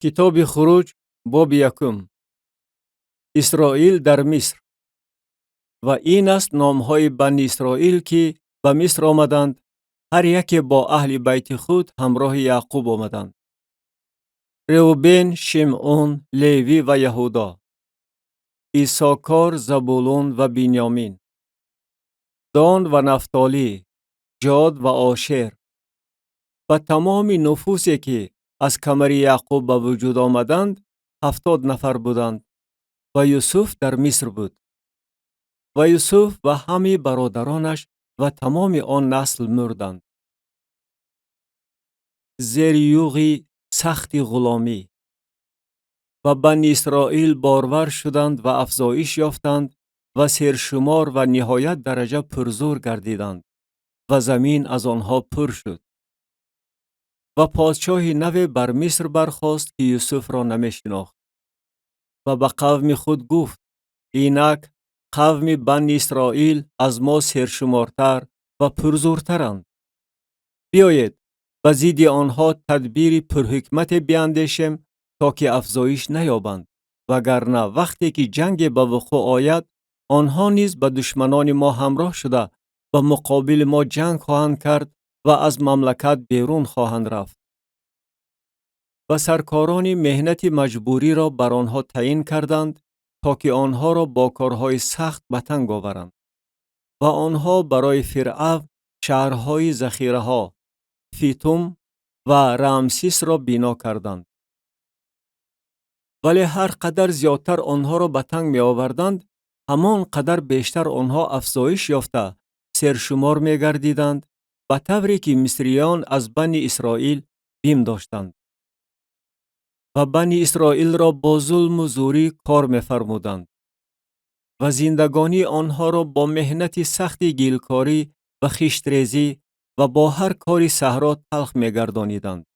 کتاب خروج باب یکم. اسرائیل در مصر. و این است نامهای بنی اسرائیل که به مصر آمدند، هر یک با اهل بیت خود همراه یعقوب آمدند. روبن، شمعون، لیوی و یهودا، ایساکار، زبولون و بنیامین، دان و نفتالی، جاد و آشر. و تمام نفوسی که از کمر یعقوب به وجود آمدند 70 نفر بودند. و یوسف در مصر بود. و یوسف و همه برادرانش و تمام آن نسل مردند. زیر یوغ سخت غلامی. و بنی اسرائیل بارور شدند و افزایش یافتند و سرشمار و نهایت درجه پرزور گردیدند و زمین از آنها پر شد. و پادشاه نو بر مصر برخاست که یوسف را نمی‌شناخت و به قوم خود گفت: اینک قوم بنی اسرائیل از ما سرشمارتر و پرزورترند. بیایید به ضد آنها تدبیر پرحکمت بیندیشیم تا که افزایش نیابند، وگرنه وقتی که جنگ به وقوع آید آنها نیز به دشمنان ما همراه شده و مقابل ما جنگ خواهند کرد و از مملکت بیرون خواهند رفت. و سرکاران مهنت مجبوری را بر آنها تعیین کردند تا که آنها را با کارهای سخت به تنگ آورند. و آنها برای فرعون شهرهای ذخیره‌ها فیتوم و رامسیس را بنا کردند. ولی هر قدر زیادتر آنها را به تنگ می آوردند، همان قدر بیشتر آنها افزایش یافته سرشمار می گردیدند، به طوری که مصریان از بنی اسرائیل بیم داشتند. و بنی اسرائیل را با ظلم و زوری کار می فرمودند و زندگانی آنها را با مهنت سخت گیلکاری و خشتریزی و با هر کاری صحرا تلخ می گردانیدند.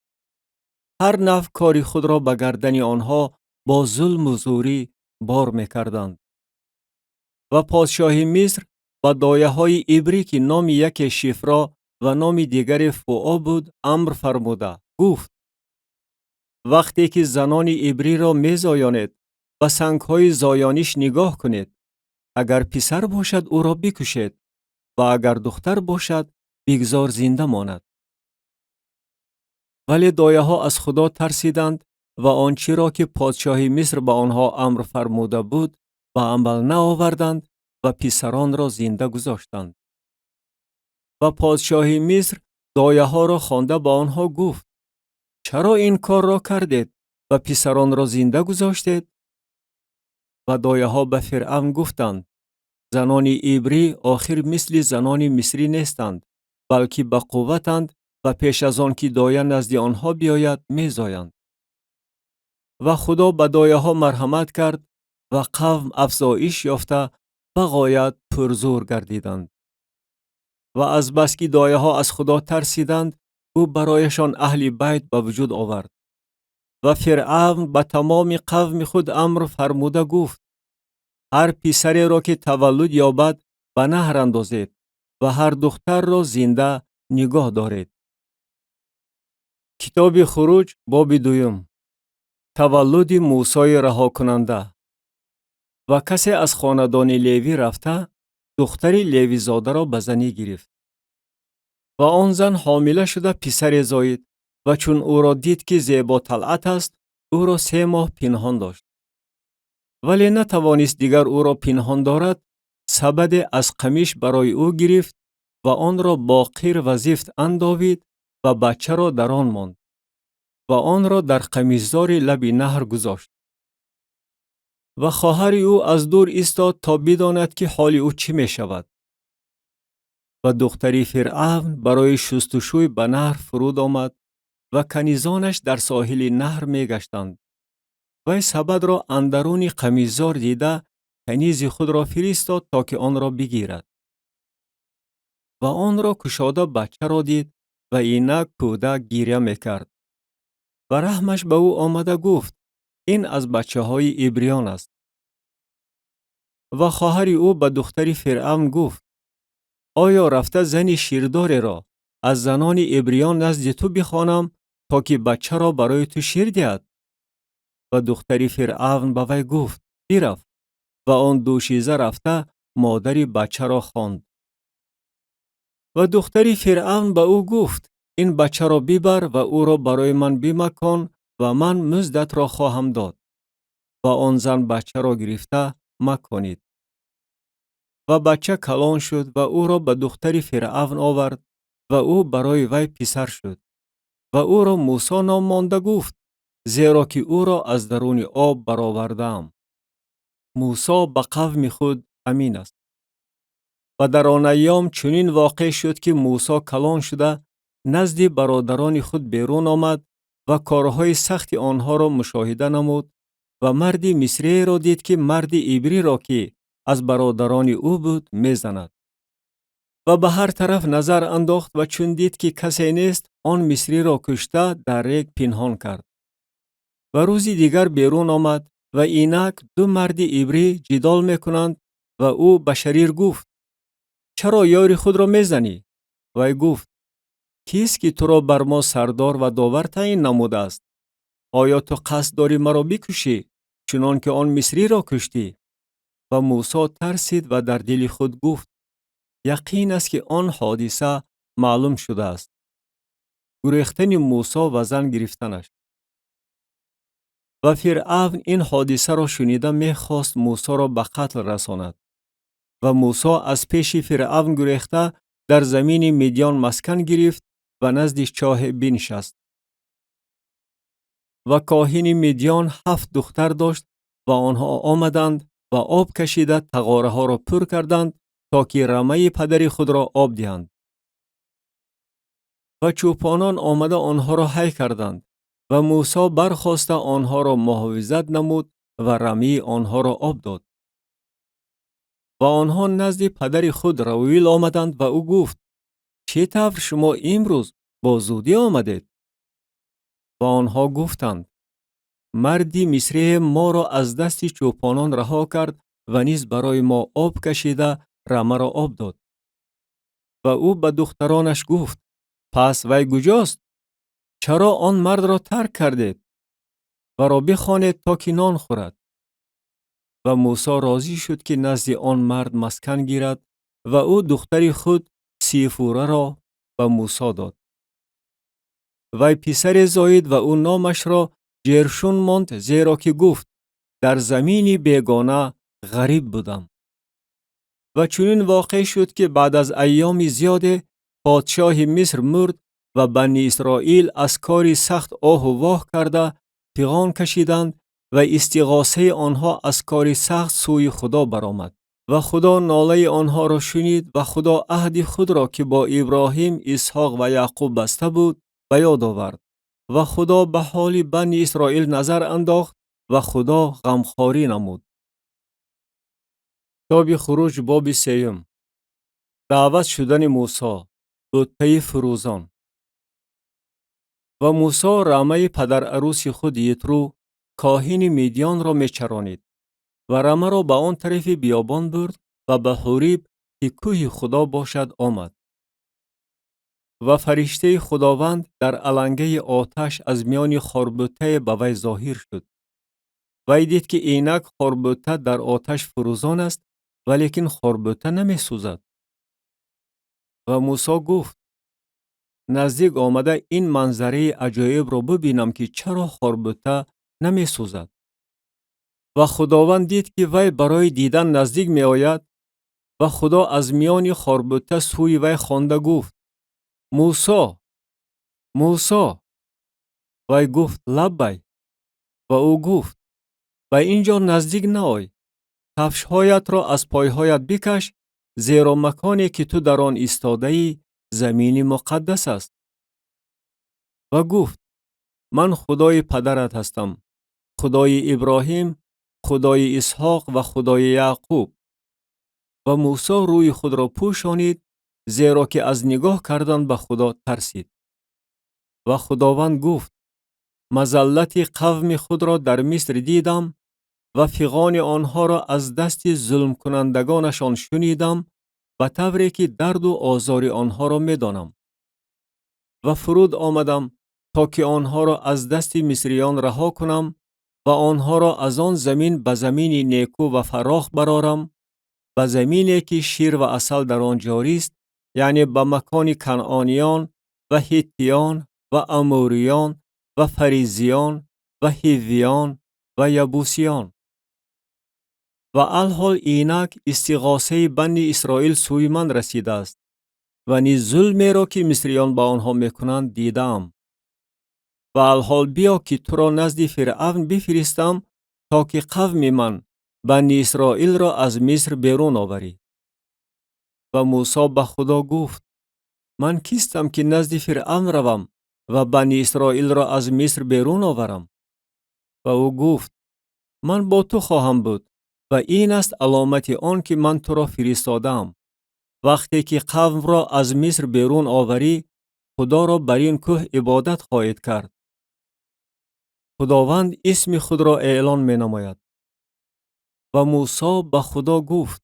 هر نوع کاری خود را به گردن آنها با ظلم و زوری بار می کردند. و پادشاه مصر با دایه های عبری که نام یک شفرا و نام دیگر فوآ بود امر فرموده گفت: وقتی که زنان عبری را می زایانید و سنگ های زایانیش نگاه کنید، اگر پسر باشد او را بکشید و اگر دختر باشد بگذار زنده ماند. ولی دایه ها از خدا ترسیدند و آنچه را که پادشاه مصر به آنها امر فرموده بود به عمل نآوردند و پسران را زنده گذاشتند. و پادشاه مصر دایه ها را خوانده به آنها گفت: چرا این کار را کردید و پسران را زنده گذاشتید؟ و دایه ها به فرعون گفتند: زنان عبری آخر مثل زنان مصری نیستند، بلکه به قوتند و پیش از آن که دایه نزد آنها بیاید میزایند. و خدا به دایه ها مرحمت کرد و قوم افزایش یافته به غایت پرزور گردیدند. و از بس که دایه ها از خدا ترسیدند، او برایشان اهل بیت به وجود آورد. و فرعون به تمام قوم خود امر فرموده گفت: هر پسری را که تولد یابد به نهر اندازید و هر دختر را زنده نگاه دارید. کتاب خروج باب دوم. تولد موسی رها کننده. و کسی از خاندان لیوی رفته دختر لیوی زاده را به زنی گرفت. و آن زن حامله شده پسر زاید و چون او را دید که زیبا طلعت است او را 3 ماه پنهان داشت. ولی نتوانست دیگر او را پنهان دارد، سبد از قمیش برای او گرفت و آن را با قیر و زفت انداوید و بچه را در آن ماند و آن را در قمیصزار لب نهر گذاشت. و خواهر او از دور ایستاد تا بداند که حال او چه می شود. و دختری فرعون برای شستشوی به نهر فرود آمد و کنیزانش در ساحل نهر می گشتند. و سبد را اندرون قمیصزار دیده کنیز خود را فرستاد تا که آن را بگیرد. و آن را گشاده بچه را دید و اینک کودک گریه می کرد. و رحمش به او آمده گفت: این از بچه های عبریان است. و خواهر او به دختر فرعون گفت: آیا رفته زنی شیردار را از زنان عبریان نزد تو بخوانم تا که بچه را برای تو شیر دهد؟ و دختری فرعون به وی گفت برو. و آن دوشیزه رفته مادری بچه را خواند. و دختری فرعون به او گفت این بچه را ببر و او را برای من بمکان و من مزدت را خواهم داد. و آن زن بچه را گرفته مکانید. و بچه کلان شد و او را به دختری فرعون آورد و او برای وی پسر شد. و او را موسی نام مانده گفت زیرا که او را از درون آب برآوردم. موسی به قوم خود امین است. و در آن ایام چنین واقع شد که موسی کلان شده نزد برادران خود بیرون آمد و کارهای سخت آنها را مشاهده نمود و مردی مصری را دید که مرد عبری را که از برادران او بود میزند. و به هر طرف نظر انداخت و چون دید که کسی نیست آن مصری را کشته در ریگ پنهان کرد. و روزی دیگر بیرون آمد و اینک دو مرد عبری جدال میکنند و او به شریر گفت چرا یاری خود را میزنی؟ وی گفت کیست که تو را بر ما سردار و داور تعیین نموده است؟ آیا تو قصد داری مرا بکشی چنان که آن مصری را کشتی؟ و موسی ترسید و در دل خود گفت یقین است که آن حادثه معلوم شده است. گریختن موسی و زن گرفتنش. و فرعون این حادثه را شنیده میخواست موسی را به قتل رساند. و موسی از پیش فرعون گریخته در زمین مدیان مسکن گرفت و نزد چاه بنشست. و کاهن مدیان 7 دختر داشت و آنها آمدند و آب کشیده تغاره ها را پر کردند تا که رمه پدر خود را آب دهند. و چوپانان آمده آنها را حی کردند و موسی برخاسته آنها را محافظت نمود و رمه آنها را آب داد. و آنها نزد پدر خود رویل آمدند و او گفت چه طور شما امروز با زودی آمدید؟ و آنها گفتند مردی مصری ما را از دست چوپانان رها کرد و نیز برای ما آب کشیده رمه را آب داد. و او به دخترانش گفت پس وی کجاست؟ چرا آن مرد را ترک کردید؟ و را بخوانید تا که نان خورد. و موسی راضی شد که نزد آن مرد مسکن گیرد و او دختری خود سیفوره را به موسی داد. وی پسر زاید و او نامش را جرشون ماند زیرا که گفت در زمین بیگانه غریب بودم. و چنین واقع شد که بعد از ایام زیاد پادشاه مصر مرد و بنی اسرائیل از کاری سخت آه و واه کرده پیغام کشیدند و استغاثه آنها از کاری سخت سوی خدا برآمد. و خدا ناله آنها را شنید و خدا عهد خود را که با ابراهیم، اسحاق و یعقوب بسته بود به یاد آورد. و خدا به حال بنی اسرائیل نظر انداخت و خدا غمخواری نمود. کتاب خروج باب 3. دعوت شدن موسی، بت‌پرست فروزان. و موسی رمه پدر عروس خود یترو کاهن مدیان را میچرانید و رمه را به آن طرف بیابان برد و به حوریب که کوه خدا باشد آمد. و فرشته خداوند در علنگه آتش از میان خاربته به وی ظاهر شد. وی دید که اینک خاربته در آتش فروزان است ولیکن خاربته نمی سوزد. و موسی گفت نزدیک آمده این منظره عجایب را ببینم که چرا خاربته نمی سوزد. و خداوند دید که وی برای دیدن نزدیک می آید و خدا از میان خاربته سوی وی خوانده گفت موسی، موسی. وی گفت لبیک. و او گفت به اینجا نزدیک نآی. کفش‌هایت را از پایهایت بکش زیرا مکانی که تو در آن ایستاده ای زمین مقدس است. و گفت من خدای پدرت هستم، خدای ابراهیم، خدای اسحاق و خدای یعقوب. و موسی روی خود را پوشانید زیرا که از نگاه کردن به خدا ترسید. و خداوند گفت مذلت قوم خود را در مصر دیدم و فغان آنها را از دست ظلم کنندگانشان شنیدم به طوری که درد و آزار آنها را میدانم. و فرود آمدم تا که آنها را از دست مصریان رها کنم و آنها را از آن زمین به زمین نیکو و فراخ برارم، به زمینی که شیر و عسل در آن جاری است، یعنی به مکان کنعانیان و هیتیان و اموریان و فریزیان و هیویان و یبوسیان. و الحال اینک استغاثه بنی اسرائیل سوی من رسیده است و نیز ظلمی را که مصریان با آنها میکنند دیدم. و الحال بیا که تو را نزد فرعون بفرستم تا که قوم من بنی اسرائیل را از مصر بیرون آوری. و موسی به خدا گفت: من کیستم که نزد فرعون روم و بنی اسرائیل را از مصر بیرون آورم؟ و او گفت: من با تو خواهم بود و این است علامت آن که من تو را فرستادم. وقتی که قوم را از مصر بیرون آوری، خدا را بر این کوه عبادت خواهید کرد. خداوند اسم خود را اعلان می نماید. و موسی به خدا گفت: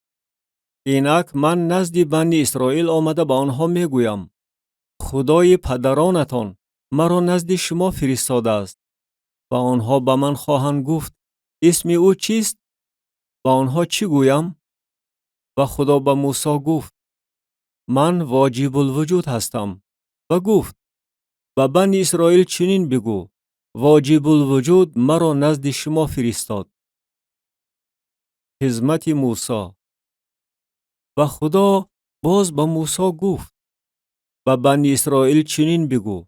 اینک من نزد بنی اسرائیل آمده به آنها می گویم: خدای پدرانتان مرا نزد شما فرستاده است. و آنها به من خواهند گفت: اسم او چیست؟ و آنها چی گویم؟ و خدا به موسی گفت: من واجب الوجود هستم. و گفت: به بنی اسرائیل چنین بگو: واجب الوجود مرا نزد شما فرستاد. خدمت موسی. و خدا باز به موسی گفت: به بنی اسرائیل چنین بگو: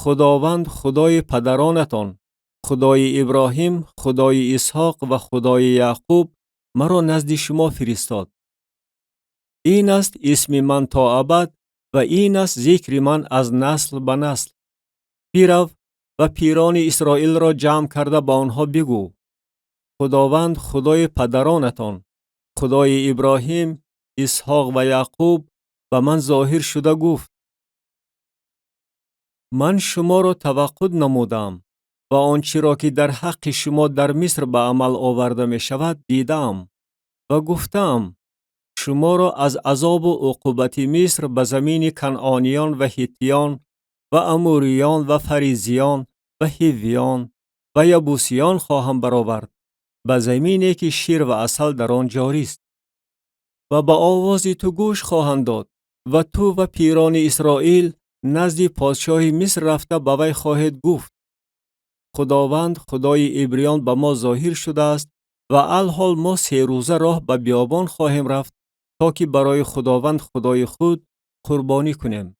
خداوند خدای پدرانتان، خدای ابراهیم، خدای اسحاق و خدای یعقوب مرا نزد شما فرستاد. این است اسم من تا ابد و این است ذکر من از نسل به نسل. پیرو و پیران اسرائیل را جمع کرده با آنها بگو: خداوند خدای پدرانتان، خدای ابراهیم، اسحاق و یعقوب و من ظاهر شده گفت: من شما را توقد نمودم و آنچه را که در حق شما در مصر به عمل آورده می شود دیدم و گفتم: شما را از عذاب و عقوبت مصر به زمین کنعانیان و هیتیان و اموریان و فریزیان و هیویان و یبوسیان خواهم برآورد، به زمینی که شیر و عسل در آن جاری است. و به آواز تو گوش خواهند داد و تو و پیران اسرائیل نزد پادشاه مصر رفته به وی خواهید گفت: خداوند خدای عبریان به ما ظاهر شده است و الحال ما 3 روزه راه به بیابان خواهیم رفت تا که برای خداوند خدای خود قربانی کنیم.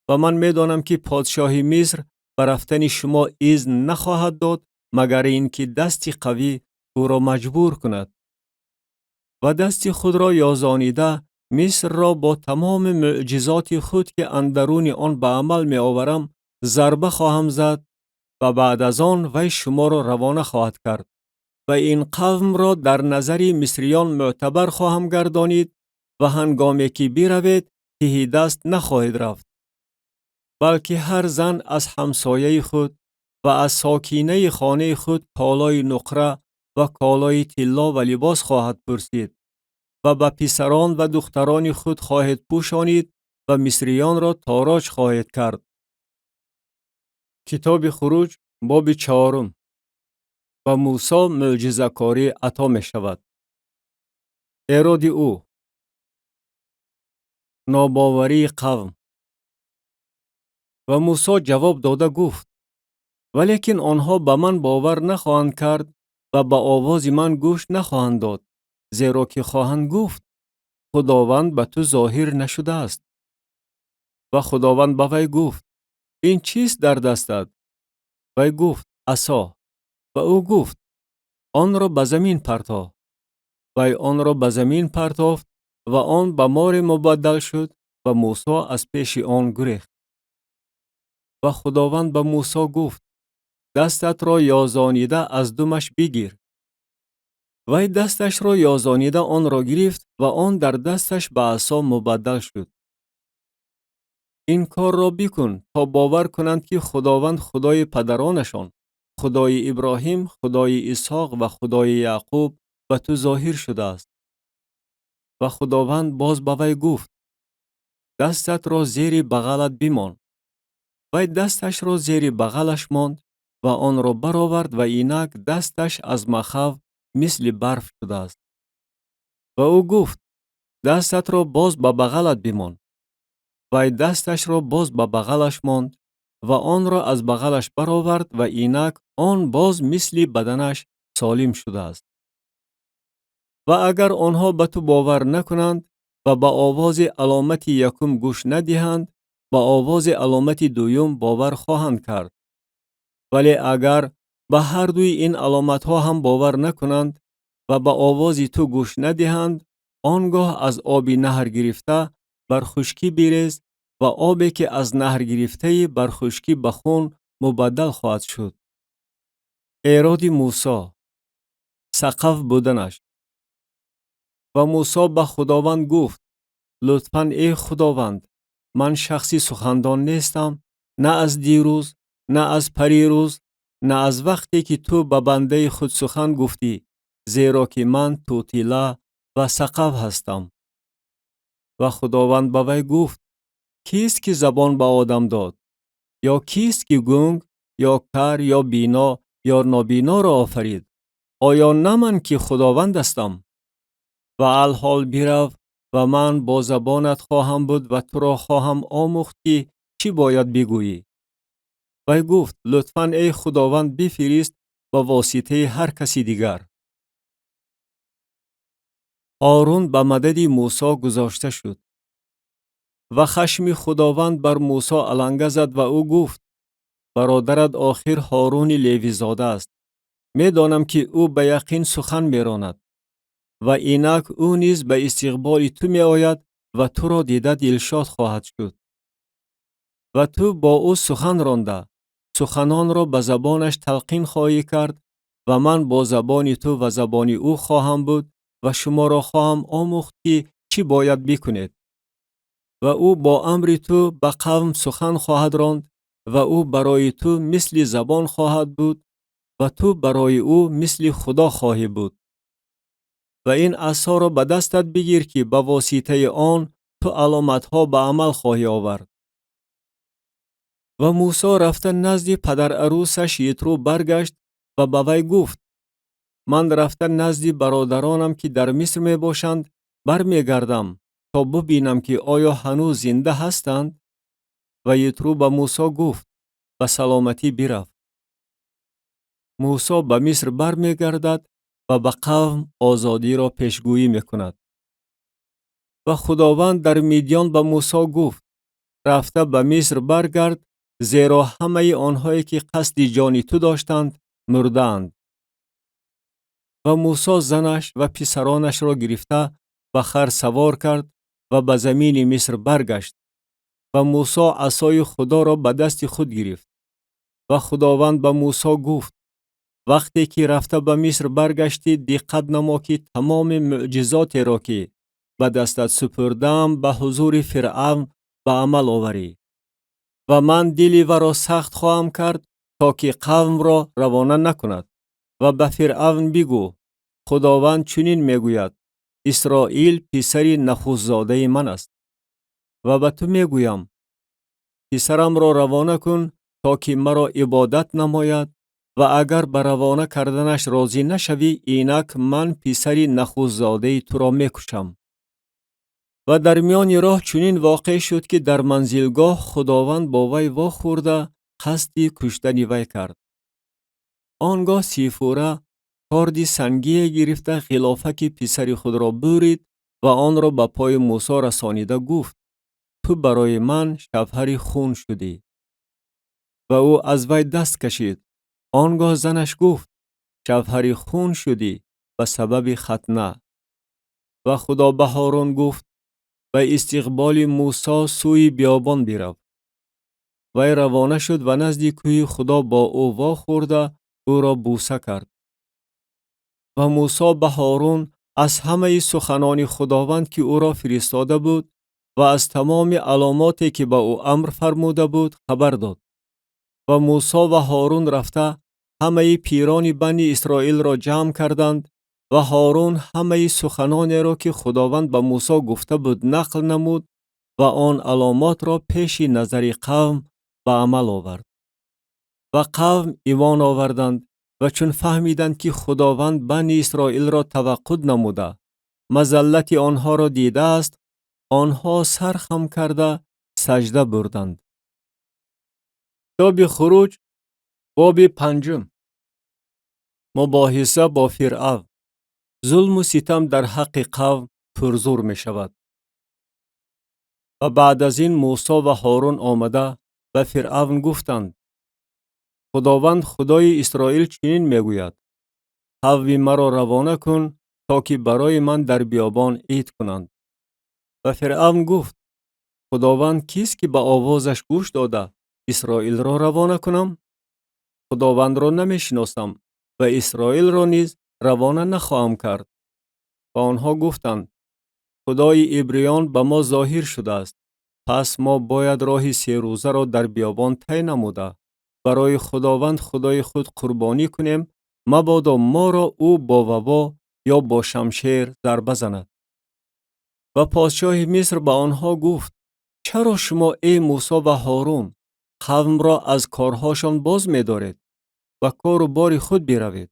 و من میدانم که پادشاه مصر به رفتن شما اذن نخواهد داد مگر اینکه دست قوی او را مجبور کند. و دست خود را یازانیده مصر را با تمام معجزات خود که اندرون آن به عمل می آورم ضربه خواهم زد و بعد از آن وی شما را روانه خواهد کرد و این قوم را در نظر مصریان معتبر خواهم گردانید و هنگامی که بروید تهی دست نخواهید رفت، بلکه هر زن از همسایه خود و از ساکینه خانه خود کالای نقره و کالای طلا و لباس خواهد پرسید و به پسران و دختران خود خواهد پوشانید و مصریان را تاراج خواهد کرد. کتاب خروج باب 4. و موسی معجزه کاری عطا می شود. اراد او ناباوری قوم. و موسی جواب داده گفت: ولیکن آنها به من باور نخواهند کرد و به آواز من گوش نخواهند داد، زیرا که خواهند گفت: خداوند به تو ظاهر نشده است. و خداوند به وی گفت: این چیست در دستت؟ وی گفت: عصا. و او گفت: آن را به زمین پرتاب. وی آن را به زمین پرتافت و آن به مار مبدل شد و موسی از پیش آن گریخت. و خداوند به موسی گفت: دستت را یازانیده از دمش بگیر. وی دستش را یازانیده آن را گرفت و آن در دستش به عصا مبدل شد. این کار را بکن تا باور کنند که خداوند خدای پدرانشان، خدای ابراهیم، خدای اسحاق و خدای یعقوب به تو ظاهر شده است. و خداوند باز به وی گفت: دستت را زیر بغلت بمان. وی دستش را زیر بغلش ماند و آن را برآورد و اینک دستش از مخاو مثل برف شده است. و او گفت دستت را باز به بغلت بمان. و دستش را باز به بغلش ماند و آن را از بغلش برآورد و اینک آن باز مثل بدنش سالم شده است. و اگر آنها به تو باور نکنند و به آواز علامت یکم گوش ندهند، به آواز علامت دوم باور خواهند کرد. ولی اگر به هر دوی این علامت ها هم باور نکنند و به آواز تو گوش ندهند، آنگاه از آب نهر گرفته بر خشکی بریز و آبی که از نهر گرفته بر خشکی به خون مبدل خواهد شد. ایراد موسی، سقف بودنش. و موسی به خداوند گفت لطفاً ای خداوند، من شخصی سخندان نیستم، نه از دیروز، نه از پریروز، نه از وقتی که تو به بنده خود سخن گفتی، زیرا که من توتیله و سقف هستم. و خداوند به وی گفت کیست که زبان به آدم داد؟ یا کیست که گنگ یا کر یا بینا یا نابینا را آفرید؟ آیا نه من که خداوند هستم؟ و الحال برو و من با زبانت خواهم بود و تو را خواهم آموخت که چی باید بگویی. و گفت لطفاً ای خداوند بفرست با واسطه هر کسی دیگر. آرون به مدد موسی گذاشته شد. و خشم خداوند بر موسی علنگه زد و او گفت برادرت آخر هارون لیوی زاده است. می دانم که او به یقین سخن می راند. و اینک او نیز به استقبال تو می آید و تو را دیده دلشاد خواهد شد. و تو با او سخن رانده، سخنان را به زبانش تلقین خواهی کرد و من با زبان تو و زبان او خواهم بود و شما را خواهم آموخت که چی باید بکنید. و او با امر تو به قوم سخن خواهد راند و او برای تو مثل زبان خواهد بود و تو برای او مثل خدا خواهی بود. و این عصا را به دستت بگیر که به واسطه آن تو علامتها به عمل خواهی آورد. و موسی رفته نزد پدر عروسش یترو برگشت و به وی گفت من رفته نزد برادرانم که در مصر می باشند برمیگردم تا ببینم که آیا هنوز زنده هستند. و یترو به موسی گفت به سلامتی برو. موسی به مصر برمیگردد و به قوم آزادی را پیشگویی میکند. و خداوند در میدیان به موسی گفت رفته به مصر برگرد، زیرا همه آنهایی که قصد جان تو داشتند مردند. و موسی زنش و پسرانش را گرفته و خر سوار کرد و به زمین مصر برگشت. و موسی عصای خدا را به دست خود گرفت. و خداوند به موسی گفت وقتی که رفته به مصر برگشتی دقت نما که تمام معجزاتی را که به دستت سپردم به حضور فرعون به عمل آوری. و من دل او را سخت خواهم کرد تا که قوم را روانه نکند. و به فرعون بگو خداوند چنین میگوید اسرائیل پسری نخست زاده من است. و به تو میگویم پسرم را روانه کن تا که مرا عبادت نماید و اگر به روانه کردنش راضی نشوی اینک من پسری نخست زاده تو را میکشم. و در میان راه چنین واقع شد که در منزلگاه خداوند با وی واخورده قصد کشتن وی کرد. آنگاه سیفوره کارد سنگی گرفته غلافک پسر خود را برید و آن را به پای موسی رسانیده گفت تو برای من شوهر خون شدی. و او از وی دست کشید. آنگاه زنش گفت شوهر خون شدی به سبب ختنه. و خدا به هارون گفت به استقبال موسی سوی بیابان برو. وی روانه شد و نزد کوی خدا با او واخورده او را بوسه کرد. و موسی به هارون از همه سخنان خداوند که او را فرستاده بود و از تمام علاماتی که به او امر فرموده بود خبر داد. و موسی و هارون رفته همه پیران بنی اسرائیل را جمع کردند و هارون همه سخنانی را که خداوند به موسی گفته بود نقل نمود و آن علامات را پیش نظر قوم به عمل آورد. و قوم ایمان آوردند و چون فهمیدند که خداوند بنی اسرائیل را توقد نموده مذلت آنها را دیده است، آنها سر خم کرده سجده بردند. کتاب خروج باب 5. مباحثه با فرعون. ظلم و ستم در حق قوم پرزور می شود. و بعد از این موسی و هارون آمده به فرعون گفتند: خداوند خدای اسرائیل چنین می گوید: قوم مرا روانه کن تا که برای من در بیابان عید کنند. و فرعون گفت: خداوند کیست که به آوازش گوش داده اسرائیل را روانه کنم؟ خداوند را نمی شناسم و اسرائیل را نیز روانه نخواهم کرد. و آنها گفتند: خدای عبریان به ما ظاهر شده است، پس ما باید راه 3 روزه را در بیابان طی نموده برای خداوند خدای خود قربانی کنیم، مبادا ما را او با وبا یا با شمشیر ضربه زند. و پادشاه مصر به آنها گفت: چرا شما ای موسی و هارون قوم را از کارهاشان باز می دارید و کار و بار خود بروید؟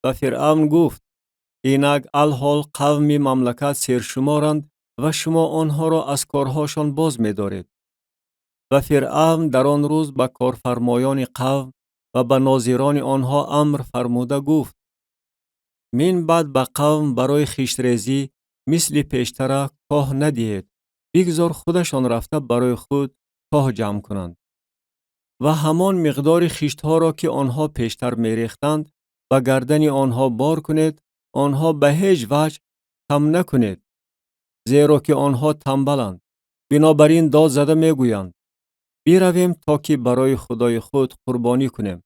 و فرعون گفت: اینک الحال قوم مملکت سرشمارند و شما آنها را از کارهاشان باز می دارید. و فرعون در آن روز به کارفرمایان قوم و به ناظران آنها امر فرموده گفت: من بعد به قوم برای خیشتریزی مثل پیشتر کاه ندهید، بگذار خودشان رفته برای خود کاه جمع کنند. و همان مقدار خیشتها را که آنها پیشتر می ریختند به گردن آنها بار کنید، آنها به هیچ وجه کم نکنید، زیرا که آنها تنبلند. بنابراین داد زده می گویند: بیرویم تا که برای خدای خود قربانی کنیم.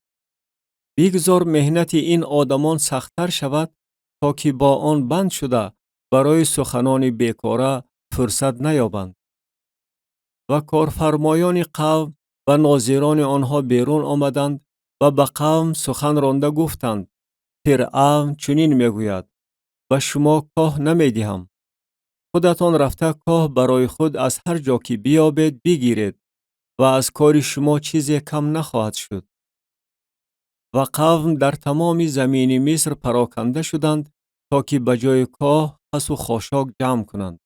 بگذار مهنت این آدمان سخت‌تر شود تا که با آن بند شده برای سخنان بیکاره فرصت نیابند. و کارفرمایان قوم و ناظران آنها بیرون آمدند و به قوم سخن رانده گفتند: فرعون چنین میگوید: و شما کاه نمیدهم. خودتان رفته کاه برای خود از هر جا که بیابید بگیرید و از کار شما چیزی کم نخواهد شد. و قوم در تمام زمین مصر پراکنده شدند تا که به جای کاه خس و خاشاک جمع کنند.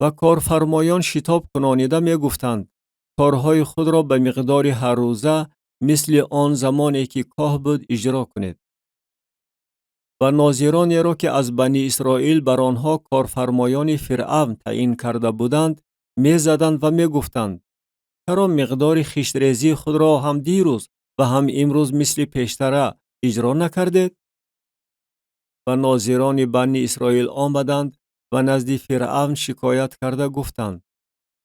و کارفرمایان شتاب کنانیده می گفتند: کارهای خود را به مقدار هر روزه مثل آن زمانی که کاه بود اجرا کنید. و ناظرانی را که از بنی اسرائیل بر آنها کارفرمایان فرعون تعیین کرده بودند می زدند و می گفتند: چرا مقدار خیشتریزی خود را هم دیروز و هم امروز مثل پیشتره اجرا نکردید؟ و ناظران بنی اسرائیل آمدند و نزد فرعون شکایت کرده گفتند: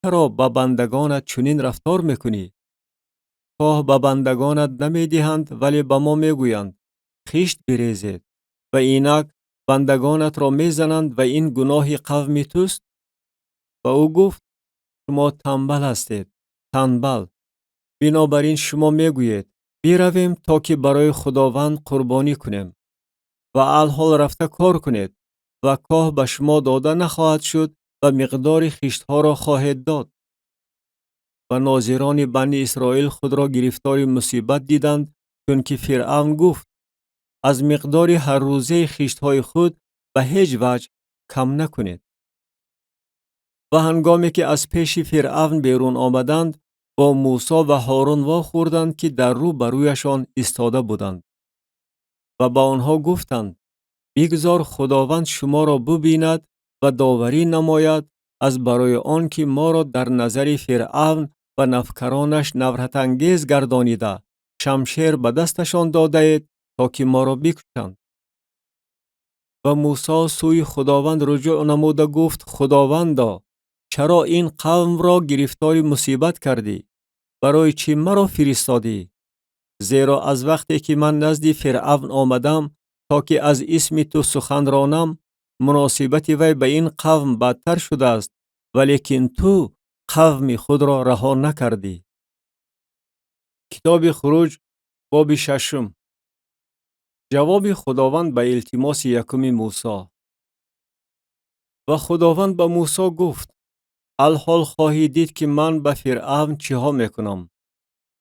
چرا به بندگانت چنین رفتار میکنی؟ کاه به بندگانت نمیدهند ولی به ما میگویند: خیشت بریزید. و اینک بندگانت را میزنند و این گناه قوم توست. و او گفت: شما تنبل هستید، تنبل. بنابراین شما میگویید: بیرویم تا که برای خداوند قربانی کنیم. و الحال رفته کار کنید و کاه به شما داده نخواهد شد و مقدار خیشتها را خواهید داد. و ناظران بنی اسرائیل خود را گرفتار مصیبت دیدند، چون که فرعون گفت: از مقدار هر روزه خیشتهای خود به هیچ وجه کم نکنید. و هنگامی که از پیش فرعون بیرون آمدند با موسی و هارون واخوردند که در رو برویشان ایستاده بودند. و با آنها گفتند: بگذار خداوند شما را ببیند و داوری نماید از برای آن که ما را در نظر فرعون و نفکرانش نفرت انگیز گردانیده شمشیر به دستشان داده اید تا که ما را بکشند. و موسی سوی خداوند رجوع نموده گفت: خداوندا، چرا این قوم را گرفتار مصیبت کردی؟ برای چی مرا فرستادی؟ زیرا از وقتی که من نزد فرعون آمدم تا که از اسم تو سخن رانم، مناسبت وی به این قوم بدتر شده است، ولیکن تو قوم خود را رها نکردی. کتاب خروج باب 6. جواب خداوند به التماس یکم موسی. و خداوند به موسی گفت: الحال خواهی دید که من به فرعون چه ها میکنم.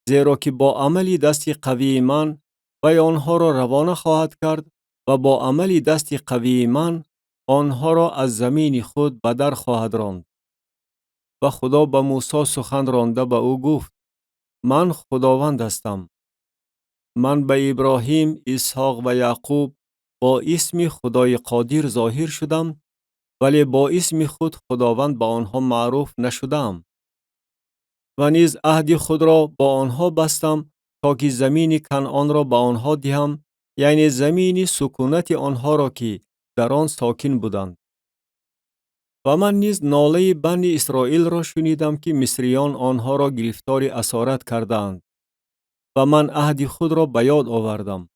زیرا که با عمل دست قوی من وی آنها را روانه خواهد کرد و با عمل دست قوی من آنها را از زمین خود به در خواهد راند. و خدا به موسی سخن رانده به او گفت: من خداوند هستم. من به ابراهیم، اسحاق و یعقوب با اسم خدای قادر ظاهر شدم، ولی با اسم خود خداوند به آنها معروف نشدم. و نیز عهد خود را با آنها بستم تا که زمین کنعان را به آنها دهم، یعنی زمین سکونت آنها را که در آن ساکن بودند. و من نیز ناله بنی اسرائیل را شنیدم که مصریان آنها را گرفتار اسارت کردند و من عهد خود را به یاد آوردم.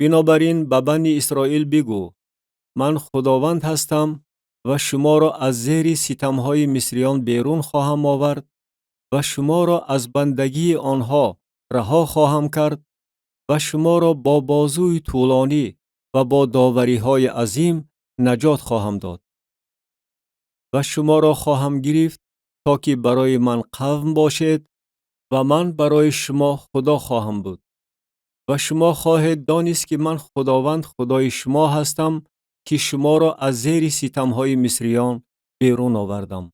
بنابراین به بنی اسرائیل بگو: من خداوند هستم و شما را از زیر ستمهای مصریان بیرون خواهم آورد و شما را از بندگی آنها رها خواهم کرد و شما را با بازوی طولانی و با داوری‌های عظیم نجات خواهم داد. و شما را خواهم گرفت تا که برای من قوم باشید و من برای شما خدا خواهم بود. و شما خواهید دانست که من خداوند خدای شما هستم که شما را از زیر ستمهای مصریان بیرون آوردم.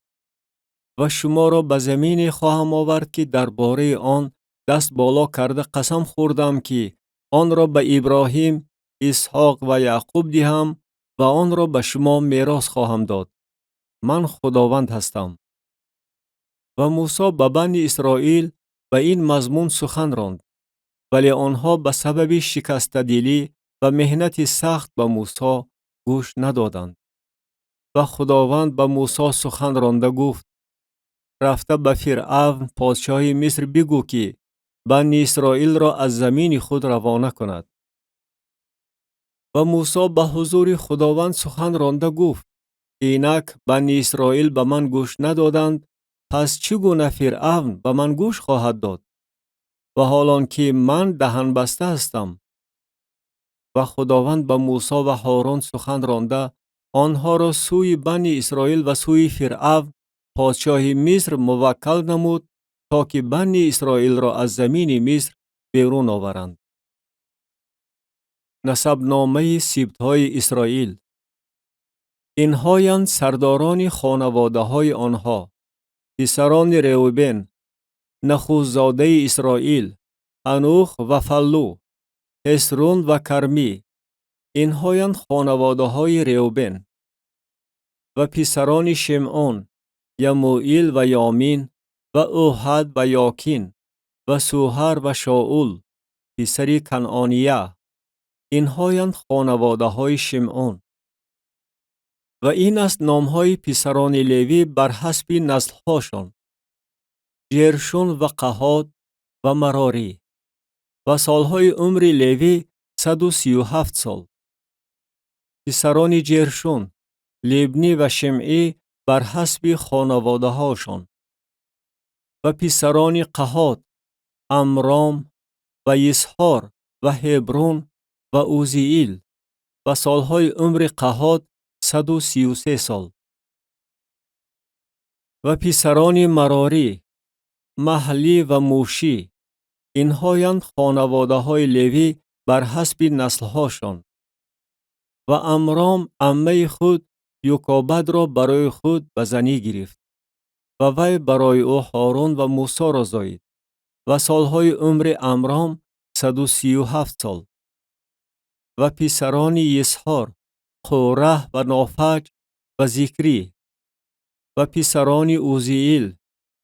و شما را به زمین خواهم آورد که درباره آن دست بالا کرده قسم خوردم که آن را به ابراهیم، اسحاق و یعقوب دهم و آن را به شما میراث خواهم داد. من خداوند هستم. و موسی به بنی اسرائیل به این مضمون سخن راند، ولی آنها به سبب شکسته‌دلی و محنت سخت به موسی گوش ندادند. و خداوند به موسی سخن رانده گفت: رفته به فرعون پادشاه مصر بگو که بنی اسرائیل را از زمین خود روانه کند. و موسی به حضور خداوند سخن رانده گفت: اینک بنی اسرائیل به من گوش ندادند، پس چگونه فرعون به من گوش خواهد داد؟ و حالان که من دهن بسته هستم. و خداوند به موسی و هارون سخن رانده آنها را سوی بنی اسرائیل و سوی فرعون پادشاه مصر موکل نمود تا که بنی اسرائیل را از زمین مصر بیرون آورند. نسب نامه سبطهای اسرائیل. اینهایند سرداران خانواده های آنها: پسران روبن، نخوزاده اسرائیل، هنوخ و فلو، حسرون و کرمی. اینهایند خانواده های روبن. و پسران شمعون: یموئیل و یامین و اوحد و یاکین و سوهر و شاول پسر کنعانیه. اینهایند خانواده های شمعون. و این است نامهای پسران لیوی بر حسب نسل‌هاشان: جرشون و قهات و مراری. و سالهای عمر لیوی 137 سال. پسران جرشون: لیبنی و شمعی بر حسب خانواده هاشان. و پسران قهات: امرام و یسحار و هبرون و اوزیئیل. و سالهای عمر قهات 133 سال. و پسران مراری: محلی و موشی. اینهایند خانواده های لیوی بر حسب نسل هاشان. و امرام عمه خود یوکابد را برای خود به زنی گرفت و وی برای او هارون و موسی را زاید. و سالهای عمر امرام 137 سال. و پسران یسحار: قوره و نافج و ذکری. و پسران اوزیئیل: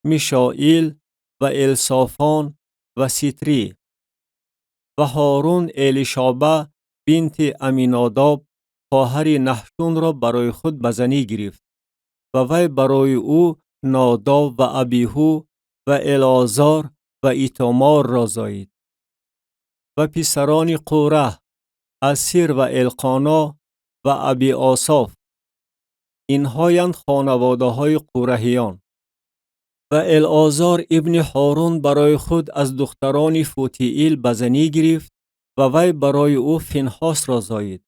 میشائیل و الصافان و ستری. و هارون الیشابه بنت امیناداب خواهر نحشون را برای خود به زنی گرفت و وی برای او ناداب و ابیهو و العازار و ایتامار را زاید. و پسران قوره: اسیر و القانا و ابی آصاف. اینهایند خانواده های قورهیان. و العازار ابن هارون برای خود از دختران فوتیئیل به زنی گرفت و وی برای او فینحاس را زاید.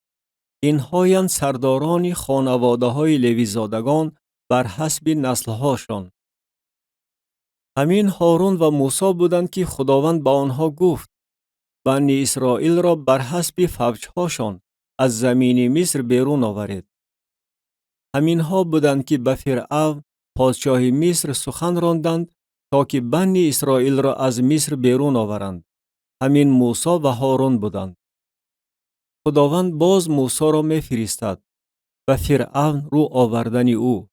اینهایند سرداران خانواده های لیوی زادگان بر حسب نسل هاشان. همین هارون و موسی بودند که خداوند با آنها گفت بنی اسرائیل را بر حسب فوجهاشان از زمین مصر بیرون آورید. همین ها بودند که به فرعون پادشاه مصر سخن راندند تا که بنی اسرائیل را از مصر بیرون آورند. همین موسی و هارون بودند. خداوند باز موسی را می فرستد و فرعون رو آوردن او.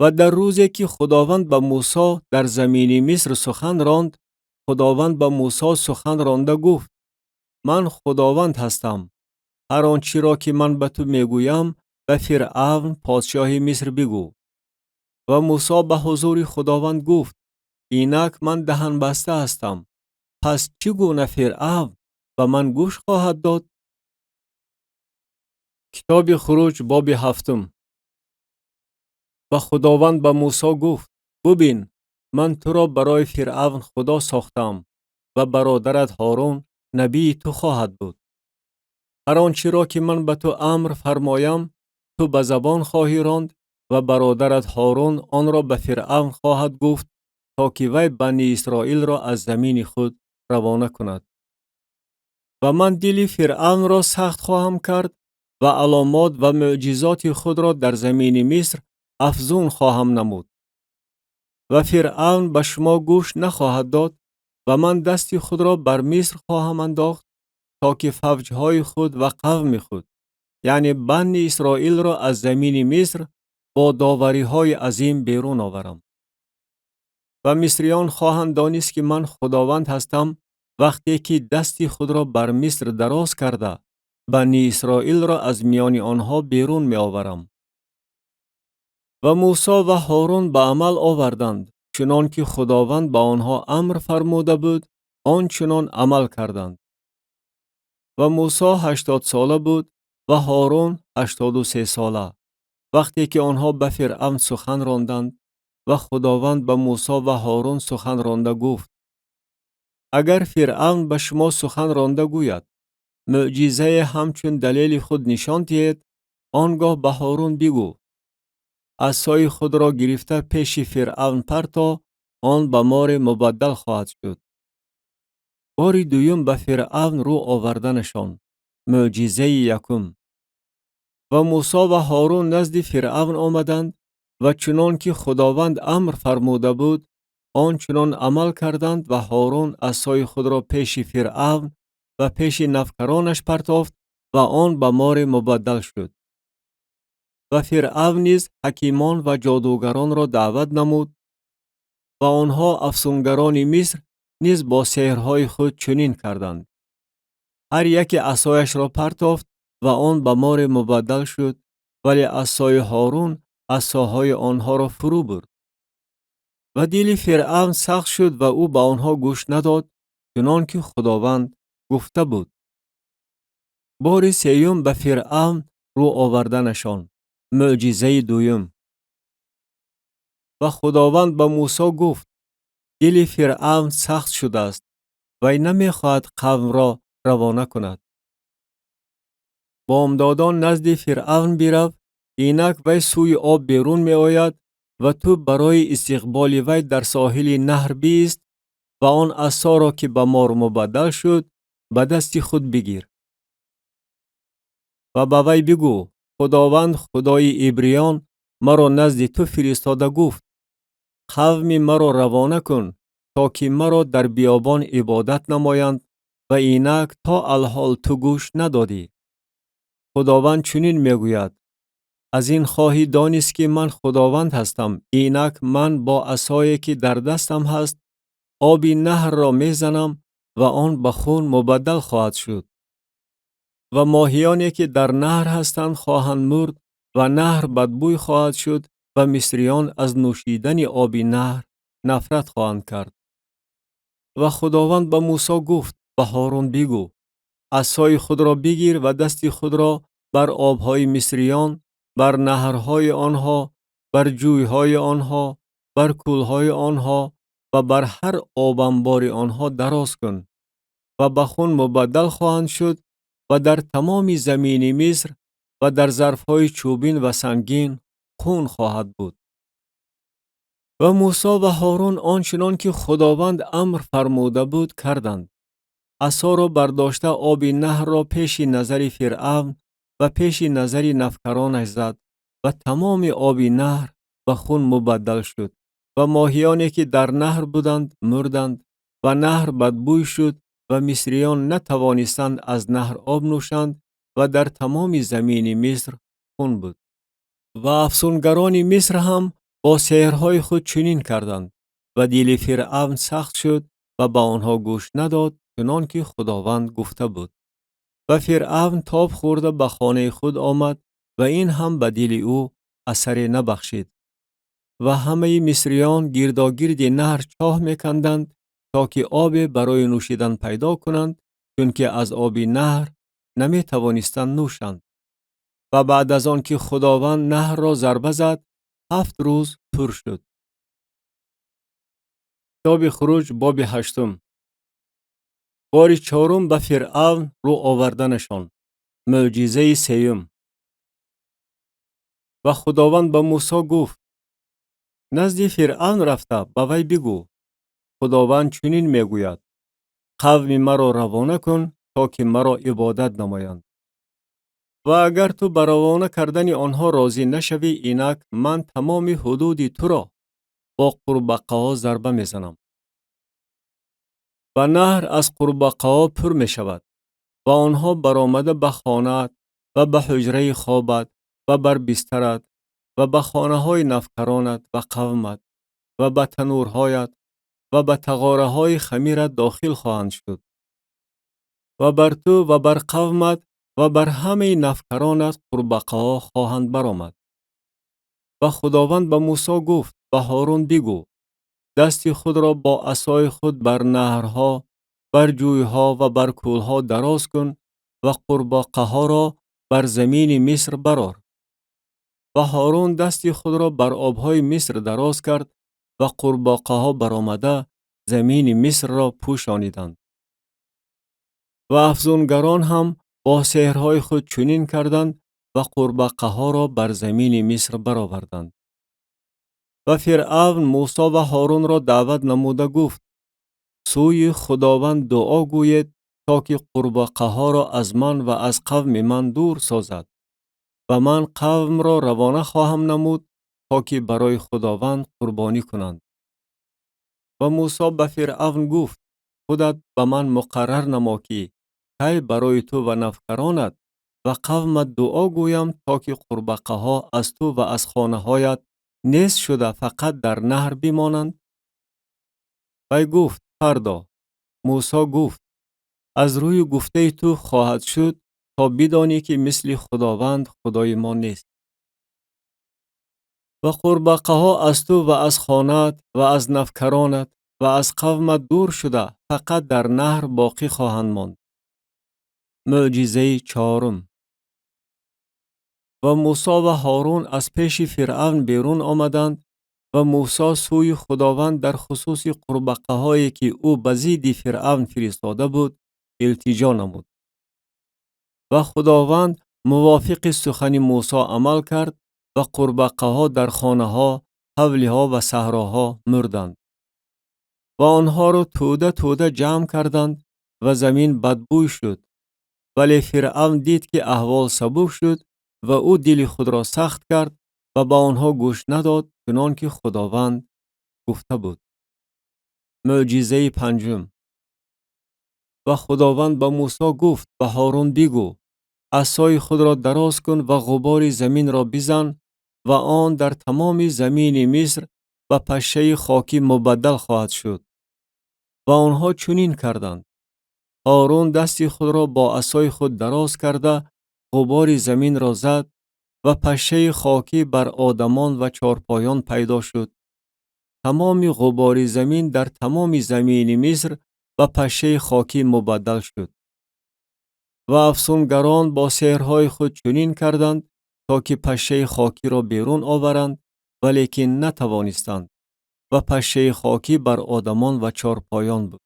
و در روزی که خداوند به موسی در زمین مصر سخن راند، خداوند به موسی سخن رانده گفت من خداوند هستم. هر آنچه را که من به تو میگویم به فرعون پادشاه مصر بگو. و موسی به حضور خداوند گفت اینک من دهن بسته هستم. پس چگونه فرعون به من گوش خواهد داد؟ کتاب خروج باب 7. و خداوند به موسی گفت ببین من تو را برای فرعون خدا ساختم و برادرت هارون نبی تو خواهد بود. هر آنچه را که من به تو امر فرمایم تو به زبان خواهی راند و برادرت هارون آن را به فرعون خواهد گفت تا که وی بنی اسرائیل را از زمین خود روانه کند. و من دل فرعون را سخت خواهم کرد و علامات و معجزات خود را در زمین مصر افزون خواهم نمود. و فرعون به شما گوش نخواهد داد و من دست خود را بر مصر خواهم انداخت تا که فوجهای خود و قوم خود یعنی بنی اسرائیل را از زمین مصر با داوری های عظیم بیرون آورم. و مصریان خواهند دانست که من خداوند هستم وقتی که دستی خود را بر مصر دراز کرده بنی اسرائیل را از میان آنها بیرون می آورم. و موسی و هارون به عمل آوردند چنان که خداوند با آنها امر فرموده بود آنچنان عمل کردند. و موسی 80 ساله بود و هارون 83 ساله وقتی که آنها به فرعون سخن راندند. و خداوند به موسی و هارون سخن رانده گفت اگر فرعون به شما سخن رانده گوید معجزه همچون دلیل خود نشان دهید آنگاه به هارون بگو عصای خود را گرفته پیش فرعون پرتا آن به مار مبدل خواهد شد. بار دوم به فرعون رو آوردنشان. معجزه یکم. و موسی و هارون نزد فرعون آمدند و چنان که خداوند امر فرموده بود آنچنان عمل کردند و هارون عصای خود را پیش فرعون و پیش نوکرانش پرتافت و آن به مار مبدل شد. و فرعون نیز حکیمان و جادوگران را دعوت نمود و آنها افسونگران مصر نیز با سحرهای خود چنین کردند. هر یک عصایش را پرتافت و آن به مار مبدل شد ولی عصای هارون عصاهای آنها را فرو برد. و دل فرعون سخت شد و او به آنها گوش نداد چنان که خداوند گفته بود. بار سیوم به فرعون رو آوردنشان. معجزه دوم. و خداوند به موسی گفت دل فرعون سخت شده است و نمیخواهد قوم را روانه کند. بامدادان نزد فرعون برو اینک وی سوی آب بیرون می آید و تو برای استقبال وی در ساحل نهر بیست و آن عصا را که به مار مبدل شد به دست خود بگیر و به وی بگو خداوند خدای عبریان مرا نزد تو فرستاده گفت قوم مرا روانه کن تا که مرا در بیابان عبادت نمایند و اینک تا الحال تو گوش ندادی. خداوند چنین میگوید از این خواهی دانست که من خداوند هستم اینک من با عصایی که در دستم هست آبی نهر را میزنم و آن به خون مبدل خواهد شد و ماهیانی که در نهر هستند خواهند مرد و نهر بدبوی خواهد شد و مصریان از نوشیدن آبی نهر نفرت خواهند کرد. و خداوند به موسی گفت به هارون بگو عصای خود را بگیر و دست خود را بر آبهای مصریان بر نهرهای آنها بر جویهای آنها بر کولهای آنها و بر هر آبنبار آنها دراز کن و به خون مبدل خواهند شد و در تمام زمین مصر و در ظرفهای چوبین و سنگین خون خواهد بود. و موسی و هارون آنچنان که خداوند امر فرموده بود کردند. عصا را برداشته آب نهر را پیش نظر فرعون و پیش نظر نفکرانش زد و تمام آب نهر به خون مبدل شد و ماهیانی که در نهر بودند مردند و نهر بدبوی شد و مصریان نتوانستند از نهر آب نوشند و در تمام زمین مصر خون بود. و افسونگران مصر هم با سحرهای خود چنین کردند و دل فرعون سخت شد و به آنها گوش نداد چنان که خداوند گفته بود. و فرعون تاب خورده به خانه خود آمد و این هم به دل او اثری نبخشید. و همه مصریان گرداگرد نهر چاه میکندند تا که آب برای نوشیدن پیدا کنند، چون که از آب نهر نمی توانستند نوشند. و بعد از آن که خداوند نهر را ضربه زد 7 روز پر شد. کتاب خروج باب 8. بار چهارم به فرعون رو آوردنشان. معجزه سیوم. و خداوند به موسی گفت: نزد فرعون رفته به وی بگو خداوند چنین میگوید: قوم مرا روانه کن تا که مرا عبادت نمایند. و اگر تو به روانه کردن آنها راضی نشوی، اینک من تمام حدود تو را با قورباغه ها ضربه میزنم. و نهر از قورباغه ها پر می شود و آنها برآمده به خانه‌ات و به حجره خوابت و بر بسترت و به خانه های نفکرانت و قومت و به تنورهایت و به تغاره های خمیرت داخل خواهند شد و بر تو و بر قومت و بر همه نفکرانت قورباغه ها خواهند برآمد. و خداوند به موسی گفت: به هارون بگو دست خود را با عصای خود بر نهرها، بر جویها و بر کولها دراز کن و قورباغه ها را بر زمین مصر برآر. و هارون دست خود را بر آبهای مصر دراز کرد و قورباغه ها برآمده زمین مصر را پوشانیدند. و افزونگران هم با سحرهای خود چنین کردند و قورباغه ها را بر زمین مصر برآوردند. و فرعون موسی و هارون را دعوت نموده گفت: سوی خداوند دعا گوید تا که قورباغه ها را از من و از قوم من دور سازد و من قوم را روانه خواهم نمود تا که برای خداوند قربانی کنند. و موسی به فرعون گفت: خودت به من مقرر نما که کی برای تو و نفکرانت و قومت دعا گویم تا که قورباغه ها از تو و از خانه هایت نیست شده فقط در نهر بمانند. وی گفت: فردا. موسی گفت: از روی گفته تو خواهد شد تا بدانی که مثل خداوند خدای ما نیست. و قورباغه ها از تو و از خانه‌ات و از نفکرانت و از قومت دور شده فقط در نهر باقی خواهند ماند. معجزه چهارم. و موسی و هارون از پیش فرعون بیرون آمدند و موسی سوی خداوند در خصوص قورباغه هایی که او به ضد فرعون فرستاده بود التجا نمود. و خداوند موافق سخن موسی عمل کرد و قورباغه ها در خانه ها، حوله ها و صحراها مردند. و آنها را توده توده جمع کردند و زمین بدبوی شد. ولی فرعون دید که احوال سبک شد و او دل خود را سخت کرد و به آنها گوش نداد چنان که خداوند گفته بود. معجزه پنجم. و خداوند به موسی گفت: به هارون بگو عصای خود را دراز کن و غبار زمین را بزن و آن در تمام زمین مصر و پشه خاکی مبدل خواهد شد. و آنها چنین کردند. هارون دست خود را با عصای خود دراز کرده غبار زمین را زد و پشه خاکی بر آدمان و چارپایان پیدا شد. تمام غبار زمین در تمام زمین مصر و پشه خاکی مبدل شد. و افسونگران با سحرهای خود چنین کردند تا که پشه خاکی را بیرون آورند، ولیکن نتوانستند و پشه خاکی بر آدمان و چارپایان بود.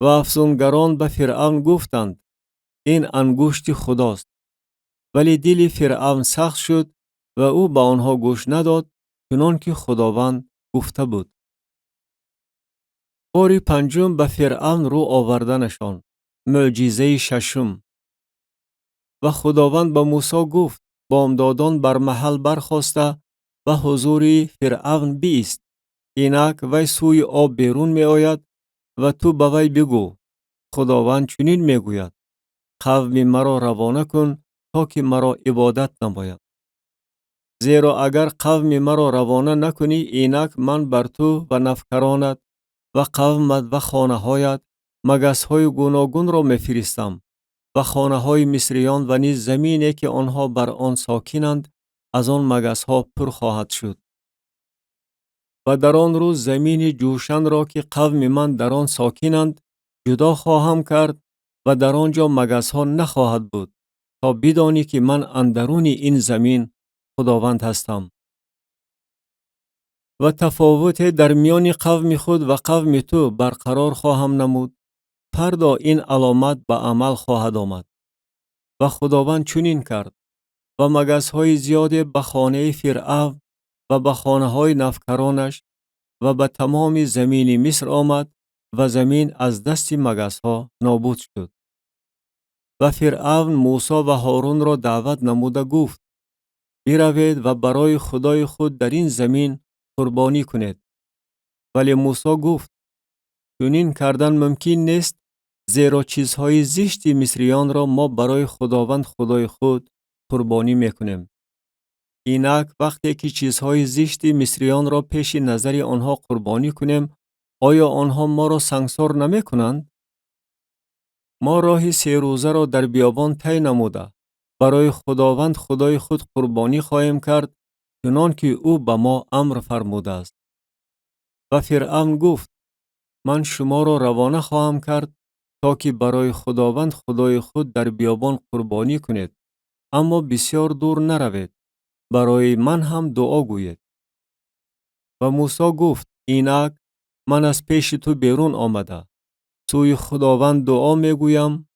و افسونگران به فرعون گفتند: این انگشت خداست. ولی دل فرعون سخت شد و او به آنها گوش نداد چنان که خداوند گفته بود. باری پنجم به فرعون رو آوردنشان. معجزه ششم. و خداوند به موسی گفت: بامدادان بر محل برخاسته و حضور فرعون بیست. اینک وی سوی آب بیرون می آید و تو به وی بگو: خداوند چنین می گوید: قوم مرا روانه کن تا که مرا عبادت نماید. زیرا اگر قوم مرا روانه نکنی، اینک من بر تو و نفکرانت و قومت و خانه هایت مگس های گوناگون را می فرستم و خانه های مصریان و نیز زمینی که آنها بر آن ساکنند از آن مگس ها پر خواهد شد. و در آن روز زمین جوشن را که قوم من در آن ساکنند جدا خواهم کرد و در آنجا مگس ها نخواهد بود، تا بدانی که من اندرون این زمین خداوند هستم. و تفاوت در میان قوم خود و قوم تو برقرار خواهم نمود. فردا این علامت به عمل خواهد آمد. و خداوند چنین کرد و مگس های زیاد به خانه فرعون و به خانه های نفکرانش و به تمام زمین مصر آمد و زمین از دست مگس ها نابود شد. و فرعون موسی و هارون را دعوت نموده گفت: بروید و برای خدای خود در این زمین قربانی کنید. ولی موسی گفت: چنین کردن ممکن نیست، زیرا چیزهای زشت مصریان را ما برای خداوند خدای خود قربانی میکنیم. اینک وقتی که چیزهای زشت مصریان را پیش نظر آنها قربانی کنیم، آیا آنها ما را سنگسار نمی کنند؟ ما راه 3 روزه را در بیابان طی نموده برای خداوند خدای خود قربانی خواهیم کرد، چنان که او به ما امر فرموده است. و فرعون گفت: من شما را روانه خواهم کرد تا که برای خداوند خدای خود در بیابان قربانی کنید، اما بسیار دور نروید، برای من هم دعا گویید. و موسی گفت: اینک من از پیش تو بیرون آمده سوی خداوند دعا می گویم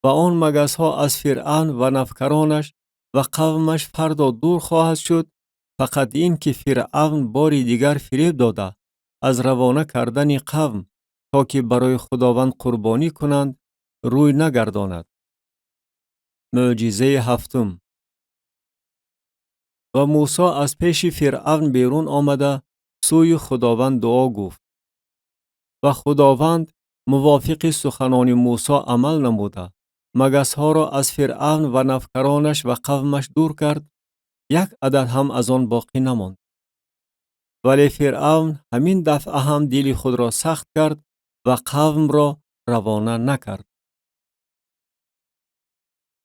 و آن مگس ها از فرعون و نفکرانش و قومش فردا دور خواهد شد، فقط این که فرعون باری دیگر فریب داده از روانه کردن قوم تا که برای خداوند قربانی کنند روی نگرداند. معجزه هفتم. و موسی از پیش فرعون بیرون آمده سوی خداوند دعا گفت. و خداوند موافق سخنان موسی عمل نموده مگس ها را از فرعون و نفکرانش و قومش دور کرد، یک عدد هم از آن باقی نماند. ولی فرعون همین دفعه هم دل خود را سخت کرد و قوم را روانه نکرد.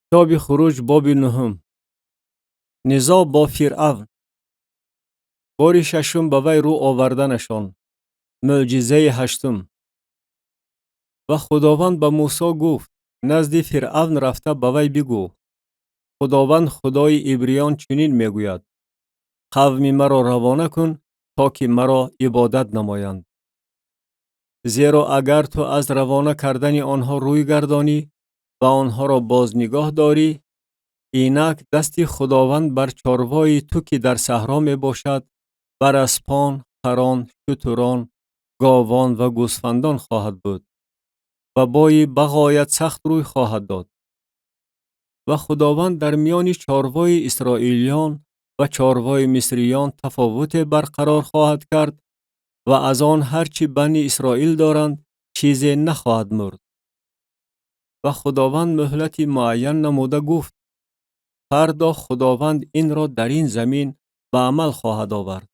کتاب خروج باب 9. نزاع با فرعون. بار ششم به وی رو آوردنشان. معجزه هشتم. و خداوند به موسی گفت: نزد فرعون رفته به وی بگو: خداوند خدای عبریان چنین میگوید: قوم مرا روانه کن تا که مرا عبادت نمایند. زیرا اگر تو از روانه کردن آنها روی گردانی و آنها را باز نگاه داری، اینک دست خداوند بر چاروای تو که در صحرا می باشد، بر اسپان، خران، شتران، گاوان و گوسفندان خواهد بود و بای بغایت سخت روی خواهد داد. و خداوند در میان چاروای اسرائیلیان و چاروای مصریان تفاوت برقرار خواهد کرد و از آن هرچی بنی اسرائیل دارند چیزی نخواهد مرد. و خداوند مهلت معین نموده گفت: فردا خداوند این را در این زمین به عمل خواهد آورد.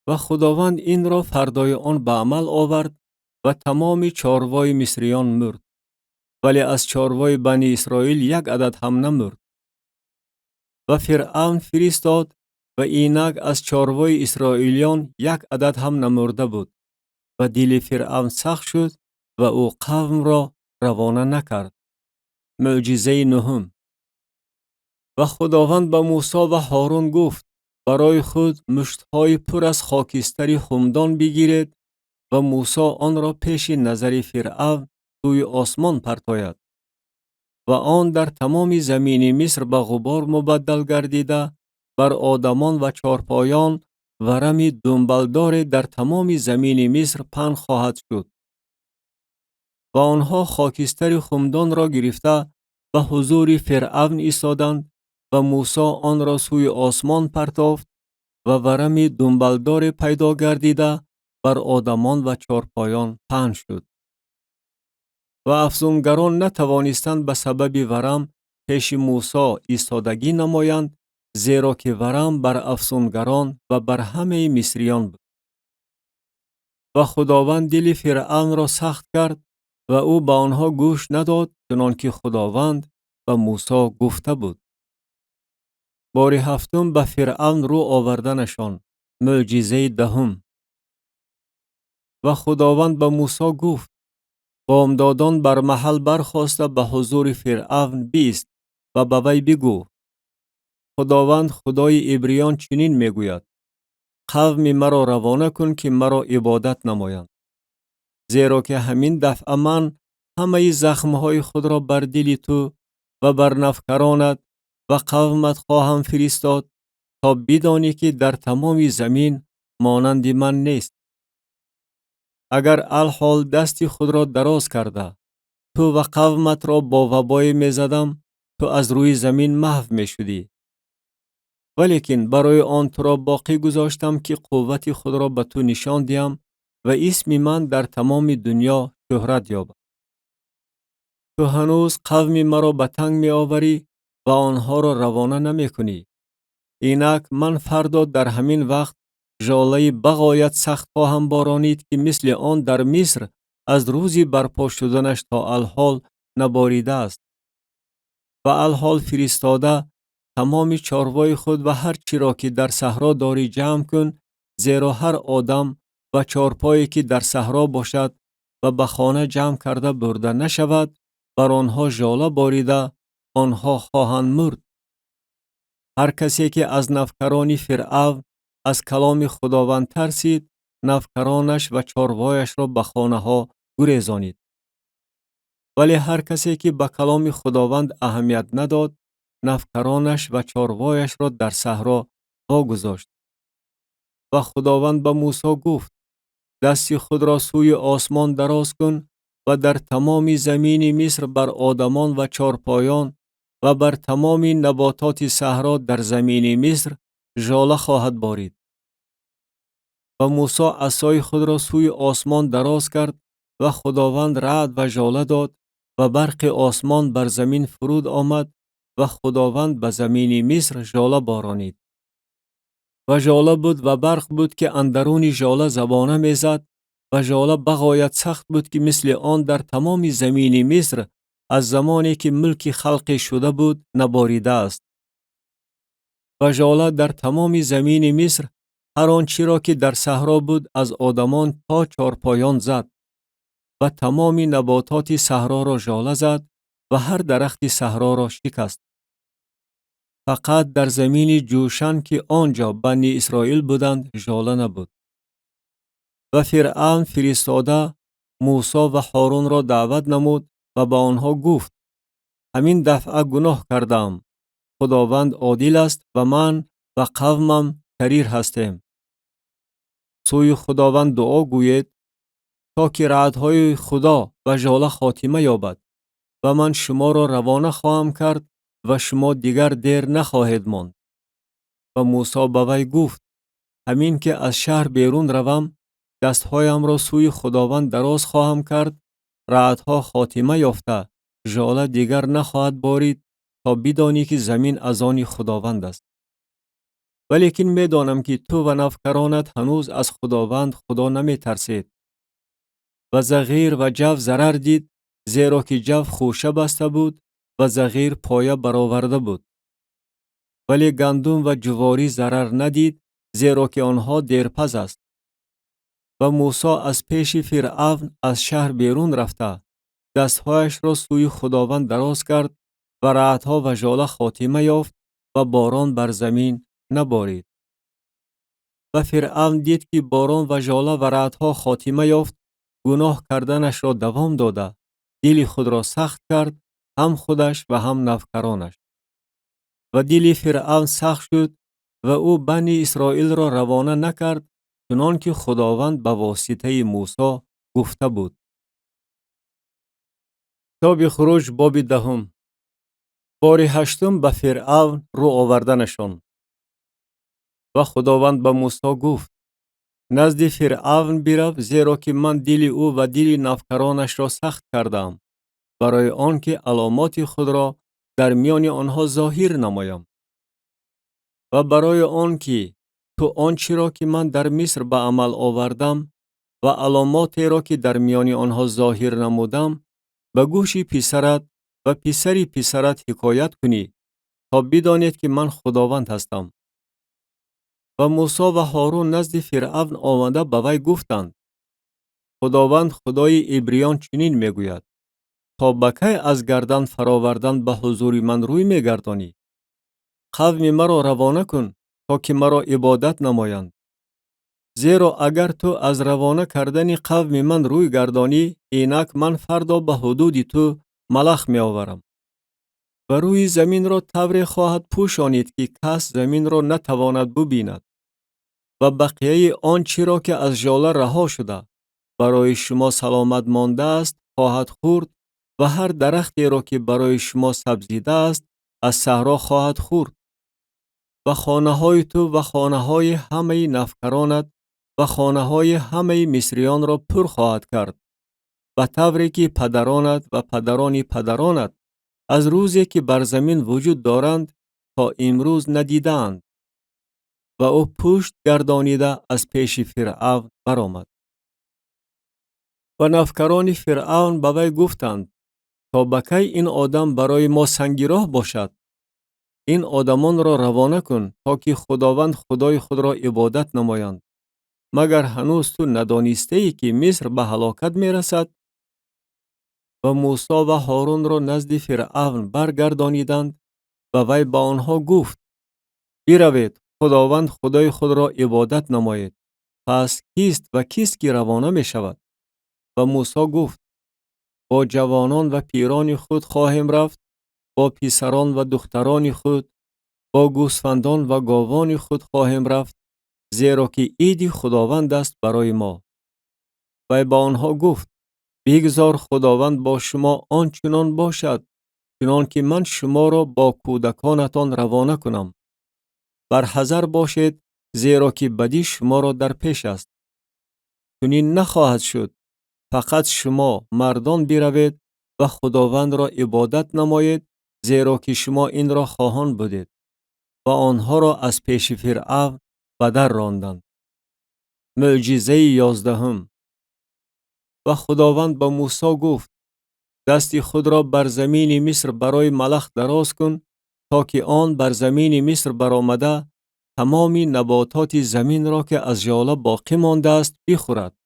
و خداوند این را فردای آن به عمل آورد و تمام چاروای مصریان مرد، ولی از چاروای بنی اسرائیل یک عدد هم نمرد. و فرعون فرستاد و اینک از چاروای اسرائیلیان یک عدد هم نمرده بود و دل فرعون سخت شد و او قوم را روانه نکرد. معجزه نهم. و خداوند به موسی و هارون گفت: برای خود مشتهای پر از خاکستر خمدان بگیرید و موسی آن را پیش نظر فرعون سوی آسمان پرتاید و آن در تمام زمین مصر به غبار مبدل گردیده بر آدمان و چارپایان ورم دنبالدار در تمام زمین مصر پهن خواهد شد. و آنها خاکستر خمدان را گرفته به حضور فرعون ایستادند و موسی آن را سوی آسمان پرتافت و ورم دنبالدار پیدا گردیده بر آدمان و چارپایان پهن شد. و افسونگران نتوانستند به سبب ورم پیش موسی ایستادگی نمایند، زیرا که ورم بر افسونگران و بر همه مصریان بود. و خداوند دل فرعون را سخت کرد و او به آنها گوش نداد، چنانکه خداوند و موسی گفته بود. بار هفتم به فرعون رو آوردنشان. معجزه دهم. و خداوند به موسی گفت: بامدادان بر محل برخاسته به حضور فرعون بیست و به وی بگو: خداوند خدای عبریان چنین میگوید: قوم مرا روانه کن که مرا عبادت نمایند. زیرا که همین دفعه من همه زخمهای خود را بر دل تو و بر نفکرانت و قومت خواهم فرستاد تا بدانی که در تمام زمین مانند من نیست. اگر الحال دست خود را دراز کرده تو و قومت را با وبای می زدم، تو از روی زمین محو می شدی. ولیکن برای آن تو را باقی گذاشتم که قوت خود را به تو نشان دهم و اسم من در تمام دنیا شهرت یابد. تو هنوز قوم مرا به تنگ می آوری و آنها را روانه نمی کنی. اینک من فردا در همین وقت ژاله بغایت سخت خواهم بارانید که مثل آن در مصر از روزی برپا شدنش تا الحال نباریده است. و الحال فرستاده تمام چاروای خود و هر چی را که در صحرا داری جمع کن، زیرا هر آدم و چارپایی که در صحرا باشد و به خانه جمع کرده برده نشود، بر آنها ژاله باریده آنها خواهند مرد. هر کسی که از نفکران فرعون از کلام خداوند ترسید، نفکرانش و چاروایش را به خانه ها گریزانید. ولی هر کسی که به کلام خداوند اهمیت نداد، نفکرانش و چاروایش را در صحرا واگذاشت. و خداوند به موسی گفت: دست خود را سوی آسمان دراز کن و در تمام زمین مصر بر آدمان و چارپایان و بر تمام نباتات صحرا در زمین مصر ژاله خواهد بارید. و موسی عصای خود را سوی آسمان دراز کرد و خداوند رعد و ژاله داد و برق آسمان بر زمین فرود آمد و خداوند به زمین مصر ژاله بارانید. و ژاله بود و برق بود که اندرون ژاله زبانه میزد و ژاله بغایت سخت بود که مثل آن در تمام زمین مصر از زمانی که ملک خلق شده بود نباریده است. و ژاله در تمام زمین مصر هر آنچه را که در صحرا بود از آدمان تا چارپایان زد و تمام نباتات صحرا را ژاله زد و هر درخت صحرا را شکست. فقط در زمین جوشن که آنجا بنی اسرائیل بودند ژاله نبود. و فرعون فرستاده موسی و هارون را دعوت نمود و به آنها گفت: همین دفعه گناه کردم. خداوند عادل است و من و قومم حریر هستیم. سوی خداوند دعا گویید تا که رعدهای خدا و ژاله خاتمه یابد و من شما را روانه خواهم کرد و شما دیگر دیر نخواهید ماند. و موسی به وی گفت: همین که از شهر بیرون روم، دستهایم را سوی خداوند دراز خواهم کرد، رعدها خاتمه یافته، ژاله دیگر نخواهد بارید تا بدانی که زمین از آن خداوند است. ولیکن میدانم که تو و نفکرانت هنوز از خداوند خدا نمی ترسید. و زغیر و جو ضرر دید، زیرا که جو خوشه بسته بود و زغیر پایه برآورده بود. ولی گندم و جواری ضرر ندید، زیرا که آنها دیرپز است. و موسی از پیش فرعون از شهر بیرون رفته، دستهایش را سوی خداوند دراز کرد و رعدها و ژاله خاتمه یافت و باران بر زمین نبارید. و فرعون دید که باران و ژاله و رعدها خاتمه یافت، گناه کردنش را دوام داده، دل خود را سخت کرد، هم خودش و هم نفکرانش. و دل فرعون سخت شد و او بنی اسرائیل را روانه نکرد چنان که خداوند به واسطه موسی گفته بود. کتاب خروج باب 10. بار هشتم به فرعون رو آوردنشان. و خداوند به موسی گفت: نزد فرعون برو، زیرا که من دل او و دل نوکرانش را سخت کردم، برای آنکه علامات خود را در میان آنها ظاهر نمایم. و برای آنکه تو آنچه را که من در مصر به عمل آوردم و علاماتی را که در میان آنها ظاهر نمودم به گوش پسرت و پسری پسرت حکایت کنی، تا بدانید که من خداوند هستم. و موسی و هارون نزد فرعون آمده به وی گفتند: خداوند خدای عبریان چنین میگوید: تا بکی از گردن فراوردن به حضور من روی میگردانی؟ قوم مرا روانه کن تا که مرا عبادت نمایند. زیرا اگر تو از روانه کردن قوم من روی گردانی، اینک من فردا به حدود تو ملخ می آورم و روی زمین را طوری خواهد پوشانید که کس زمین را نتواند ببیند. و بقیه آنچه را که از ژاله رها شده برای شما سلامت مانده است خواهد خورد، و هر درختی را که برای شما سبزیده است از صحرا خواهد خورد. و خانه های تو و خانه های همه نفکرانت و خانه های همه مصریان را پر خواهد کرد، و طوری که پدرانت و پدران پدرانت از روزی که بر زمین وجود دارند تا امروز ندیدند. و او پشت گردانیده از پیش فرعون برآمد. و نوکران فرعون به وی گفتند: تا بکی این آدم برای ما سنگ راه باشد؟ این آدمان را روانه کن تا که خداوند خدای خود را عبادت نمایند. مگر هنوز تو ندانسته ای که مصر به هلاکت می رسد؟ و موسی و هارون را نزد فرعون برگردانیدند و وی با آنها گفت: بروید، خداوند خدای خود را عبادت نمایید. پس کیست و کیست که روانه می شود؟ و موسی گفت: با جوانان و پیران خود خواهیم رفت، با پسران و دختران خود، با گوسفندان و گاوان خود خواهیم رفت، زیرا که عید خداوند است برای ما. و با آنها گفت: بگذار خداوند با شما آنچنان باشد چنان که من شما را با کودکانتان روانه کنم. بر حذر باشید، زیرا که بدی شما را در پیش است. چنین نخواهد شد، فقط شما مردان بروید و خداوند را عبادت نمایید، زیرا که شما این را خواهان بودید. و آنها را از پیش فرعون به در راندند. معجزه 11. و خداوند به موسی گفت: دستی خود را بر زمین مصر برای ملخ دراز کن، تا که آن بر زمین مصر برآمده تمام نباتات زمین را که از ژاله باقی مانده است بخورد.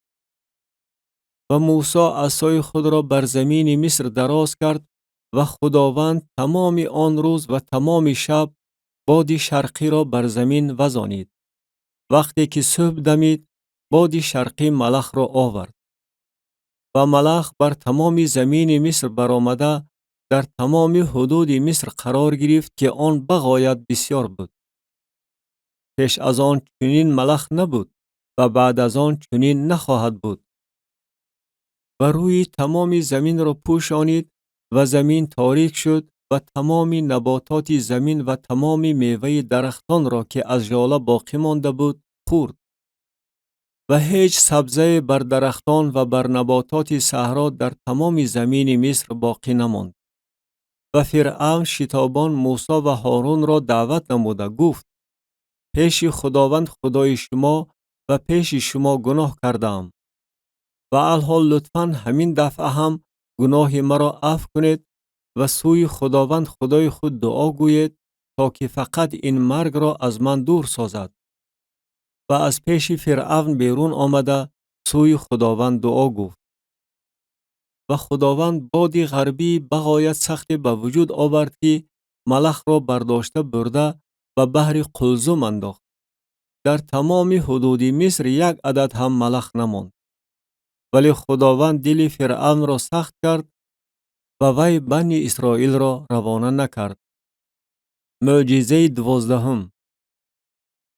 و موسی عصای خود را بر زمین مصر دراز کرد و خداوند تمام آن روز و تمام شب باد شرقی را بر زمین وزانید. وقتی که صبح دمید، باد شرقی ملخ را آورد. و ملخ بر تمام زمین مصر برآمده در تمام حدود مصر قرار گرفت که آن بغایت بسیار بود. پیش از آن چنین ملخ نبود و بعد از آن چنین نخواهد بود. و روی تمام زمین را پوشانید و زمین تاریک شد و تمام نباتات زمین و تمام میوه درختان را که از ژاله باقی مانده بود خورد. و هیچ سبزه بر درختان و بر نباتات صحرا در تمام زمین مصر باقی نماند. و فرعون شتابان موسی و هارون را دعوت نموده گفت: پیش خداوند خدای شما و پیش شما گناه کردم. و الحال لطفاً همین دفعه هم گناه مرا عفو کنید و سوی خداوند خدای خود دعا گویید تا که فقط این مرگ را از من دور سازد. و از پیش فرعون بیرون آمده سوی خداوند دعا گفت. و خداوند بادی غربی بغایت سختی به وجود آورد که ملخ را برداشته برده و بحر قلزم انداخت. در تمام حدود مصر یک عدد هم ملخ نماند. ولی خداوند دل فرعون را سخت کرد و وی بنی اسرائیل را روانه نکرد. معجزه 12.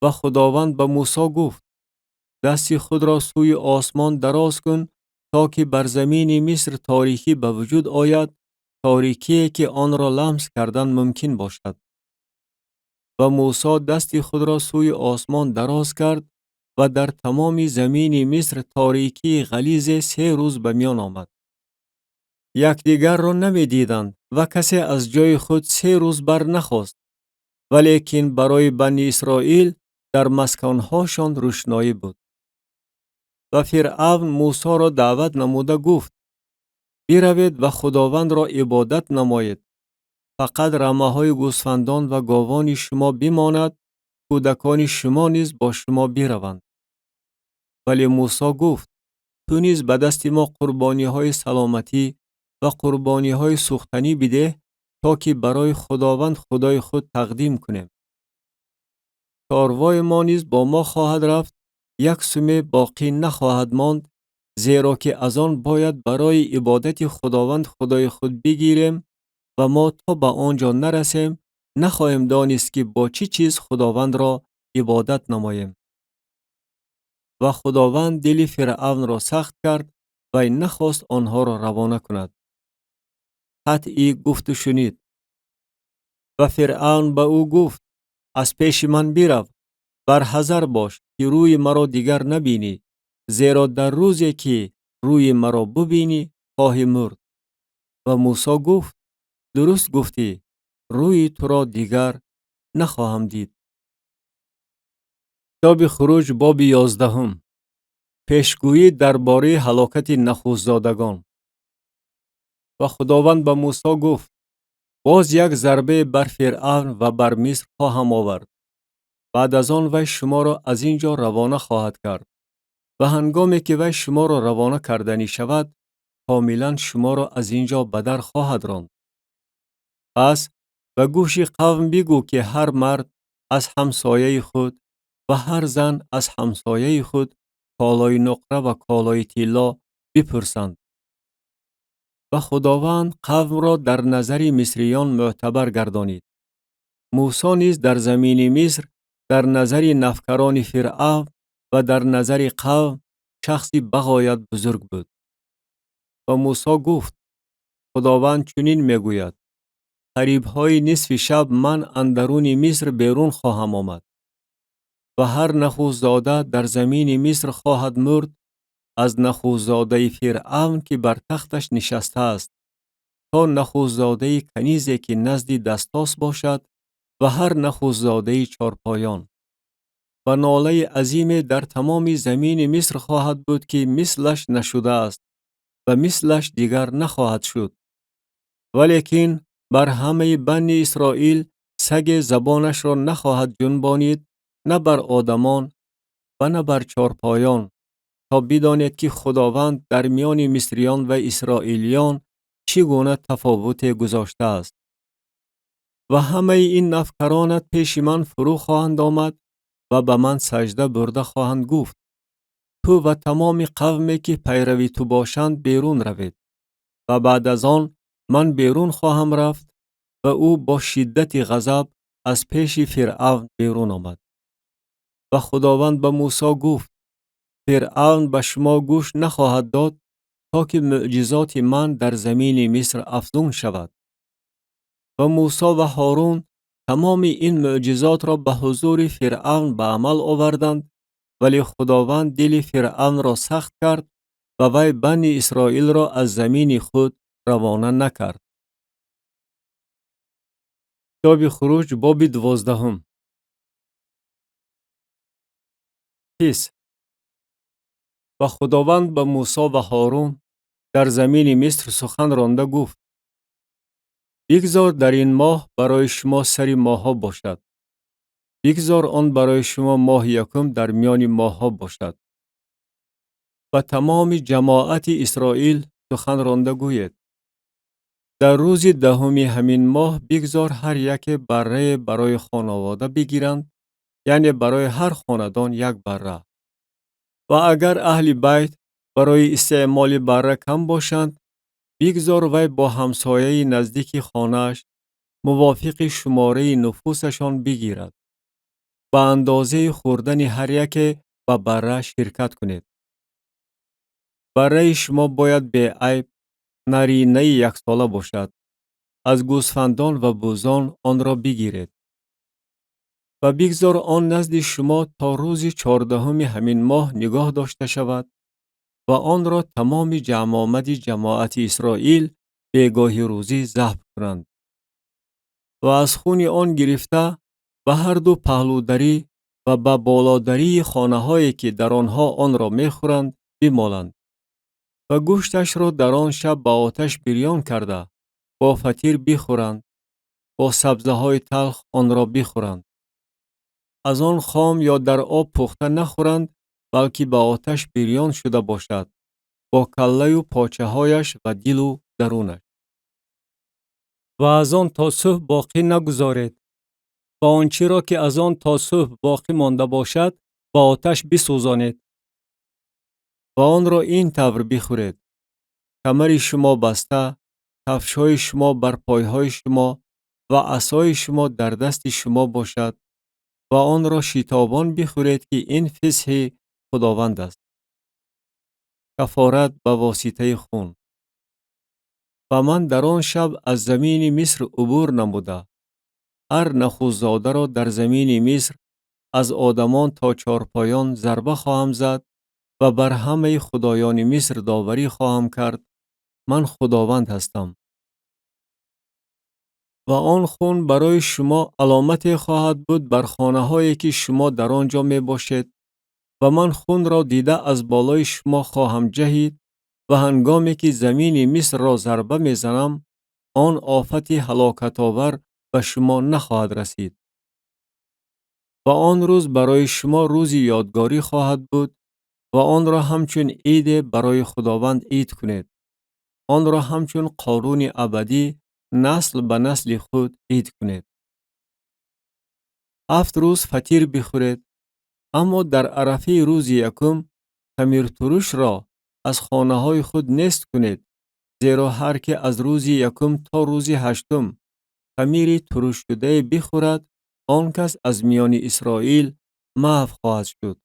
و خداوند به موسی گفت: دستی خود را سوی آسمان دراز کن تا که بر زمین مصر تاریکی به وجود آید، تاریکی که آن را لمس کردن ممکن باشد. و موسی دستی خود را سوی آسمان دراز کرد و در تمام زمین مصر تاریکی غلیظ 3 روز به میان آمد. یکدیگر را نمی دیدند و کسی از جای خود 3 روز بر نخاست. ولیکن برای بنی اسرائیل در مسکنهاشان روشنایی بود. و فرعون موسی را دعوت نموده گفت: بروید و خداوند را عبادت نمایید. فقط رمه‌های گوسفندان و گاوان شما بماند، کودکان شما نیز با شما بروند. ولی موسی گفت: تو نیز به دست ما قربانی‌های سلامتی و قربانی‌های سوختنی بده تا که برای خداوند خدای خود تقدیم کنیم. کاروای ما نیز با ما خواهد رفت، یک سومه باقی نخواهد ماند، زیرا که از آن باید برای عبادت خداوند خدای خود بگیریم و ما تا به آنجا نرسیم نخواهیم دانست که با چه چیز خداوند را عبادت نماییم. و خداوند دل فرعون را سخت کرد و نخواست آنها را روانه کند. قطعی گفت و شنید. و فرعون به او گفت: از پیش من برو، بر حذر باش که روی مرا دیگر نبینی، زیرا در روزی که روی مرا ببینی خواهی مرد. و موسی گفت: درست گفتی، روی تو را دیگر نخواهم دید. کتاب خروج باب 11. پیشگویی درباره هلاکت نخست‌زادگان. و خداوند به موسی گفت: باز یک ضربه بر فرعون و بر مصر خواهم آورد. بعد از آن وی شما را از اینجا روانه خواهد کرد. و هنگامی که وی شما را روانه کردنی شود، کاملا شما را از اینجا به در خواهد راند. پس به گوش قوم بگو که هر مرد از همسایه خود و هر زن از همسایه خود کالای نقره و کالای طلا بپرسند. و خداوند قوم را در نظر مصریان معتبر گردانید. موسی نیز در زمین مصر در نظر نفکران فرعون و در نظر قوم شخصی بغایت بزرگ بود. و موسی گفت: خداوند چنین میگوید: قریب‌های نصف شب من اندرون مصر بیرون خواهم آمد و هر نخست‌زاده در زمین مصر خواهد مرد، از نخست‌زاده فرعون که بر تختش نشسته است تا نخست‌زاده کنیزی که نزد دستاس باشد و هر نخست‌زاده چارپایان. و ناله عظیم در تمام زمین مصر خواهد بود که مثلش نشده است و مثلش دیگر نخواهد شد. ولیکن بر همه بنی اسرائیل سگ زبانش را نخواهد جنبانید، نه بر آدمان و نه بر چارپایان، تا بدانید که خداوند در میان مصریان و اسرائیلیان چگونه تفاوت گذاشته است. و همه این نفکرانت پیش من فرو خواهند آمد و به من سجده برده خواهند گفت: تو و تمام قومی که پیروی تو باشند بیرون روید. و بعد از آن من بیرون خواهم رفت. و او با شدت غضب از پیش فرعون بیرون آمد. و خداوند به موسی گفت: فرعون به شما گوش نخواهد داد تا که معجزات من در زمین مصر افزون شود. و موسی و هارون تمام این معجزات را به حضور فرعون به عمل آوردند، ولی خداوند دل فرعون را سخت کرد و وی بنی اسرائیل را از زمین خود روانه نکرد. کتاب خروج باب 12. حس. و خداوند به موسی و هارون در زمین مصر سخن رانده گفت: بگذار در این ماه برای شما سری ماه‌ها باشد. بگذار آن برای شما ماه یکم در میان ماه‌ها باشد. و تمام جماعت اسرائیل سخن رانده گوید: در روز 10 همین ماه بگذار هر یک بره برای خانواده بگیرند، یعنی برای هر خاندان یک بره. و اگر اهل بیت برای استعمال بره کم باشند، بگذار وی با همسایه نزدیک خانه‌اش موافق شماره نفوسشان بگیرد. با اندازه خوردن هر یک به بره شرکت کنید. بره شما باید به عیب نرینه یک ساله باشد. از گوسفندان و بزان آن را بگیرید و بگذار آن نزد شما تا روز 14 همین ماه نگاه داشته شود و آن را تمام جمع آمد جماعت اسرائیل بگاه روزی ذبح کنند و از خون آن گرفته به هر دو پهلودری و به بالادری خانه هایی که در آنها آن را میخورند بمالند و گوشتش را در آن شب با آتش بریان کرده با فطیر بخورند، با سبزه های تلخ آن را بخورند. از آن خام یا در آب پخته نخورند، بلکه با آتش بریان شده باشد با کله و پاچه هایش و دل و درونش. و از آن تا صبح باقی نگذارید. و آنچه را که از آن تا صبح باقی مانده باشد با آتش بسوزانید و آن را این طور بخورید: کمر شما بسته، کفش‌های شما بر پای‌های شما و عصای شما در دست شما باشد و آن را شتابان بخورید که این فسح خداوند است. کفارت به واسطه خون. و من در آن شب از زمین مصر عبور نموده هر نخوزاده را در زمین مصر از آدمان تا چارپایان ضربه خواهم زد و بر همه خدایان مصر داوری خواهم کرد. من خداوند هستم. و آن خون برای شما علامت خواهد بود بر خانه هایی که شما در آنجا می باشید و من خون را دیده از بالای شما خواهم جهید و هنگامی که زمین مصر را ضربه می زنم آن آفت هلاکت آور به شما نخواهد رسید. و آن روز برای شما روز یادگاری خواهد بود و آن را همچون عید برای خداوند عید کنید. آن را همچون قانون ابدی نسل به نسل خود عید کنید. 7 روز فطیر بخورید، اما در عرفه روز یکم خمیر ترش را از خانه های خود نست کنید، زیرا هر که از روز یکم تا روز 8 خمیر ترش شده بخورد آن کس از میان اسرائیل محو خواهد شد.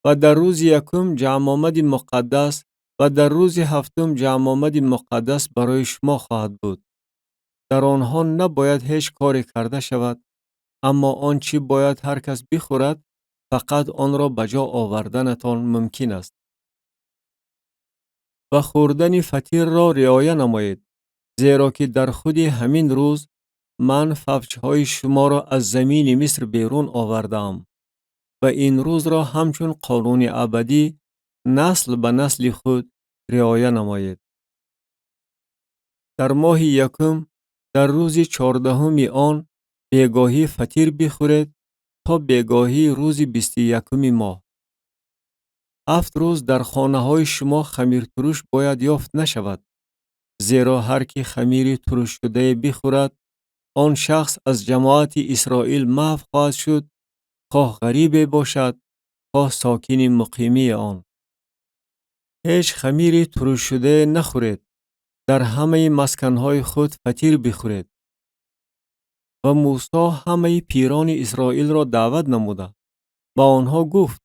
و در روز یکم جمع آمد مقدس و در روز هفتم جمع آمد مقدس برای شما خواهد بود. در آنها نباید هیچ کاری کرده شود، اما آنچه باید هر کس بخورد فقط آن را بجا آوردنتان ممکن است. و خوردن فطیر را رعایت نمایید، زیرا که در خود همین روز من فوجهای شما را از زمین مصر بیرون آوردم و این روز را همچون قانون ابدی نسل به نسل خود رعایت نمایید. در ماه یکم در روز 14 آن بیگاهی فطیر بخورید تا بیگاهی روز 21 ماه. 7 روز در خانه های شما خمیر ترش باید یافت نشود، زیرا هر کی خمیر ترش شده بخورد آن شخص از جماعت اسرائیل محو خواهد شد، خواه غریب باشد خواه ساکن مقیمی آن. هیچ خمیر ترش شده نخورید، در همه مسکنهای خود فطیر بخورید. و موسی همه پیران اسرائیل را دعوت نموده با آنها گفت: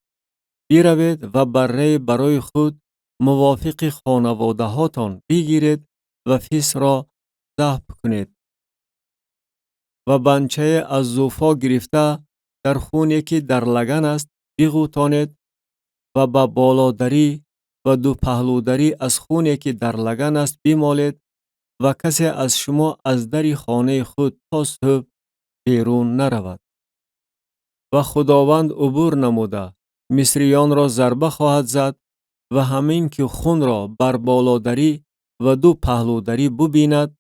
بیروید و بره برای خود موافق خانواده هاتان بگیرید و فیس را ذبح کنید و بنچه از زوفا گرفته در خونی که در لگن است بغوتانید و با بالادری و دو پهلودری از خونی که در لگن است بمالید و کسی از شما از در خانه خود تا صبح بیرون نرود. و خداوند عبور نموده مصریان را ضربه خواهد زد و همین که خون را بر بالادری و دو پهلودری ببیند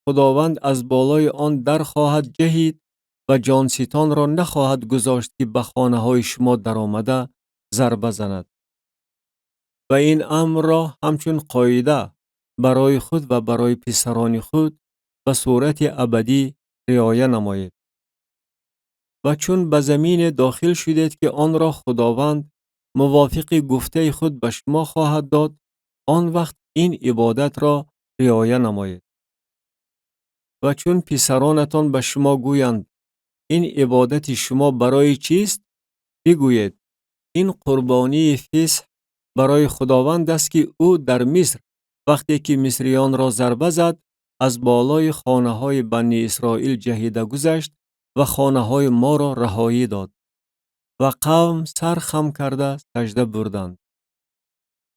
خداوند از بالای آن در خواهد جهید و جانستان را نخواهد گذاشت که به خانه های شما در آمده ضربه زند. و این امر را همچون قاعده برای خود و برای پسران خود به صورت ابدی رعایت نمایید. و چون به زمین داخل شدید که آن را خداوند موافق گفته خود به شما خواهد داد، آن وقت این عبادت را رعایت نمایید. و چون پسرانتان به شما گویند این عبادت شما برای چیست؟ بگویید این قربانی فسح برای خداوند است که او در مصر وقتی که مصریان را ضربه زد از بالای خانه های بنی اسرائیل جهیده گذشت و خانه های ما را رهایی داد و قوم سر خم کرده سجده بردند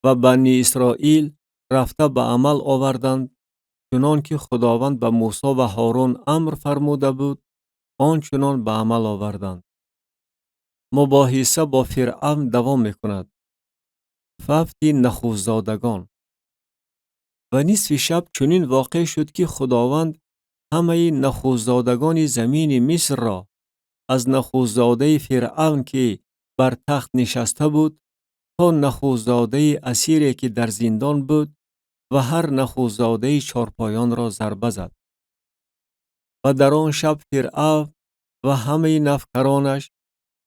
و بنی اسرائیل رفته به عمل آوردند چنان که خداوند به موسی و هارون امر فرموده بود آنچنان به عمل آوردند. مباحثه با فرعون دوام می‌کند. فوت نخوزادگان. و نصف شب چنین واقع شد که خداوند همه نخوزادگان زمین مصر را از نخوزاده فرعون که بر تخت نشسته بود تا نخوزاده اسیری که در زندان بود و هر نخوزاده چارپایان را ضربه زد. و در آن شب فرعون و همه نفکرانش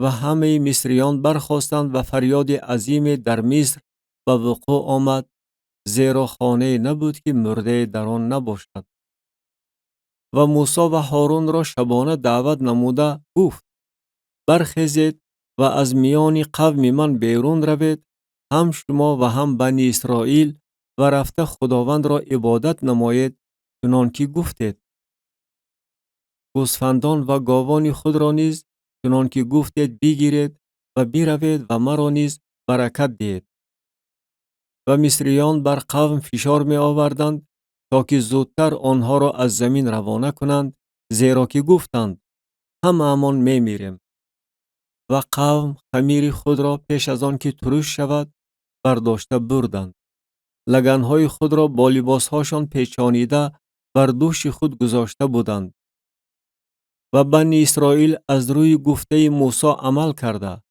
و همه مصریان برخاستند و فریاد عظیم در مصر به وقوع آمد زیرا خانه نبود که مرده در آن نباشد. و موسی و هارون را شبانه دعوت نموده گفت برخیزید و از میان قوم من بیرون روید هم شما و هم بنی اسرائیل و رفته خداوند را عبادت نمایید چنان که گفتید. گوسفندان و گاوان خود را نیز چنان که گفتید بگیرید و بروید و مرا نیز برکت دهید. و مصریان بر قوم فشار می آوردند تا که زودتر آنها را از زمین روانه کنند زیرا که گفتند همه‌مان می میریم. و قوم خمیر خود را پیش از آن که ترش شود برداشته بردند. لگنهای خود را با لباسهاشان پیچانیده بر دوش خود گذاشته بودند. و بنی اسرائیل از روی گفته موسی عمل کرده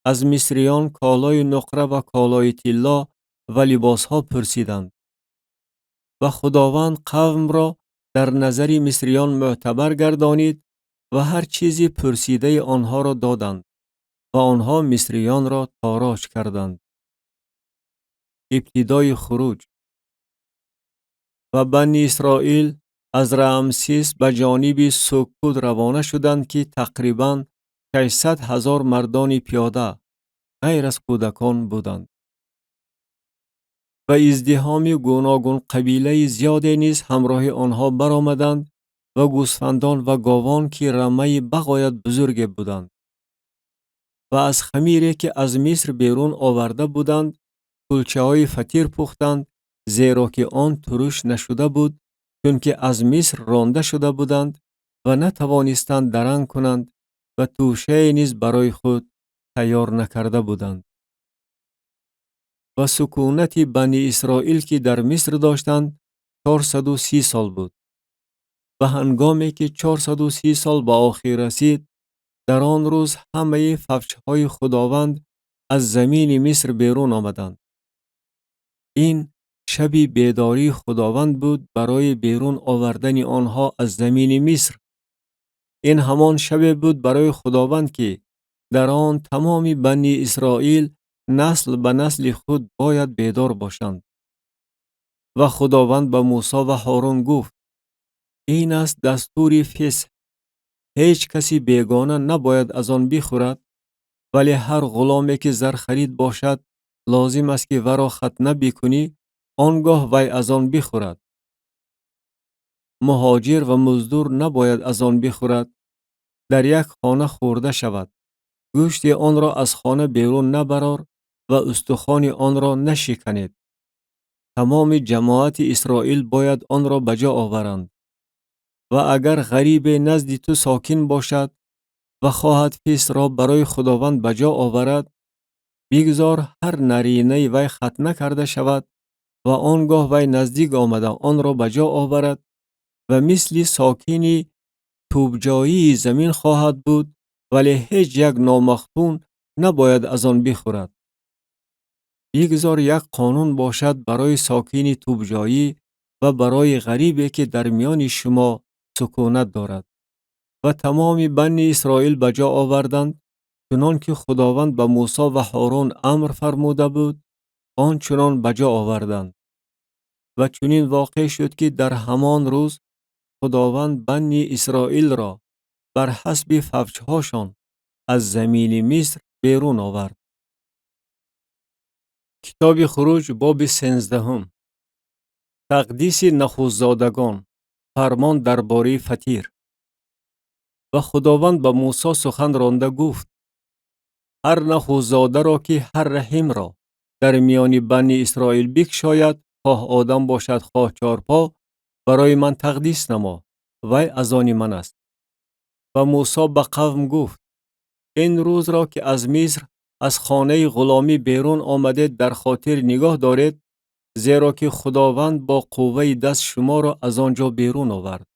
از مصریان کالای نقره و کالای طلا و لباسها پرسیدند. و خداوند قوم را در نظر مصریان معتبر گردانید و هر چیزی پرسیده آنها را دادند و آنها مصریان را تاراج کردند. ابتدای خروج. و بنی اسرائیل از رامسیس به جانب سکوت روانه شدند که تقریباً 600,000 مردان پیاده غیر از کودکان بودند. و ازدحام گوناگون قبیله زیادی نیز همراه آنها برآمدند و گوسفندان و گاوان که رمه بغایت بزرگ بودند. و از خمیری که از مصر بیرون آورده بودند کلچه های فطیر پختند زیرا که آن ترش نشده بود چون که از مصر رانده شده بودند و نتوانستند درنگ کنند و توشه نیز برای خود تیار نکرده بودند. و سکونت بنی اسرائیل که در مصر داشتند 430 سال بود. و هنگامی که 430 سال به آخر رسید در آن روز همه فوجهای خداوند از زمین مصر بیرون آمدند. این شب بیداری خداوند بود برای بیرون آوردن آنها از زمین مصر. این همان شب بود برای خداوند که در آن تمام بنی اسرائیل نسل به نسل خود باید بیدار باشند. و خداوند به موسی و هارون گفت این است دستور فسح. هیچ کسی بیگانه نباید از آن بخورد ولی هر غلامی که زر خرید باشد لازم است که ورا ختنه بکنی آنگاه وی از آن بخورد. مهاجر و مزدور نباید از آن بخورد. در یک خانه خورده شود. گوشت آن را از خانه بیرون نبرار و استخوان آن را نشکنید. تمام جماعت اسرائیل باید آن را بجا آورند. و اگر غریب نزد تو ساکن باشد و خواهد فسح را برای خداوند بجا آورد بگذار هر نرینه وی ختنه کرده شود و آنگاه وی نزدیک آمده آن را بجا آورد و مثل ساکنی توبجایی زمین خواهد بود ولی هیچ یک نامختون نباید از آن بخورد. بگذار یک قانون باشد برای ساکن توبجایی و برای غریبی که در میان شما سکونت دارد. و تمام بنی اسرائیل بجا آوردند چنان که خداوند به موسی و هارون امر فرموده بود آنچنان بجا آوردند. و چنین واقع شد که در همان روز خداوند بنی اسرائیل را بر حسب فوجهاشان از زمین مصر بیرون آورد. کتاب خروج باب 13. تقدیس نخوزادگان. فرمان درباره فطیر. و خداوند به موسی سخن رانده گفت: هر نخوزاده را که هر رحم را در میان بنی اسرائیل بکشاید، خواه آدم باشد خواه چارپا، برای من تقدیس نما، وی از آن من است. و موسی به قوم گفت: این روز را که از مصر از خانه غلامی بیرون آمده در خاطر نگاه دارید، زیرا که خداوند با قوه دست شما را از آنجا بیرون آورد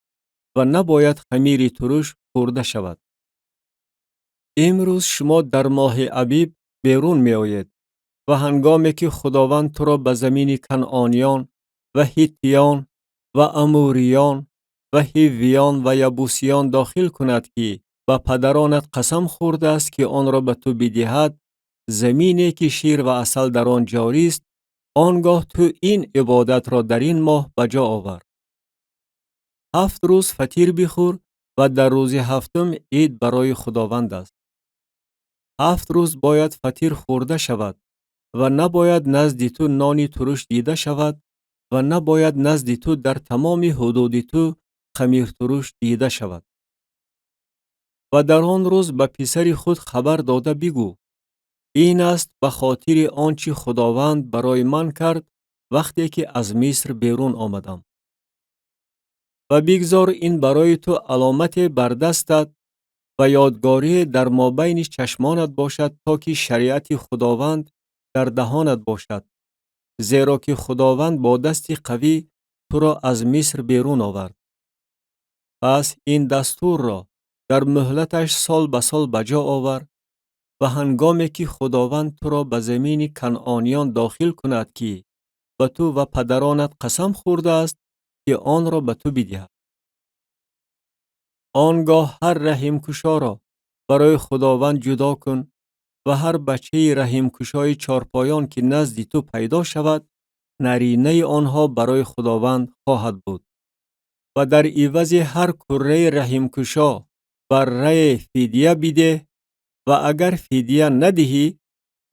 و نباید خمیر ترش خورده شود. امروز شما در ماه ابیب بیرون می آید و هنگامی که خداوند تو را به زمین کنعانیان و هیتیان و اموریان و هیویان و یبوسیان داخل کند که به پدرانت قسم خورده است که آن را به تو بدهد، زمینی که شیر و عسل در آن جاری است، آنگاه تو این عبادت را در این ماه بجا آور. 7 روز فطیر بخور و در روز هفتم عید برای خداوند است. 7 روز باید فطیر خورده شود و نباید نزد تو نانی ترش دیده شود و نباید نزد تو در تمام حدود تو خمیر ترش دیده شود. و در آن روز به پسر خود خبر داده بگو: این است به خاطر آنچه خداوند برای من کرد وقتی که از مصر بیرون آمدم. و بگذار این برای تو علامت بر دستت و یادگاری در مابین چشمانت باشد، تا که شریعت خداوند در دهانت باشد، زیرا که خداوند با دست قوی تو را از مصر بیرون آورد. پس این دستور را در مهلتش سال به سال بجا آور و هنگامی که خداوند تو را به زمین کنعانیان داخل کند که به تو و پدرانت قسم خورده است که آن را به تو بدهد، آنگاه هر رحم کشا را برای خداوند جدا کن و هر بچه رحم کشای چارپایان که نزد تو پیدا شود، نرینه آنها برای خداوند خواهد بود. و در عوض هر کره رحم کشا بره فدیه بده و اگر فدیه ندهی،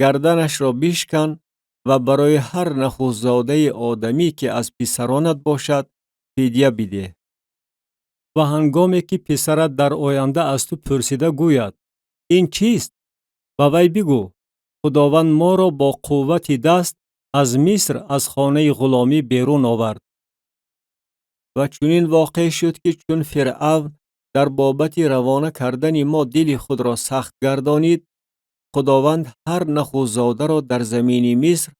گردنش را بشکن و برای هر نخوزاده آدمی که از پسرانت باشد فدیه بده. و هنگامی که پسرت در آینده از تو پرسیده گوید: این چیست؟ و وی بگو: خداوند ما را با قوت دست از مصر از خانه غلامی بیرون آورد. و چنین واقع شد که چون فرعون در بابت روانه کردن ما دل خود را سخت گردانید، خداوند هر نخوزاده را در زمین مصر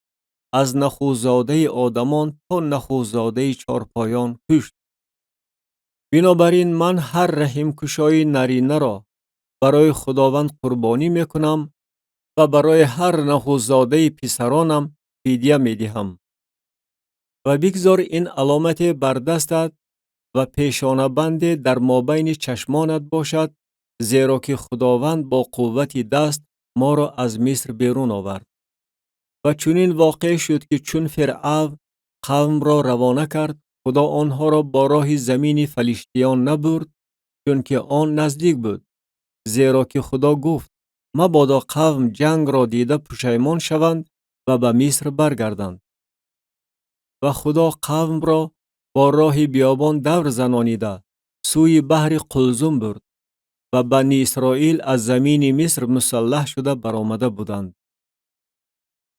از نخوزاده آدمان تا نخوزاده چارپایان کشت. بنابراین من هر رحم کشای نرینه را برای خداوند قربانی می کنم و برای هر نخوزاده پسرانم فدیه می دهم. و بگذار این علامت بر دستت و پیشانه بند در مابین چشمانت باشد، زیرا که خداوند با قوت دست ما را از مصر بیرون آورد. و چنین واقع شد که چون فرعون قوم را روانه کرد، خدا آنها را با راه زمین فلیشتیان نبرد، چون که آن نزدیک بود، زیرا که خدا گفت: مبادا قوم جنگ را دیده پشیمان شوند و به مصر برگردند. و خدا قوم را با راه بیابان دور زنانیده سوی بحر قلزم برد و بنی اسرائیل از زمین مصر مسلح شده برآمده بودند.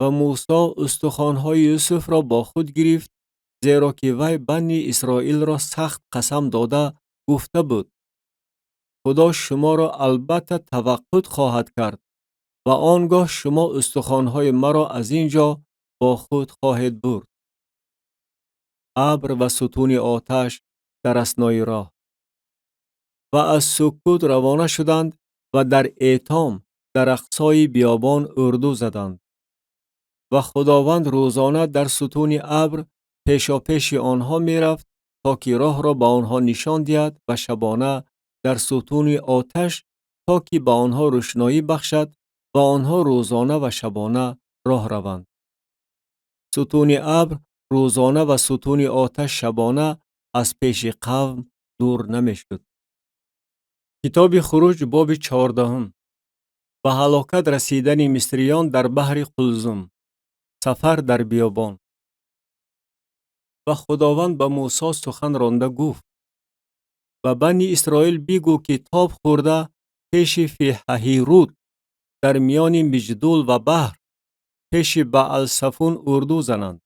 و موسی استخوان‌های یوسف را با خود گرفت، زیرا که وی بنی اسرائیل را سخت قسم داده گفته بود: خدا شما را البته توقف خواهد کرد و آنگاه شما استخوان‌های مرا از اینجا با خود خواهید برد. ابر و ستون آتش در اثنای راه. و از سکوت روانه شدند و در ایتام در اقصای بیابان اردو زدند. و خداوند روزانه در ستون ابر پیشا پیش آنها می رفت تا که راه را به آنها نشان دهد، و شبانه در ستون آتش تا که به آنها روشنایی بخشد و آنها روزانه و شبانه راه روند. ستون ابر روزانه و ستون آتش شبانه از پیش قوم دور نمی شد. کتاب خروج باب 14. به هلاکت رسیدن مصریان در بحر قلزم. سفر در بیابان. و خداوند به موسی سخن رانده گفت: و بنی اسرائیل بگو که تاب خورده پیش فی ههیروت در میان مجدول و بحر پیش بعل صفون اردو زنند.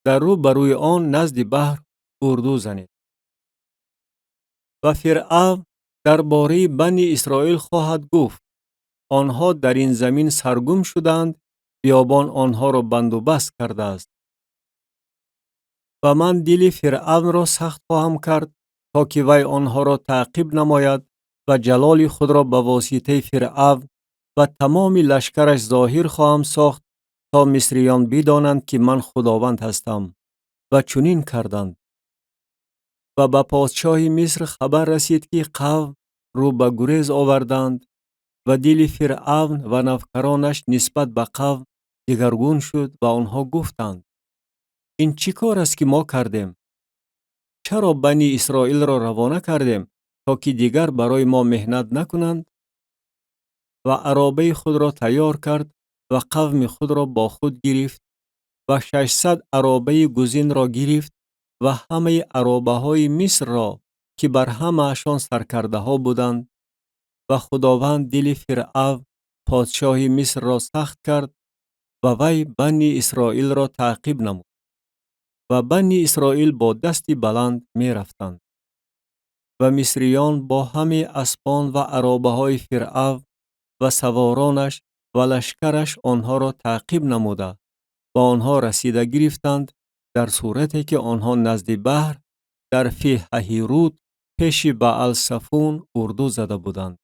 در رو بروی آن نزد بحر اردو زنید. و فرعون درباره بنی اسرائیل خواهد گفت: آنها در این زمین سرگم شدند، بیابان آنها را بندوبست کرده است. و من دل فرعون را سخت خواهم کرد تا که وی آنها را تعقیب نماید و جلال خود را به واسطه فرعون و تمام لشکرش ظاهر خواهم ساخت تا مصریان بدانند که من خداوند هستم. و چنین کردند. و به پادشاه مصر خبر رسید که قوم رو به گریز آوردند و دل فرعون و نوکرانش نسبت به قوم دگرگون شد و آنها گفتند: این چی کار است که ما کردیم؟ چرا بنی اسرائیل را روانه کردیم تا که دیگر برای ما مهنت نکنند؟ و عرابه خود را تیار کرد و قوم خود را با خود گرفت و 600 عرابه گزین را گرفت و همه عرابه های مصر را که بر همه اشان سرکرده ها بودند. و خداوند دل فرعون پادشاه مصر را سخت کرد و وی بنی اسرائیل را تعقیب نمود. و بنی اسرائیل با دستی بلند می رفتند. و مصریان با همه اسبان و عرابه های فرعون و سوارانش و لشکرش آنها را تعقیب نموده و آنها رسیده گرفتند، در صورتی که آنها نزد بحر در فی ههیروت پیش بعل صفون اردو زده بودند.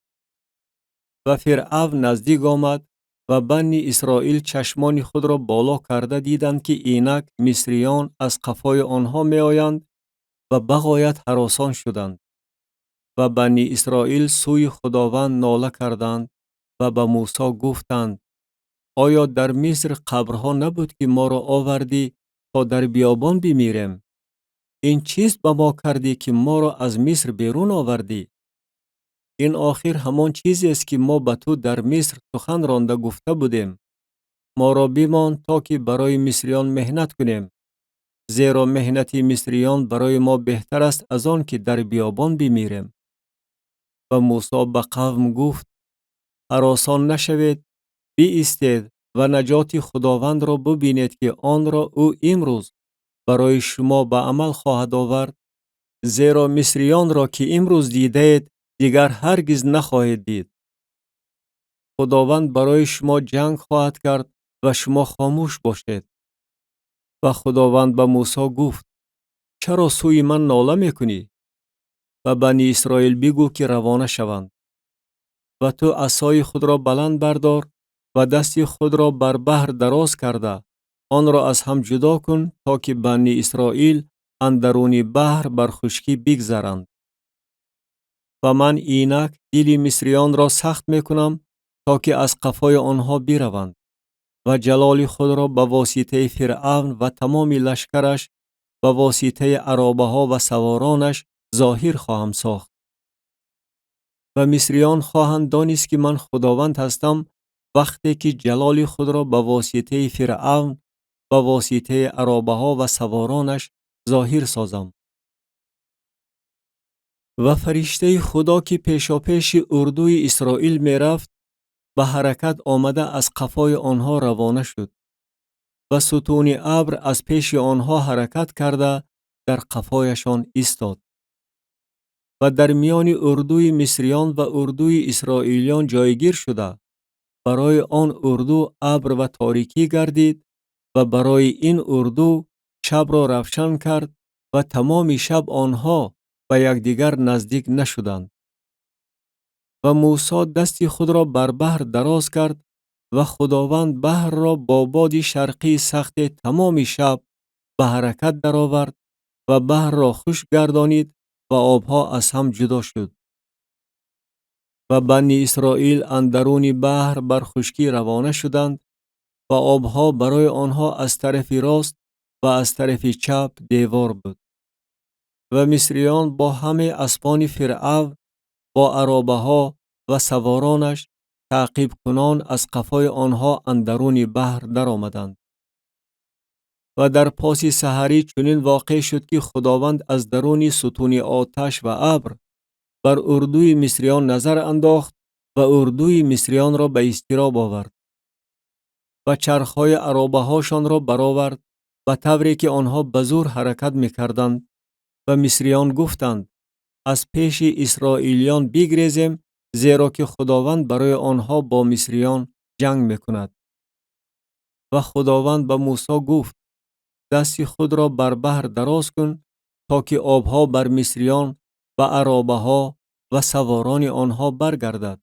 و فرعون نزدیک آمد و بنی اسرائیل چشمان خود را بالا کرده دیدند که اینک مصریان از قفای آنها می آیند و بغایت هراسان شدند. و بنی اسرائیل سوی خداوند ناله کردند و به موسی گفتند: آیا در مصر قبرها نبود که ما را آوردی تا در بیابان بمیریم؟ این چیست به ما کردی که ما را از مصر بیرون آوردی؟ این آخر همان چیزی است که ما به تو در مصر سخن رانده گفته بودیم: ما را بمان تا که برای مصریان مهنت کنیم، زیرا مهنت مصریان برای ما بهتر است از آن که در بیابان بمیریم. و موسی به قوم گفت: هراسان نشوید، بایستید و نجات خداوند را ببینید که آن را او امروز برای شما به عمل خواهد آورد، زیرا مصریان را که امروز دیدید دیگر هرگز نخواهید دید. خداوند برای شما جنگ خواهد کرد و شما خاموش باشید. و خداوند به موسی گفت: چرا سوی من ناله میکنی؟ و بنی اسرائیل بگو که روانه شوند. و تو عصای خود را بلند بردار و دست خود را بر بحر دراز کرده آن را از هم جدا کن تا که بنی اسرائیل اندرون بحر بر خشکی بگذرند. و من اینک دل مصریان را سخت میکنم تا که از قفای آنها بیروند و جلال خود را به واسطه فرعون و تمام لشکرش به واسطه عرابه ها و سوارانش ظاهر خواهم ساخت. و مصریان خواهند دانست که من خداوند هستم وقتی که جلال خود را به واسطه فرعون به واسطه عرابه ها و سوارانش ظاهر سازم. و فرشته خدا که پیشاپیش اردوی اسرائیل می رفت به حرکت آمده از قفای آنها روانه شد و ستون ابر از پیش آنها حرکت کرده در قفایشان ایستاد. و در میان اردوی مصریان و اردوی اسرائیلیان جایگیر شده برای آن اردو ابر و تاریکی گردید و برای این اردو شب را روشن کرد و تمام شب آنها به یکدیگر نزدیک نشدند. و موسی دستی خود را بر بحر دراز کرد و خداوند بحر را با باد شرقی سخت تمام شب به حرکت درآورد و بحر را خشک گردانید و آبها از هم جدا شد. و بنی اسرائیل اندرون بحر بر خشکی روانه شدند و آبها برای آنها از طرف راست و از طرف چپ دیوار بود. و مصریان با همه اسبان فرعون با عرابه ها و سوارانش تعقیب کنان از قفای آنها اندرون بحر در آمدند. و در پاس سحری چنین واقع شد که خداوند از درون ستون آتش و ابر بر اردوی مصریان نظر انداخت و اردوی مصریان را به اضطراب آورد و چرخهای عرابه هاشان را برآورد و طوری که آنها به زور حرکت می‌کردند و مصریان گفتند از پیش اسرائیلیان بگریزیم، زیرا که خداوند برای آنها با مصریان جنگ می‌کند. و خداوند به موسی گفت دست خود را بر بحر دراز کن تا که آبها بر مصریان و عرابه ها و سواران آنها برگردد.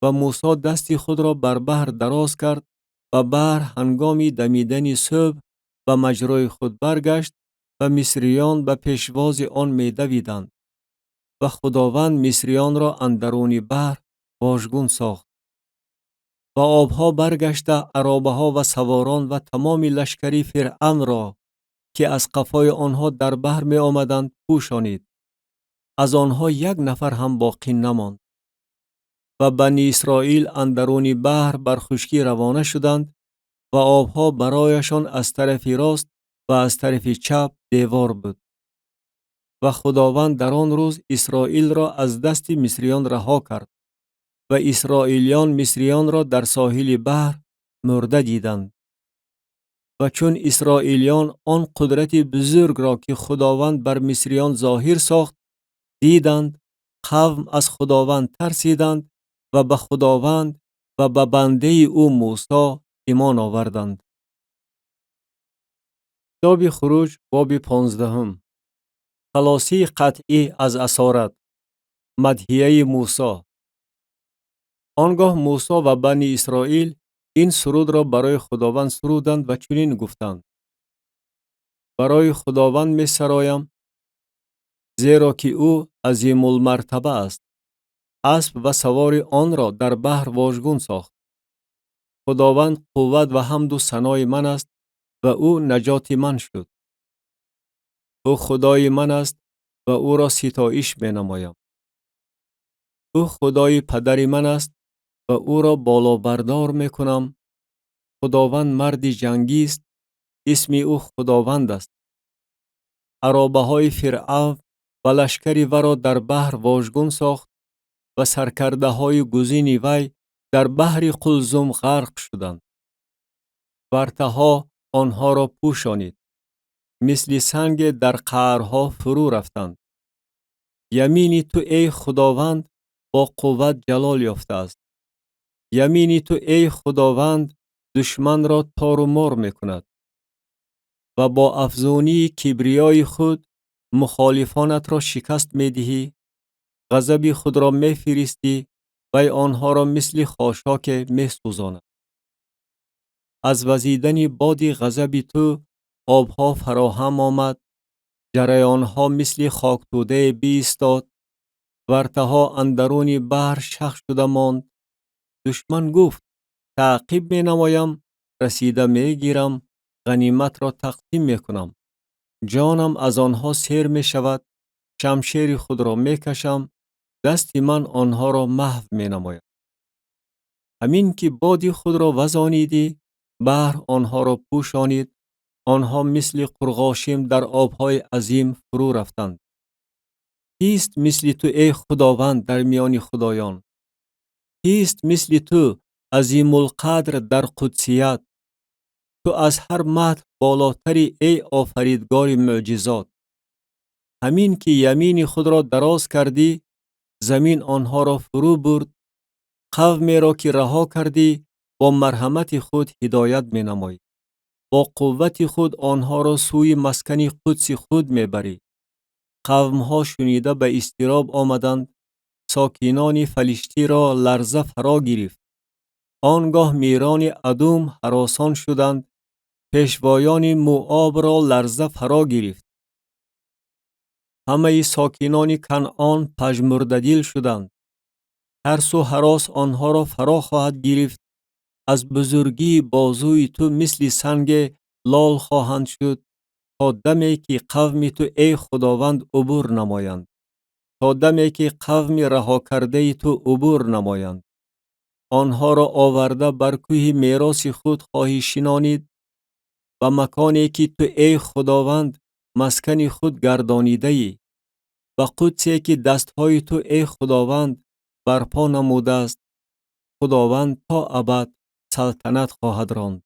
و موسی دست خود را بر بحر دراز کرد و بحر هنگام دمیدن صبح و مجرای خود برگشت و مصریان به پیشواز آن می‌دویدند و خداوند مصریان را اندرون بحر واژگون ساخت و آبها برگشته عرابه ها و سواران و تمام لشکری فرعون را که از قفای آنها در بحر می آمدند پوشانید. از آنها یک نفر هم باقی نماند. و بنی اسرائیل اندرون بحر بر خشکی روانه شدند و آبها برایشان از طرف راست و از طرف چپ دیوار بود. و خداوند در آن روز اسرائیل را از دست مصریان رها کرد و اسرائیلیان مصریان را در ساحل بحر مرده دیدند. و چون اسرائیلیان آن قدرت بزرگ را که خداوند بر مصریان ظاهر ساخت دیدند، قوم از خداوند ترسیدند و به خداوند و به بنده او موسی ایمان آوردند. کتاب خروج باب 15. خلاصی قطعی از اسارت. مدحیه موسی. آنگاه موسی و بنی اسرائیل این سرود را برای خداوند سرودند و چنین گفتند: برای خداوند می سرایم، زیرا که او عظیم المرتبه است. اسب و سوار آن را در بحر واژگون ساخت. خداوند قوت و حمد و ثنای من است و او نجات من شد. او خدای من است و او را ستایش می نمایم. او خدای پدر من است و او را بالا بردار می کنم. خداوند مرد جنگی است، اسم او خداوند است. عرابه های فرعون و لشکری ورا در بحر واژگون ساخت و سرکرده های گزین وی در بحر قلزم غرق شدند. ورتها آنها را پوشانید، مثل سنگ در قعرها فرو رفتند. یمین تو ای خداوند با قوت جلال یافته است. یمین تو ای خداوند دشمن را تار و مار می کند و با افزونی کبریای خود مخالفانت را شکست می دهی. غضب خود را می فرستی و آنها را مثل خاشاک می سوزاند. از وزیدن باد غضب تو آبها فراهم آمد، جریانها مثل خاک توده بایستاد، ورتها اندرون بحر شخ شده ماند. دشمن گفت تعقیب می نمایم، رسیده می گیرم، غنیمت را تقسیم می کنم. جانم از آنها سیر می شود، شمشیر خود را می کشم، دست من آنها را محو می نماید. همین که باد خود را وزانیدی، بحر آنها را پوشانید، آنها مثل قرغاشیم در آبهای عظیم فرو رفتند. کیست مثل تو ای خداوند در میان خدایان؟ کیست مثل تو عظیم القدر در قدسیت؟ تو از هر مدح بالاتری ای آفریدگار معجزات. همین که یمین خود را دراز کردی، زمین آنها را فرو برد. قومی را که رها کردی، با مرحمت خود هدایت می نمایی. با قوت خود آنها را سوی مسکن قدس خود می بری. قومها شنیده به اضطراب آمدند، ساکنان فلسطین را لرزه فرا گرفت. آنگاه میران ادوم هراسان شدند، پیشوایان موآب را لرزه فرا گرفت. همه ساکنان کنعان پژمرده دل شدند. ترس و هراس آنها را فرا خواهد گرفت. از بزرگی بازوی تو مثل سنگ لال خواهند شد تا دمی که قوم تو ای خداوند عبور نمایند. تا دمی که قوم رها کرده تو عبور نمایند. آنها را آورده بر کوه میراث خود خواهی شینانید و مکانی که تو ای خداوند مسکن خود گردانیده ای و قدسی که دستهای تو ای خداوند برپا نموده است. خداوند تا ابد سلطنت خواهد راند.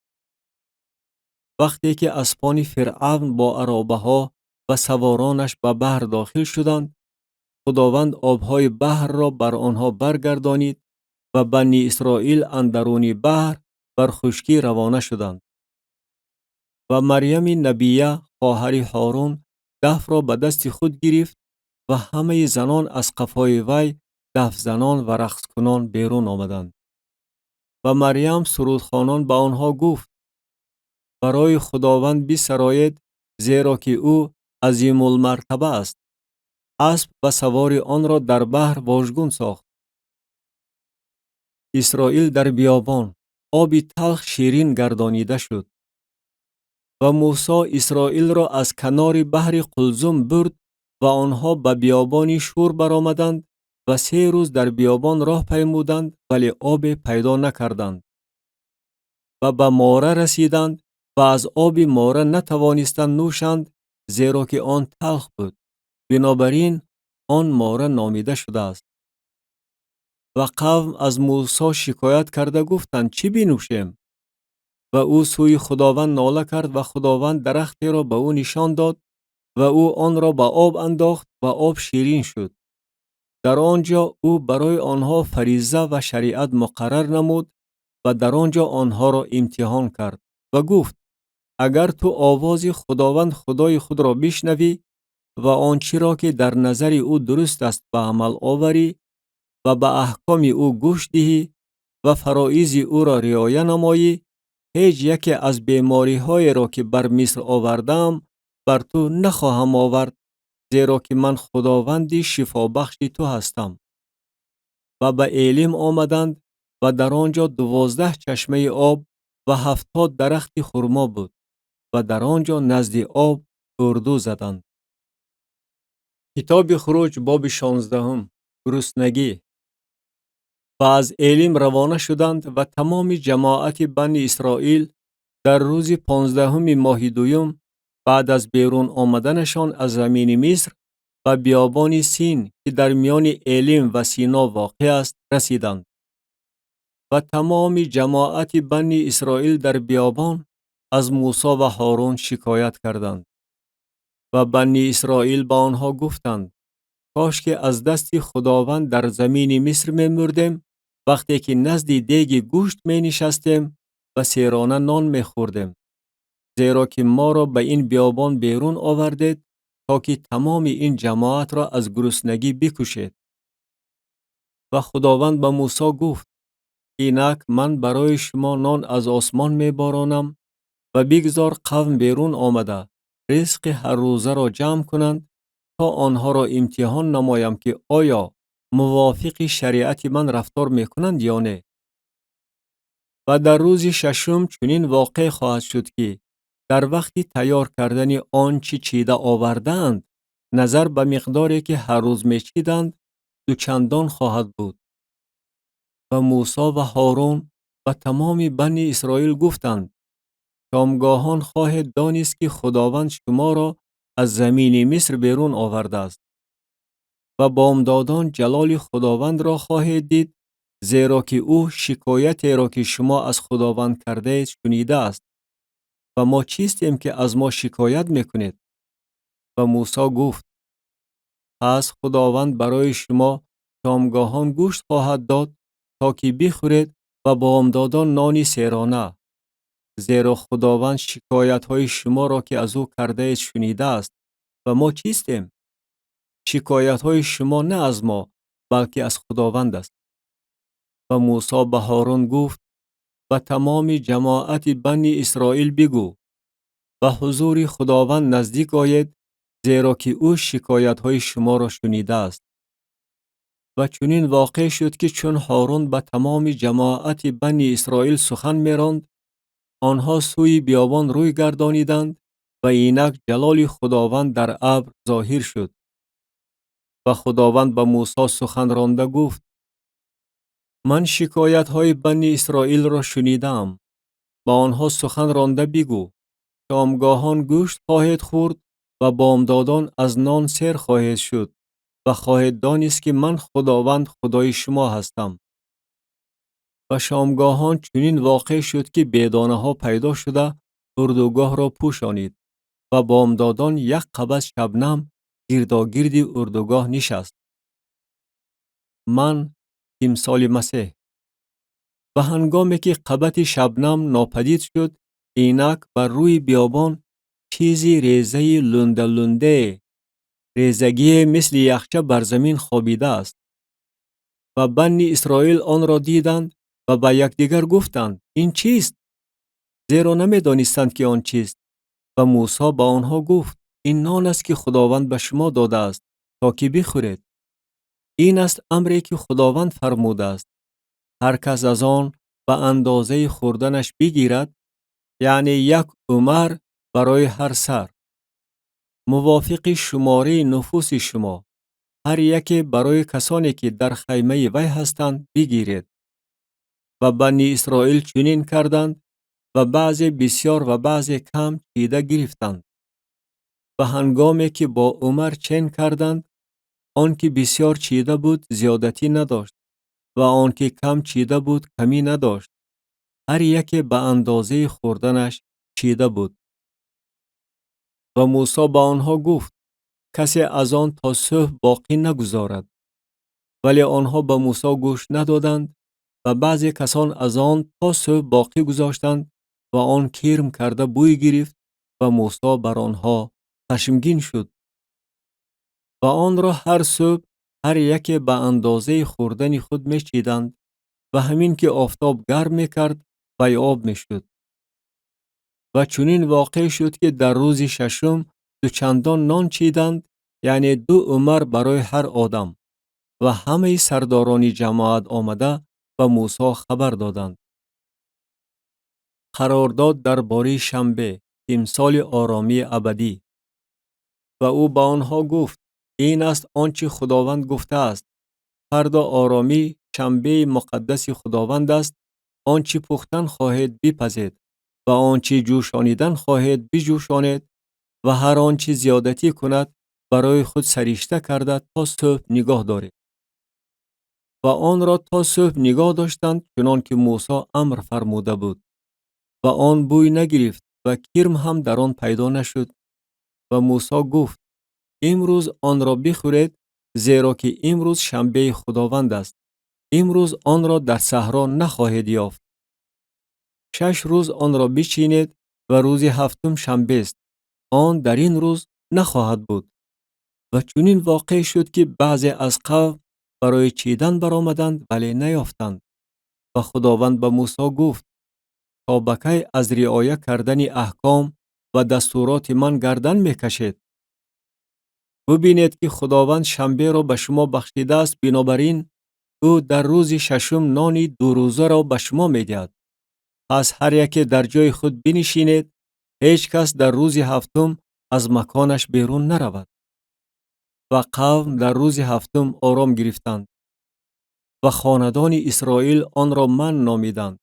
وقتی که اسبان فرعون با عرابه ها و سوارانش به بحر داخل شدند، خداوند آبهای بحر را بر آنها برگردانید و بنی اسرائیل اندرون بحر بر خشکی روانه شدند. و مریم نبیه خواهر هارون دف را به دست خود گرفت و همه زنان از قفای وی دف زنان و رقص کنان بیرون آمدند. و مریم سرودخوانان به آنها گفت: برای خداوند بیسرایید، زیرا که او عظیم المرتبه است. اسب و سوار آن را در بحر واژگون ساخت. اسرائیل در بیابان آبی تلخ شیرین گردانیده شد. و موسی اسرائیل را از کنار بحر قلزم برد و آنها به بیابانی شور برآمدند و 3 روز در بیابان راه پیمودند ولی آب پیدا نکردند. و به ماره رسیدند و از آب ماره نتوانستند نوشند، زیرا که آن تلخ بود. بنابراین آن ماره نامیده شده است. و قوم از موسی شکایت کرده گفتند: چی بنوشیم؟ و او سوی خداوند ناله کرد و خداوند درختی را به او نشان داد و او آن را به آب انداخت و آب شیرین شد. در آنجا او برای آنها فریضه و شریعت مقرر نمود و در آنجا آنها را امتحان کرد و گفت: اگر تو آواز خداوند خدای خود را بشنوی و آنچه را که در نظر او درست است به عمل آوری و به احکام او گوش دهی و فرایض او را رعایت نمایی، هیچ یکی از بیماری های را که بر مصر آوردم بر تو نخواهم آورد، زیرا که من خداوندی شفا بخش تو هستم. و به ایلیم آمدند و در آنجا 12 چشمه آب و 70 درخت خرما بود و در آنجا نزد آب اردو زدند. کتاب خروج باب 16. گرسنگی. و از ایلیم روانه شدند و تمام جماعت بنی اسرائیل در روز 15 ماه دوم بعد از بیرون آمدنشان از زمین مصر و بیابان سین که در میان ایلیم و سینا واقع است رسیدند. و تمام جماعت بنی اسرائیل در بیابان از موسی و هارون شکایت کردند. و بنی اسرائیل با آنها گفتند: کاش که از دست خداوند در زمین مصر می مردیم، وقتی که نزد دیگ گوشت می نشستیم و سیرانه نان می خوردیم. زیرا که ما را به این بیابان بیرون آوردید تا که تمام این جماعت را از گرسنگی بکشید. و خداوند به موسی گفت: اینک من برای شما نان از آسمان می بارانم و بگذار قوم بیرون آمده رزق هر روزه را جمع کنند تا آنها را امتحان نمایم که آیا موافق شریعت من رفتار می کنند یا نه. و در روز ششم چنین واقع خواهد شد که در وقت تیار کردن آنچه چیده آوردند نظر به مقداری که هر روز می چیدند دوچندان خواهد بود. و موسی و هارون و تمام بنی اسرائیل گفتند: شامگاهان خواهید دانست که خداوند شما را از زمین مصر بیرون آورده است. و بامدادان جلال خداوند را خواهید دید، زیرا که او شکایت را که شما از خداوند کرده اید شنیده است. و ما چیستیم که از ما شکایت میکنید؟ و موسی گفت: پس خداوند برای شما شامگاهان گوشت خواهد داد تا که بخورید و بامدادان نانی سیرانه، زیرا خداوند شکایت های شما را که از او کرده اید شنیده است. و ما چیستیم؟ شکایت های شما نه از ما بلکه از خداوند است. و موسی به هارون گفت: و تمام جماعت بنی اسرائیل بگو و حضور خداوند نزدیک آید، زیرا که او شکایت های شما را شنیده است. و چنین واقع شد که چون هارون به تمام جماعت بنی اسرائیل سخن می‌راند، آنها سوی بیابان روی گردانیدند و اینک جلال خداوند در ابر ظاهر شد. و خداوند به موسی سخن رانده گفت: من شکایت های بنی اسرائیل را شنیدم. با آنها سخن رانده بگو: شامگاهان گوشت خواهید خورد و بامدادان از نان سیر خواهید شد و خواهید دانست که من خداوند خدای شما هستم. و شامگاهان چنین واقع شد که بیدانه ها پیدا شده اردوگاه را پوشانید و بامدادان یک قبض شبنم گرداگرد اردوگاه نشست. من تمثال مسیح. و هنگامی که قبط شبنم ناپدید شد، اینک بر روی بیابان چیزی ریزه لنده لنده، ریزگی مثل یخچه بر زمین خوابیده است. و بنی اسرائیل آن را دیدند و به یکدیگر گفتند: این چیست؟ زیرا نمی دانستند که آن چیست. و موسی با آنها گفت: این نان است که خداوند به شما داده است تا که بخورید. این است امری که خداوند فرموده است: هر کس از آن به اندازه خوردنش بگیرد، یعنی یک عمر برای هر سر، موافق شماره نفوس شما، هر یکی برای کسانی که در خیمه وی هستند بگیرید. و بنی اسرائیل چنین کردند و بعضی بسیار و بعضی کم چیده گرفتند. و هنگامی که با عمر چین کردند، آن که بسیار چیده بود زیادتی نداشت و آن که کم چیده بود کمی نداشت، هر یکی به اندازه خوردنش چیده بود. و موسی با آنها گفت: کسی از آن تا صبح باقی نگذارد. ولی آنها به موسی گوش ندادند و بعضی کسان از آن تا صبح باقی گذاشتند و آن کرم کرده بوی گرفت و موسی بر آنها خشمگین شد. و آن را هر صبح هر یکی به اندازه خوردن خود می چیدند و همین که آفتاب گرم می کرد بیاب می شد. و چنین واقع شد که در روز ششم دو چندان نان چیدند، یعنی 2 عمر برای هر آدم. و همه سرداران جماعت آمده و موسی خبر دادند. قرارداد درباره شنبه، تمثال آرامی ابدی. و او با آنها گفت: این است آنچه خداوند گفته است: فردا آرامی شنبه مقدس خداوند است. آنچه پختن خواهید بپزید و آنچه جوشانیدن خواهید بجوشانید و هر آنچه زیادتی کند برای خود سریشته کرده تا صبح نگاه دارید. و آن را تا صبح نگاه داشتند چنان که موسی امر فرموده بود. و آن بوی نگرفت و کرم هم در آن پیدا نشد. و موسی گفت: امروز آن را بخورید، زیرا که امروز شنبه خداوند است. امروز آن را در صحرا نخواهید یافت. 6 روز آن را بچینید و روز هفتم شنبه است. آن در این روز نخواهد بود. و چنین واقع شد که بعضی از قوم برای چیدن برآمدند ولی نیافتند. و خداوند به موسی گفت: تا به کی از رعایت کردن احکام و دستورات من گردن میکشید؟ ببینید که خداوند شنبه را به شما بخشیده است، بنابراین او در روز ششم نانی 2 روزه را به شما میدهد. پس هر یکی در جای خود بنشینید، هیچ کس در روز هفتم از مکانش بیرون نرود. و قوم در روز هفتم آرام گرفتند. و خاندان اسرائیل آن را من نامیدند.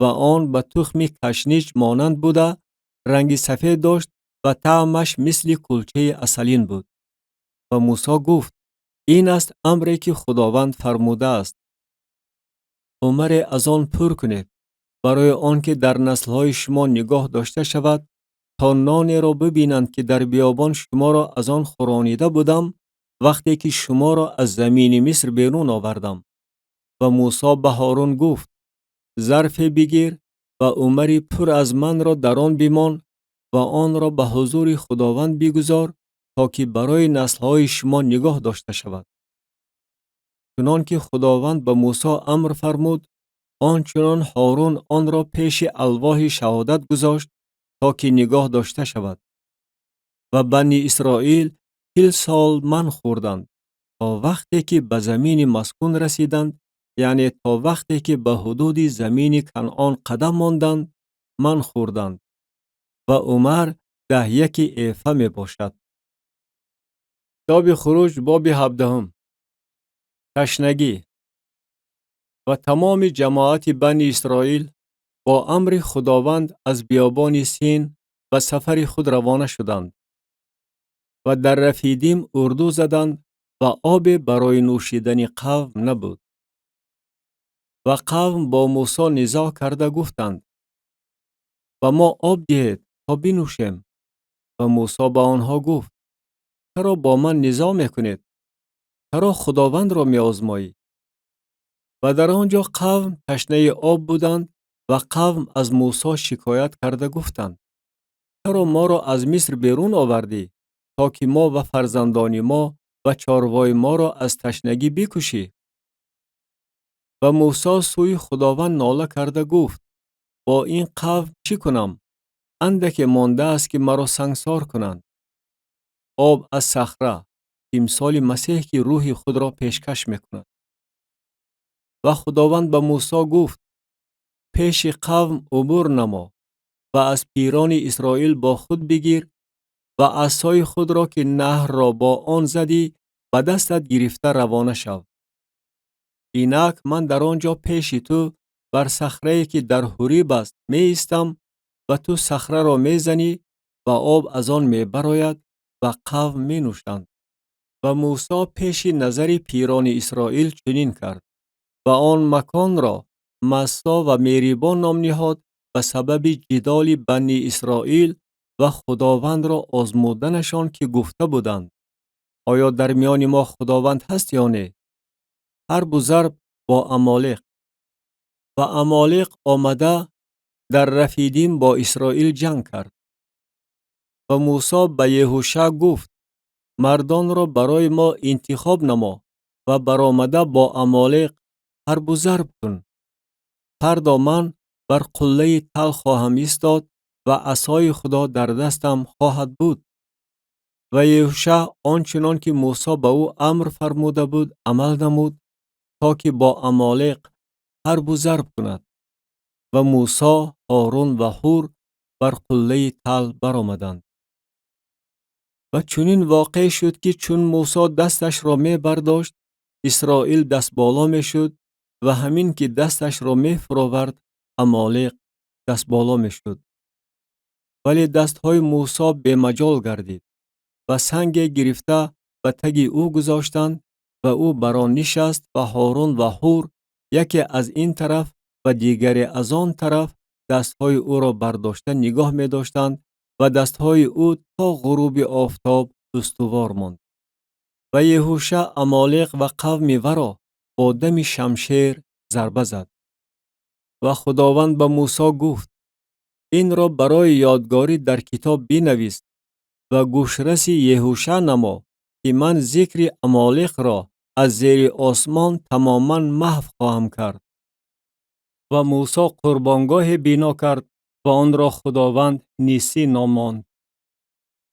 و آن به تخم کشنیج مانند بوده، رنگ سفید داشت و طعمش مثل کلچه عسلین بود. و موسی گفت: این است امری که خداوند فرموده است: عمر از آن پر کنید، برای آنکه در نسل‌های شما نگاه داشته شود، تا نانی را ببینند که در بیابان شما را از آن خورانیده بودم، وقتی که شما را از زمین مصر بیرون آوردم. و موسی به هارون گفت: ظرف بگیر و عمری پر از من را در آن بمان و آن را به حضور خداوند بگذار تا که برای نسل‌های شما نگاه داشته شود. چنان که خداوند به موسی امر فرمود، آنچنان هارون آن را پیش الواح شهادت گذاشت تا که نگاه داشته شود. و بنی اسرائیل 40 سال من خوردند تا وقتی که به زمین مسکون رسیدند، یعنی تا وقتی که به حدود زمین کنعان قدم ماندند من خوردند. و عمر 11 ایفه می باشد. کتاب خروج باب 17. تشنگی. و تمام جماعت بنی اسرائیل با امر خداوند از بیابان سین به سفر خود روانه شدند و در رفیدیم اردو زدند و آب برای نوشیدن قوم نبود. و قوم با موسی نزاع کرده گفتند و ما آب دهید تا بنوشیم. و موسی با آنها گفت چرا با من نزاع میکنید؟ چرا خداوند را می آزمایید؟ و در آنجا قوم تشنه آب بودند و قوم از موسی شکایت کرده گفتند چرا ما را از مصر بیرون آوردی تا که ما و فرزندان ما و چاروای ما را از تشنگی بکشی؟ و موسی سوی خداوند ناله کرده گفت با این قوم چی کنم؟ اندک مانده است که مرا سنگسار کنند. آب از صخره، تمثال مسیح که روح خود را پیشکش میکند. و خداوند به موسی گفت پیش قوم عبور نما و از پیران اسرائیل با خود بگیر و عصای خود را که نهر را با آن زدی به دستت گرفته روانه شو. اینک من در آنجا پیش تو بر صخره‌ای که در حریب است می ایستم و تو صخره را می زنی و آب از آن می براید و قوم می نوشند. و موسی پیش نظر پیران اسرائیل چنین کرد و آن مکان را مسا و میریبا نام نهاد به سبب جدال بنی اسرائیل و خداوند را آزمودنشان که گفته بودند آیا در میان ما خداوند هست یا نه؟ حرب و ضرب با عمالق. و عمالق آمده در رفیدیم با اسرائیل جنگ کرد. و موسی به یهوشع گفت مردان را برای ما انتخاب نما و برآمده با عمالق حرب و ضرب کن. فردا من بر قله تل خواهم ایستاد و عصای خدا در دستم خواهد بود. و یهوشع آنچنان که موسی به او امر فرموده بود عمل نمود تا که با عمالق حرب و ضرب کند. و موسی، هارون و هور بر قله تل برآمدند. و چنین واقع شد که چون موسی دستش را می برداشت اسرائیل دست بالا می شد و همین که دستش را می فراورد عمالق دست بالا می شد. ولی دستهای موسی به مجال گردید و سنگ گرفته به تگ او گذاشتند و او بر آن نشست و هارون و هور یکی از این طرف و دیگری از آن طرف دستهای او را برداشته نگاه می داشتند و دستهای او تا غروب آفتاب استوار ماند. و یهوشع عمالق و قوم ورا با دم شمشیر ضربه زد. و خداوند به موسی گفت این را برای یادگاری در کتاب بنویس و گوشرس یهوشع نما که من ذکر عمالق را از زیر آسمان تماما محو خواهم کرد. و موسی قربانگاه بنا کرد و آن را خداوند نیسی ناماند.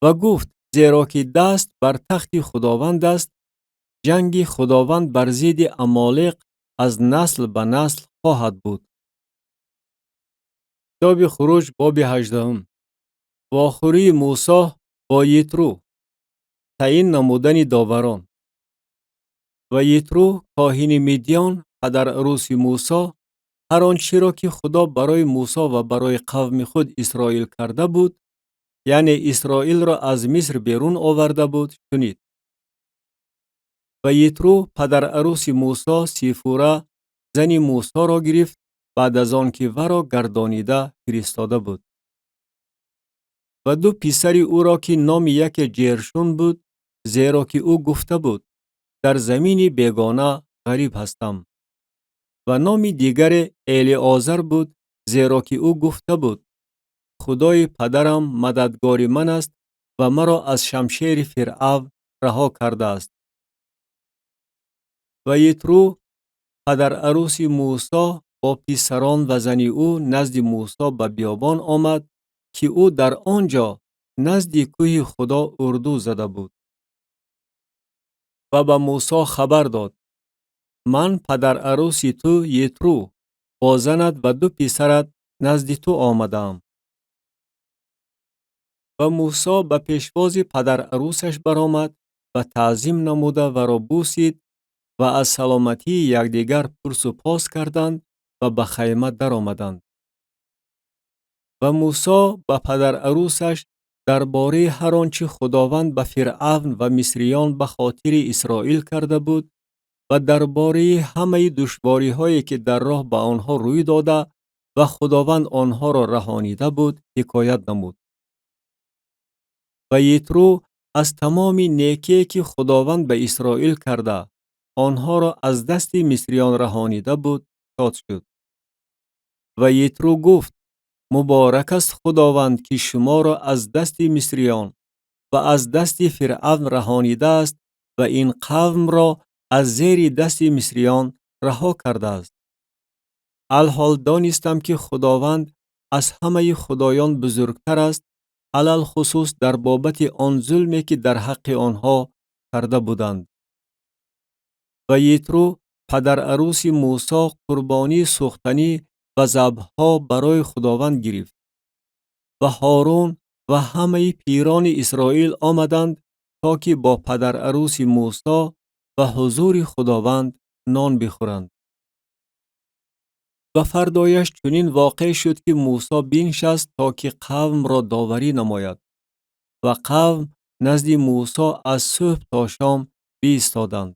و گفت زیرا که دست بر تخت خداوند است جنگ خداوند بر ضد عمالق از نسل به نسل خواهد بود. کتاب خروج باب 18. واخوری موسی با یترو. تعیین نمودن داوران. و یترو کاهن مدیان پدر عروس موسی هر آنچه را که خدا برای موسی و برای قوم خود اسرائیل کرده بود یعنی اسرائیل را از مصر بیرون آورده بود شنید. و یترو پدر عروس موسی سیفوره زن موسی را گرفت بعد از آن که ورا گردانیده فرستاده بود. و دو پسر او را که نام یک جرشون بود زیرا که او گفته بود در زمین بیگانه غریب هستم. و نام دیگر الیعازر بود زیرا که او گفته بود خدای پدرم مددگار من است و مرا از شمشیر فرعون رها کرده است. و یترو پدر عروس موسی با پسران و زن او نزد موسی به بیابان آمد که او در آنجا نزد کوه خدا اردو زده بود. و به موسی خبر داد من پدر عروس تو یترو با زنت و دو پسرت نزد تو آمدم. و موسی به پیشواز پدر عروسش برآمد و تعظیم نموده و را بوسید و از سلامتی یکدیگر پرس و پاس کردند و به خیمه در آمدند. و موسی به پدر عروسش درباره هر آنچه خداوند به فرعون و مصریان به خاطر اسرائیل کرده بود و درباره همه دشواری هایی که در راه به آنها روی داده و خداوند آنها را رهانیده بود حکایت نمود. و یترو از تمام نیکی که خداوند به اسرائیل کرده آنها را از دست مصریان رهانیده بود شاد شد. و یترو گفت: مبارک است خداوند که شما را از دست مصریان و از دست فرعون رهانیده است و این قوم را از زیر دست مصریان رها کرده است. الحال دانستم که خداوند از همه خدایان بزرگتر است، علل خصوص در بابت آن ظلمی که در حق آنها کرده بودند. و یترو پدر عروس موسی قربانی سوختنی و ذبح‌ها برای خداوند گرفت. و هارون و همه پیران اسرائیل آمدند تا که با پدر عروس موسی و حضور خداوند نان بخورند. و فردایش چنین واقع شد که موسی بنشست تا که قوم را داوری نماید. و قوم نزد موسی از صبح تا شام بایستادند.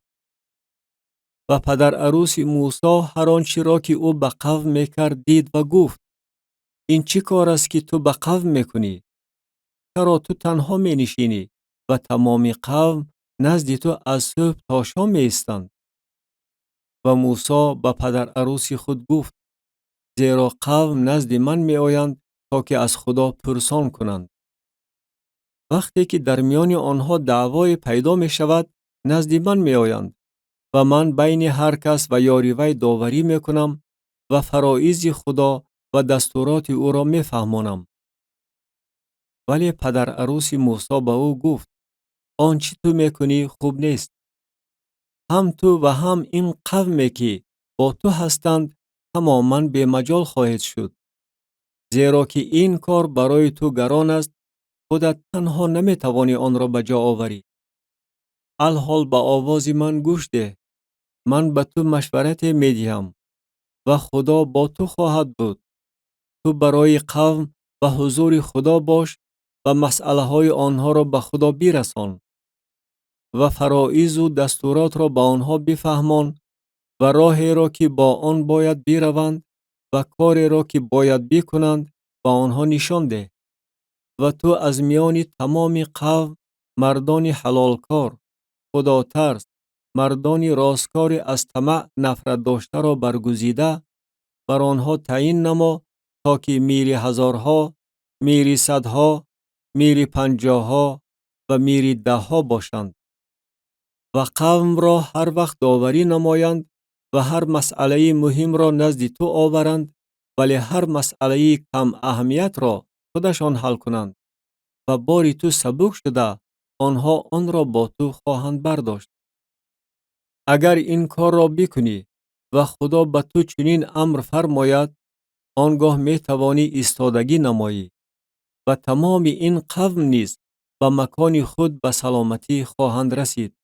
و پدر عروس موسی هر آنچه را که او به قوم میکرد دید و گفت: این چه کار است که تو به قوم میکنی؟ چرا تو تنها می نشینی و تمام قوم نزد تو از صبح تا شام می ایستند؟ و موسی به پدر عروس خود گفت: زیرا قوم نزد من می آیند تا که از خدا پرسان کنند. وقتی که در میان آنها دعوای پیدا می شود نزد من می آیند و من بین هر کس و یاری وی داوری می کنم و فرایض خدا و دستورات او را می فهمانم. ولی پدر عروس موسی به او گفت: آنچه تو میکنی خوب نیست. هم تو و هم این قومی که با تو هستند تماما به مجال خواهد شد. زیرا که این کار برای تو گران است، خودت تنها نمیتوانی آن را به جا آوری. الحال به آواز من گوش ده. من به تو مشورت میدهم و خدا با تو خواهد بود. تو برای قوم و حضور خدا باش و مسئله های آنها را به خدا برسان و فرایض و دستورات را با آنها بفهمان و راهی را که با آن باید بروند و کاری را که باید بکنند با آنها نشان ده. و تو از میان تمام قوم مردان حلال کار، خدا ترس، مردان راستکار از طمع نفرت داشته را برگزیده بر آنها تعیین نما تا که میری هزارها، میری صدها، میری پنجاها و میری دهها باشند. و قوم را هر وقت داوری نمایند و هر مسئله مهم را نزد تو آورند، ولی هر مسئله کم اهمیت را خودشان حل کنند و باری تو سبک شده آنها آن را با تو خواهند برداشت. اگر این کار را بکنی و خدا به تو چنین امر فرماید، آنگاه می توانی ایستادگی نمایی و تمام این قوم نیز به مکان خود به سلامتی خواهند رسید.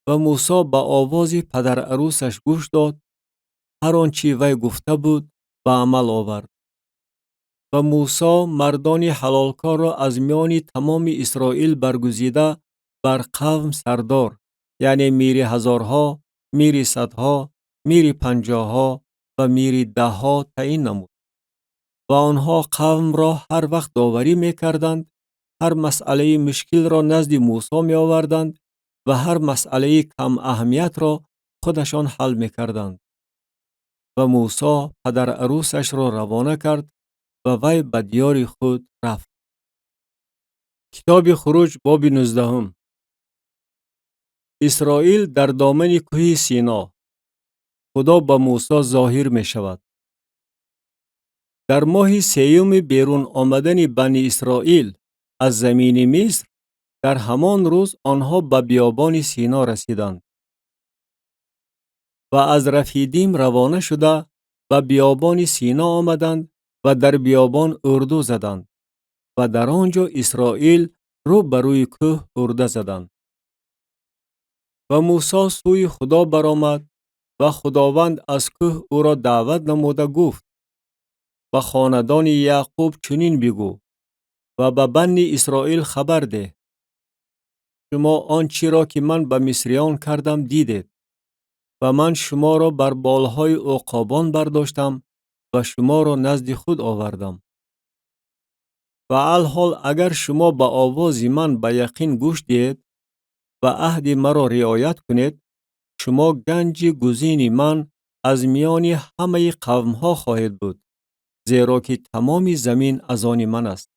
و موسی به آواز پدر عروسش گوش داد، هر آنچه وی گفته بود به عمل آورد. و موسی مردان حلالکار را از میان تمام اسرائیل برگزیده بر قوم سردار، یعنی میری هزارها، میری صدها، میری پنجاها و میری دهها تعیین نمود. و آنها قوم را هر وقت داوری می کردند، هر مسئله مشکل را نزد موسی می آوردند و هر مسئله کم اهمیت را خودشان حل می کردند. و موسی پدر عروسش را روانه کرد و وی به دیار خود رفت. کتاب خروج باب 19. اسرائیل در دامن کوه سینا. خدا به موسی ظاهر می شود. در ماه سیوم بیرون آمدن بنی اسرائیل از زمین مصر، در همان روز آنها به بیابان سینا رسیدند. و از رفیدیم روانه شده به بیابان سینا آمدند و در بیابان اردو زدند و در آنجا اسرائیل رو بر روی کوه ارده زدند. و موسی سوی خدا برآمد و خداوند از کوه او را دعوت نموده گفت: به خاندان یعقوب چنین بگو و به بنی اسرائیل خبر ده: شما آنچه را که من به مصریان کردم دیدید و من شما را بر بالهای عقابان برداشتم و شما را نزد خود آوردم. و الحال اگر شما به آواز من به یقین گوش دهید و عهد مرا رعایت کنید، شما گنج گزین من از میان همه قومها خواهید بود، زیرا که تمام زمین از آن من است.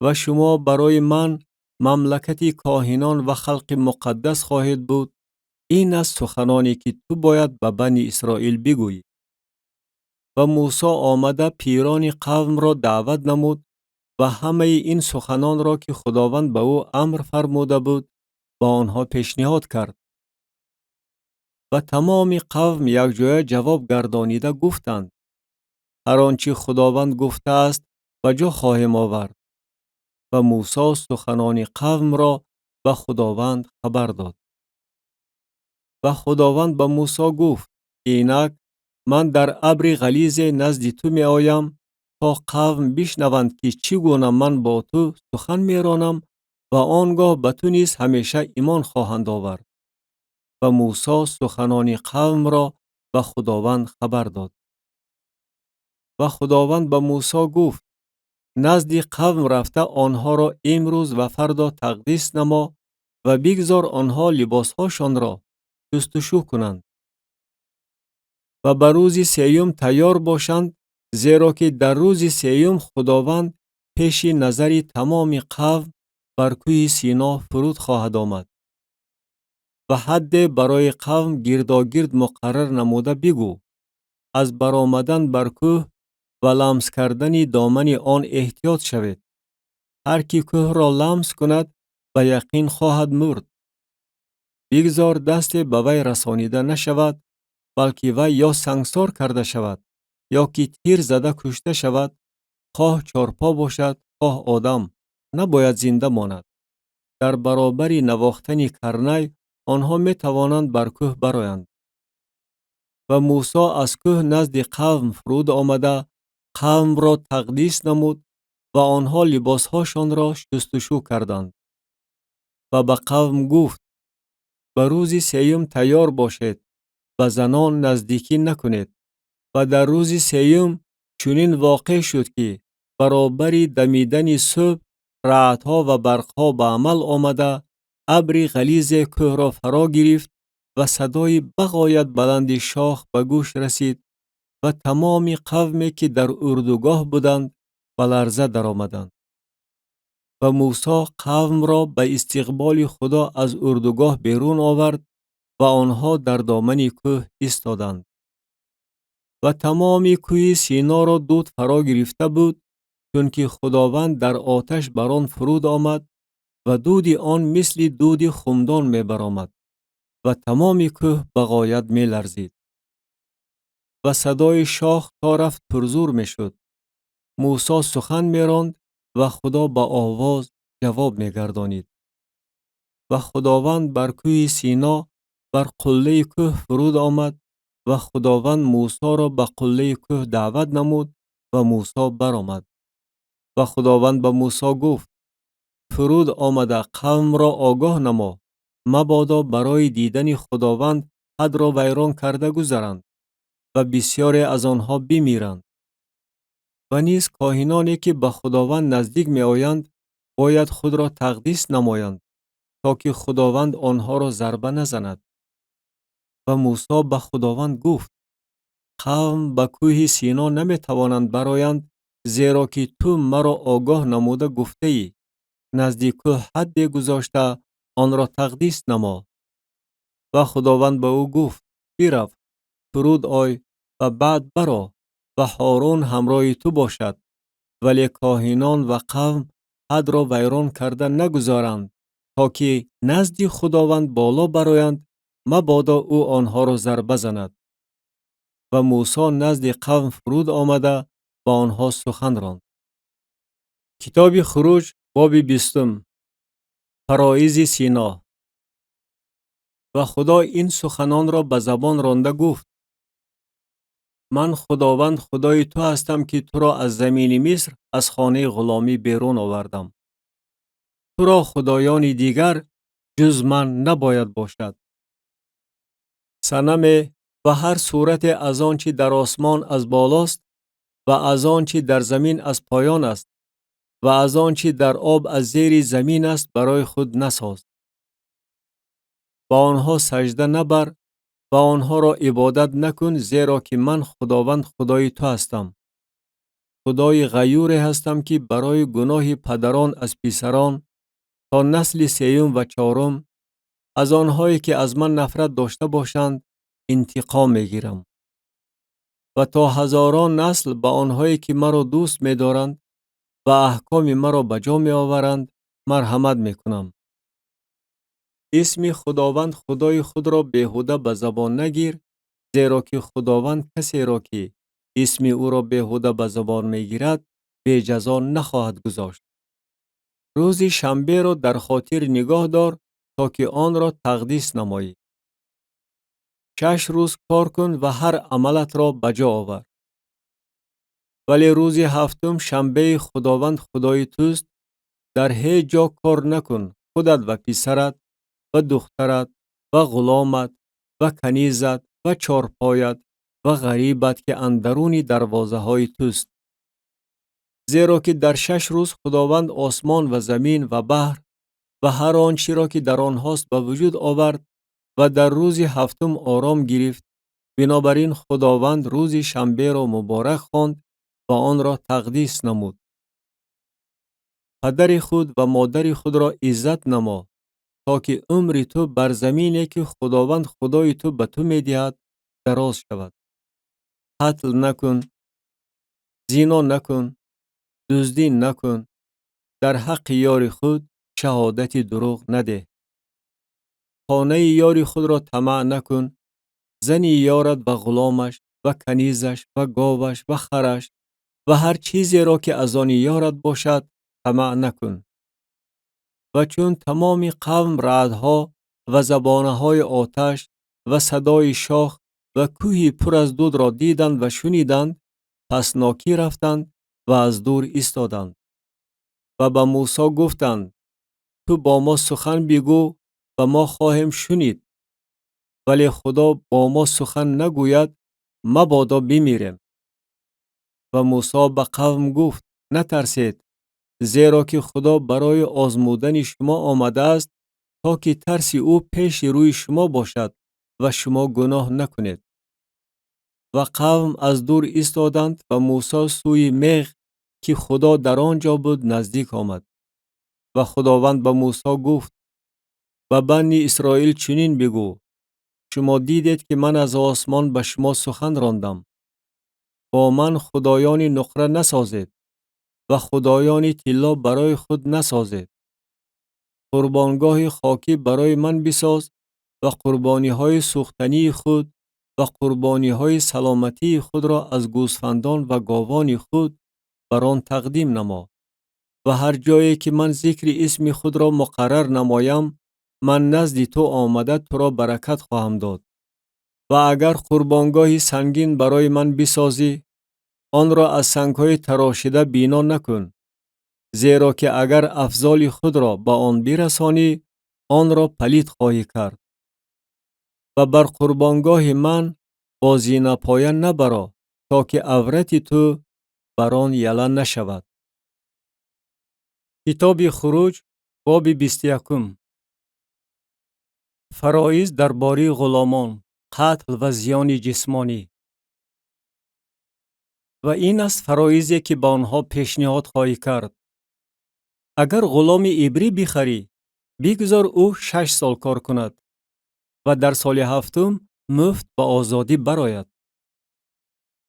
و شما برای من مملکتی کاهنان و خلق مقدس خواهید بود. این است سخنانی که تو باید به بنی اسرائیل بگویی. و موسی آمده پیران قوم را دعوت نمود و همه این سخنان را که خداوند به او امر فرموده بود با آنها پیشنهاد کرد. و تمام قوم یک جای جواب گردانیده گفتند: هر آنچه خداوند گفته است به جا خواهیم آورد. و موسی سخنان قوم را به خداوند خبر داد. و خداوند به موسی گفت: اینک من در ابر غلیظ نزد تو می آیم تا قوم بشنوند که چگونه من با تو سخن می رانم و آنگاه به تو نیز همیشه ایمان خواهند آورد. و موسی سخنان قوم را به خداوند خبر داد. و خداوند به موسی گفت: نزد قوم رفته آنها را امروز و فردا تقدیس نما و بگذار آنها لباسهاشان را جستجو کنند و بر روز سیوم تیار باشند، زیرا که در روز سیوم خداوند پیش نظر تمام قوم بر کوه سینا فرود خواهد آمد. و حد برای قوم گرداگرد مقرر نموده بگو: از برآمدن بر کوه و لمس کردن دامن آن احتیاط شوید. هر کی کوه را لمس کند به یقین خواهد مرد. بگذار دست به وی رسانیده نشود، بلکه وی یا سنگسار کرده شود یا که تیر زده کشته شود. خواه چارپا باشد خواه آدم، نباید زنده ماند. در برابر نواختن کرنه آنها می توانند بر کوه برآیند. و موسی از کوه نزد قوم فرود آمده قوم را تقدیس نمود و آنها لباسهاشان را شستشو کردند. و به قوم گفت: به روز سیوم تیار باشید، به زنان نزدیکی نکنید. و در روز سیوم چنین واقع شد که برابر دمیدن صبح رعدها و برقها به عمل آمده، ابر غلیظ کوه را فرا گرفت و صدای بغایت بلند شاخ به گوش رسید و تمام قومی که در اردوگاه بودند به لرزه درآمدند. و موسی قوم را به استقبال خدا از اردوگاه بیرون آورد و آنها در دامن کوه ایستادند. و تمام کوه سینا را دود فرا گرفته بود، چون که خداوند در آتش بر آن فرود آمد و دود آن مثل دود خمدان می برآمد و تمام کوه به غایت می لرزید. و صدای شاخ تا رفت پرزور می شد. موسی سخن می راند و خدا با آواز جواب می گردانید. و خداوند بر کوه سینا بر قله کوه فرود آمد و خداوند موسی را به قله کوه دعوت نمود و موسی برآمد. و خداوند به موسی گفت: فرود آمده قوم را آگاه نما، مبادا برای دیدن خداوند حد را ویران کرده گذرند و بسیاری از آنها بمیرند. و نیز کاهنانی که به خداوند نزدیک می آیند باید خود را تقدیس نمایند تا که خداوند آنها را ضربه نزند. و موسی به خداوند گفت: قوم به کوه سینا نمی توانند برآیند، زیرا که تو مرا آگاه نموده گفته ای نزدیک کوه حد گذاشته آن را تقدیس نما. و خداوند به او گفت: برو، فرود آی و بعد برآ و هارون همراه تو باشد، ولی کاهنان و قوم حد را ویران کرده نگذارند تا که نزد خداوند بالا برآیند، مبادا او آنها را ضربه زند. و موسی نزد قوم فرود آمده با آنها سخن راند. کتاب خروج باب 20. فرایض سینا. و خدا این سخنان را به زبان رانده گفت: من خداوند خدای تو هستم که تو را از زمین مصر از خانه غلامی بیرون آوردم. تو را خدایانی دیگر جز من نباید باشد. صنم و هر صورت از آنچه در آسمان از بالاست و از آنچه در زمین از پایان است و از آنچه در آب از زیر زمین است برای خود نساز. با آنها سجده نبر و آنها را عبادت نکن، زیرا که من خداوند خدای تو هستم. خدای غیور هستم که برای گناه پدران از پسران تا نسل سیوم و چهارم از آنهایی که از من نفرت داشته باشند انتقام میگیرم و تا هزاران نسل به آنهایی که مرا دوست می‌دارند و احکام مرا به جا می‌آورند مرحمت می‌کنم. اسم خداوند خدای خود را بیهوده به زبان نگیر، زیرا که خداوند کسی را که اسم او را بیهوده به زبان می‌گیرد بی جزا نخواهد گذاشت. روز شنبه را در خاطر نگاه دار تا که آن را تقدیس نمایی. 6 روز کار کن و هر عملت را به جا آور. ولی روز هفتم شنبه خداوند خدای توست. در هیچ جا کار نکن. خودت و پسرت و دخترت و غلامت و کنیزت و چارپایت و غریبت که اندرون دروازه های توست. زیرا که در 6 روز خداوند آسمان و زمین و بحر و هر آنچه را که در آنهاست به وجود آورد و در روز هفتم آرام گرفت. بنابراین خداوند روز شنبه را مبارک خواند و آن را تقدیس نمود. پدر خود و مادر خود را عزت نما تا که عمر تو بر زمینی که خداوند خدای تو به تو می‌دهد دراز شود. قتل نکن، زنا نکن، دزدی نکن، در حق یار خود شهادت دروغ نده. خانه یار خود را طمع نکن. زن یارت و غلامش و کنیزش و گاوش و خرش و هر چیزی را که از آن یارت باشد طمع نکن. و چون تمام قوم رعدها و زبانه‌های آتش و صدای شاخ و کوهی پر از دود را دیدند و شنیدند، پس ناکی رفتند و از دور ایستادند و به موسی گفتند: تو با ما سخن بگو و ما خواهیم شنید، ولی خدا با ما سخن نگوید مبادا بمیریم. و موسی به قوم گفت: نترسید، زیرا که خدا برای آزمودن شما آمده است تا که ترس او پیش روی شما باشد و شما گناه نکنید. و قوم از دور ایستادند و موسی سوی میغ که خدا در آنجا بود نزدیک آمد. و خداوند به موسی گفت: و بنی اسرائیل چنین بگو: شما دیدید که من از آسمان به شما سخن راندم. با من خدایانی نقره نسازید و خدایانی طلا برای خود نسازید. قربانگاه خاکی برای من بساز و قربانی های سوختنی خود و قربانی های سلامتی خود را از گوسفندان و گاوان خود بر آن تقدیم نما. و هر جایی که من ذکر اسم خود را مقرر نمایم، من نزد تو آمده تو را برکت خواهم داد. و اگر قربانگاهی سنگین برای من بسازی، آن را از سنگ‌های تراشیده بینا نکن، زیرا که اگر افضال خود را با آن برسانی، آن را پلید خواهی کرد. و بر قربانگاه من با زینه پایه نبرا، تا که عورت تو بر آن یله نشود. کتاب خروج باب 21. فرایض درباره غلامان، قتل و زیان جسمانی. و این است فرایضی که با آنها پیشنهاد خواهی کرد. اگر غلام عبری بخری، بگذار او 6 سال کار کند و در سال هفتم مفت به آزادی برآید.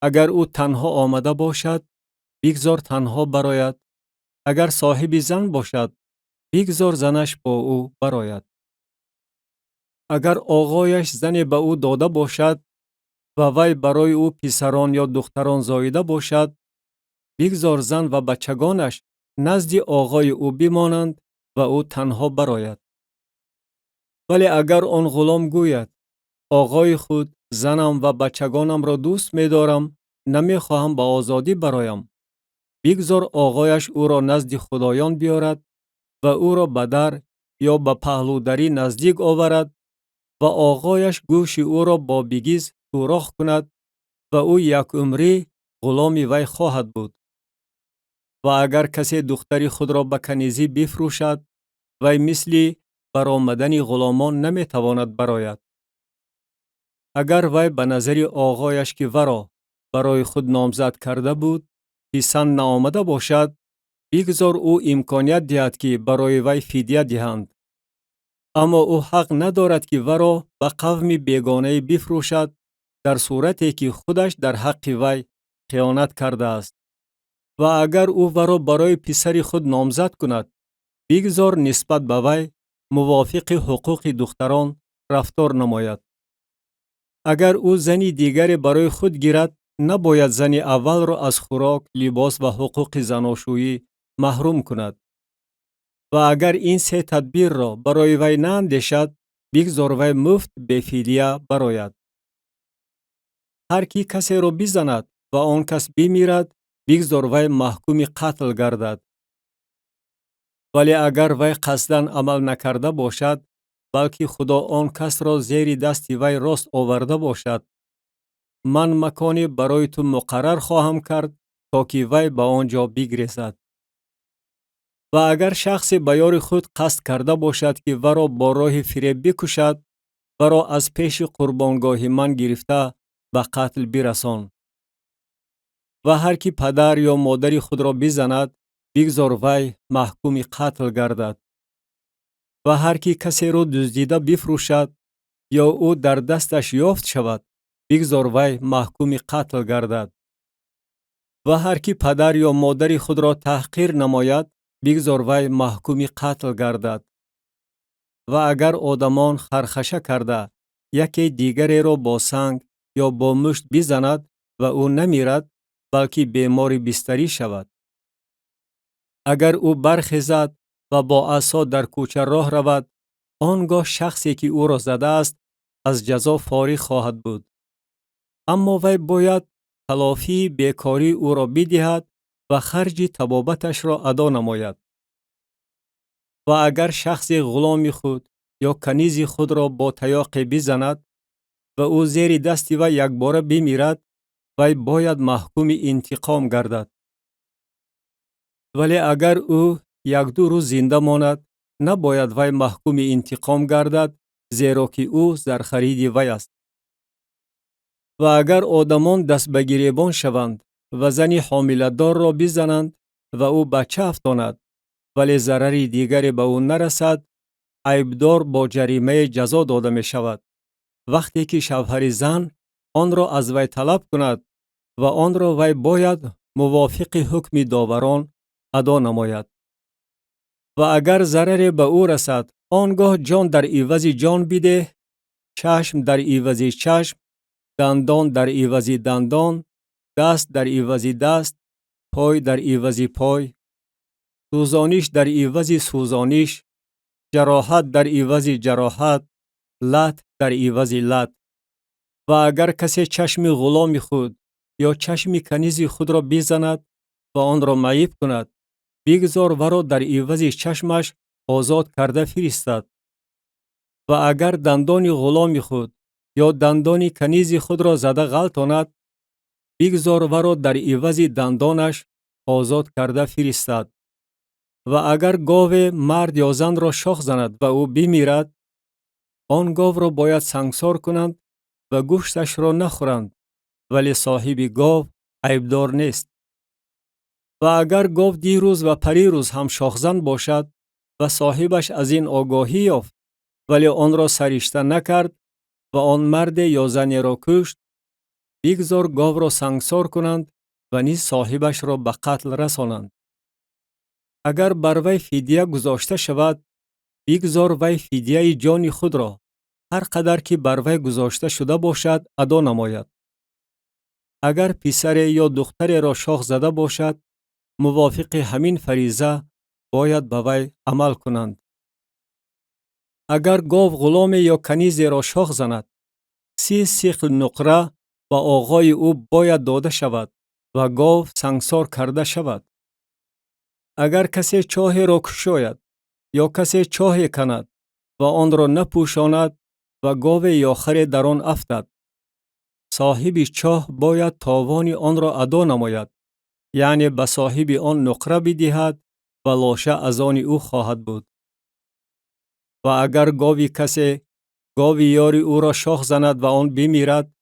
اگر او تنها آمده باشد، بگذار تنها برآید. اگر صاحب زن باشد، بگذار زنش با او برآید. اگر آقایش زن به او داده باشد و وی برای او پسران یا دختران زاییده باشد، بگذار زن و بچگانش نزد آقای او بمانند و او تنها برآید. ولی اگر آن غلام گوید آقای خود، زنم و بچگانم را دوست می دارم، نمی خواهم با آزادی برایم، بگذار آقایش او را نزد خدایان بیارد و او را به در یا به پهلودری نزدیک آورد و آقایش گوش او را با بگیز سوراخ کند و او یک عمری غلام وی خواهد بود. و اگر کسی دختری خود را به کنیزی بفروشد، وی مثل برآمدن غلامان نمی تواند براید. اگر وی به نظر آقایش که ورا برای خود نامزد کرده بود پسند نآمده باشد، بگذار او امکانیت دهد که برای وی فدیه دهند. اما او حق ندارد که ورا به قوم بیگانه بفروشد در صورتی که خودش در حق وی خیانت کرده است. و اگر او ورا برای پسر خود نامزد کند، بگذار نسبت به وی موافق حقوق دختران رفتار نماید. اگر او زنی دیگری برای خود گیرد، نباید زن اول را از خوراک، لباس و حقوق زناشویی محروم کند. و اگر این سه تدبیر را برای وی ناندیشد، بگذار وی مفت به فدیه براید. هر کی کسی را بزند و آن کس بمیرد، بگذار وی محکوم قتل گردد. ولی اگر وی قصداً عمل نکرده باشد، بلکه خدا آن کس را زیر دست وی راست آورده باشد، من مکانی برای تو مقرر خواهم کرد تا که وی به آنجا بگریزد. و اگر شخصی به یار خود قصد کرده باشد که ورا با راه فریب بکشد، ورا از پیش قربانگاه من گرفته به قتل برسان. و هر کی پدر یا مادر خود را بزند، بگذار وی محکوم قتل گردد. و هر کی کسی را دزدیده بفروشد یا او در دستش یافت شود، بگذار وی محکوم قتل گردد. و هر کی پدر یا مادر خود را تحقیر نماید، بگذار وی محکوم قتل گردد. و اگر آدمان خرخشه کرده یکی دیگری را با سنگ یا با مشت بزند و او نمیرد، بلکه بیمار بستری شود، اگر او برخیزد و با عصا در کوچه راه رود، آنگاه شخصی که او را زده است از جزا فارغ خواهد بود. اما وی باید تلافی بیکاری او را بدهد و خرج طبابتش را ادا نماید. و اگر شخصی غلام خود یا کنیز خود را با تیاق بزند و او زیر دست وی یک باره بمیرد، وی باید محکوم انتقام گردد. ولی اگر او یک دو روز زنده ماند، نباید وی محکوم انتقام گردد، زیرا که او زرخرید وی است. و اگر آدمان دست به گریبان شوند و زنی حامله دار را بزنند و او بچه افزاید، ولی ضرری دیگری به او نرسد، عیبدار با جریمه جزا داده می شود. وقتی که شوهر زن آن را از وی طلب کند و آن را وی باید موافق حکم داوران ادا نماید. و اگر ضرری به او رسد، آنگاه جان در عوض جان بده، چشم در عوض چشم، دندان در عوض دندان، دست در عوض دست، پای در عوض پای، سوزانش در عوض سوزانش، جراحت در عوض جراحت، لط در عوض لط. و اگر کسی چشم غلام خود یا چشم کنیز خود را بزند و آن را معیب کند، بگذار ورا در عوض چشمش آزاد کرده فرستد. و اگر دندان غلام خود یا دندان کنیز خود را زده غلطاند، بگذار ورا در عوض دندانش آزاد کرده فرستد. و اگر گاو مرد یا زن را شاخ زند و او بمیرد، آن گاو را باید سنگسار کنند و گوشتش را نخورند، ولی صاحب گاو عیبدار نیست. و اگر گاو دیروز و پریروز هم شاخزن باشد و صاحبش از این آگاهی یافت ولی آن را سرشته نکرد و آن مرد یا زنی را کشت، بگذار گاو را سنگسار کنند و نیز صاحبش را به قتل رسانند. اگر بر وی فدیه گذاشته شود، بگذار وی فدیه جان خود را هر قدر که بر وی گذاشته شده باشد ادا نماید. اگر پسر یا دختر را شاخ زده باشد، موافق همین فریضه باید به وی عمل کنند. اگر گاو غلام یا کنیز را شاخ زند 30 سیخل نقره با آقای او باید داده شود و گاو سنگسار کرده شود. اگر کسی چاه را کشاید یا کسی چاه کند و آن را نپوشاند و گاو یا خر در آن افتد، صاحب چاه باید تاوان آن را ادا نماید، یعنی به صاحب آن نقره بدهد و لاشه از آن او خواهد بود. و اگر گاوی یاری او را شاخ زند و آن بمیرد،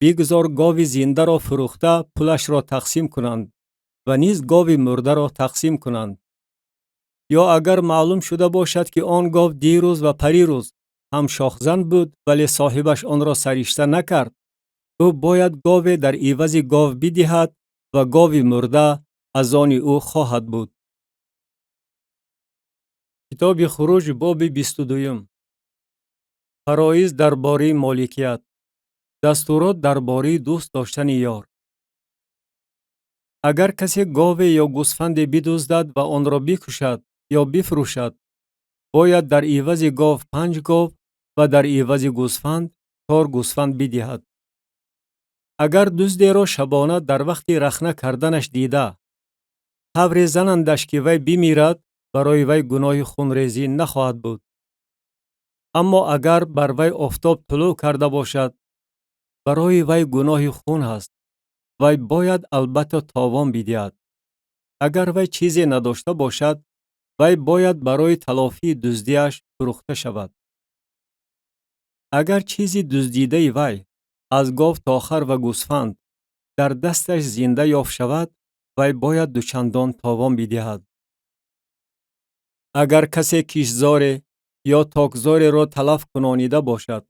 بگذار گاوی زنده را فروخته پولش را تقسیم کنند و نیز گاوی مرده را تقسیم کنند. یا اگر معلوم شده باشد که آن گاو دیروز و پریروز هم شاخزن بود ولی صاحبش آن را سرشته نکرد، او باید گاو در عوض گاو بدهد و گاو مرده از آن او خواهد بود. کتاب خروج باب 22. فرایض درباره مالکیت. دستورات درباره دوست داشتن یار. اگر کسی گاو یا گوسفند بدزدد و آن را بکشد یا بفروشد، باید در عوض گاو 5 گاو و در عوض گوسفند 4 گوسفند بدهد. اگر دزدی را شبانه در وقت رخنه کردنش دیده خبر زنندش که وی بمیرد، برای وی گناه خونریزی نخواهد بود. اما اگر بر وی آفتاب طلوع کرده باشد، برای وی گناه خون است. وی باید البته تاوان بدهد. اگر وی چیزی نداشته باشد، وی باید برای تلافی دزدیش فروخته شود. اگر چیزی دزدیده وی از گاو تا خر و گوسفند در دستش زنده یافت شود، وی باید دوچندان تاوان بدهد. اگر کسی کشزار یا تاکزار را تلف کنانیده باشد،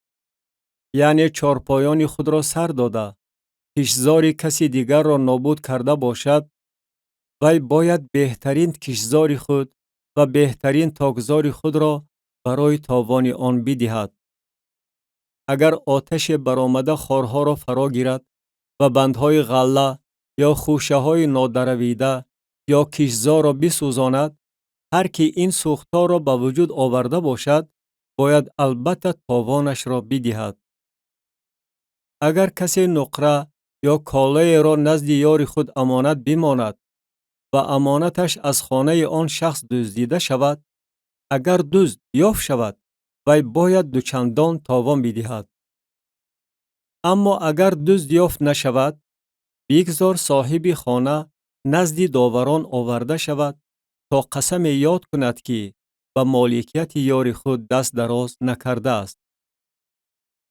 یعنی چارپایان خود را سر داده کشزار کسی دیگر را نابود کرده باشد، وی باید بهترین کشزار خود و بهترین تاکزار خود را برای تاوان آن بدهد. اگر آتش برآمده خارها را فرا گیرد و بندهای غله یا خوشه های نادرویده یا کشزار را بسوزاند، هر کی این سوختار را به وجود آورده باشد، باید البته تاوانش را بدهد. اگر کسی نقره یا کالای را نزد یار خود امانت بماند و امانتش از خانه آن شخص دزدیده شود، اگر دزد یافت شود، وی باید دوچندان تاوان بدهد. اما اگر دزد یافت نشود، بگذار صاحب خانه نزد داوران آورده شود تا قسم یاد کند که به مالکیت یار خود دست دراز نکرده است.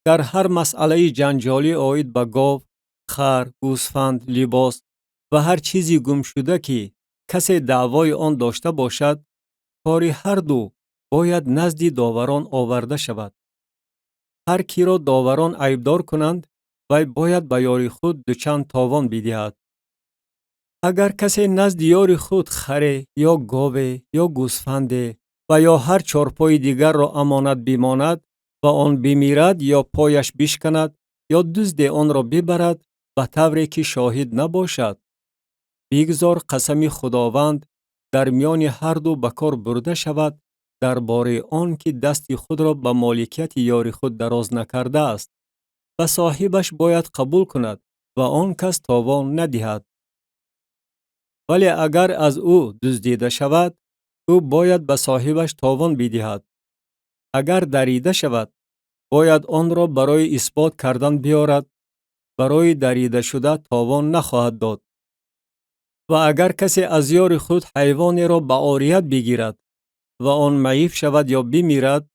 در هر مسئله جنجالی آید به گاو، خر، گوسفند، لباس و هر چیزی گم شده که کسی دعوای آن داشته باشد، کار هر دو باید نزد داوران آورده شود. هر کی را داوران عیبدار کنند، وی باید به یار خود دوچند تاوان بدهد. اگر کسی نزد یار خود خر یا گاو یا گوسفند و یا هر چارپای دیگر را امانت بماند و آن بمیرد یا پایش بشکند یا دزد آن را ببرد به طوری که شاهد نباشد، بگذار قسم خداوند در میان هر دو به کار برده شود درباره آن که دست خود را به مالکیت یار خود دراز نکرده است و صاحبش باید قبول کند و آن کس تاوان ندهد. ولی اگر از او دزدیده شود، او باید به صاحبش تاوان بدهد. اگر دریده شود، باید آن را برای اثبات کردن بیارد. برای دریده شده تاوان نخواهد داد. و اگر کسی از یار خود حیوانی را به عاریت بگیرد و آن معیب شود یا بمیرد،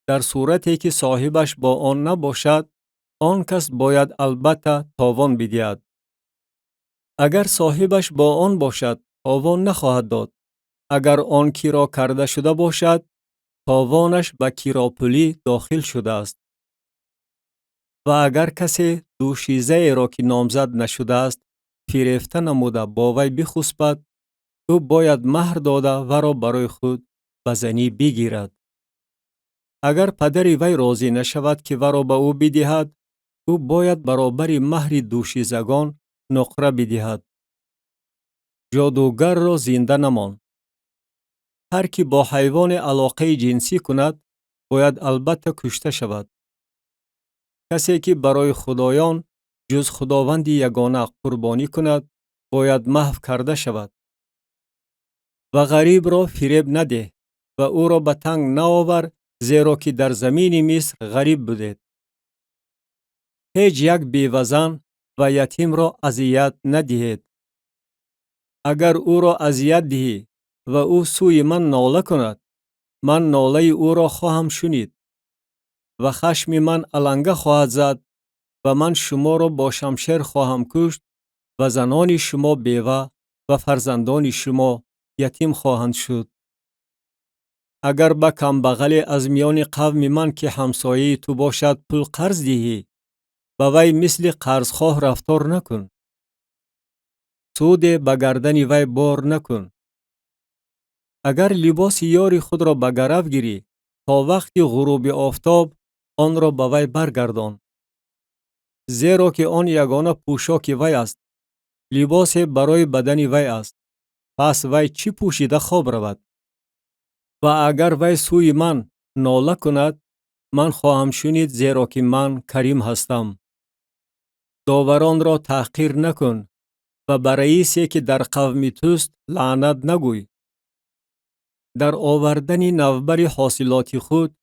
در صورتی که صاحبش با آن نباشد، آن کس باید البته تاوان بدهد. اگر صاحبش با آن باشد، تاوان نخواهد داد. اگر آن کرا کرده شده باشد، تاوانش به کراپولی داخل شده است. و اگر کسی دوشیزه را که نامزد نشده است فریفته نموده با وی بخسبد، او باید مهر داده و را برای خود به زنی بگیرد. اگر پدر وی راضی نشود که و را به او بدهد، او باید برابر مهر دوشیزگان نقره بدهد. جادوگر را زنده نمان. هر کی با حیوان علاقه جنسی کند، باید البته کشته شود. کسی که برای خدایان جز خداوند یگانه قربانی کند باید محو کرده شود. و غریب را فریب نده و او را به تنگ نآور، زیرا که در زمین مصر غریب بودید. هیچ یک بیوزن و یتیم را اذیت ندهید. اگر او را اذیت دهی و او سوی من ناله کند، من ناله او را خواهم شنید و خشم من علنگه خواهد زد و من شما را با شمشیر خواهم کشت و زنان شما بیوه و فرزندان شما یتیم خواهند شد. اگر به کمبغلی از میان قوم من که همسایه تو باشد پول قرض دهی، با وی مثل قرضخواه رفتار نکن. سود به گردن وی بار نکن. اگر لباس یاری خود را به گرو گیری، تا وقتی غروب آفتاب آن را به وی برگردان. زیرا که آن یگانه پوشاک وی است، لباس برای بدن وی است. پس وی چی پوشیده خواب رود؟ و اگر وی سوی من ناله کند، من خواهم شنید، زیرا که من کریم هستم. داوران را تحقیر نکن و بر رئیسی که در قوم توست لعنت نگوی. در آوردن نوبر حاصلات خود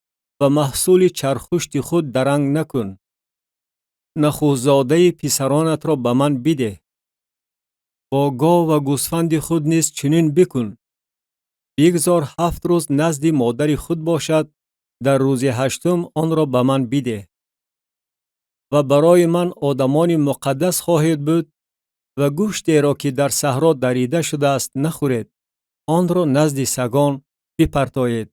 و محصول چرخشت خود درنگ نکن. نخوزاده پسرانت را به من بده. با گاو و گوسفند خود نیز چنین بکن. بگذار 7 روز نزد مادر خود باشد، در روز 8م آن را به من بده. و برای من آدمان مقدس خواهید بود و گوشتی را که در صحرا دریده شده است نخورید. آن را نزد سگان بپرتایید.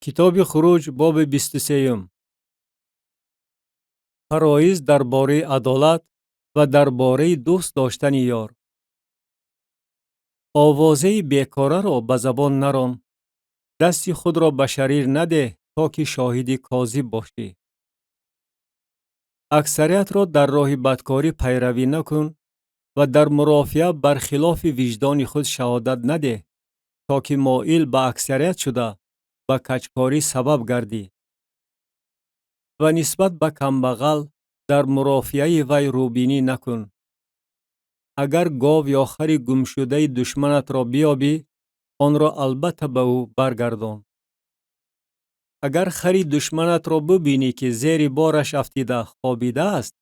کتاب خروج باب 23. فرایض درباره عدالت و درباره دوست داشتن یار. آوازه بیکاره را به زبان نران. دست خود را به شریر نده تا که شاهد کاذب باشی. اکثریت را در راه بدکاری پیروی نکن و در مرافعه برخلاف وجدان خود شهادت نده تا که مائل به اکثریت شده به کجکاری سبب گردی. و نسبت به کمبغل در مرافعه وی روبینی نکن. اگر گاو یا خر گم شده دشمنت را بیابی، آن را البته به او برگردان. اگر خر دشمنت را ببینی که زیر بارش افتیده خوابیده است،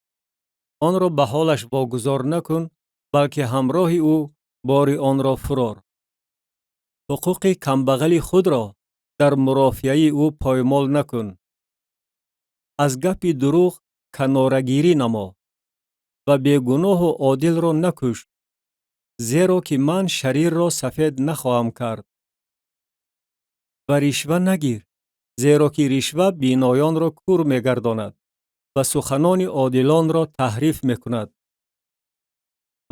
آن را به حالش واگذار نکن، بلکه همراه او بار آن را فرار. حقوق کمبغل خود را در مرافعه او پایمال نکن. از گپ دروغ کناره‌گیری نما و بیگناه و عادل را نکش، زیرا که من شریر را سفید نخواهم کرد. و رشوه نگیر، زیرا که رشوه بینایان را کور می‌گرداند و سخنان عادلان را تحریف می‌کند.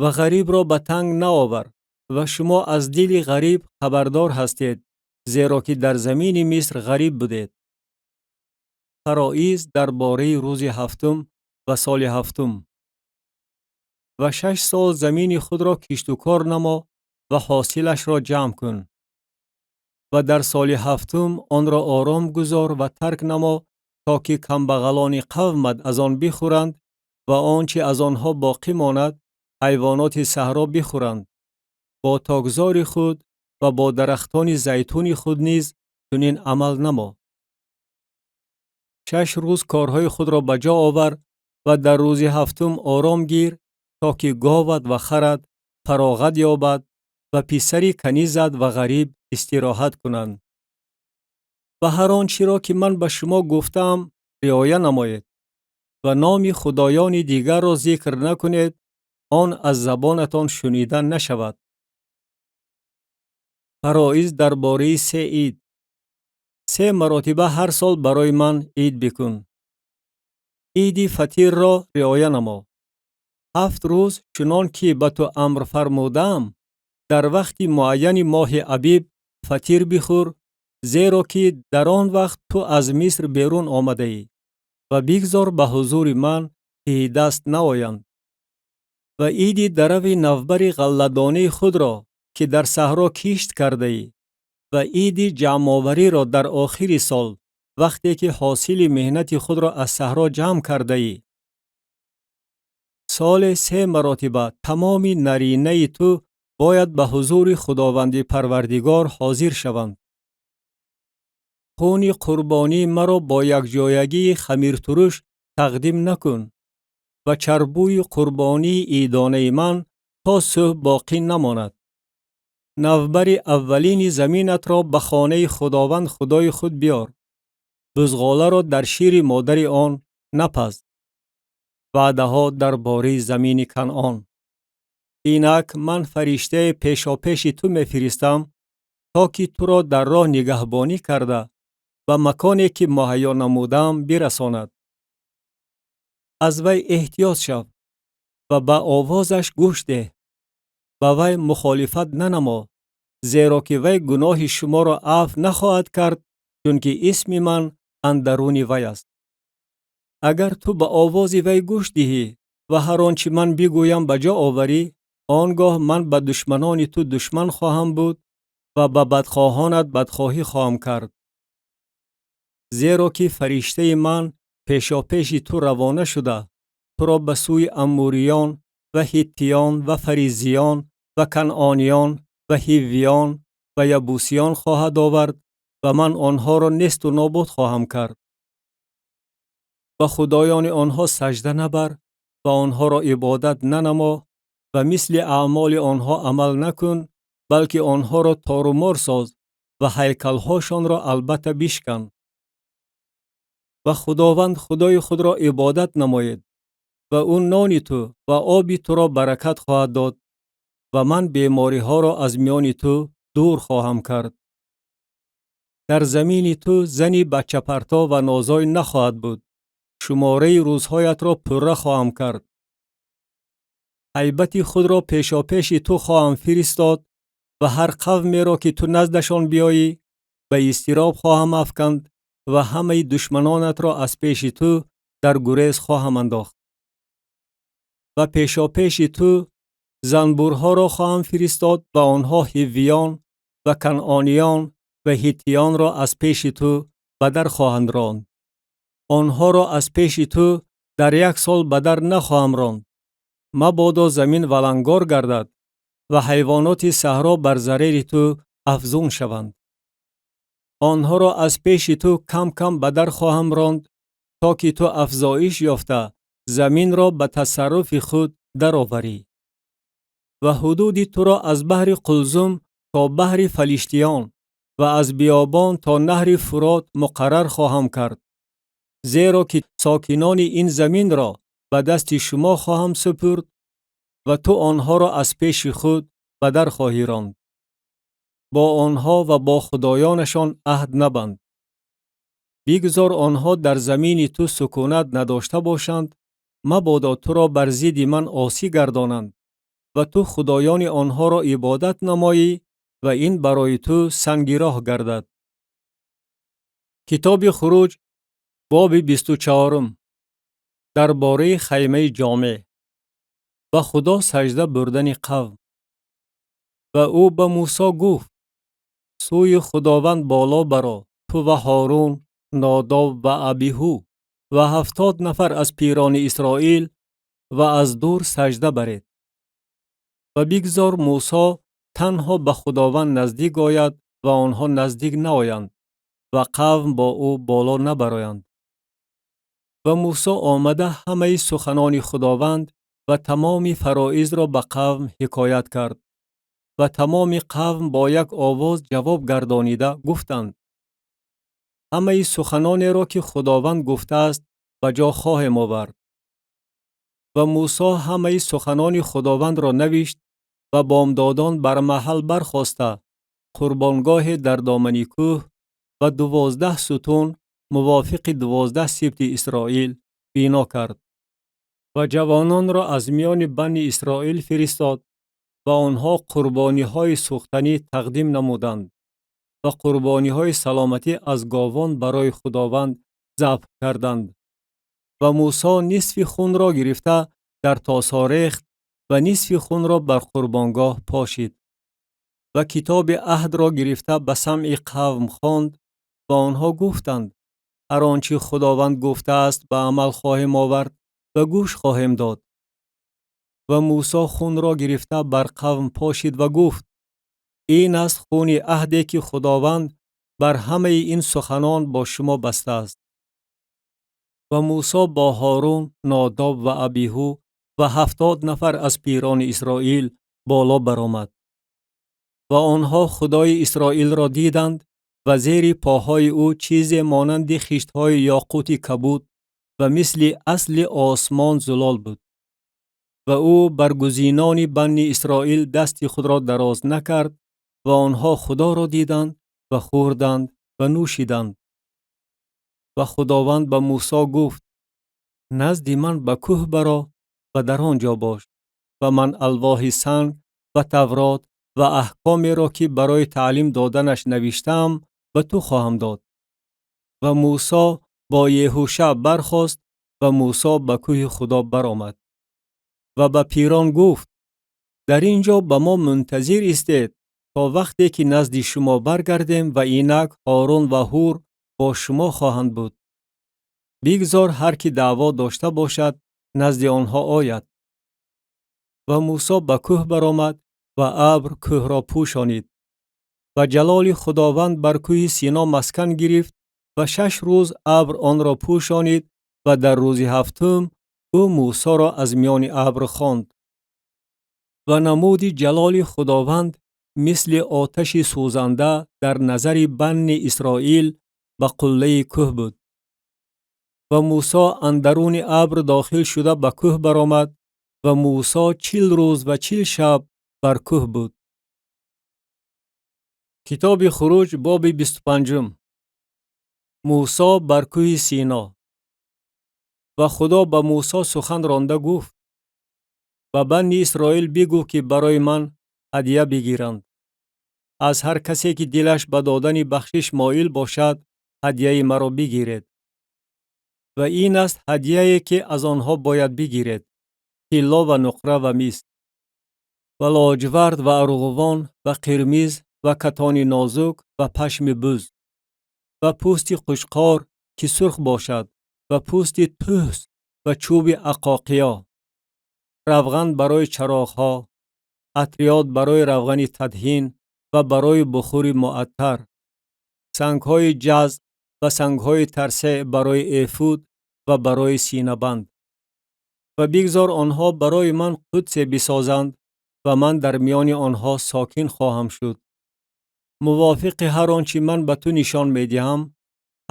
و غریب را به تنگ نآور و شما از دل غریب خبردار هستید، زیرا که در زمین مصر غریب بودید. فرایض درباره روز 7م و سال 7م. و 6 سال زمین خود را کشت و کار نما و حاصلش را جمع کن. و در سال 7م آن را آرام گذار و ترک نما، تا که کمبغلان قومت از آن بخورند و آنچه از آنها باقی ماند حیوانات صحرا بخورند. با تاگزار خود و با درختان زیتون خود نیز چنین عمل نما. 6 روز کارهای خود را به جا آور و در روز 7م آرام گیر، تا که گاوت و خرت فراغت یابد و پسری کنیزت و غریب استراحت کنند. و هر آنچه را که من به شما گفتم رعایت نمایید و نام خدایان دیگر را ذکر نکنید، آن از زبانتان شنیده نشود. فرایض درباره 3 عید. 3 مرتبه هر سال برای من عید بکن. عید فطیر را رعایت نما. 7 روز چنان که به تو امر فرمودم در وقت معین ماه ابیب فطیر بخور، زیرا که در آن وقت تو از مصر بیرون آمده ای. و بگذار به حضور من ته دست نآیند. و عید درو نوبر غله‌دانه خود را که در صحرا کشت کرده ای و عید جمع‌آوری را در آخر سال وقتی که حاصل مهنت خود را از صحرا جمع کرده ای. سال 3 مرتبه تمام نرینه تو باید به حضور خداوند پروردگار حاضر شوند. خون قربانی مرا با یک جایگی خمیر ترش تقدیم نکن و چربوی قربانی عیدانه من تا صبح باقی نماند. نوبر اولین زمینت را به خانه خداوند خدای خود بیار. بزغاله را در شیر مادر آن نپز. وعده‌ها درباره زمین کنعان. اینک من فرشته پیشاپیش تو میفرستم تا که تو را در راه نگهبانی کرده و مکانی که مهیا نمودم برساند. از وی احتیاط شو و به آوازش گوش ده. به وی مخالفت ننما، زیرا که وی گناه شما را عفو نخواهد کرد، چون که اسم من اندرون وی است. اگر تو به آواز وی گوش دهی و هر آنچه من بگویم به جا آوری، آنگاه من به دشمنان تو دشمن خواهم بود و به بدخواهانت بدخواهی خواهم کرد. زیرا که فرشته من پیشاپیش تو روانه شده، تو را به سوی اموریان و هیتیان و فریزیان و کنعانیان و هیویان و یبوسیان خواهد آورد و من آنها را نیست و نابود خواهم کرد. و خدایان آنها سجده نبر و آنها را عبادت ننما و مثل اعمال آنها عمل نکن، بلکه آنها را تار و مار ساز و هیکل‌هاشان را البته بشکن. و خداوند خدای خود را عبادت نماید و او نان تو و آب تو را برکت خواهد داد و من بیماری ها را از میان تو دور خواهم کرد. در زمین تو زنی بچه پرتا و نازای نخواهد بود. شماره روزهایت را پره خواهم کرد. هیبت خود را پیشاپیش تو خواهم فرستاد و هر قومی را که تو نزدشان بیایی به اضطراب خواهم افکند و همه دشمنانت را از پیش تو در گریز خواهم انداخت. و پیشاپیش تو زنبورها را خواهم فرستاد و آنها هیویان و کنعانیان و هیتیان را از پیش تو به در خواهند راند. آنها را از پیش تو در 1 سال به در نخواهم راند. مبادا زمین ولنگار گردد و حیوانات صحرا بر ضریر تو افزون شوند. آنها را از پیش تو کم کم به در خواهم راند تا که تو افزایش یافته زمین را به تصرف خود درآوری. و حدود تو را از بحر قلزم تا بحر فلیشتیان و از بیابان تا نهر فرات مقرر خواهم کرد. زیرا که ساکنان این زمین را به دست شما خواهم سپرد و تو آنها را از پیش خود به در خواهی راند. با آنها و با خدایانشان عهد نبند. بگذار آنها در زمین تو سکونت نداشته باشند، مبادا تو را بر ضد من عاصی گردانند و تو خدایان آنها را عبادت نمایی و این برای تو سنگ راه گردد. کتاب خروج باب 24 درباره خیمه جامع. به خدا سجده بردن قوم. و او به موسی گفت: سوی خداوند بالا برو، تو و هارون، ناداب و ابیهو و 70 نفر از پیران اسرائیل و از دور سجده برید. و بگذار موسی تنها به خداوند نزدیک آید و آنها نزدیک نآیند و قوم با او بالا نبرایند. و موسی آمده همه سخنان خداوند و تمام فرایض را به قوم حکایت کرد. و تمام قوم با یک آواز جواب گردانیده گفتند: همه سخنان را که خداوند گفته است به جا خواهیم آورد. و موسی همه سخنان خداوند را نوشت و بامدادان بر محل برخاسته قربانگاه در دامن کوه و 12 ستون موافق 12 سبط اسرائیل بنا کرد. و جوانان را از میان بنی اسرائیل فرستاد و آنها قربانی های سوختنی تقدیم نمودند و قربانی های سلامتی از گاوان برای خداوند ذبح کردند. و موسی نصف خون را گرفته در طاسا ریخت و نصف خون را بر قربانگاه پاشید. و کتاب عهد را گرفته به سمع قوم خواند و آنها گفتند هر آنچه خداوند گفته است به عمل خواهیم آورد و گوش خواهیم داد. و موسی خون را گرفته بر قوم پاشید و گفت این است خون عهدی که خداوند بر همه این سخنان با شما بسته است. و موسی با هارون، ناداب و ابیهو و 70 نفر از پیران اسرائیل بالا برآمد. و آنها خدای اسرائیل را دیدند و زیر پاهای او چیزی مانند خشت‌های یاقوت کبود و مثل اصل آسمان زلال بود. و او بر گزینان بنی اسرائیل دست خود را دراز نکرد و آنها خدا را دیدند و خوردند و نوشیدند. و خداوند به موسی گفت نزد من به کوه برآ و در آنجا باش و من الواح سنگ و تورات و احکامی را که برای تعلیم دادنش نوشتم به تو خواهم داد. و موسی با یهوشع برخاست و موسی به کوه خدا برآمد. و به پیران گفت در اینجا به ما منتظر ایستید تا وقتی که نزد شما برگردیم و اینک هارون و هور با شما خواهند بود. بگذار هر کی دعوا داشته باشد نزد آنها آید. و موسی به کوه برآمد و ابر کوه را پوشانید. و جلال خداوند بر کوه سینا مسکن گرفت و 6 روز ابر آن را پوشانید و در روز هفتم او موسی را از میان ابر خواند. و نمود جلال خداوند مثل آتش سوزنده در نظر بنی اسرائیل به قله کوه بود. و موسی اندرون ابر داخل شده به کوه برآمد و موسی 40 روز و 40 شب بر کوه بود. کتاب خروج باب 25. موسی بر کوه سینا. و خدا به موسی سخن رانده گفت و بنی اسرائیل بگو که برای من هدیه بگیرند. از هر کسی که دلش به دادن بخشش مایل باشد هدیه مرا بگیرید. و این است هدیه‌ای که از آنها باید بگیرید: طلا و نقره و مس و لاجورد و ارغوان و قرمز و کتان نازک و پشم بز و پوست قشقار که سرخ باشد و پوست توس و چوب عقاقیا، روغن برای چراغ‌ها، عطریات برای روغن تدهین و برای بخور معطر، سنگ‌های جز و سنگ‌های ترسه برای ایفود و برای سینه بند. و بگذار آنها برای من قدس بسازند و من در میان آنها ساکن خواهم شد. موافق هر آنچه من به تو نشان می‌دهم،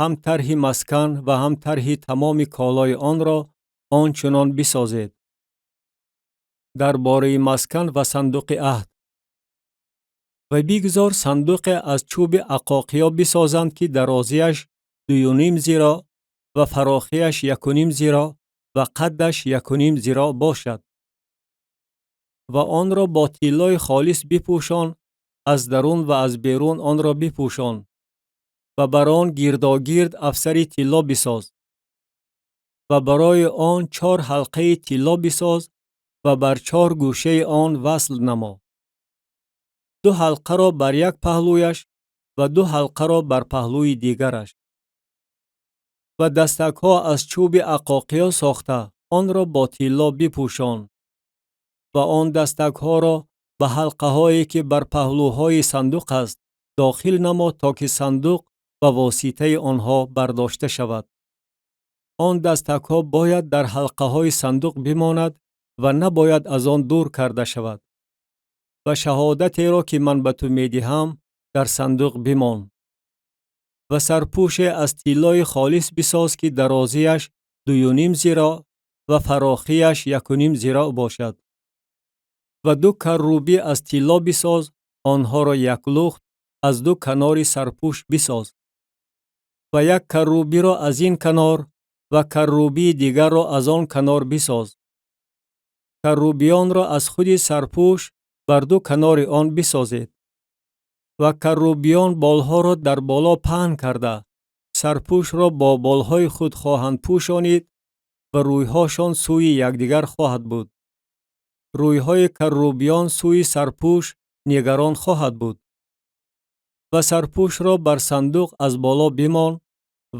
هم طرح مسکن و هم طرح تمام کالای آن را آنچنان بسازید. درباره مسکن و صندوق عهد. و بگذار صندوق از چوب عقاقیا بسازند که درازیش 2.5 ذراع و فراخیش 1.5 ذراع و قدش 1.5 ذراع باشد. و آن را با طلای خالص بپوشان، از درون و از بیرون آن را بپوشان و بر آن گرداگرد افسر طلا بساز. و برای آن 4 حلقه طلا بساز و بر 4 گوشه آن وصل نما. 2 حلقه را بر یک پهلویش و 2 حلقه را بر پهلوی دیگرش. و دستک ها از چوب عقاقیا ساخته آن را با طلا بپوشان و آن دستک ها را به حلقه هایی که بر پهلوهای صندوق است داخل نما تا که صندوق به واسطه آنها برداشته شود. آن دستک ها باید در حلقه های صندوق بماند و نباید از آن دور کرده شود. و شهادتی را که من به تو میدهم در صندوق بمان. و سرپوش از طلای خالص بساز که درازیش 2.5 ذراع و فراخیش 1.5 ذراع باشد. و 2 کروبی از طلا بساز، آنها را یک لخت از 2 کنار سرپوش بساز. و 1 کروبی را از این کنار و کروبی دیگر را از آن کنار بساز. کروبیان را از خود سرپوش بر 2 کنار آن بسازید. و کروبیان بالها را در بالا پهن کرده، سرپوش را با بالهای خود خواهند پوشانید و رویهاشان سوی یکدیگر خواهد بود. رویهای کروبیان سوی سرپوش نگران خواهد بود. و سرپوش را بر صندوق از بالا بمان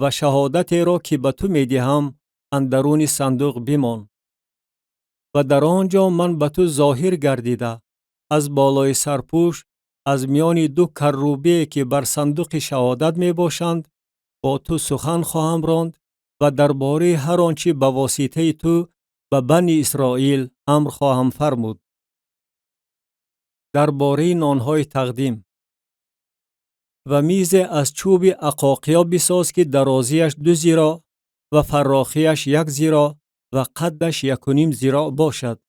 و شهادت را که به تو می دهم اندرون صندوق بمان. و در آنجا من به تو ظاهر گردیده از بالای سرپوش از میان دو کروبی که بر صندوق شهادت می باشند با تو سخن خواهم راند و درباره هر آنچه به واسطه تو به بنی اسرائیل امر خواهم فرمود. درباره نانهای تقدیم و میز از چوب عقاقیا بساز که درازیش 2 ذراع و فراخیش 1 ذراع و قدش 1.5 ذراع باشد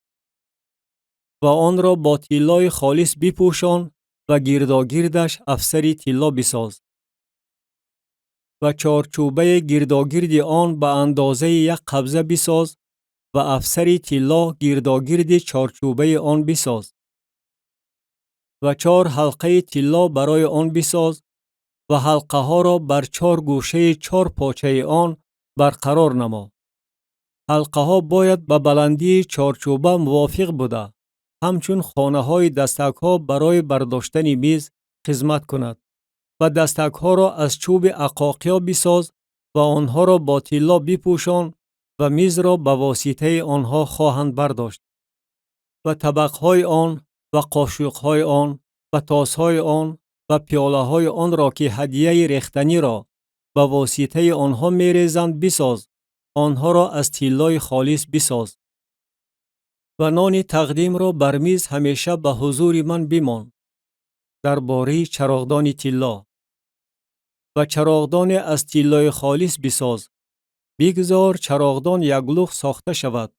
و آن را با طلای خالص بپوشان و گرداگردش افسری طلا بساز و چارچوبه گرداگرد آن به اندازه 1 قبضه بساز و افسری طلا گرداگرد چارچوبه آن بساز و 4 حلقه طلا برای آن بساز و حلقه ها را بر 4 گوشه 4 پاچه آن برقرار نما. حلقه ها باید به بلندی چارچوبه موافق بوده همچون خانه های دستک ها برای برداشتن میز خدمت کند و دستک ها را از چوب عقاقیا بساز و آنها را با طلا بپوشان و میز را به واسطه آنها خواهند برداشت و طبق های آن و قاشق های آن و تاس های آن و پیاله های آن را که هدیه ریختنی را به واسطه آنها می‌ریزند بساز. آنها را از طلای خالص بساز. و نان تقدیم را بر میز همیشه به حضور من بمان. درباره چراغدان طلا و چراغدان از طلای خالص بساز. بگذار چراغدان یک لوح ساخته شود.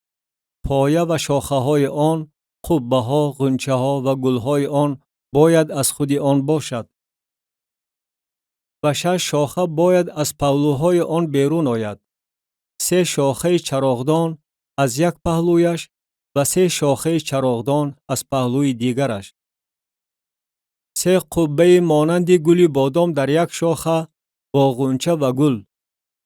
پایه و شاخه های آن، قبه ها، غنچه ها و گل های آن باید از خود آن باشد. و 6 شاخه باید از پهلوهای آن بیرون آید. 3 شاخه چراغدان از یک پهلویش و 3 شاخه چراغدان از پهلوی دیگرش. 3 قبه مانند گل بادام در یک شاخه با غنچه و گل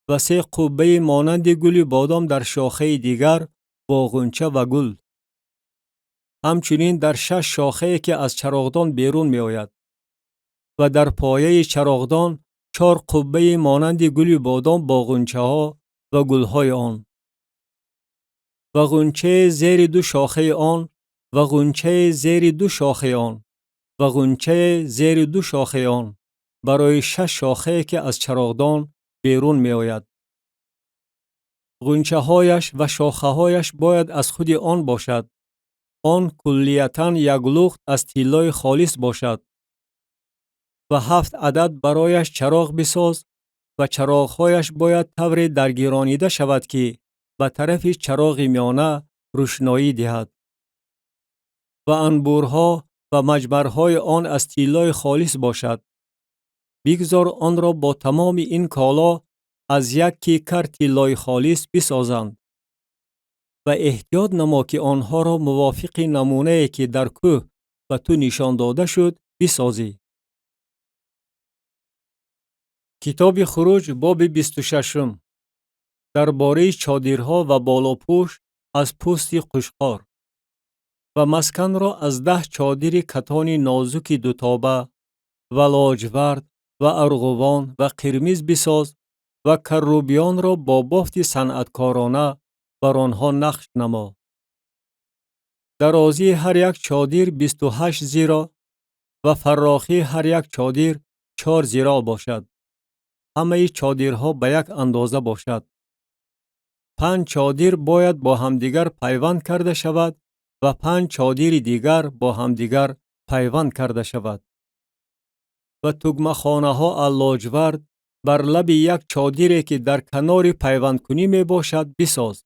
و 3 قبه مانند گل بادام در شاخه دیگر با غنچه و گل. همچنین در 6 شاخه که از چراغدان بیرون می آید. و در پایه چراغدان 4 قبه مانند گل بادام با غنچه ها و گل های آن. و غنچه زیر 2 شاخه آن و غنچه زیر 2 شاخه آن و غنچه زیر 2 شاخه آن برای 6 شاخه که از چراغدان بیرون می آید. غنچه هایش و شاخه هایش باید از خود آن باشد. آن کلیتاً یک لخت از طلای خالص باشد. و 7 عدد برایش چراغ بساز و چراغهایش باید طوری درگیرانیده شود که به طرف چراغ میانه روشنایی دهد. و انبورها و مجمرهای آن از طلای خالص باشد. بگذار آن را با تمام این کالا از یک کیکر طلای خالص بسازند. و احتیاط نما که آنها را موافق نمونه‌ای که در کوه و تو نشان داده شد بسازی. کتاب خروج باب 26 درباره چادرها و بالاپوش از پوست قشقار. و مسکن را از 10 چادر کتان نازک دوتابه و لاجورد و ارغوان و قرمز بساز و کروبیان را با بافت صنعتکارانه بر آنها نقش نما. درازی هر یک چادر 28 ذراع و فراخی هر یک چادر 4 ذراع باشد. همه چادرها به یک اندازه باشد. 5 چادر باید با همدیگر پیوند کرده شود و 5 چادر دیگر با همدیگر پیوند کرده شود. و تگمه خانه ها لاجورد بر لب یک چادری که در کنار پیوند کنی می باشد بساز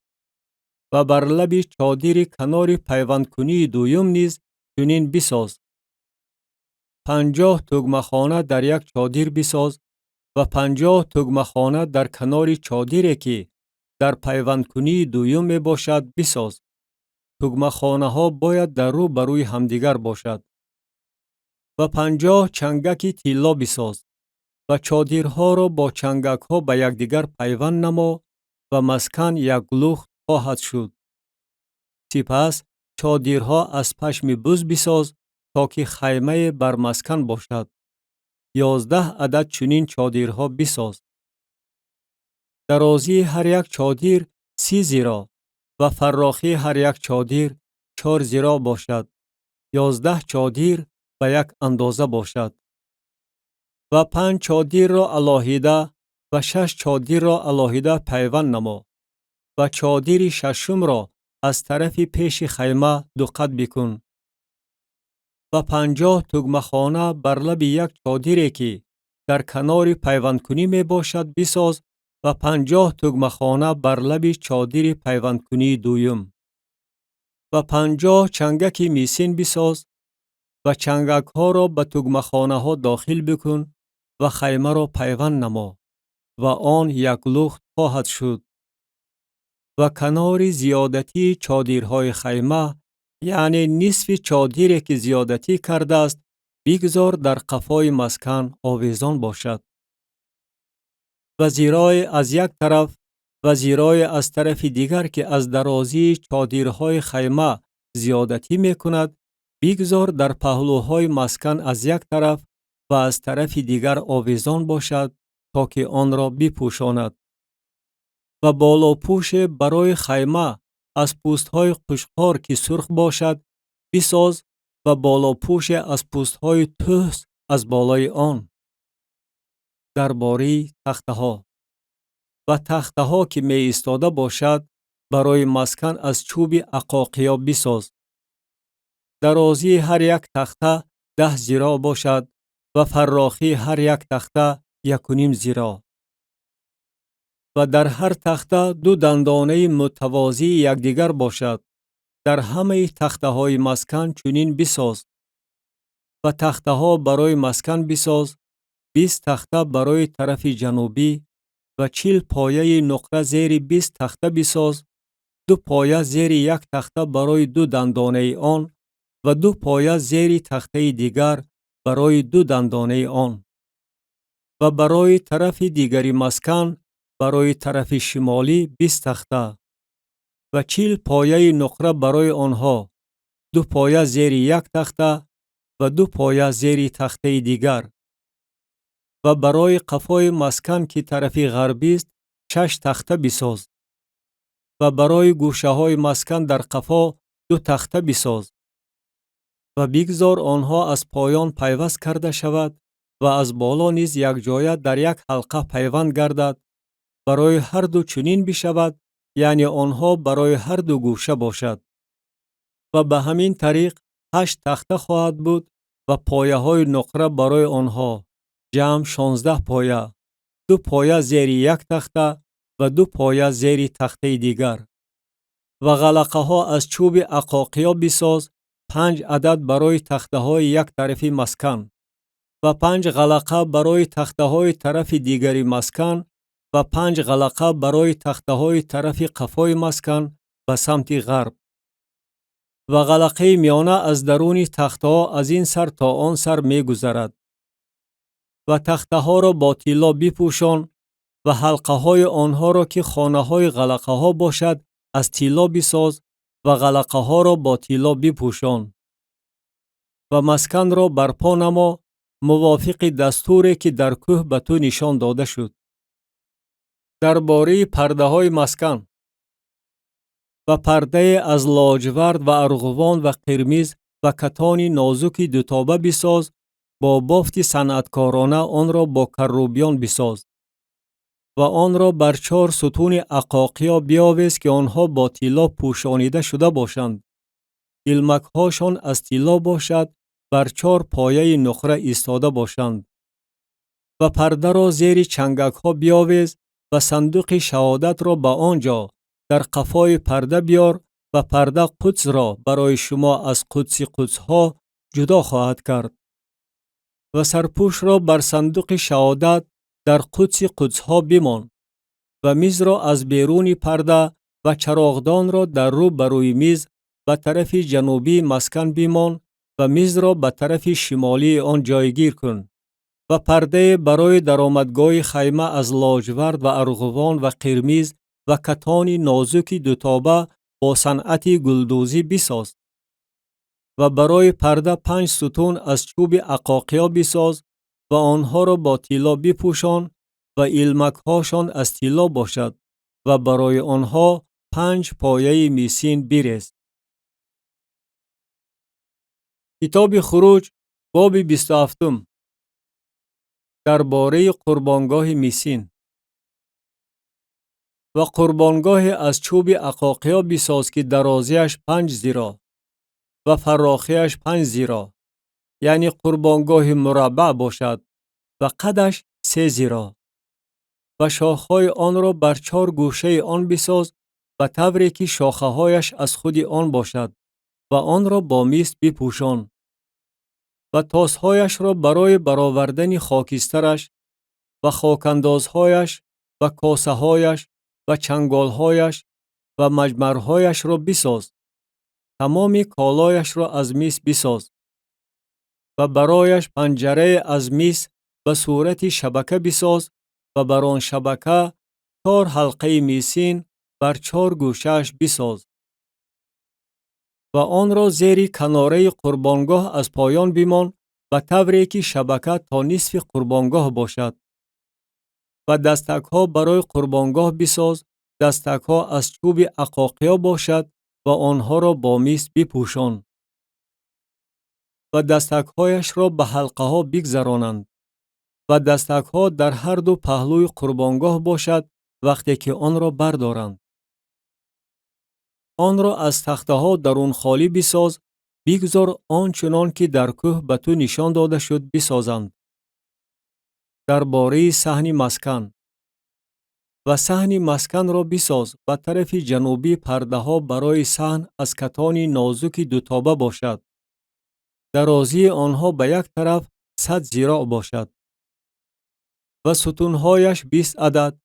و بر لب چادر کنار پیوند کنی دویم نیز چنین بساز. 50 تگمه خانه در یک چادر بساز و 50 تگمه خانه در کنار چادری که در پیوند کنی دویم می باشد بساز. تگمه خانه ها باید در رو بروی همدیگر باشد. و 50 چنگک طلا بساز و چادرها را با چنگک ها به یکدیگر پیوند نما و مسکن یک لخت خواهد شد. سپس چادرها از پشم بز بساز تا که خیمه بر مسکن باشد. 11 عدد چنین چادرها بساز. درازی هر یک چادر 30 ذراع و فراخی هر یک چادر 4 ذراع باشد. 11 چادر به یک اندازه باشد. و 5 چادر را علاهیده و 6 چادر را علاهیده پیوند نما و چادر ششم را از طرف پیش خیمه دو قد بکن. و 50 تگمه‌خانه بر لب یک چادری که در کنار پیوند کنی می باشد بساز و 50 تگمه‌خانه بر لب چادر پیوند کنی دویم. و 50 چنگک میسین بساز و چنگک ها را به تگمه‌خانه ها داخل بکن و خیمه را پیوند نما و آن یک لخت خواهد شد. و کنار زیادتی چادرهای خیمه، یعنی نصف چادری که زیادتی کرده است، بگذار در قفای مسکن آویزان باشد. و زیرای از یک طرف و زیرای از طرف دیگر که از درازی چادرهای خیمه زیادتی می کند، بگذار در پهلوهای مسکن از یک طرف و از طرف دیگر آویزان باشد تا که آن را بپوشاند. و بالا پوش برای خیمه از پوستهای قشقار که سرخ باشد بساز و بالا پوش از پوستهای تهس از بالای آن. درباره تخته ها و تخته ها که می ایستاده باشد برای مسکن از چوب عقاقیا بساز. درازی هر یک تخته 10 ذراع باشد و فراخی هر یک تخته 1.5 ذراع. و در هر تخته 2 دندانه متوازی یکدیگر باشد. در همه تخته های مسکن چنین بساز. و تخته ها برای مسکن بساز 20 تخته برای طرف جنوبی و 40 پایه نقره زیر 20 تخته بساز. 2 پایه زیر یک تخته برای 2 دندانه آن و 2 پایه زیر تخته دیگر برای 2 دندانه آن. و برای طرف دیگری مسکن برای طرف شمالی 20 تخته و 40 پایه نقره برای آنها، 2 پایه زیر یک تخته و 2 پایه زیر تخته دیگر. و برای قفای مسکن که طرف غربی است 6 تخته بساز. و برای گوشه های مسکن در قفا 2 تخته بساز. و بگذار آنها از پایان پیوست کرده شود و از بالا نیز یک جایه در یک حلقه پیوند گردد. برای هر دو چنین بشود، یعنی آنها برای هر دو گوشه باشد. و به همین طریق 8 تخته خواهد بود و پایه های نقره برای آنها، جمع 16 پایه، 2 پایه زیر یک تخته و 2 پایه زیر تخته دیگر. و غلقه ها از چوب عقاقیا بساز 5 عدد برای تخته های یک طرفی مسکن و 5 غلقه برای تخته های طرف دیگری مسکن و 5 غلقه برای تخته های طرف قفای مسکن به سمت غرب. و غلقه میانه از درون تخته ها از این سر تا آن سر می گذرد. و تخته ها را با طلا بپوشان و حلقه های آنها را که خانه های غلقه ها باشد از طلا بساز و غلقه ها را با طلا بپوشان. و مسکن را برپا نما موافق دستوری که در کوه به تو نشان داده شد. درباره پرده های مسکن و پرده از لاجورد و ارغوان و قرمز و کتان نازک دوتابه بساز، با بافت صنعتکارانه آن را با کروبیان بساز و آن را بر 4 ستون عقاقیا بیاویز که آنها با طلا پوشانیده شده باشند. علمک هاشان از طلا باشد، بر 4 پایه نقره ایستاده باشند. و پرده را زیر چنگک ها بیاویز و صندوق شهادت را به آنجا در قفای پرده بیار و پرده قدس را برای شما از قدس قدس ها جدا خواهد کرد. و سرپوش را بر صندوق شهادت در قدس قدس ها بمان و میز را از بیرون پرده و چراغدان را در رو بروی میز به طرف جنوبی مسکن بمان و میز را به طرف شمالی آن جایگیر کن. و پرده برای درآمدگاه خیمه از لاجورد و ارغوان و قرمز و کتان نازک دوتابه با صنعت گلدوزی بساز. و برای پرده 5 ستون از چوب عقاقیا بساز و آنها را با طلا بپوشان و ایلمک‌هاشان از طلا باشد و برای آنها 5 پایه میسین بریز. کتاب خروج باب 27 درباره قربانگاه میسین. و قربانگاه از چوب عقاقیا بساز که درازیش 5 ذراع و فراخیش 5 ذراع، یعنی قربانگاه مربع باشد و قدش 3 ذراع. و شاخهای آن را بر 4 گوشه آن بساز و طوری که شاخه‌هایش از خود آن باشد و آن را با میس بپوشان. و تاسهایش را برای برآوردن خاکسترش و خاکاندازهایش و کاسه‌هایش و چنگالهایش و مجمرهایش را بساز. تمام کالایش را از میس بساز. و برایش پنجره از میس به صورت شبکه بساز و بر آن شبکه 4 حلقه میسین بر 4 گوشه‌اش بساز. و آن را زیر کناره قربانگاه از پایان بمان به طوری که شبکه تا نصف قربانگاه باشد. و دستک‌ها برای قربانگاه بساز، دستک‌ها از چوب عقاقیا باشد و آنها را با میس بپوشان. و دستک‌هایش را به حلقه‌ها بگذرانند. و دستک‌ها در هر دو پهلوی قربانگاه باشد وقتی که آن را بردارند. آن را از تخته‌ها درون خالی بساز، بگذار آنچنان که در کوه به تو نشان داده شد بسازند. درباره صحن مسکن. و صحن مسکن را بساز به طرف جنوبی پرده‌ها برای صحن از کتان نازک دوتابه باشد. درازی آنها به یک طرف 100 ذراع باشد. و ستونهایش 20 عدد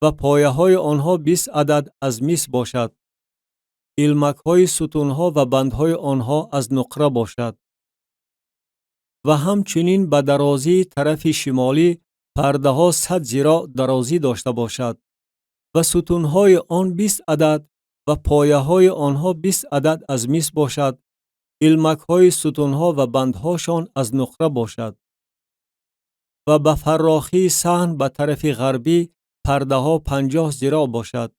و پایه‌های آنها 20 عدد از میس باشد. ایلمک‌های ستونها و بندهای آنها از نقره باشد. و همچنین به درازی طرف شمالی پرده‌ها 100 ذراع درازی داشته باشد. و ستونهای آن 20 عدد و پایه‌های آنها 20 عدد از میس باشد. ایلمک‌های ستونها و بندهاشان از نقره باشد. و به فراخی صحن به طرف غربی پرده‌ها 50 ذراع باشد.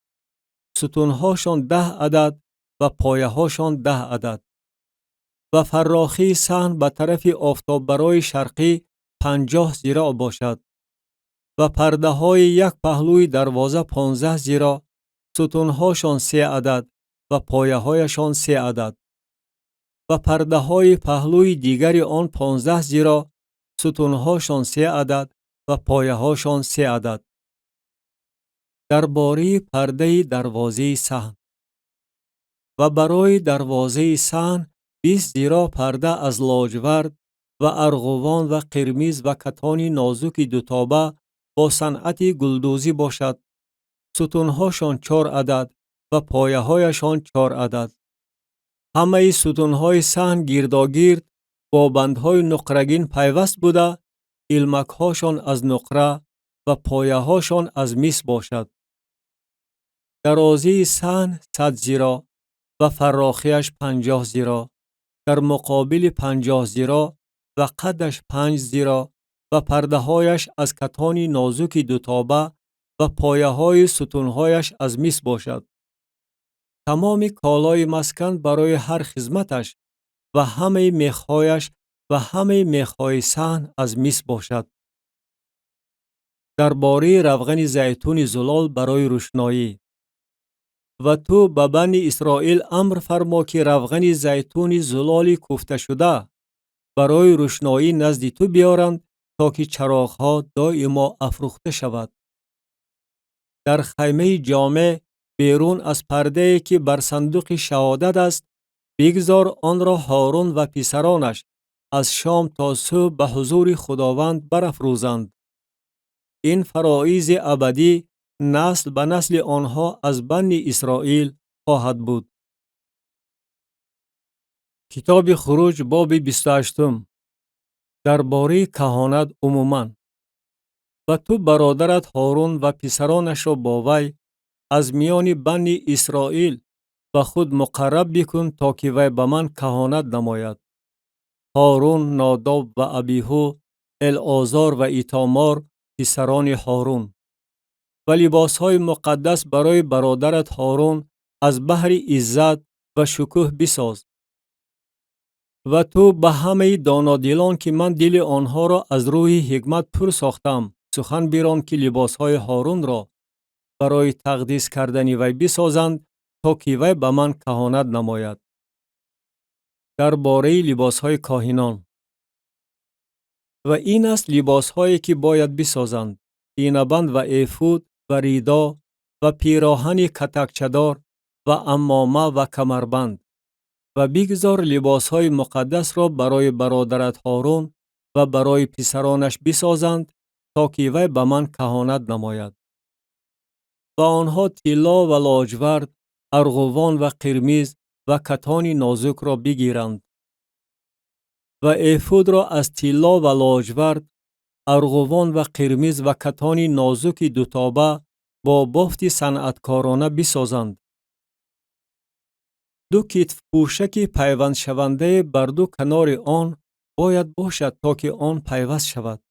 ستونهاشان 10 عدد و پایه‌هاشان 10 عدد. و فراخی صحن به طرف آفتاب برای شرقی 50 ذراع باشد. و پرده‌های یک پهلوی دروازه 15 ذراع، ستونهاشان 3 عدد و پایه‌هایشان 3 عدد. و پرده‌های پهلوی دیگری آن 15 ذراع، ستونهاشان 3 عدد و پایه‌هاشان 3 عدد. درباره پرده دروازه صحن. و برای دروازه صحن 20 ذراع پرده از لاجورد و ارغوان و قرمز و کتان نازک دوتابه با صنعت گلدوزی باشد. ستونهاشان 4 عدد و پایه‌هایشان 4 عدد. همه ستونهای صحن گرداگرد با بندهای نقرگین پیوست بوده، ایلمک‌هاشان از نقره و پایه‌هاشان از میس باشد. درازی صحن 100 ذراع و فراخیش 50 ذراع، در مقابل 50 ذراع و قدش 5 ذراع و پرده‌هایش از کتان نازک دوتابه و پایه‌های ستونهایش از میس باشد. تمام کالای مسکن برای هر خدمتش و همه میخ‌هایش و همه میخ‌های صحن از میس باشد. درباره روغن زیتون زلال برای روشنایی. و تو به بنی اسرائیل امر فرما که روغن زیتون زلال کوفته شده برای روشنایی نزد تو بیارند تا که چراغ‌ها دائما افروخته شود. در خیمه جامع بیرون از پرده‌ای که بر صندوق شهادت است بگذار آن را هارون و پسرانش از شام تا صبح به حضور خداوند برافروزند. این فرایض ابدی نسل به نسل آنها از بنی اسرائیل خواهد بود. کتاب خروج باب 28 درباره کهانت عموماً. و تو برادرت هارون و پسرانش را با وی از میان بنی اسرائیل به خود مقرب بکن تا که وی به من کهانت نماید. هارون، ناداب و ابیهو، العازار و ایتامار پسران هارون. و لباسهای مقدس برای برادرت هارون از بهر عزت و شکوه بساز. و تو به همه دانادلان که من دل آنها را از روح حکمت پر ساختم سخن بیران که لباسهای هارون را برای تقدیس کردن وی بسازند تا که وی به من کهانت نماید. در باره لباسهای کاهنان. و این است لباسهایی که باید بسازند: سینه‌بند و ایفود و ریدا و پیراهن کتکچه‌دار و عمامه و کمربند. و بگذار لباسهای مقدس را برای برادرت هارون و برای پسرانش بسازند تا که وی به من کهانت نماید. و آنها طلا و لاجورد، ارغوان و قرمز و کتان نازک را بگیرند. و ایفود را از طلا و لاجورد، ارغوان و قرمز و کتان نازک دوتابه با بافت صنعتکارانه بسازند. دو کتف پوشک پیوند شونده بر دو کنار آن باید باشد تا که آن پیوست شود.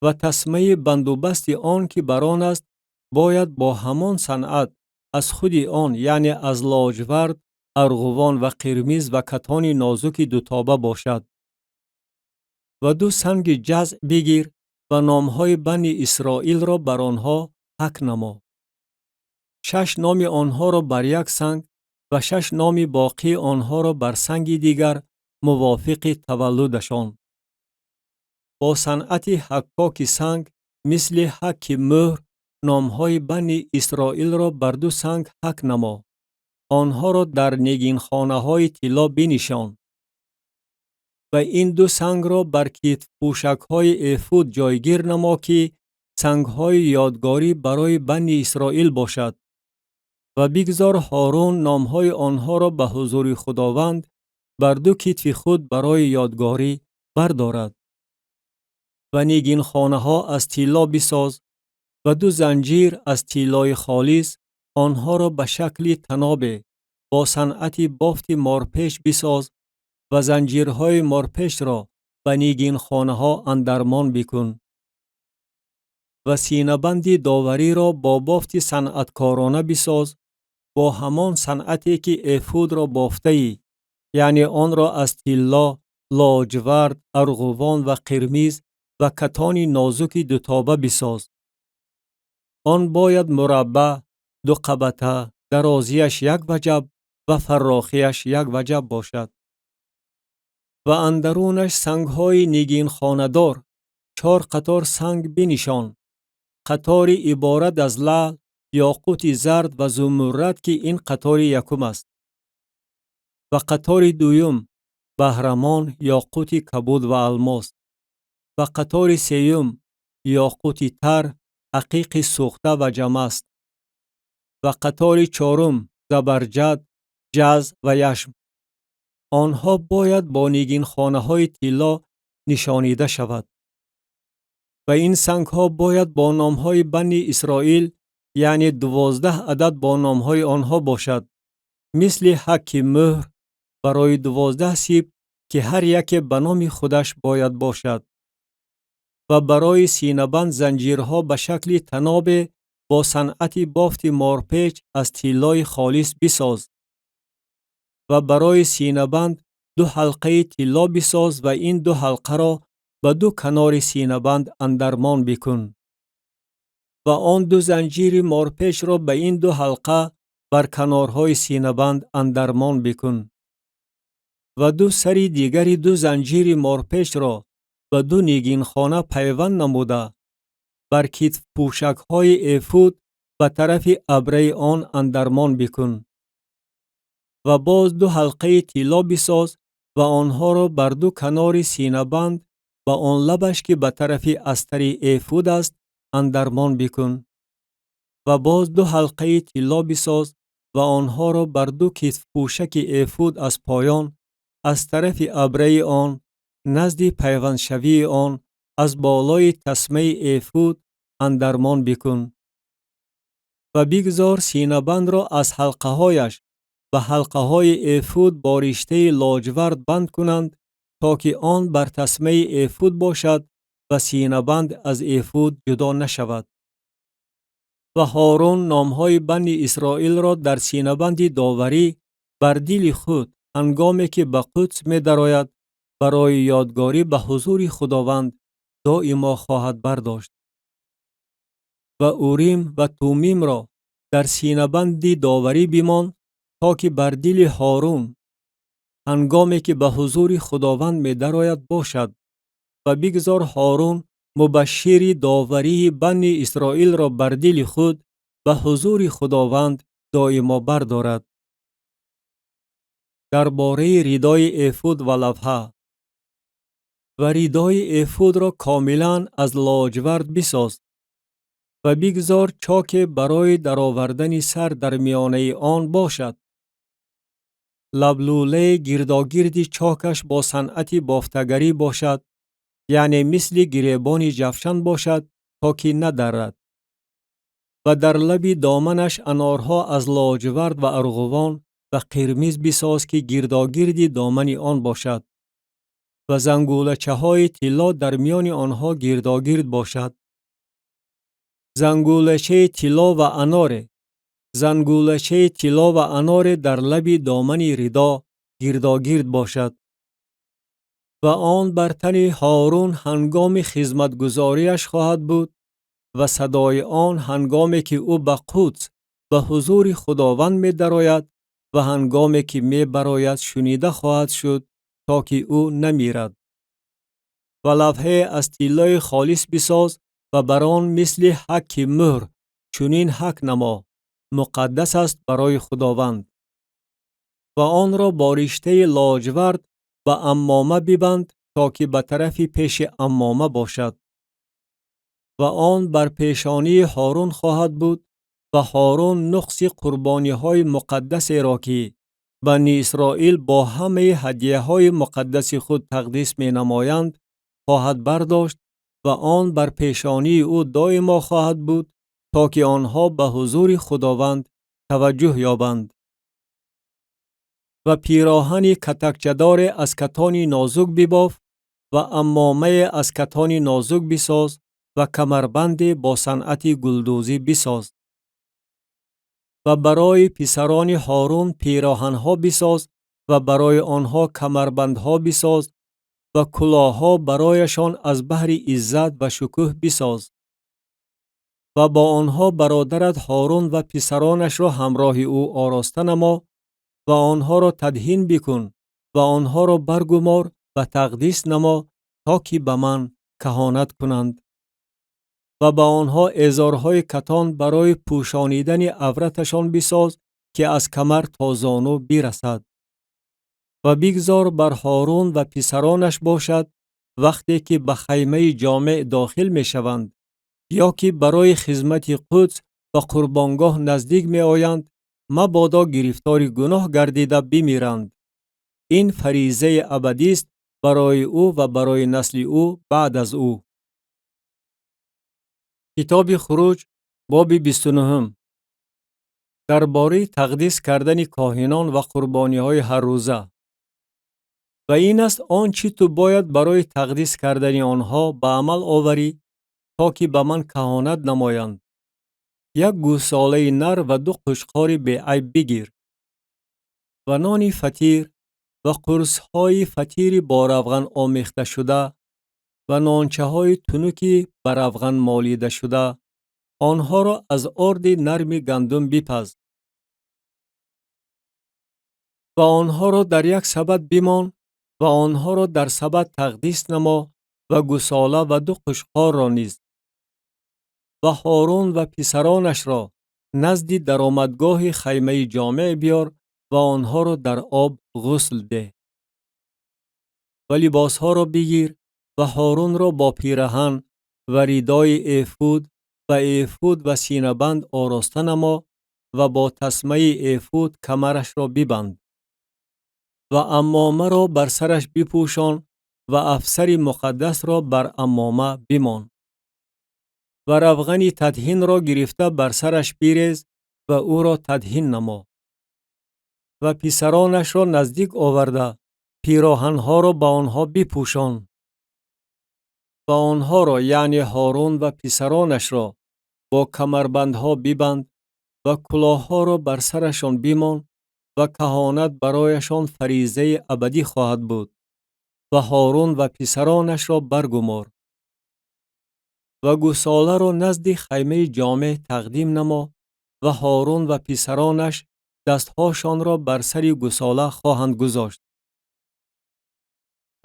و تسمه بندوبست آن که بر آن است باید با همان صنعت از خود آن، یعنی از لاجورد، ارغوان و قرمز و کتان نازک دوتابه باشد. و دو سنگ جزع بگیر و نامهای بنی اسرائیل را بر آنها حک نما. 6 نام آنها را بر یک سنگ و 6 نام باقی آنها را بر سنگ دیگر موافق تولدشان. با صنعت حکاک سنگ مثل حک مهر نامهای بنی اسرائیل را بر دو سنگ حک نما. آنها را در نگین خانه های طلا بنشان. و این دو سنگ را بر کتف پوشک های ایفود جایگیر نما که سنگ های یادگاری برای بنی اسرائیل باشد. و بگذار هارون نامهای آنها را به حضور خداوند بر دو کتف خود برای یادگاری بردارد. و نگین خانه ها از طلا بساز و دو زنجیر از طلای خالص آنها را به شکل طنابه با صنعت بافت مارپیچ بساز و زنجیرهای مارپیچ را به نگین خانه ها اندرمان بکن. و سینه‌بند داوری را با بافت صنعتکارانه بساز با همان صنعتی که ایفود را بافته ای، یعنی آن را از طلا، لاجورد، ارغوان و قرمز و کتان نازک دوتابه بساز. آن باید مربع، 2 قبته، درازیش 1 وجب و فراخیش 1 وجب باشد. و اندرونش سنگ‌های نگین خانه‌دار 4 قطار سنگ بنشان. قطار عبارت از لعل، یاقوت زرد و زمرد که این قطار یکم است. و قطار دویم بهرمان، یاقوت کبود و الماس. و قطار سیوم یاقوت تر، عقیق سوخته و جمع است. و قطار چهارم زبرجد، جز و یشم. آنها باید با نگین خانه های طلا نشانیده شود. و این سنگ ها باید با نام های بنی اسرائیل، یعنی 12 عدد با نام های آنها باشد، مثل حک مهر برای 12 سیب که هر یک به نام خودش باید باشد. و برای سینه‌بند زنجیرها به شکل طناب با صنعت بافت مارپیچ از طلای خالص بساز. و برای سینه‌بند 2 حلقه طلا بساز و این 2 حلقه را به 2 کنار سینه‌بند اندرمان بکن. و آن 2 زنجیر مارپیچ را به این 2 حلقه بر کنارهای سینه‌بند اندرمان بکن. و 2 سری دیگری 2 زنجیر مارپیچ را به 2 نگین خانه پیوند نموده بر کتف پوشک های ایفود به طرف ابره آن اندرمان بکن. و باز 2 حلقه طلا بساز و آنها را بر 2 کنار سینه بند و آن لبش که به طرف استر ایفود است اندرمان بکن. و باز 2 حلقه طلا بساز و آنها را بر 2 کتف پوشک ایفود از پایان از طرف ابره آن نزد پیوند شوی آن از بالای تسمه ایفود اندرمان بکن. و بگذار سینه بند را از حلقه هایش و حلقه های افود با رشته لاجورد بند کنند تا که آن بر تسمه افود باشد و سینه بند از افود جدا نشود. و هارون نامهای بنی اسرائیل را در سینه بند داوری بر دل خود هنگامی که به قدس می درآید برای یادگاری به حضور خداوند دائما خواهد برداشت. و اوریم و تومیم را در سینه بند داوری بیمان تا که بر دل هارون هنگامی که به حضور خداوند می درآید باشد و بگذار هارون مبشر داوری بنی اسرائیل را بر دل خود به حضور خداوند دائما بردارد. درباره ردای افود و لوحه: و ردای افود را کاملا از لاجورد بساز و بگذار چاک برای درآوردن سر در میانه آن باشد. لبلوله گرداگرد چاکش با صنعت بافتگری باشد، یعنی مثل گریبان جفشن باشد تا که ندرد. و در لب دامنش انارها از لاجورد و ارغوان و قرمز بساز که گرداگرد دامن آن باشد و زنگولچه های طلا در میان آنها گرداگرد باشد. زنگولچه طلا و انار، زنگولچه طلا و انار در لب دامن ردا گرداگرد باشد. و آن بر تن هارون هنگام خدمتگزاریش خواهد بود و صدای آن هنگامی که او به قدس به حضور خداوند می درآید و هنگامی که می براید شنیده خواهد شد تا که او نمیرد. و لوحه از طلای خالص بساز و بر آن مثل حک مهر چنین حک نما، مقدس است برای خداوند. و آن را با رشته لاجورد و عمامه ببند تا که به طرف پیش عمامه باشد. و آن بر پیشانی هارون خواهد بود و هارون نقص قربانی های مقدس را که بنی اسرائیل با همه هدیه های مقدس خود تقدیس می نمایند خواهد برداشت و آن بر پیشانی او دائما خواهد بود تا که آنها به حضور خداوند توجه یابند. و پیراهن کتکچه‌دار از کتان نازک بباف و عمامه از کتان نازک بساز و کمربند با صنعت گلدوزی بساز. و برای پسران هارون پیراهن‌ها بساز و برای آنها کمربندها بساز و کلاه‌ها برایشان از بهر عزت و شکوه بساز. و با آنها برادرت هارون و پسرانش را همراه او آراسته نما و آنها را تدهین بکن و آنها را برگمار و تقدیس نما تا که به من کهانت کنند. و با آنها ازارهای کتان برای پوشانیدن عورتشان بساز که از کمر تا زانو برسد. و بگذار بر هارون و پسرانش باشد وقتی که به خیمه جامع داخل می شوند یا که برای خدمت قدس و قربانگاه نزدیک می آیند مبادا گرفتار گناه گردیده بمیرند. این فریضه ابدی است برای او و برای نسل او بعد از او. کتاب خروج باب 29 درباره تقدیس کردن کاهنان و قربانی های هر روزه. و این است آنچه تو باید برای تقدیس کردن آنها به عمل آوری تا که به من کهانت نمایند. یک گوساله نر و 2 قشقار بی عیب بگیر و نان فطیر و قرص های فطیر با روغن آمیخته شده و نانچه های تنوکی بر روغن مالیده شده، آنها را از آرد نرم گندم بپز و آنها را در یک سبد بمان و آنها را در سبد تقدیس نما و گوساله و 2 قشقار را نیز. و هارون و پسرانش را نزد درآمدگاه خیمه جامع بیار و آنها را در آب غسل ده. و لباسها را بگیر و هارون را با پیرهن و ردای افود و افود و سینه بند آراسته نما و با تسمه افود کمرش را ببند. و عمامه را بر سرش بپوشان و افسر مقدس را بر عمامه بمان. و روغن تدهین را گرفته بر سرش بریز و او را تدهین نما. و پسرانش را نزدیک آورده پیراهن‌ها را به آنها بپوشان و آنها را یعنی هارون و پسرانش را با کمربندها ببند و کلاه‌ها را بر سرشان بمان و کهانت برایشان فریضه ابدی خواهد بود و هارون و پسرانش را برگمار و گوساله را نزد خیمه جامع تقدیم نما و هارون و پسرانش دستهاشان را بر سر گوساله خواهند گذاشت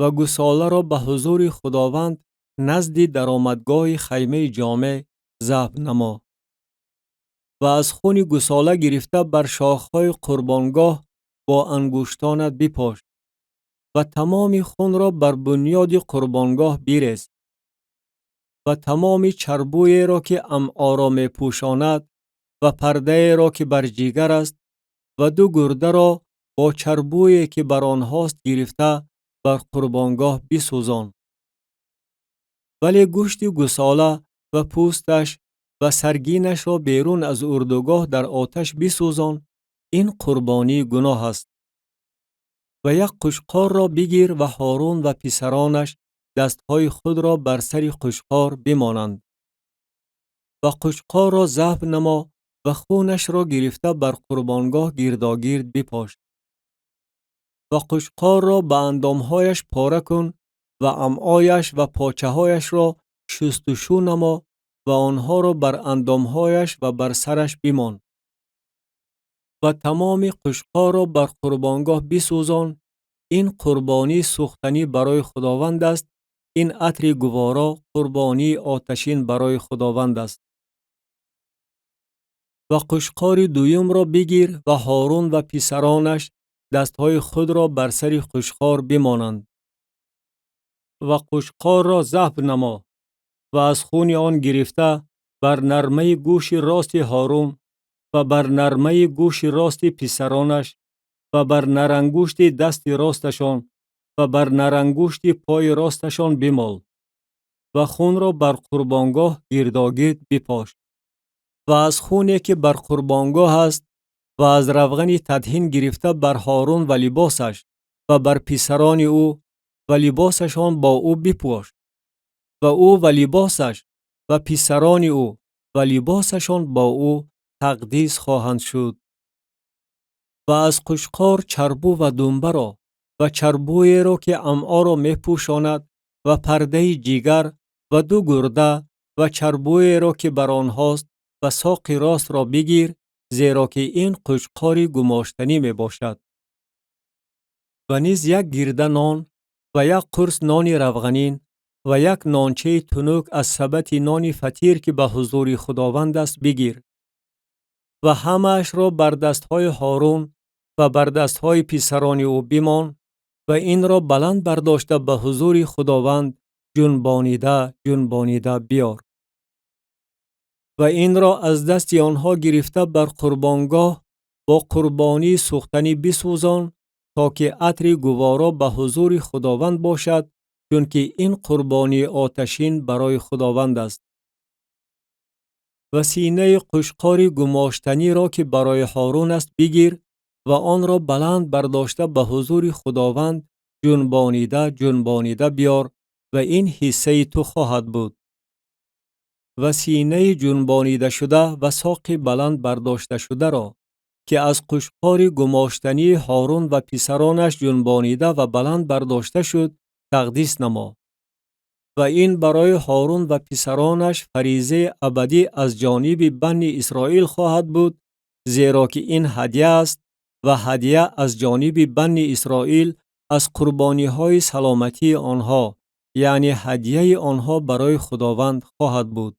و گوساله را به حضور خداوند نزد درآمدگاه خیمه جامع ذبح نما و از خون گوساله گرفته بر شاخهای قربانگاه با انگشتانت بپاش و تمام خون را بر بنیاد قربانگاه بریز و تمام چربوی را که امعا را می پوشاند و پرده را که بر جگر است و دو گرده را با چربویی که بر آنهاست گرفته بر قربانگاه بسوزان. ولی گوشت گوساله و پوستش و سرگینش را بیرون از اردوگاه در آتش بسوزان. این قربانی گناه است. و یک قشقار را بگیر و هارون و پسرانش دستهای خود را بر سر قشقار بمانند و قشقار را ذبح نما و خونش را گرفته بر قربانگاه گرداگرد بپاش و قشقار را به اندامهایش پاره کن و امعایش و پاچه‌هایش را شستشو نما و آنها را بر اندامهایش و بر سرش بمان و تمام قشقار را بر قربانگاه بسوزان. این قربانی سوختنی برای خداوند است. این عطر گوارا قربانی آتشین برای خداوند است. و قشقار دویم را بگیر و هارون و پسرانش دستهای خود را بر سر قشقار بمانند و قشقار را ذبح نما و از خون آن گرفته بر نرمه گوش راست هارون و بر نرمه گوش راست پسرانش و بر نرانگشت دست راستشان و بر نرانگشت پای راستشان بمال و خون را بر قربانگاه گرداگرد بپاش و از خونی که بر قربانگاه است و از روغن تدهین گرفته بر هارون و لباسش و بر پسران او و لباسشان با او بپوش و او و لباسش و پسران او و لباسشان با او تقدیس خواهند شد. و از قشقار چربو و دنبه را و چربوی را که امعا را می پوشاند و پرده جگر و دو گرده و چربوی را که بر آنهاست و ساق راست را بگیر، زیرا که این قشقار گماشتنی می باشد. و نیز یک گرده نان و یک قرص نان روغنین و یک نانچه تنک از سبت نان فطیر که به حضور خداوند است بگیر و همه‌اش را بر دستهای هارون و بر دستهای پسران او بمان و این را بلند برداشته به حضور خداوند جنبانیده بیار و این را از دست آنها گرفته بر قربانگاه با قربانی سوختنی بسوزان تا که عطر گوارا به حضور خداوند باشد، چون که این قربانی آتشین برای خداوند است. و سینه قشقار گماشتنی را که برای هارون است بگیر و آن را بلند برداشته به حضور خداوند جنبانیده بیار و این حصه تو خواهد بود. و سینه جنبانیده شده و ساق بلند برداشته شده را که از قشقار گماشتنی هارون و پسرانش جنبانیده و بلند برداشته شد تقدیس نما و این برای هارون و پسرانش فریضه ابدی از جانب بنی اسرائیل خواهد بود، زیرا که این هدیه است و هدیه از جانب بنی اسرائیل از قربانی های سلامتی آنها، یعنی هدیه آنها برای خداوند خواهد بود.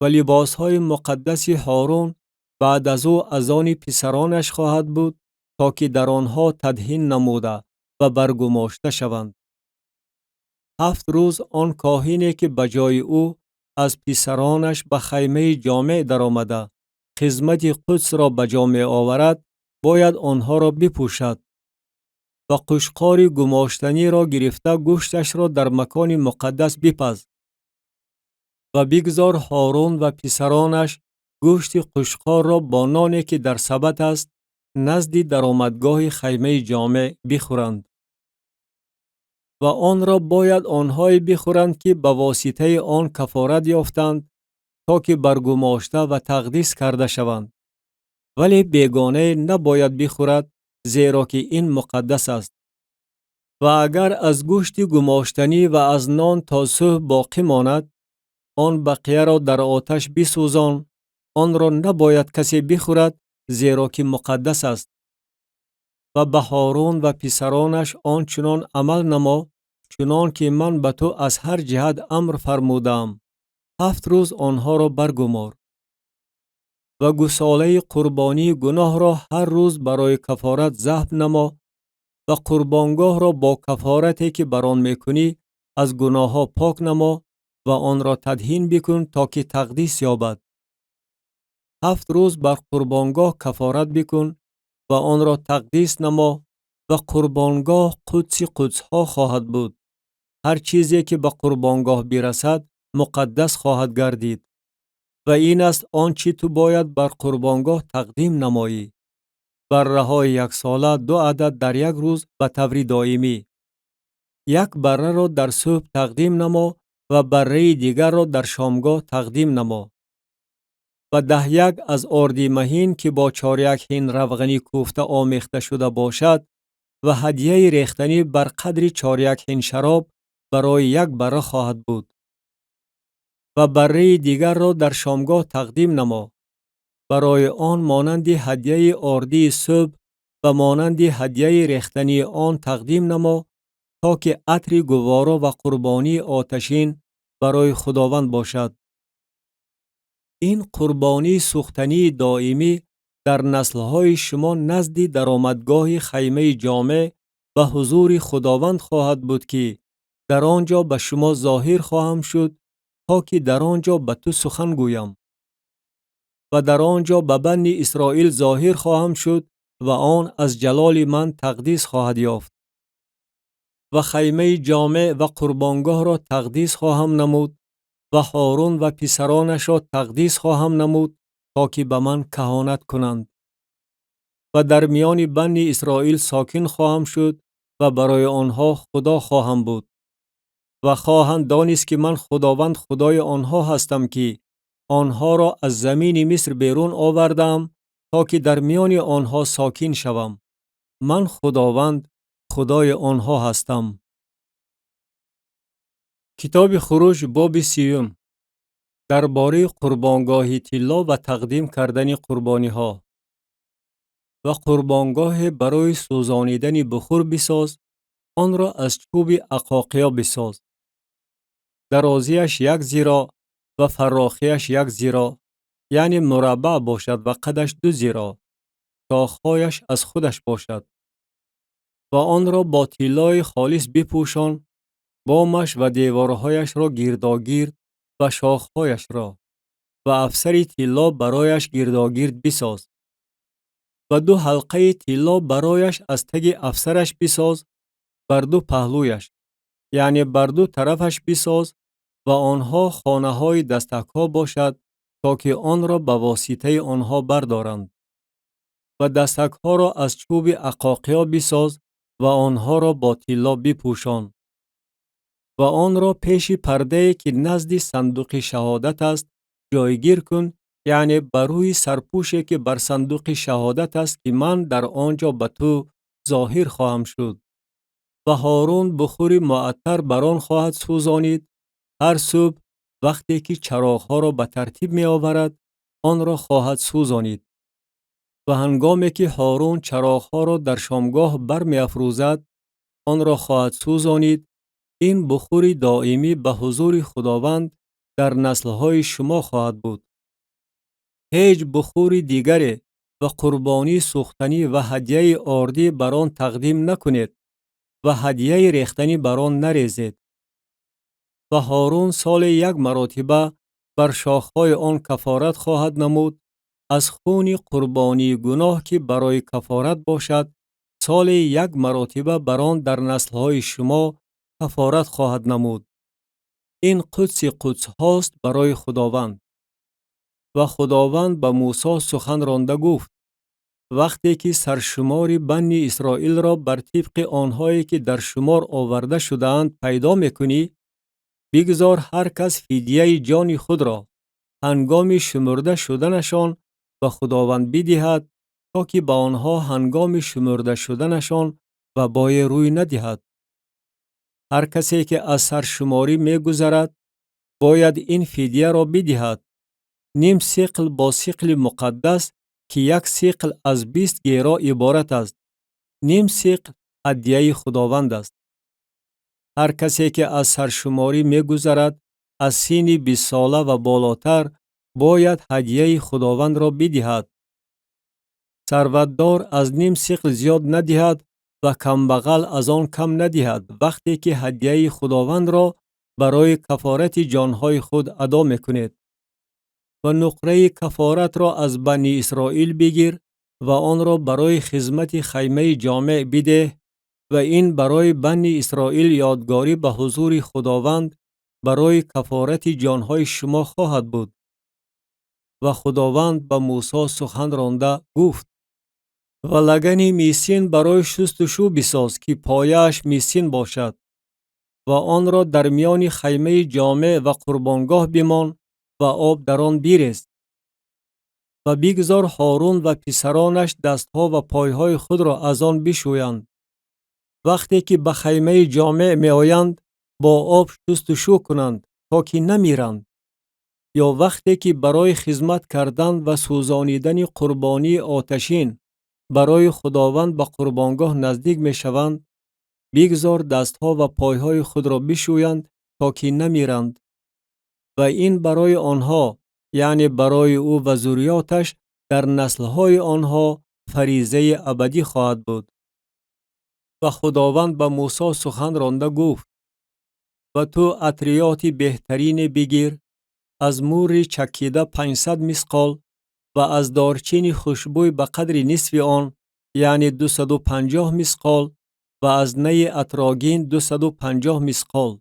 و لباس های مقدس هارون بعد از او از آن پسرانش خواهد بود تا که در آنها تدهین نموده و برگماشته شوند. 7 روز آن کاهنی که بجای او از پسرانش به خیمه جامع در آمده خدمت قدس را بجا می آورد باید آنها را بپوشد و قشقار گماشتنی را گرفته گوشتش را در مکان مقدس بپز و بگذار هارون و پسرانش گوشت قشقار را با نانی که در سبت است نزد درآمدگاه خیمه جامع بخورند و آن را باید آنهایی بخورند که به واسطه آن کفارت یافتند تا که برگماشته و تقدیس کرده شوند. ولی بیگانه نباید بخورد، زیرا که این مقدس است. و اگر از گوشت گماشتنی و از نان تا صبح باقی ماند، آن بقیه را در آتش بسوزان. آن را نباید کسی بخورد، زیرا که مقدس است. و به هارون و پسرانش آنچنان عمل نما چنان که من به تو از هر جهت امر فرمودم. 7 روز آنها را برگمار. و گوساله قربانی گناه را هر روز برای کفارت ذبح نما و قربانگاه را با کفارتی که بر آن میکنی از گناه ها پاک نما و آن را تدهین بکن تا که تقدیس یابد. 7 روز بر قربانگاه کفارت بکن و آن را تقدیس نما و قربانگاه قدس قدس‌ها خواهد بود. هر چیزی که به قربانگاه برسد مقدس خواهد گردید. و این است آنچه تو باید بر قربانگاه تقدیم نمایی. بره های 1 ساله 2 عدد در 1 روز به طور دائمی. 1 بره را در صبح تقدیم نما و بره دیگر را در شامگاه تقدیم نما. و 10 از آردی مهین که با 4 هین روغنی کوفته آمیخته شده باشد و هدیه ریختنی بر قدر 4 هین شراب برای 1 بره خواهد بود. و بره دیگر را در شامگاه تقدیم نما. برای آن مانند هدیه آردی صبح و مانند هدیه ریختنی آن تقدیم نما تا که عطر گوارا و قربانی آتشین برای خداوند باشد. این قربانی سوختنی دائمی در نسل‌های شما نزد درآمدگاه خیمه جامع و حضور خداوند خواهد بود که در آنجا به شما ظاهر خواهم شد تا که در آنجا به تو سخن گویم. و در آنجا به بنی اسرائیل ظاهر خواهم شد و آن از جلال من تقدیس خواهد یافت. و خیمه جامع و قربانگاه را تقدیس خواهم نمود و هارون و پسرانش را تقدیس خواهم نمود تا که به من کهانت کنند. و در میان بنی اسرائیل ساکن خواهم شد و برای آنها خدا خواهم بود. و خواهند دانست که من خداوند خدای آنها هستم که آنها را از زمین مصر بیرون آوردم تا که در میان آنها ساکن شوم. من خداوند خدای آنها هستم. کتاب خروج باب 30 درباره قربانگاه طلا و تقدیم کردن قربانی ها. و قربانگاه برای سوزانیدن بخور بساز، آن را از چوب عقاقیا بساز. درازیش 1 ذراع و فراخیش 1 ذراع، یعنی مربع باشد و قدش 2 ذراع، شاخهایش از خودش باشد. و آن را با طلای خالص بپوشان، بامش و دیوارهایش را گرداگرد و شاخهایش را و افسر طلا برایش گرداگرد بساز. و 2 حلقه طلا برایش از تگ افسرش بساز بر 2 پهلویش، یعنی بر 2 طرفش بساز و آنها خانه های دستک ها باشد تا که آن را به واسطه آنها بردارند. و دستک ها را از چوب عقاقیا بساز و آنها را با طلا بپوشان. و آن را پیش پرده که نزد صندوق شهادت است جایگیر کن، یعنی بر روی سرپوشی که بر صندوق شهادت است که من در آنجا به تو ظاهر خواهم شد. و هارون بخور معطر بر آن خواهد سوزانید. هر صبح وقتی که چراغ‌ها را به ترتیب می آورد، آن را خواهد سوزانید. و هنگامی که هارون چراغ‌ها را در شامگاه برمی افروزد، آن را خواهد سوزانید. این بخور دائمی به حضور خداوند در نسل‌های شما خواهد بود. هیچ بخور دیگری و قربانی سوختنی و هدیه آردی بر آن تقدیم نکنید و هدیه ریختنی بر آن نریزید. و هارون سال 1 مرتبه بر شاخهای آن کفارت خواهد نمود، از خون قربانی گناه که برای کفارت باشد، سال 1 مرتبه بر آن در نسل‌های شما کفارت خواهد نمود. این قدس قدس هاست برای خداوند. و خداوند به موسی سخن رانده گفت: وقتی که سرشمار بنی اسرائیل را بر طبق آنهایی که در شمار آورده شده‌اند پیدا می‌کنی، بگذار هر کس فدیه جان خود را هنگام شمرده شدنشان به خداوند بدهد تا که به آنها هنگام شمرده شدنشان و بای روی ندهد. هر کسی که از سرشماری می‌گذرد باید این فدیه را بدهد: نیم سیقل با سیقل مقدس که یک سیقل از 20 گیرا عبارت است. نیم سیقل هدیه خداوند است. هر کسی که از سرشماری می‌گذرد از سن 20 ساله و بالاتر باید هدیه خداوند را بدهد. ثروتدار از نیم سیقل زیاد ندهد و کمبغل از آن کم ندهد وقتی که هدیه خداوند را برای کفارت جانهای خود ادا می‌کند. و نقره کفارت را از بنی اسرائیل بگیر و آن را برای خدمت خیمه جامع بده و این برای بنی اسرائیل یادگاری به حضور خداوند برای کفارت جانهای شما خواهد بود. و خداوند به موسی سخن رانده گفت: و لگن میسین برای شستشو بساز که پایش میسین باشد و آن را در میان خیمه جامع و قربانگاه بمان و آب در آن بریز. و بگذار هارون و پسرانش دستها و پایهای خود را از آن بشویند. وقتی که به خیمه جامع می آیند با آب شستشو کنند تا که نمیرند. یا وقتی که برای خدمت کردن و سوزانیدن قربانی آتشین برای خداوند به قربانگاه نزدیک می شوند، بگذار دستها و پایهای خود را بشویند تا که نمیرند. و این برای آنها، یعنی برای او و ذریاتش در نسل‌های آنها فریضه ابدی خواهد بود. و خداوند به موسی سخن رانده گفت: و تو عطریات بهترین بگیر، از مور چکیده 500 مسقال و از دارچین خوشبوی به قدر نصف آن، یعنی 250 مسقال و از نی اتراگین 250 مسقال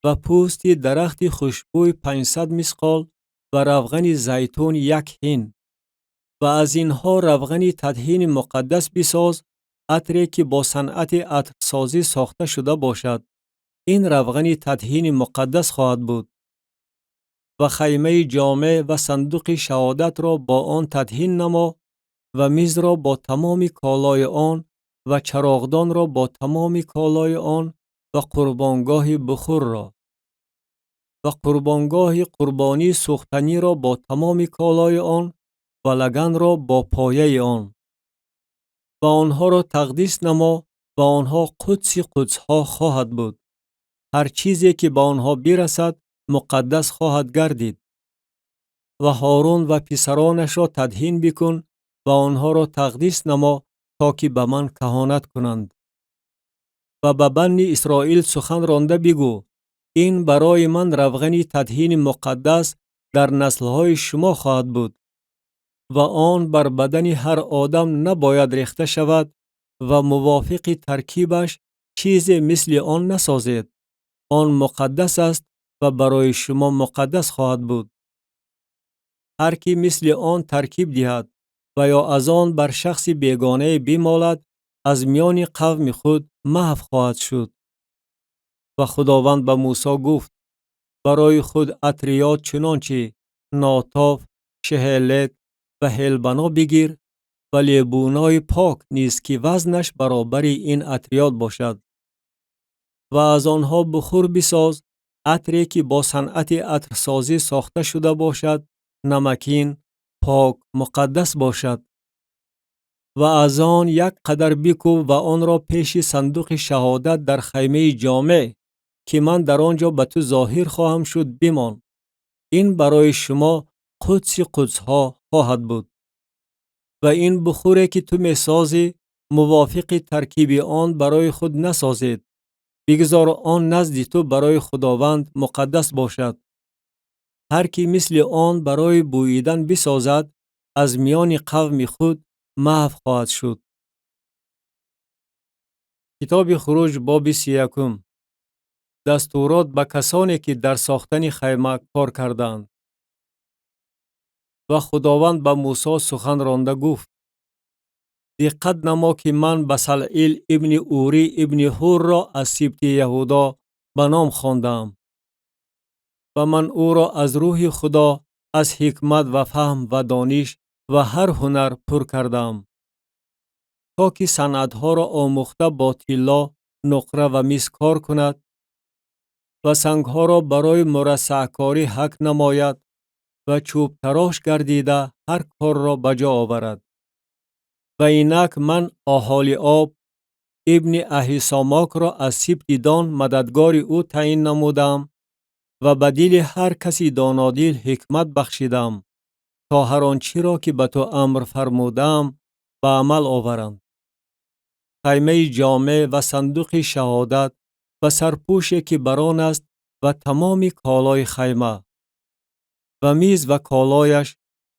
و پوست درخت خوشبوی 500 مسقال و روغن زیتون 1 هین. و از اینها روغن تدهین مقدس بساز، عطری که با صنعت عطرسازی ساخته شده باشد. این روغن تدهین مقدس خواهد بود. و خیمه جامع و صندوق شهادت را با آن تدهین نما و میز را با تمام کالای آن و چراغدان را با تمام کالای آن و قربانگاه بخور را و قربانگاه قربانی سوختنی را با تمام کالای آن و لگن را با پایه آن. و آنها را تقدیس نما و آنها قدس قدس‌ها خواهد بود. هر چیزی که به آنها برسد مقدس خواهد گردید. و هارون و پسرانش را تدهین بکن و آنها را تقدیس نما تا که به من کهانت کنند. و به بنی اسرائیل سخن رانده بگو: این برای من روغن تدهین مقدس در نسل‌های شما خواهد بود و آن بر بدن هر آدم نباید ریخته شود و موافق ترکیبش چیز مثل آن نسازید. آن مقدس است و برای شما مقدس خواهد بود. هر کی مثل آن ترکیب دهد و یا از آن بر شخص بیگانه بمالد، از میان قوم خود محو خواهد شد. و خداوند به موسی گفت: برای خود عطریات چنانچه ناتاف، شهلت و هلبنا بگیر و لیبونای پاک نیز که وزنش برابر این عطریات باشد. و از آنها بخور بساز، عطری که با صنعت عطرسازی ساخته شده باشد، نمکین، پاک، مقدس باشد. و از آن یک قدر بکوب و آن را پیش صندوق شهادت در خیمه جامع که من در آنجا به تو ظاهر خواهم شد بمان. این برای شما قدس قدس‌ها خواهد بود. و این بخوری که تو می سازی موافق ترکیب آن برای خود نسازید. بگذار آن نزد تو برای خداوند مقدس باشد. هر کی مثل آن برای بوییدن بسازد، از میان قوم خود محو خواهد شد. کتاب خروج باب 31. دستورات به کسانی که در ساختن خیمه کار کردند. و خداوند به موسی سخن رانده گفت: دقت نما که من بسلعیل ابن اوری ابن هور را از سبط یهودا به نام خواندم و من او را از روح خدا از حکمت و فهم و دانش و هر هنر پر کردم تا که صنعتها را آموخته با طلا، نقره و مس کار کند و سنگها را برای مرصع کاری حک نماید و چوب تراش گردیده هر کار را بجا آورد. و اینک من آهالیاب ابن اهیساماک را از سبط دان مددگار او تعیین نمودم و به دل هر کسی دانادل حکمت بخشیدم تا هر آنچه را که به تو امر فرمودم به عمل آورند. خیمه جامع و صندوق شهادت و سرپوشی که بران است و تمام کالای خیمه و میز و کالایش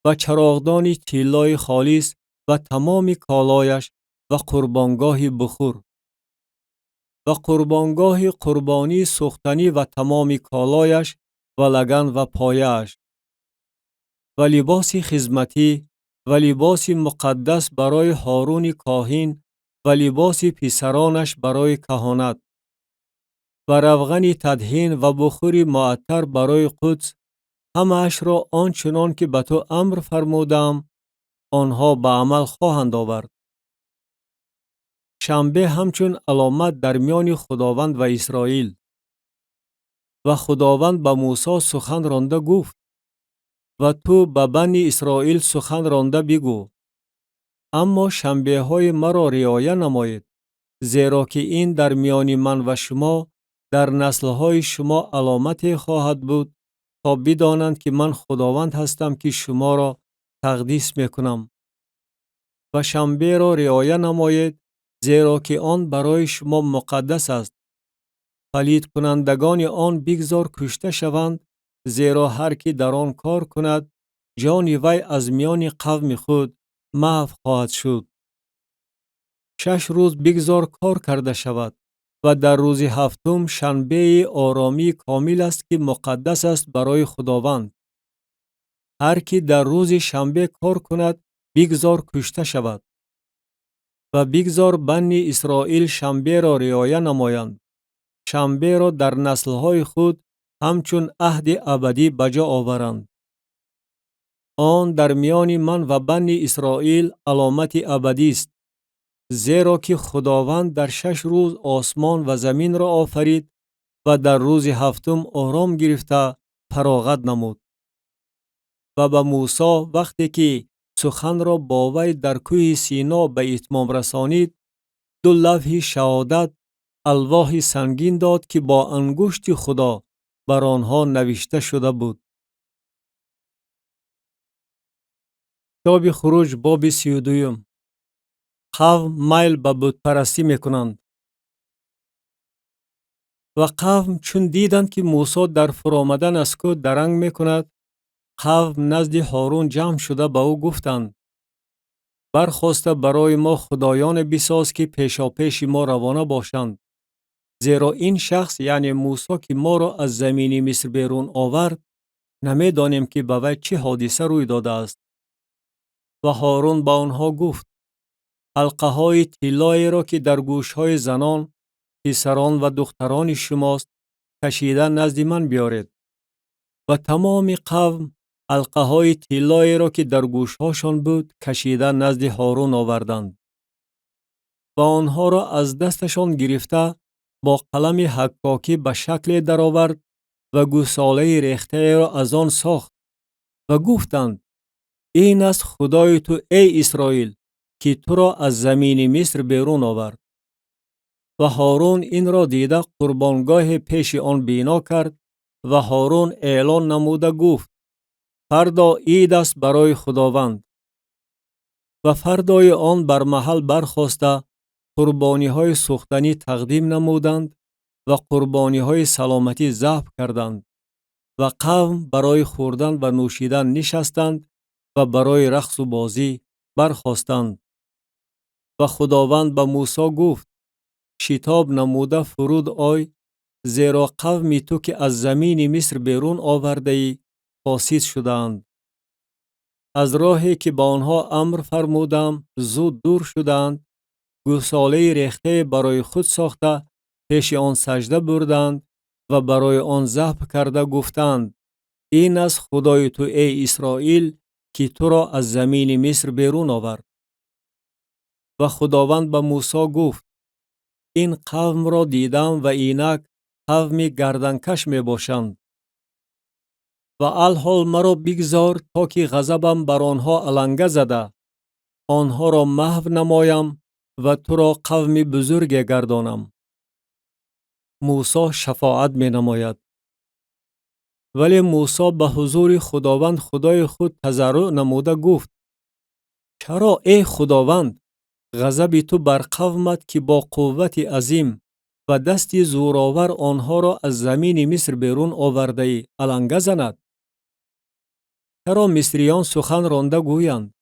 و چراغدان طلای خالص و تمام کالایش و قربانگاه بخور و قربانگاه قربانی سوختنی و تمام کالایش و لگن و پایش و لباس خدمتی و لباس مقدس برای هارون کاهن و لباس پسرانش برای کهانت و روغن تدهین و بخور معطر برای قدس، همه اش را آنچنان که به تو امر فرمودم آنها به عمل خواهند آورد. شنبه همچون علامت در میان خداوند و اسرائیل. و خداوند به موسی سخن رانده گفت و تو به بنی اسرائیل سخن رانده بگو، اما شنبه های مرا رعایت نمایید، زیرا که این در میان من و شما در نسل های شما علامتی خواهد بود تا بدانند که من خداوند هستم که شما را تقدیس میکنم. و شنبه را رعایت نمایید، زیرا که آن برای شما مقدس است. پلید کنندگان آن بگذار کشته شوند، زیرا هر کی در آن کار کند جان وی از میان قوم خود محو خواهد شد. 6 روز بگذار کار کرده شود و در روز هفتم شنبه آرامی کامل است که مقدس است برای خداوند. هر کی در روز شنبه کار کند بگذار کشته شود. و بگذار بنی اسرائیل شنبه را رعایت نمایند. شنبه را در نسل‌های خود همچون عهد ابدی بجا آورند. آن در میان من و بنی اسرائیل علامت ابدی است، زیرا که خداوند در 6 روز آسمان و زمین را آفرید و در روز هفتم آرام گرفته فراغت نمود. و به موسی وقتی که سخن را با وی در کوه سینا به اتمام رسانید، 2 لوح شهادت الواح سنگین داد که با انگشت خدا بر آنها نوشته شده بود. کتاب خروج باب 32. قوم میل به بت پرستی میکنند. و قوم چون دیدند که موسی در فرآمدن از کوه درنگ میکند، قوم نزد هارون جمع شده به او گفتند: برخاسته برای ما خدایان بساز که پیشاپیش ما روانه باشند، زیرا این شخص یعنی موسی که ما را از زمین مصر بیرون آورد نمیدانیم که به وی چه حادثه روی داده است. و هارون با آنها گفت: حلقه های طلایی را که در گوش های زنان، پسران و دختران شماست کشیده نزد من بیارید. و تمام قوم حلقه های طلایی را که در گوش هاشان بود کشیده نزد هارون آوردند. و آنها را از دستشان گرفته با قلم حکاکی به شکل درآورد و گوساله ریخته را از آن ساخت و گفتند: این است خدای تو ای اسرائیل که تو را از زمین مصر بیرون آورد. و هارون این را دیده قربانگاه پیش آن بنا کرد و هارون اعلان نموده گفت: فردا عید است برای خداوند. و فردای آن بر محل برخاسته قربانی های سوختنی تقدیم نمودند و قربانی های سلامتی ذبح کردند. و قوم برای خوردن و نوشیدن نشستند و برای رقص و بازی برخاستند. و خداوند به موسی گفت: شتاب نموده فرود آی، زیرا قوم تو که از زمین مصر بیرون آورده ای فاسد شدند. از راهی که با آنها امر فرمودم زود دور شدند، گوساله ریخته برای خود ساخته پیش آن سجده بردند و برای آن ذبح کرده گفتند: این است خدای تو ای اسرائیل که تو را از زمین مصر بیرون آورد. و خداوند به موسی گفت: این قوم را دیدم و اینک قوم گردنکش می باشند. و الحال مرا بگذار تا که غضبم بر آنها علنگه زده آنها را محو نمایم و تو را قوم بزرگ گردانم. موسی شفاعت می نماید. ولی موسی به حضور خداوند خدای خود تضرع نموده گفت: چرا ای خداوند غضب تو بر قومت که با قوت عظیم و دست زورآور آنها را از زمین مصر بیرون آورده ای علنگه زند؟ چرا مصریان سخن رانده گویند؟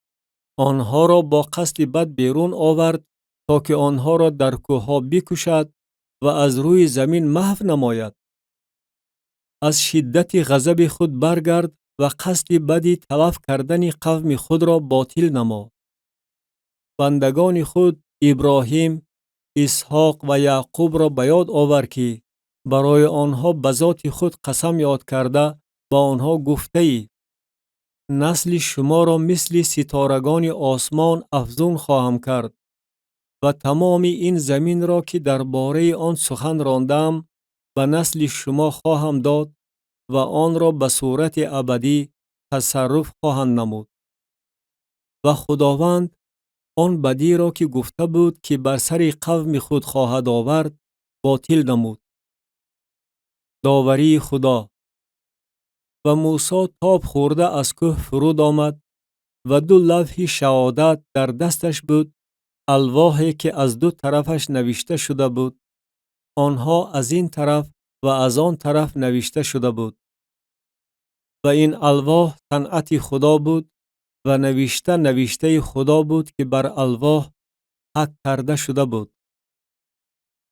آنها را با قصد بد بیرون آورد تا که آنها را در کوهها بکشد و از روی زمین محو نماید. از شدت غضب خود برگرد و قصد بدی تلف کردن قوم خود را باطل نما. بندگان خود ابراهیم، اسحاق و یعقوب را به یاد آور که برای آنها به ذات خود قسم یاد کرده با آنها گفته ای: نسل شما را مثل ستارگان آسمان افزون خواهم کرد و تمام این زمین را که درباره آن سخن راندم به نسل شما خواهم داد و آن را به صورت ابدی تصرف خواهند نمود. و خداوند آن بدی را که گفته بود که بر سر قوم خود خواهد آورد باطل نمود. داوری خدا. و موسی تاب خورده از کوه فرود آمد و 2 لوح شهادت در دستش بود، الواحی که از 2 طرفش نوشته شده بود. آنها از این طرف و از آن طرف نوشته شده بود. و این الواح صنعت خدا بود و نوشته خدا بود که بر الواح حک کرده شده بود.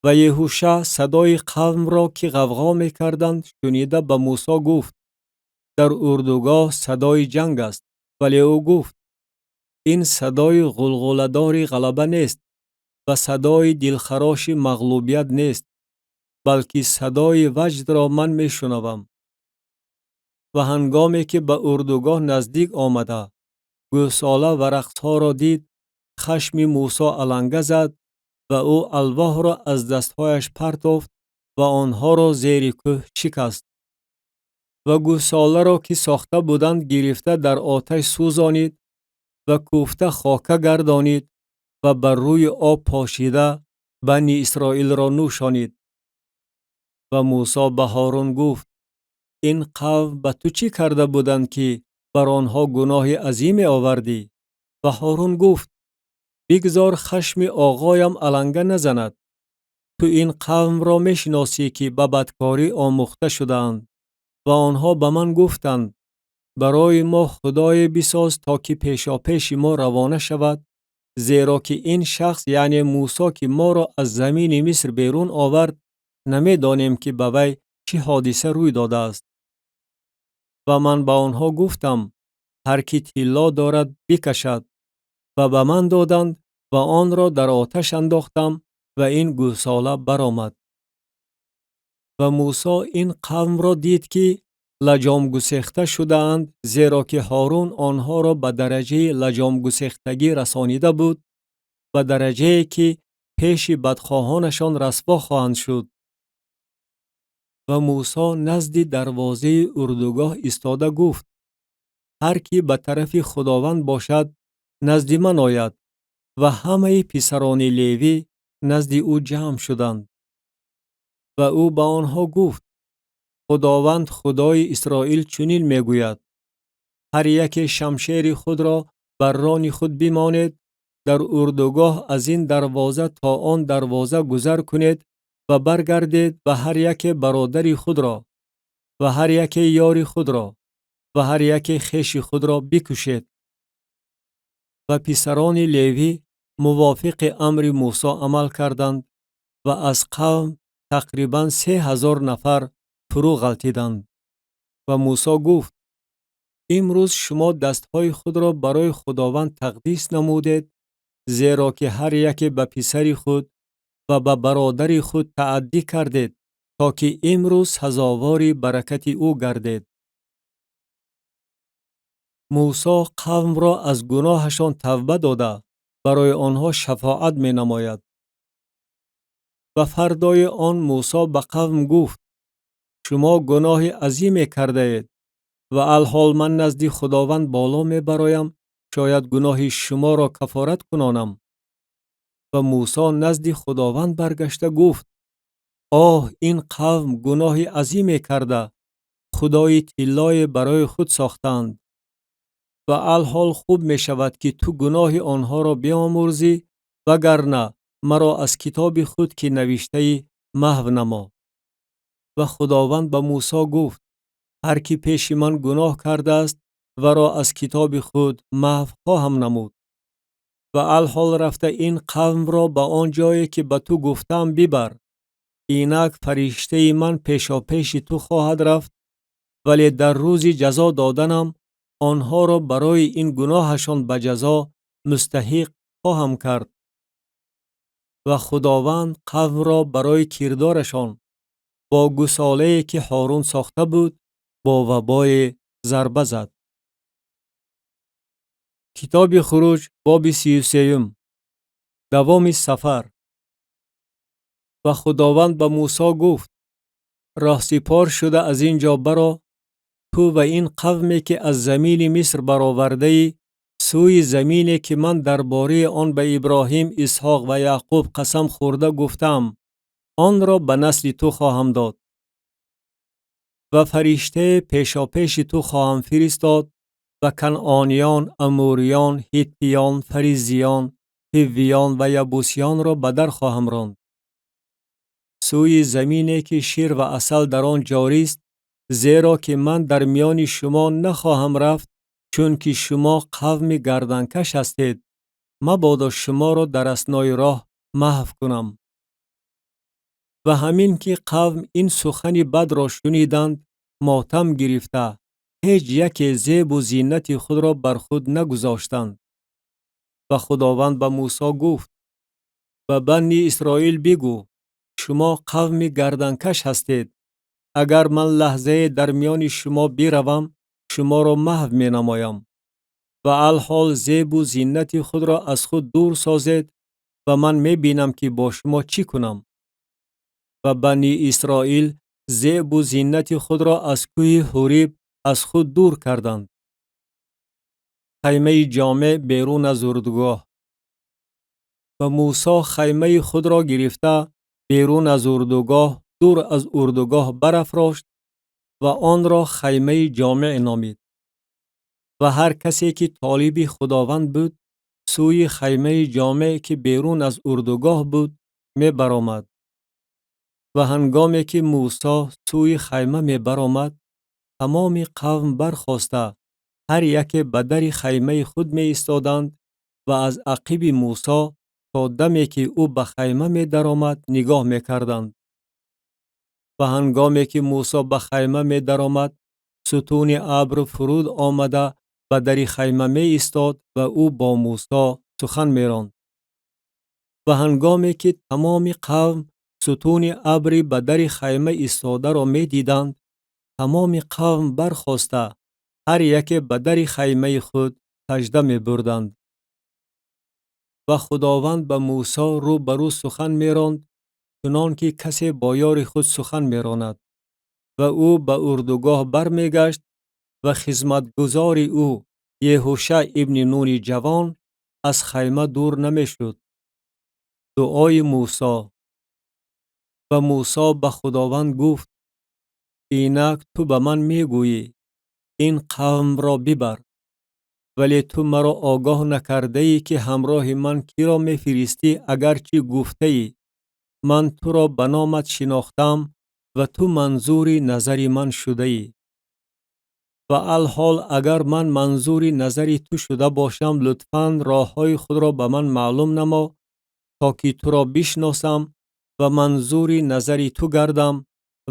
و یهوشع صدای قوم را که غوغا می کردند شنیده به موسی گفت: در اردوگاه صدای جنگ است. ولی او گفت: این صدای غلغله‌دار غلبه نیست و صدای دلخراش مغلوبیت نیست، بلکه صدای وجد را من می شنوم. و هنگامی که به اردوگاه نزدیک آمده گوساله و رقصها را دید، خشم موسی علنگه زد و او الواح را از دستهایش پرتافت و آنها را زیر کوه شکست. و گوساله را که ساخته بودند گرفته در آتش سوزانید و کوفته خاکه گردانید و بر روی آب پاشیده بنی اسرائیل را نوشانید. و موسی به هارون گفت: این قوم به تو چی کرده بودند که بر آنها گناه عظیم آوردی؟ و هارون گفت: بگذار خشم آقایم علنگه نزند. تو این قوم را میشناسی که به بدکاری آموخته شدند و آنها به من گفتند: برای ما خدای بساز تا که پیشاپیش ما روانه شود، زیرا که این شخص یعنی موسی که ما را از زمین مصر بیرون آورد نمیدانیم که به وی چه حادثه روی داده است. و من به آنها گفتم: هر کی طلا دارد بکشد. و به من دادند و آن را در آتش انداختم و این گوساله برآمد. و موسی این قوم را دید که لجام گسیخته شدند، زیرا که هارون آنها را به درجه لجام گسیختگی رسانیده بود، به درجه که پیش بدخواهانشان رسوا خواهند شد. و موسی نزد دروازه اردوگاه ایستاده گفت: هر کی به طرف خداوند باشد نزد من آید. و همه پسران لیوی نزد او جمع شدند. و او به آنها گفت: خداوند خدای اسرائیل چنین میگوید: هر یک شمشیر خود را بر ران خود بمانید، در اردوگاه از این دروازه تا آن دروازه گذر کنید و برگردید و هر یک برادر خود را و هر یک یار خود را و هر یک خویش خود را بکشید. و پسران لیوی موافق امر موسی عمل کردند و از قوم تقریباً 3000 نفر فرو غلطیدند. و موسی گفت: امروز شما دستهای خود را برای خداوند تقدیس نمودید، زیرا که هر یک به پسر خود و به برادر خود تعدی کردید تا که امروز سزاوار برکت او گردید. موسی قوم را از گناهشان توبه داده برای آنها شفاعت می نماید. و فردای آن موسی به قوم گفت: شما گناه عظیمی کرده اید و الحال من نزد خداوند بالا می برایم شاید گناه شما را کفارت کنانم. و موسی نزد خداوند برگشته گفت: آه، این قوم گناه عظیمی کرده، خدای طلای برای خود ساختند. و الحال خوب می شود که تو گناه آنها را بیامرزی، وگرنه مرا از کتاب خود که نوشته محو نما. و خداوند به موسی گفت: هر کی پیش من گناه کرده است و را از کتاب خود محو خواهم نمود. و الحال رفته این قوم را به آن جایی که به تو گفتم ببر. اینک فرشته من پیشا پیش تو خواهد رفت، ولی در روز جزا دادنم آنها را برای این گناهشان به جزا مستحق خواهم کرد. و خداوند قوم را برای کردارشان با گساله‌ای که هارون ساخته بود با وبای ضربه زد. کتاب خروج باب 33. دوام سفر. و خداوند به موسی گفت: راهسپار شده از اینجا برو، تو و این قومی که از زمین مصر برآورده ای، سوی زمینی که من درباره آن به ابراهیم، اسحاق و یعقوب قسم خورده گفتم آن را به نسل تو خواهم داد. و فرشته پیشا پیش تو خواهم فرستاد و کنعانیان، اموریان، هیتیان، فریزیان، حویان و یبوسیان را به در خواهم راند. سوی زمینی که شیر و عسل در آن جاری است، زیرا که من در میان شما نخواهم رفت، چون که شما قوم گردنکش هستید. مبادا شما را در اثنای راه محو کنم. و همین که قوم این سخن بد را شنیدند، ماتم گرفته هیچ یک زیب و زینت خود را بر خود نگذاشتند. و خداوند به موسی گفت: به بنی اسرائیل بگو شما قوم گردنکش هستید. اگر من لحظه در میان شما بیروم، شما را محو می نمایم. و الحال زیب و زینت خود را از خود دور سازید و من می بینم که با شما چی کنم. و بنی اسرائیل زیب و زینت خود را از کوه حوریب از خود دور کردند. خیمه جامع بیرون از اردوگاه. و موسی خیمه خود را گرفته بیرون از اردوگاه دور از اردوگاه برافراشت و آن را خیمه جامع نامید. و هر کسی که طالب خداوند بود سوی خیمه جامع که بیرون از اردوگاه بود می برآمد. و هنگامی که موسی سوی خیمه می برآمد، تمام قوم برخاسته هر یک به در خیمه خود می ایستادند و از عقب موسی تا دمی که او به خیمه می درآمد نگاه می کردند. و هنگامی که موسی به خیمه می درآمد، ستون ابر فرود آمده به در خیمه می ایستاد و او با موسی سخن می راند. و هنگامی که تمام قوم ستون ابر به در خیمه ایستاده را می دیدند، تمام قوم برخاسته هر یک به در خیمه خود سجده می بردند. و خداوند به موسی رو برو سخن می راند، چنان که کسی با یار خود سخن می راند. و او به اردوگاه بر می گشت و خدمتگزار او یهوشع ابن نون جوان از خیمه دور نمی شد. دعای موسی. و موسی به خداوند گفت: اینک تو به من می گویی این قوم را ببر، ولی تو مرا آگاه نکرده ای که همراه من کی را می فرستی، اگرچه گفته ای من تو را به نامت شناختم و تو منظور نظر من شده ای. و الحال اگر من منظور نظر تو شده باشم، لطفاً راه های خود را به من معلوم نما تا که تو را بشناسم و منظور نظر تو گردم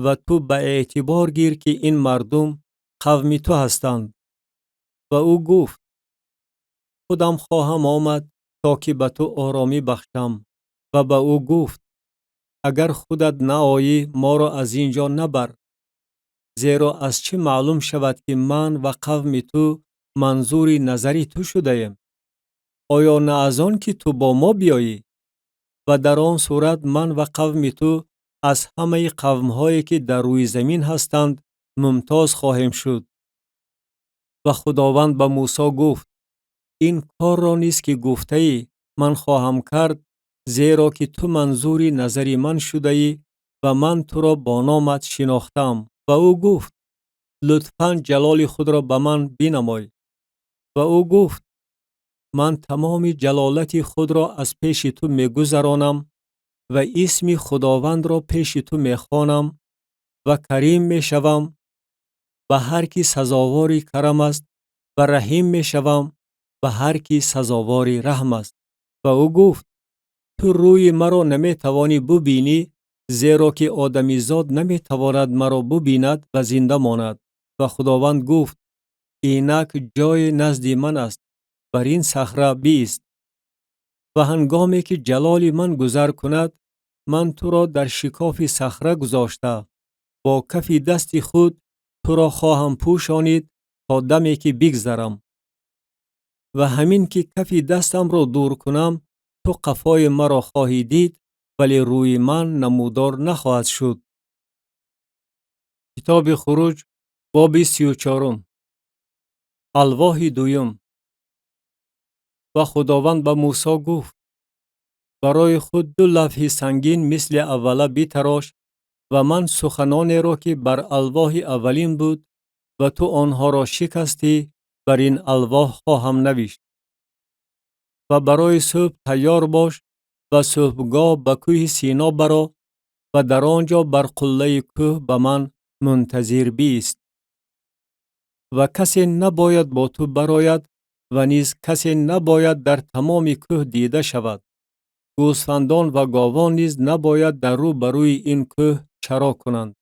و تو به اعتبار گیر که این مردم قوم تو هستند. و او گفت خودم خواهم آمد تا که به تو آرامی بخشم. و به او گفت اگر خودت نآیی ما را از اینجا نبر، زیرا از چه معلوم شود که من و قوم تو منظور نظری تو شده ایم؟ آیا نه از آن که تو با ما بیایی؟ و در آن صورت من و قوم تو از همه قوم‌هایی که در روی زمین هستند ممتاز خواهیم شد. و خداوند به موسی گفت این کار را نیست که گفته ای من خواهم کرد، زیرا که تو منظور نظر من شده ای و من تو را با نامت شناختم. و او گفت لطفاً جلال خود را به من بنمای. و او گفت من تمام جلالت خود را از پیش تو می‌گذرانم و اسم خداوند را پیش تو می‌خوانم و کریم می‌شوم و هر کی سزاوار کرم است و رحیم می‌شوم و هر کی سزاوار رحم است. و او گفت تو روی مرا نمی‌توانی ببینی، زیرا که آدمی زاد نمی‌تواند مرا ببیند و زنده ماند. و خداوند گفت اینک جای نزد من است، بر این صخره بایست. و هنگامی که جلال من گذر کند، من تو را در شکاف صخره گذاشته با کف دست خود تو را خواهم پوشانید تا دمی که بگذرم. و همین که کف دستم را دور کنم تو قفای مرا خواهی دید، ولی روی من نمودار نخواهد شد. کتاب خروج باب 34. الواح دویم. و خداوند به موسی گفت برای خود 2 لوح سنگین مثل اوله بتراش و من سخنانی را که بر الواح اولین بود و تو آنها را شکستی بر این الواح خواهم نوشت. و برای صبح تیار باش و صبحگاه به کوه سینا برو و در آنجا بر قله کوه به من منتظر بایست. و کسی نباید با تو براید و نیز کسی نباید در تمام کوه دیده شود. گوسفندان و گاوان نیز نباید در رو بروی این کوه چرا کنند.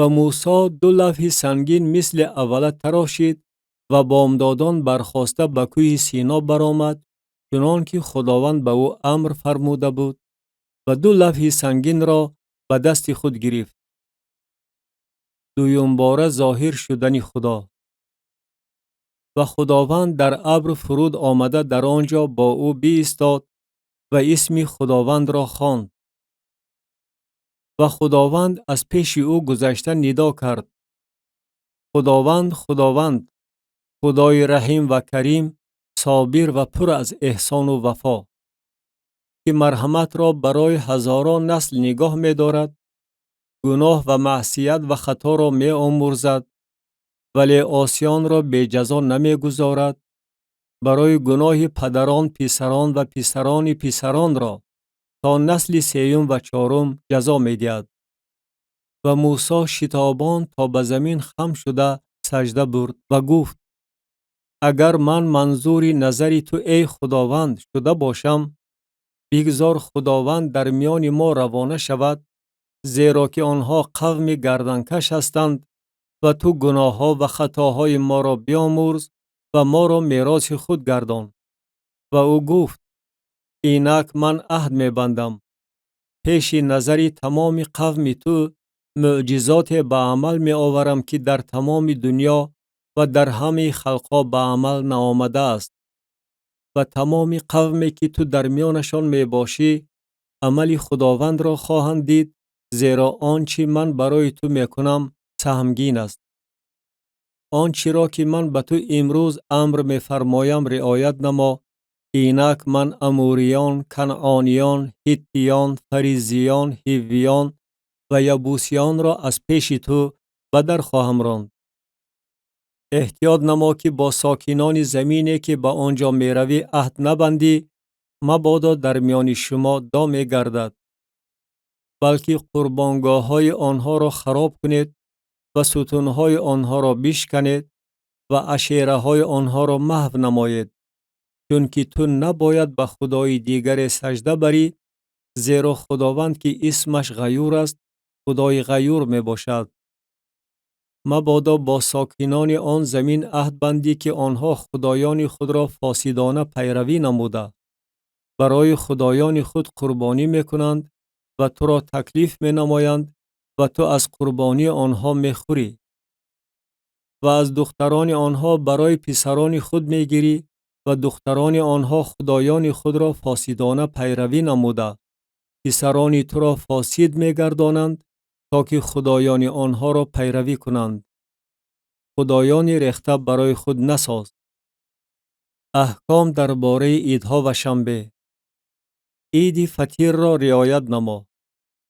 و موسی 2 لوح سنگین مثل اوله تراشید و بامدادان برخاسته به کوه سینا برآمد، چنان که خداوند به او امر فرموده بود، و 2 لوح سنگین را به دست خود گرفت. دویم باره ظاهر شدن خدا. و خداوند در ابر فرود آمده در آنجا با او بایستاد و اسم خداوند را خواند. و خداوند از پیش او گذشته ندا کرد خداوند، خداوند، خدای رحیم و کریم، صابر و پر از احسان و وفا، که مرحمت را برای هزاران نسل نگاه می دارد، گناه و معصیت و خطا را می آمرزد، ولی عاصیان را به جزا نمی گذارد، برای گناه پدران پسران و پسران پسران را تا نسل سیوم و چهارم جزا می دهد. و موسی شتابان تا به زمین خم شده سجده برد و گفت اگر من منظور نظر تو ای خداوند شده باشم، بگذار خداوند در میان ما روانه شود، زیرا که آنها قوم گردنکش هستند و تو گناه ها و خطاهای ما را بیامرز و ما را میراث خود گردان. و او گفت اینک من عهد می بندم پیش نظر تمام قوم تو معجزات به عمل می آورم که در تمام دنیا و در همه خلقا به عمل نآمده است. و تمام قومی که تو در میانشان می باشی عمل خداوند را خواهند دید، زیرا آنچه من برای تو می کنم سهمگین است. آنچه را که من به تو امروز امر می فرمایم رعایت نما، اینک من اموریان، کنعانیان، هیتیان، فریزیان، هیویان و یبوسیان را از پیش تو بدر خواهم راند. احتیاط نما که با ساکنان زمینی که به آنجا می روی عهد نبندی، مبادا در میان شما دام گردد، بلکه قربانگاه های آنها را خراب کنید و ستون های آنها را بشکنید و عشیره های آنها را محو نمایید، چون که تو نباید به خدای دیگر سجده بری، زیرا خداوند که اسمش غیور است خدای غیور می باشد. مبادا با ساکنان آن زمین عهد بندی که آنها خدایان خود را فاسدانه پیروی نموده برای خدایان خود قربانی میکنند و تو را تکلیف می نمایند و تو از قربانی آنها میخوری و از دختران آنها برای پسران خود میگیری و دختران آنها خدایان خود را فاسدانه پیروی نموده پسران تو را فاسد میگردانند تا که خدایان آنها را پیروی کنند. خدایان ریخته برای خود نساز. احکام درباره عیدها و شنبه. عید فطیر را رعایت نما.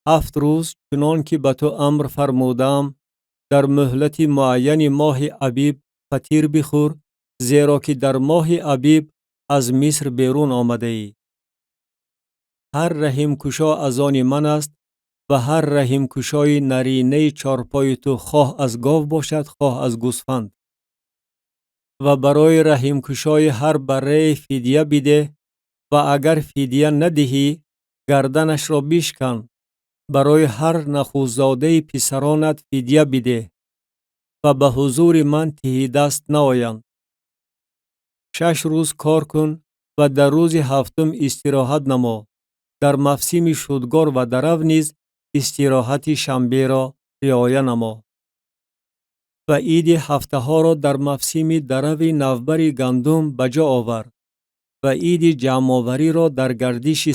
7 روز چنان که به تو امر فرمودم در مهلت معین ماه ابیب فطیر بخور زیرا که در ماه ابیب از مصر بیرون آمده ای. هر رحم کشا از آن من است و هر رحم کشای نرینه چارپای تو خواه از گاو باشد خواه از گوسفند. و برای رحم کشای هر بره فدیه بده و اگر فدیه ندهی گردنش را بشکن. برای هر نخوزاده پسرانت فدیه بده و به حضور من ته دست نآیند. 6 روز کار کن و در روز هفتم استراحت نما. در موسم شودگار و درو نیز استراحت شنبه را رعایت نما. و عید هفته ها را در موسم درو نوبر گندم بجا آور و عید جمع‌آوری را در گردش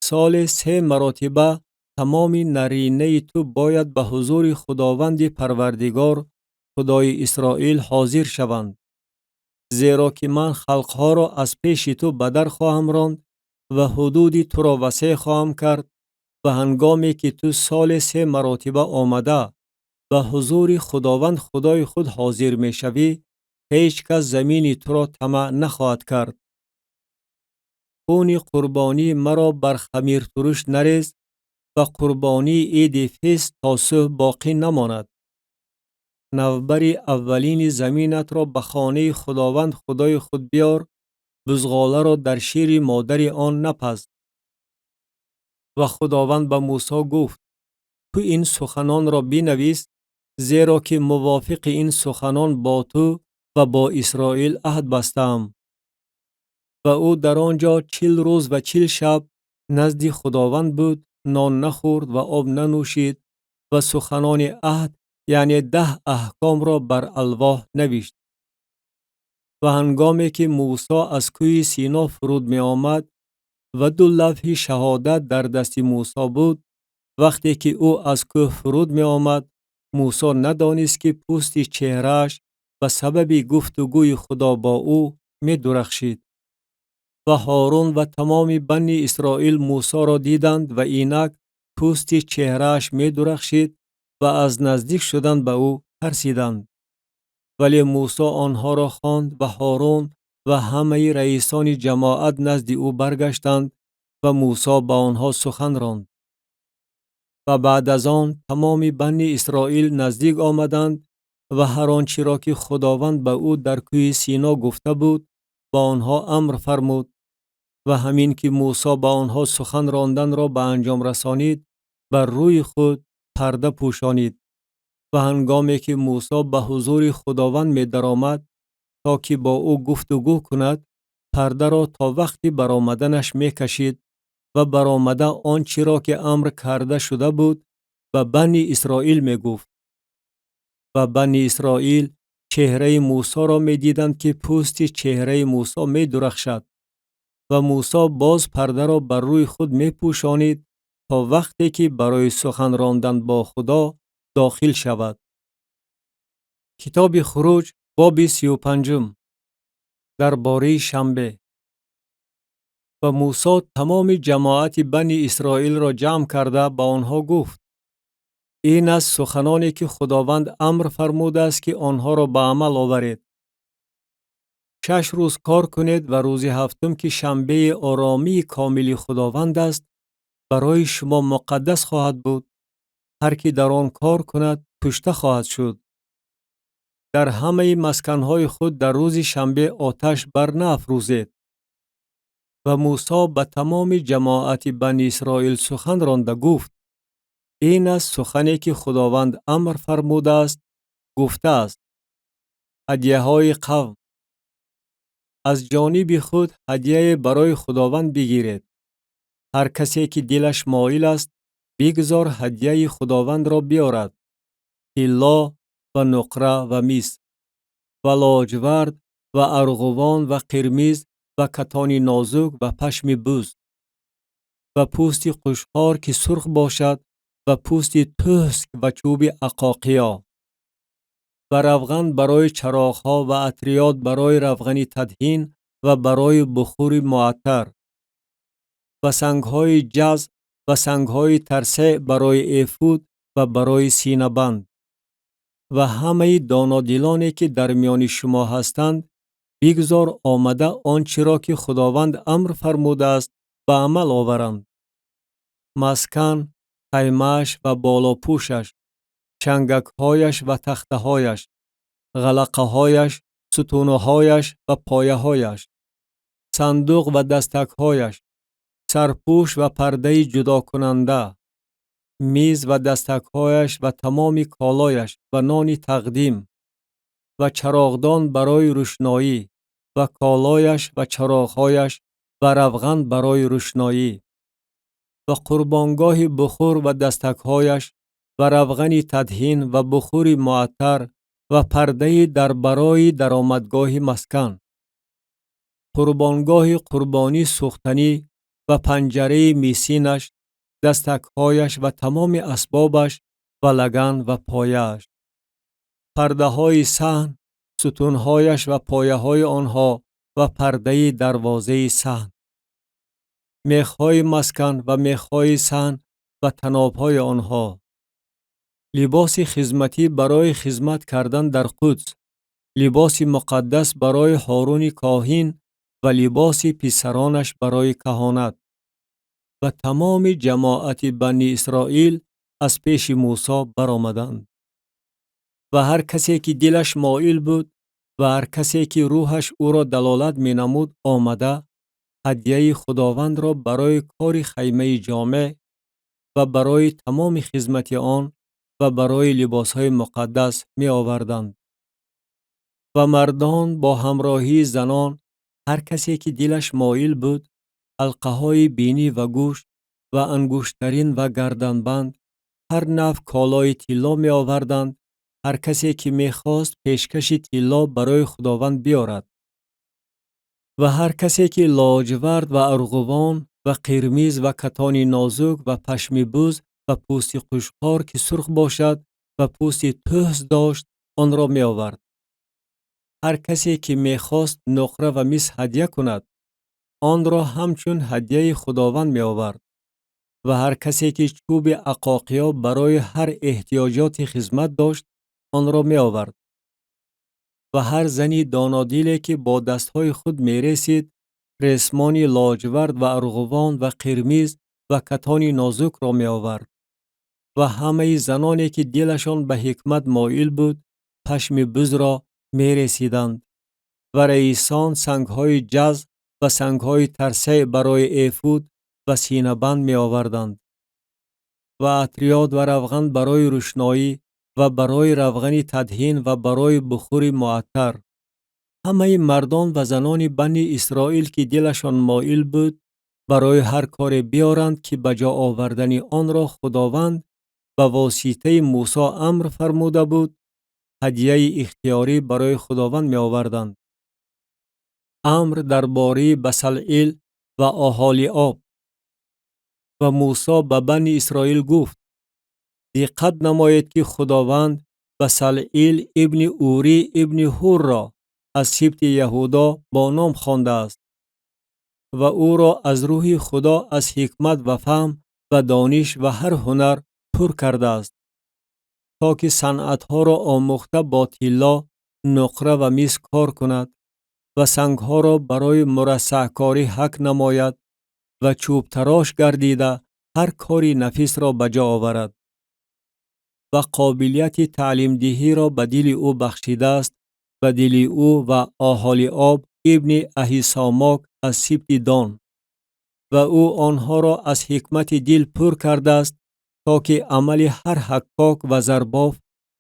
سال 3 مراتبه تمام نرینه تو باید به حضور خداوند پروردگار خدای اسرائیل حاضر شوند. زیرا که من خلقها را از پیش تو بدر خواهم راند و حدود تو را وسیع خواهم کرد و هنگامی که تو سال 3 مراتبه آمده به حضور خداوند خدای خود حاضر می شوی هیچ کس زمین تو را طمع نخواهد کرد. خون قربانی مرا بر خمیر ترش نریز و قربانی عید فصح تا صبح باقی نماند. نوبر اولین زمینت را به خانه خداوند خدای خود بیار بزغاله را در شیر مادر آن نپز. و خداوند به موسی گفت تو این سخنان را بنویس زیرا که موافق این سخنان با تو و با اسرائیل عهد بستم. و او در آنجا 40 روز و 40 شب نزد خداوند بود نان نخورد و آب ننوشید و سخنان عهد یعنی 10 احکام را بر الواح نوشت. و هنگامی که موسی از کوه سینا فرود می آمد و 2 لوح شهادت در دست موسی بود وقتی که او از کوه فرود می آمد موسی ندانست که پوست چهرهش به سبب گفتگوی خدا با او می درخشید. و هارون و تمام بنی اسرائیل موسی را دیدند و اینک پوست چهرهش می درخشید و از نزدیک شدن به او ترسیدند. ولی موسی آنها را خواند و هارون و همه رئیسان جماعت نزد او برگشتند و موسی با آنها سخن راند. و بعد از آن تمام بنی اسرائیل نزدیک آمدند و هر آنچه را که خداوند به او در کوه سینا گفته بود با آنها امر فرمود و همین که موسی با آنها سخن راندن را به انجام رسانید بر روی خود پرده پوشانید. و هنگامی که موسی به حضور خداوند می درآمد تا که با او گفتگو کند پرده را تا وقتی برآمدنش می کشید و برآمده آنچه را که امر کرده شده بود و بنی اسرائیل می گفت. و بنی اسرائیل چهره موسی را می دیدند که پوست چهره موسی می درخشد و موسی باز پرده را بر روی خود می پوشانید تا وقتی که برای سخن راندن با خدا داخل شود. کتاب خروج باب 35 درباره شنبه. و موسی تمام جماعت بنی اسرائیل را جمع کرده با آنها گفت این از سخنانی که خداوند امر فرموده است که آنها را به عمل آورید. 6 روز کار کنید و روز هفتم که شنبه آرامی کامل خداوند است برای شما مقدس خواهد بود. هر کی در آن کار کند کشته خواهد شد. در همه مسکنهای خود در روز شنبه آتش بر نافروزید. و موسی به تمام جماعت بنی اسرائیل سخن رانده گفت این است سخنی که خداوند امر فرموده است، گفته است: هدیه های قوم، از جانب خود هدیه برای خداوند بگیرید. هر کسی که دلش مایل است بگذار هدیه خداوند را بیارد: طلا و نقره و مس و لاجورد و ارغوان و قرمز و کتان نازک و پشم بز و پوست قشقار که سرخ باشد و پوست توسک و چوب عقاقیا و روغن برای چراغ‌ها و عطریات برای روغن تدهین و برای بخور معطر و سنگ‌های جز و سنگ‌های ترسه برای ایفود و برای سینه بند. و همه دانادلانی که در میان شما هستند بگذار آمده آنچه را که خداوند امر فرموده است به عمل آورند: مسکن، خیمه‌اش و بالاپوشش، چنگک‌هایش و تخته‌هایش، غلقه‌هایش، ستونهایش و پایه‌هایش، صندوق و دستک‌هایش، سرپوش و پرده جدا کننده، میز و دستک‌هایش و تمام کالایش و نان تقدیم و چراغدان برای روشنایی و کالایش و چراغ‌هایش و روغن برای روشنایی و قربانگاه بخور و دستک‌هایش و روغن تدهین و بخور معطر و پرده در برای درآمدگاه مسکن، قربانگاه قربانی سوختنی و پنجره میسینش، دستک‌هایش و تمام اسبابش و لگن و پایه‌اش، پرده های صحن، ستونهایش و پایه های آنها و پرده دروازه صحن، میخ‌های مسکن و میخ‌های صحن و طناب‌های آنها، لباس خدمتی برای خدمت کردن در قدس، لباس مقدس برای هارون کاهن و لباس پسرانش برای کهانت. و تمام جماعت بنی اسرائیل از پیش موسی برآمدند. و هر کسی که دلش مایل بود و هر کسی که روحش او را دلالت می نمود آمده هدیه خداوند را برای کار خیمه جامع و برای تمام خدمت آن و برای لباسهای مقدس می آوردند. و مردان با همراهی زنان، هر کسی که دلش مایل بود، حلقه های بینی و گوش و انگشترین و گردنبند، هر نوع کالای طلا می آوردند. هر کسی که می خواست پیشکش طلا برای خداوند بیارد. و هر کسی که لاجورد و ارغوان و قرمز و کتان نازک و پشم بز و پوست قشقار که سرخ باشد و پوست توس داشت آن را می آورد. هر کسی که می خواست نقره و مس هدیه کند آن را همچون هدیه خداوند می آورد. و هر کسی که چوب عقاقیا برای هر احتیاجات خدمت داشت آن را می آورد. و هر زنی دانادیلی که با دستهای خود می رسید رسمانی لاجورد و ارغوان و قرمز و کتان نازک را می آورد. و همه زنانی که دلشان به حکمت مایل بود پشم بز را می رسیدند. و رئیسان سنگهای جز و سنگهای ترسه برای ایفود و سینه بند می آوردند. و عطریات و روغن برای روشنایی و برای روغن تدهین و برای بخور معطر. همه مردان و زنان بنی اسرائیل که دلشان مایل بود برای هر کار بیارند که بجا آوردن آن را خداوند به واسطه موسی امر فرموده بود هدیه اختیاری برای خداوند می آوردند. امر درباره بصلعیل و آهالیاب. و موسی به بنی اسرائیل گفت: دقت نمایید که خداوند بصلعیل ابن اوری ابن هور را از سبط یهودا با نام خوانده است و او را از روح خدا از حکمت و فهم و دانش و هر هنر پر کرده است تا که صنعتها را آموخته با طلا، نقره و مس کار کند و سنگها را برای مرصع کاری حک نماید و چوب تراش گردیده هر کاری نفیس را بجا آورد. و قابلیت تعلیم دهی را به دل او بخشیده است و دل او و آهالیاب ابن اهیساماک از سبط دان و او آنها را از حکمت دل پر کرده است تا که عمل هر حکاک و زرباف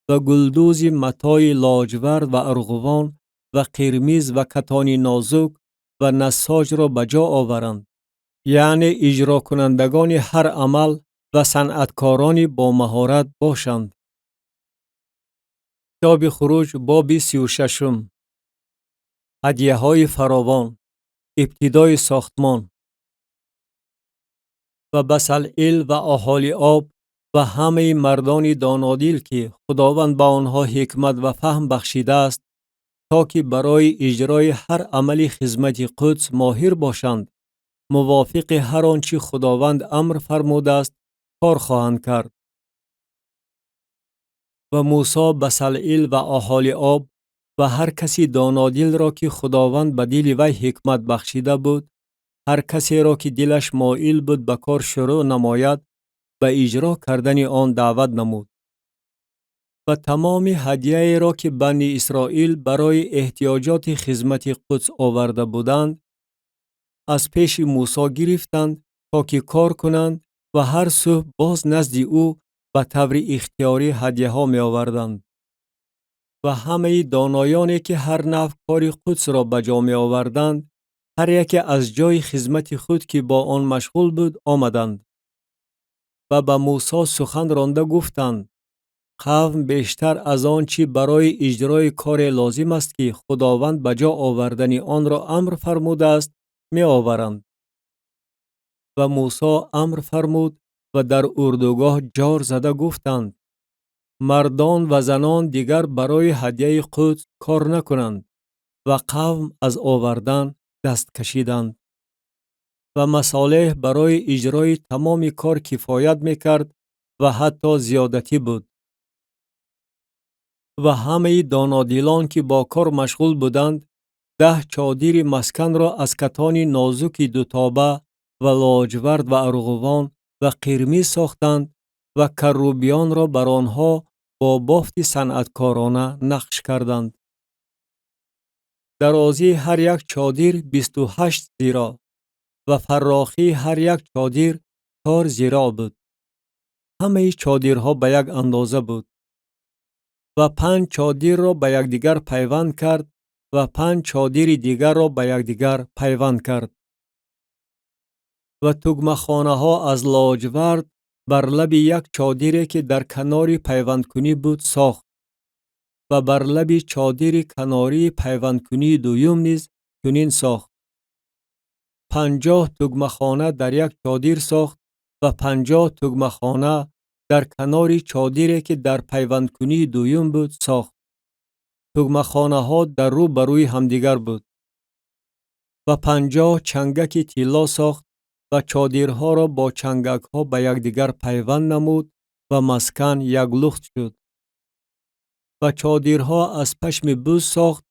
و گلدوز متای لاجورد و ارغوان و قرمز و کتان نازک و نساج را به جا آورند. یعنی اجرا کنندگان هر عمل و صنعتکاران با مهارت باشند. کتاب خروج باب 36. هدیه های فراوان. ابتدای ساختمان. و بصلعیل و اهالی آب و همه مردان دانادیل که خداوند به آنها حکمت و فهم بخشیده است تا که برای اجرای هر عمل خدمت قدس ماهر باشند، موافق هر آنچه خداوند امر فرموده است کار خواهند کرد. و موسی بصلعیل و اهالی آب و هر کسی دانادیل را که خداوند به دل وی حکمت بخشیده بود، هر کسی را که دلش مایل بود به کار شروع نماید، به اجرا کردن آن دعوت نمود. و تمام هدیه را که بنی اسرائیل برای احتیاجات خدمت قدس آورده بودند از پیش موسی گرفتند تا که کار کنند و هر صبح باز نزد او به طور اختیاری هدیه ها می آوردند. و همه دانایانی که هر نوع کار قدس را به جا می آوردند، هر یک از جای خدمت خود که با آن مشغول بود آمدند. و به موسی سخن رانده گفتند: قوم بیشتر از آن چی برای اجرای کار لازم است که خداوند به جا آوردن آن را امر فرموده است می آورند. و موسی امر فرمود و در اردوگاه جار زده گفتند: مردان و زنان دیگر برای هدیه قدس کار نکنند. و قوم از آوردن دست کشیدند. و مصالح برای اجرای تمام کار کفایت می کرد و حتی زیادتی بود. و همه دانادیلان که با کار مشغول بودند 10 چادر مسکن را از کتان نازک دوتابه و لاجورد و ارغوان و قرمز ساختند و کروبیان را بر آنها با بافت صنعتکارانه نقش کردند. درازی هر یک چادر 28 ذراع و فراخی هر یک چادر 4 ذراع بود. همه چادرها به یک اندازه بود. و 5 چادر را به یکدیگر پیوند کرد و 5 چادر دیگر را به یکدیگر پیوند کرد. و تگمخانه ها از لاجورد بر لب یک چادری که در کنار پیوند کنی بود ساخت و بر لب چادر کناری پیوند کنی دویم نیز چنین ساخت. 50 تگمخانه در یک چادر ساخت و 50 تگمخانه در کنار چادری که در پیوند کنی دویم بود ساخت. تگمخانه ها در رو بروی همدیگر بود. و 50 چنگک طلا ساخت و چادرها را با چنگک ها به یکدیگر پیوند نمود و مسکن یک لخت شد. و چادرها از پشم بز ساخت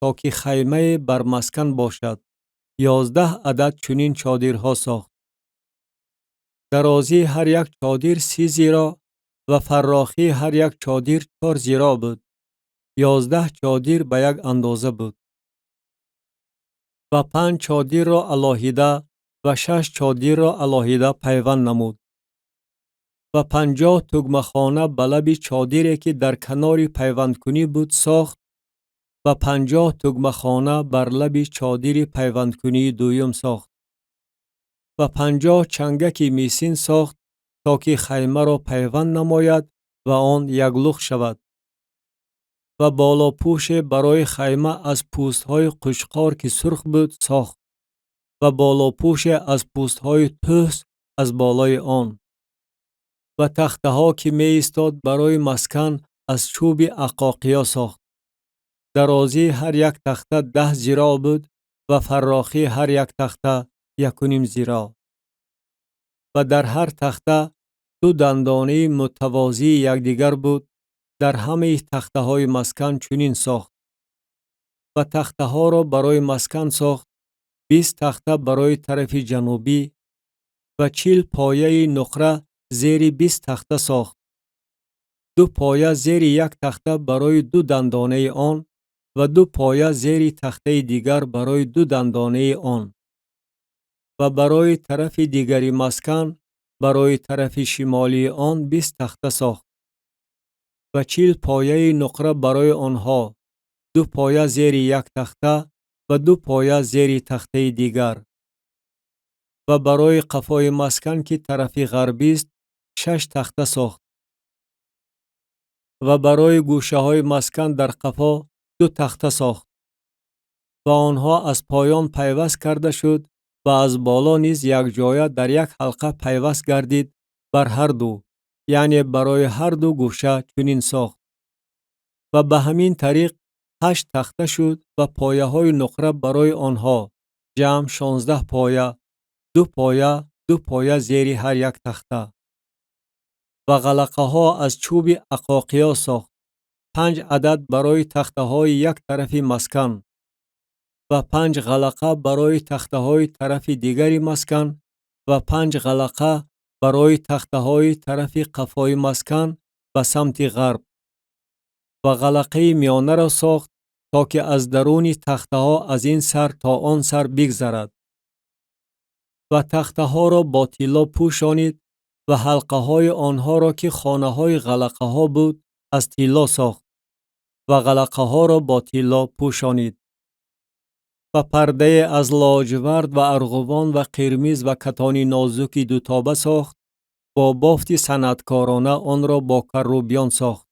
تا که خیمه بر مسکن باشد. 11 عدد چنین چادرها ساخت. درازی هر یک چادر 30 ذراع و فراخی هر یک چادر 4 ذراع بود. 11 چادر به یک اندازه بود. و 5 چادر را علاهیده و 6 چادر را علاهیده پیوند نمود. و 50 تگمخانه به لب چادری که در کنار پیوند کنی بود ساخت و 50 تگمخانه بر لب چادر پیوند کنی دویم ساخت. و 50 چنگک میسین ساخت تا که خیمه را پیوند نماید و آن یک لخت شود. و بالا پوش برای خیمه از پوست های قشقار که سرخ بود ساخت و بالا پوش از پوست های توس از بالای آن. و تخته ها که می ایستاد برای مسکن از چوب عقاقیا ساخت. درازی هر یک تخته 10 ذراع بود و فراخی هر یک تخته 1.5 ذراع. و در هر تخته 2 دندانه متوازی یکدیگر بود. در همه تخته های مسکن چنین ساخت. و تخته ها را برای مسکن ساخت. 20 تخته برای طرف جنوبی و 40 پایه نقره زیر 20 تخته ساخت. 2 پایه زیر یک تخته برای 2 دندانه آن و 2 پایه زیر تخته دیگر برای 2 دندانه آن. و برای طرف دیگری مسکن برای طرف شمالی آن 20 تخته ساخت و 40 پایه نقره برای آنها، 2 پایه زیر یک تخته و 2 پایه زیر تخته دیگر. و برای قفای مسکن که طرف غربی است 6 تخته ساخت و برای گوشه های مسکن در قفا 2 تخته ساخت و آنها از پایان پیوست کرده شد و از بالا نیز یک جایه در یک حلقه پیوست گردید بر هر دو، یعنی برای هر دو گوشه چنین ساخت و به همین طریق 8 تخته شد و پایه های نقره برای آنها جمع 16 پایه، 2 پایه زیر هر یک تخته. و غلقه ها از چوب عقاقیا ساخت 5 عدد برای تخته های یک طرف مسکن و 5 غلقه برای تخته های طرف دیگری مسکن و 5 غلقه برای تخته های طرف قفای مسکن به سمت غرب و غلقه میانه را ساخت تا که از درون تخته ها از این سر تا آن سر بگذرد و تخته ها را با طلا پوشانید و حلقه های آنها را که خانه های غلقه ها بود از طلا ساخت و غلقه ها را با طلا پوشانید و پرده از لاجورد و ارغوان و قرمز و کتان نازک دوتابه ساخت، با بافت صنعتکارانه آن را با کروبیان ساخت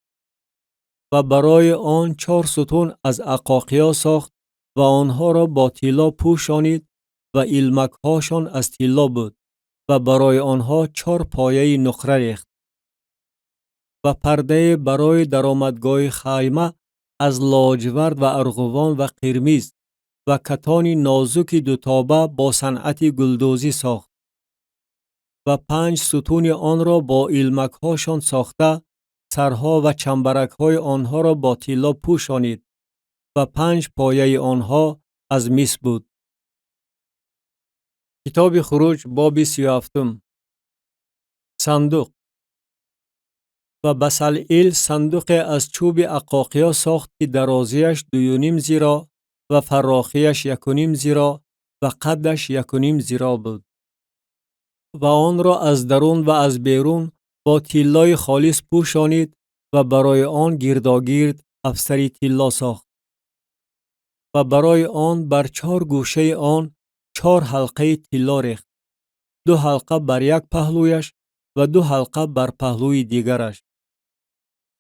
و برای آن 4 ستون از عقاقیا ساخت و آنها را با طلا پوشانید و ایلمک هاشان از طلا بود و برای آنها 4 پایه نقره ریخت و پرده برای درآمدگاه خیمه از لاجورد و ارغوان و قرمز و کتان نازک دوتابه با صنعت گلدوزی ساخت و 5 ستون آن را با ایلمک هاشان ساخته سرها و چنبرک های آنها را با طلا پوشانید و 5 پایه آنها از مس بود. کتاب خروج باب 37. صندوق. و بصلئیل صندوق از چوب عقاقیا ساخت که درازیش 2.5 ذراع و فراخیش 1.5 ذراع و قدش 1.5 ذراع بود و آن را از درون و از بیرون با طلای خالص پوشانید و برای آن گرداگرد افسری طلا ساخت و برای آن بر 4 گوشه آن 4 حلقه طلا ریخت، 2 حلقه بر یک پهلویش و 2 حلقه بر پهلوی دیگرش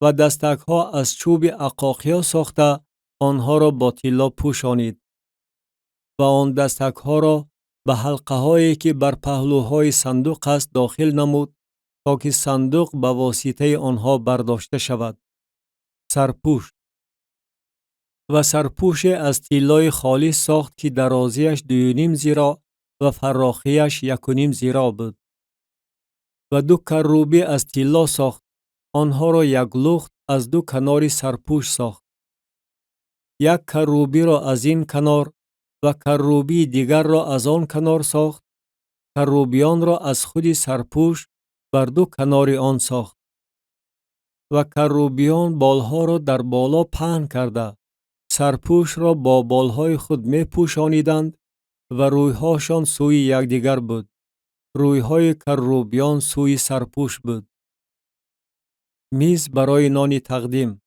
و دستک ها از چوب عقاقیا ساخته آنها را با طلا پوشانید و آن دستک ها را به حلقه هایی که بر پهلوهای صندوق است داخل نمود تا که صندوق به واسطه آنها برداشته شود. سرپوش و سرپوش از طلای خالص ساخت که درازیش 2.5 ذراع و فراخیش 1.5 ذراع بود و 2 کروبی از طلا ساخت، آنها را یک لخت از 2 کنار سرپوش ساخت، 1 کروبی را از این کنار و کروبی دیگر را از آن کنار ساخت. کروبیان را از خود سرپوش بر 2 کنار آن ساخت و کروبیان بالها را در بالا پهن کرده سرپوش را با بالهای خود می پوشانیدند و رویهاشان سوی یکدیگر بود. رویهای کروبیان سوی سرپوش بود. میز برای نان تقدیم.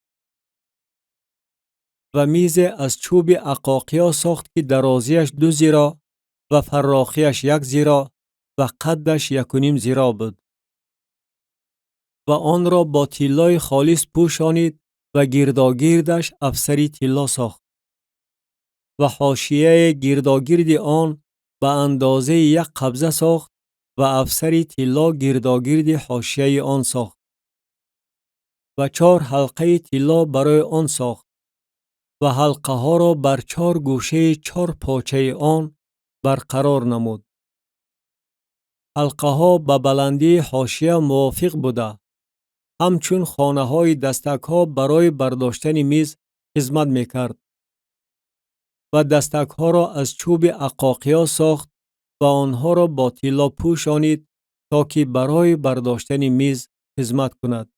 و میز از چوب عقاقیا ساخت که درازیش 2 ذراع و فراخیش 1 ذراع و قدش 1.5 ذراع بود و آن را با طلای خالص پوشانید و گرداگردش افسری طلا ساخت و حاشیه گرداگرد آن به اندازه 1 قبضه ساخت و افسری طلا گرداگرد حاشیه آن ساخت و 4 حلقه طلا برای آن ساخت و حلقه ها را بر 4 گوشه 4 پاچه آن برقرار نمود. حلقه ها به بلندی حاشیه موافق بوده، همچون خانه های دستک ها برای برداشتن میز خدمت میکرد و دستک ها را از چوب عقاقیا ساخت و آنها را با طلا پوشانید تا که برای برداشتن میز خدمت کند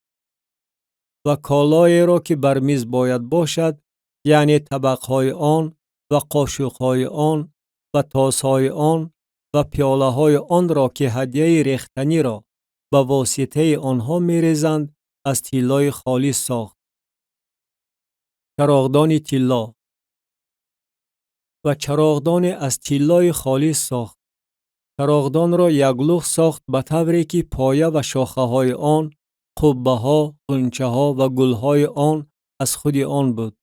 و کالای را که بر میز باید باشد، یعنی طبق های آن و قاشق های آن و تاس های آن و پیاله های آن را که هدیه ریختنی را با واسطه آنها می‌ریزند از طلای خالص ساخت. چراغدان طلا و چراغدان از طلای خالص ساخت. چراغدان را یگلوخ ساخت به طوری که پایه و شاخه‌های آن، قبه‌ها، غنچه‌ها و گل‌های آن از خود آن بود.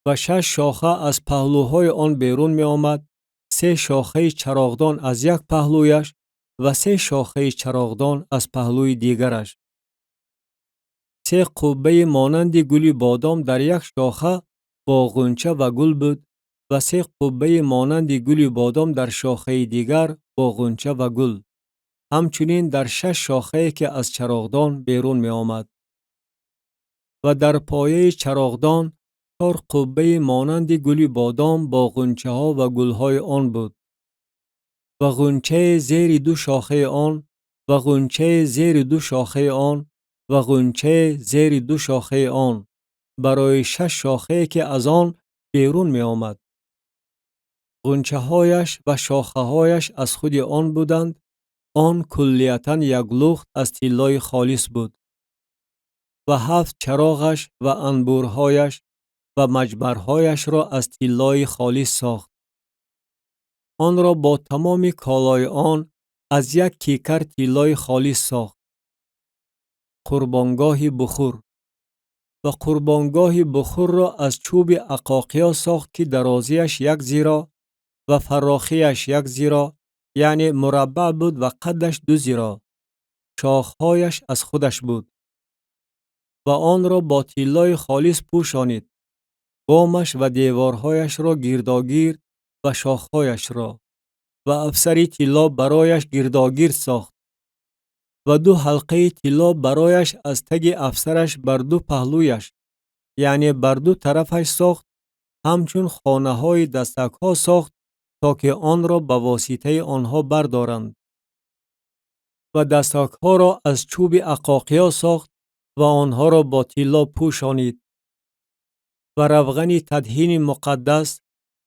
و 6 شاخه از پهلوهای آن بیرون می آمد، 3 شاخه چراغدان از یک پهلویش و 3 شاخه چراغدان از پهلوی دیگرش. 3 قبه مانند گل بادام در یک شاخه با غنچه و گل بود و 3 قبه مانند گل بادام در شاخه دیگر با غنچه و گل. همچنین در 6 شاخه که از چراغدان بیرون می آمد. و در پایه چراغدان 4 قبه مانند گل بادام با غنچه ها و گل های آن بود. و غنچه زیر 2 شاخه آن و غنچه زیر 2 شاخه آن و غنچه زیر 2 شاخه آن برای 6 شاخه که از آن بیرون می آمد. غنچه هایش و شاخه هایش از خود آن بودند. آن کلیتاً یک لخت از طلای خالص بود. و 7 چراغش و انبورهایش و مجمرهایش را از طلای خالص ساخت. آن را با تمام کالای آن از یک کیکر طلای خالص ساخت. قربانگاه بخور و قربانگاه بخور را از چوب عقاقیا ساخت که درازیش 1 ذراع و فراخیش 1 ذراع، یعنی مربع بود و قدش 2 ذراع. شاخهایش از خودش بود. و آن را با طلای خالص پوشانید. بامش و دیوارهایش را گرداگرد و شاخهایش را و افسری طلا برایش گرداگرد ساخت. و 2 حلقه طلا برایش از تگ افسرش بر 2 پهلویش، یعنی بر 2 طرفش ساخت. همچون خانه های دستک ها ساخت تا که آن را به واسطه آنها بردارند. و دستک ها را از چوب عقاقیا ساخت و آنها را با طلا پوشانید. و روغن تدهین مقدس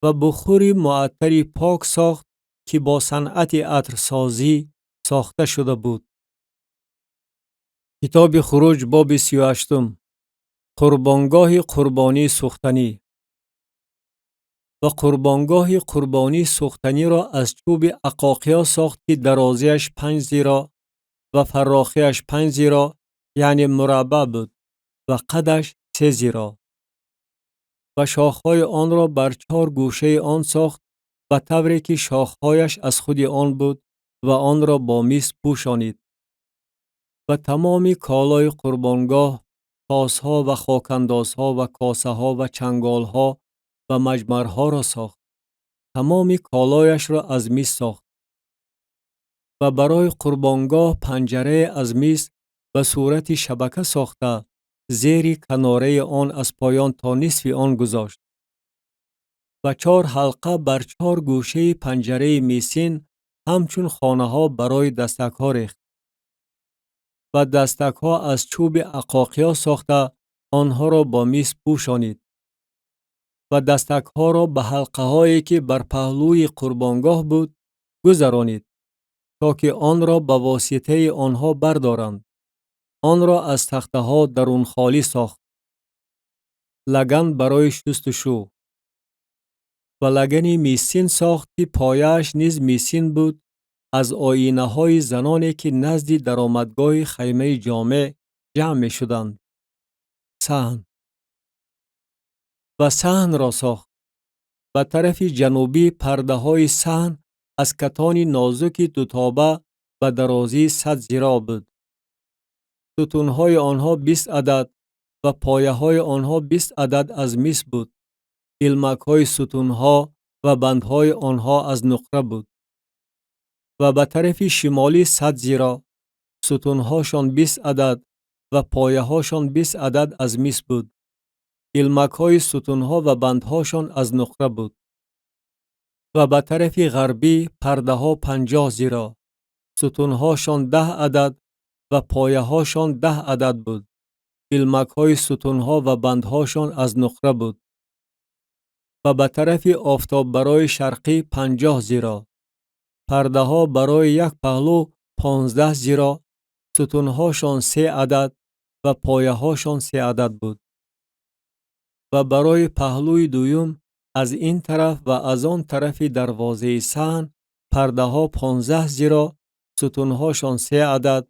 و بخور معطر پاک ساخت که با صنعت عطرسازی ساخته شده بود. کتاب خروج باب 38. قربانگاه قربانی سوختنی. و قربانگاه قربانی سوختنی را از چوب عقاقیا ساخت که درازیش 5 ذراع و فراخیش 5 ذراع، یعنی مربع بود و قدش 3 ذراع. و شاخهای آن را بر 4 گوشه آن ساخت به طوری که شاخهایش از خود آن بود و آن را با مس پوشانید. و تمام کالای قربانگاه، طاسها و خاکاندازها و کاسه ها و چنگال ها و مجمرها را ساخت. تمام کالایش را از مس ساخت. و برای قربانگاه پنجره از مس به صورت شبکه ساخته زیر کناره آن از پایان تا نصف آن گذاشت. و 4 حلقه بر 4 گوشه پنجره میسین همچون خانه ها برای دستک ها ریخت. و دستک ها از چوب عقاقیا ساخته آنها را با مس پوشانید. و دستک ها را به حلقه هایی که بر پهلوی قربانگاه بود گذرانید تا که آن را به واسطه آنها بردارند. آن را از تخته ها درون خالی ساخت. لگن برای شستشو و لگن میسین ساخت که پایش نیز میسین بود از آینه های زنانی که نزد درآمدگاه خیمه جامع جمع می شدند. صحن و صحن را ساخت. به طرف جنوبی پرده های صحن از کتان نازک دوتابه به درازی 100 ذراع بود. ستون های آنها 20 عدد و پایه های آنها 20 عدد از مس بود. علمک های ستون ها و بند های آنها از نقره بود. و به طرف شمالی 100 ذراع، ستون هاشان 20 عدد و پایه هاشان 20 عدد از مس بود. علمک های ستون ها و بند هاشان از نقره بود. و به طرف غربی پرده ها 50 ذراع، ستون هاشان 10 عدد و پایه هاشان 10 عدد بود. علمک های ستون ها و بند هاشان از نقره بود. و به طرف آفتاب برای شرقی 50 ذراع، پرده ها برای یک پهلو 15 زیرا، ستونهاشان 3 عدد و پایه‌هاشان 3 عدد بود. و برای پهلوی دویم از این طرف و از آن طرف دروازه صحن پرده ها 15 زیرا، ستونهاشان 3 عدد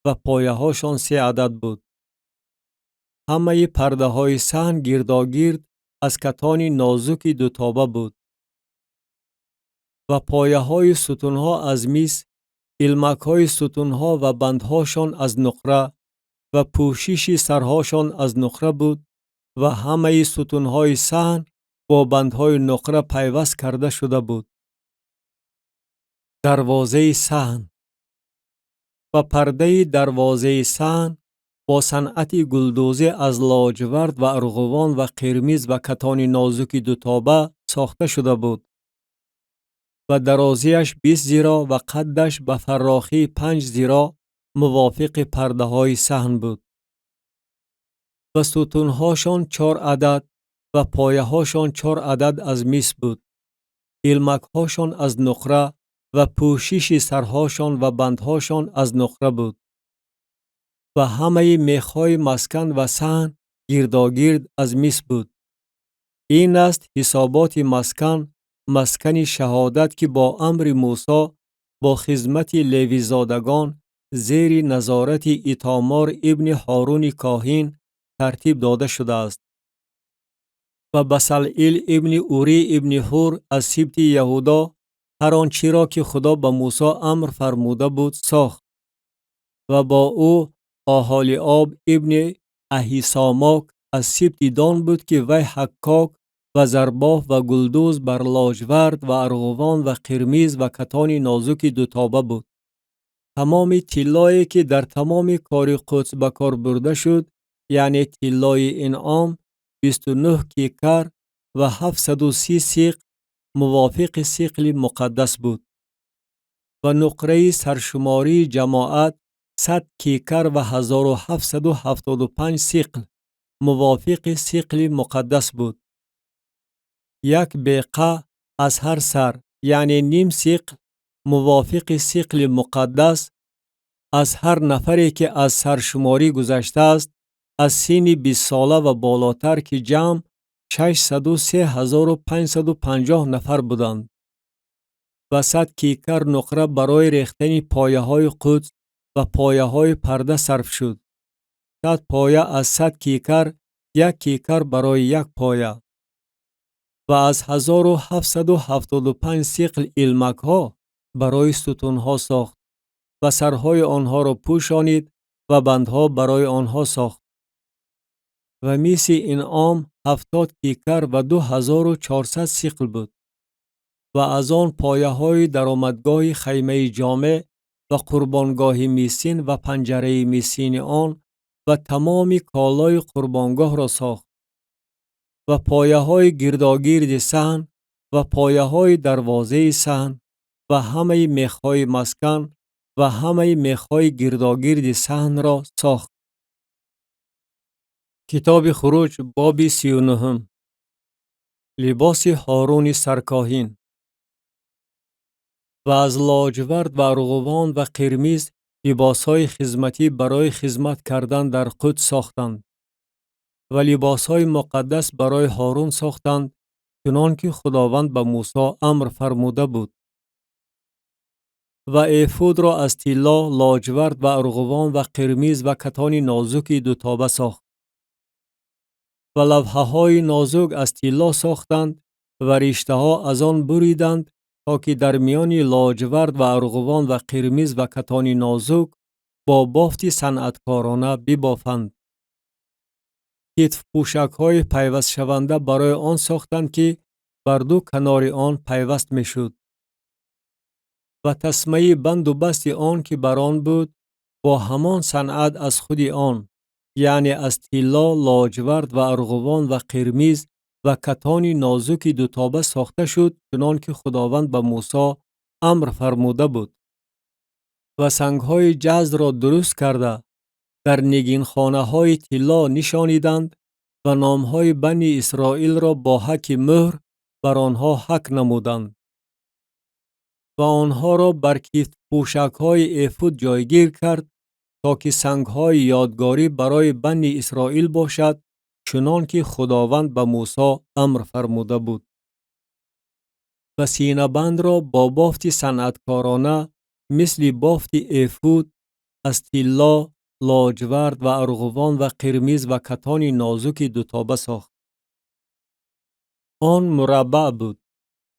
و پایه‌هاشان 3 عدد بود. همه پرده های صحن گرداگرد از کتان نازک دوتابه بود. و پایه های ستون ها از مس، علمک های ستون ها و بندهاشان از نقره و پوشش سرهاشان از نقره بود و همه ستون های صحن با بندهای نقره پیوست کرده شده بود. دروازه صحن و پرده دروازه صحن با صنعت گلدوزی از لاجورد و ارغوان و قرمز و کتان نازک دوتابه ساخته شده بود و درازیش 20 زیرا و قدش به فراخی 5 زیرا موافق پرده های صحن بود. و ستونهاشان 4 عدد و پایه هاشان 4 عدد از مس بود. علمک هاشان از نقره و پوشش سرهاشان و بندهاشان از نقره بود. و همه میخهای مسکن و صحن گرداگرد از مس بود. این است حسابات مسکن، مسکن شهادت که با امر موسی با خدمت لیوی زادگان زیر نظارت ایتامار ابن هارون کاهن ترتیب داده شده است. و بسلئیل ابن اوری ابن هور از سبط یهودا هر آنچه را که خدا به موسی امر فرموده بود ساخت. و با او آهالیاب ابن اهیساماک از سبط دان بود که وی حکاک و زرباف و گلدوز بر لاجورد و ارغوان و قرمز و کتان نازک دوتابه بود. تمام طلایی که در تمام کار قدس به کار برده شد، یعنی طلای انعام 29 کیکر و 730 سیقل موافق سیقل مقدس بود. و نقره سرشماری جماعت 100 کیکر و 1775 سیقل موافق سیقل مقدس بود. یک بیقه از هر سر، یعنی نیم سیقل موافق سیقل مقدس از هر نفری که از سرشماری گذشته است، از سن 20 ساله و بالاتر که جمع 603,550 نفر بودند. و 100 کیکر نقره برای ریختن پایه های قدس و پایه های پرده صرف شد. 100 پایه از 100 کیکر، 1 کیکر برای 1 پایه. و از 1775 سیقل علمک ها برای ستون ها ساخت و سرهای آنها را پوشانید و بندها برای آنها ساخت. و میس انعام 70 کیکر و 2400 سیقل بود. و از آن پایه های درآمدگاه خیمه جامع و قربانگاه میسین و پنجره میسین آن و تمام کالای قربانگاه را ساخت. و پایه های گرداگرد صحن و پایه های دروازه صحن و همه میخهای مسکن و همه میخهای گرداگرد صحن را ساخت. کتاب خروج باب 39. لباس هارون سرکاهن. و از لاجورد و ارغوان و قرمز لباسهای خدمتی برای خدمت کردن در قدس ساختند. و لباسهای مقدس برای هارون ساختند، چنان که خداوند به موسی امر فرموده بود. و ایفود را از طلا، لاجورد و ارغوان و قرمز و کتان نازک دوتابه ساخت. و لوحه های نازک از طلا ساختند و رشته ها از آن بریدند تا که در میان لاجورد و ارغوان و قرمز و کتان نازک با بافت صنعتکارانه ببافند. کتف پوشک های پیوست شونده برای آن ساختند که بر دو کنار آن پیوست می شد. و تسمه بند و بست آن که بر آن بود با همان صنعت از خود آن، یعنی از طلا، لاجورد و ارغوان و قرمز و کتان نازک دوتابه ساخته شد، چنان که خداوند به موسی امر فرموده بود. و سنگ‌های جزر را درست کرده در نگین خانه های طلا نشانیدند و نامهای بنی اسرائیل را با حک مهر بر آنها حک نمودند. و آنها را بر کیف پوشک‌های افود جایگیر کرد تا که سنگ‌های یادگاری برای بنی اسرائیل باشد، چنان که خداوند به موسی امر فرموده بود. و سینه بند را با بافت صنعتکارانه مثل بافت افود از طلا، لاجورد و ارغوان و قرمز و کتان نازک دوتابه ساخت. آن مربع بود.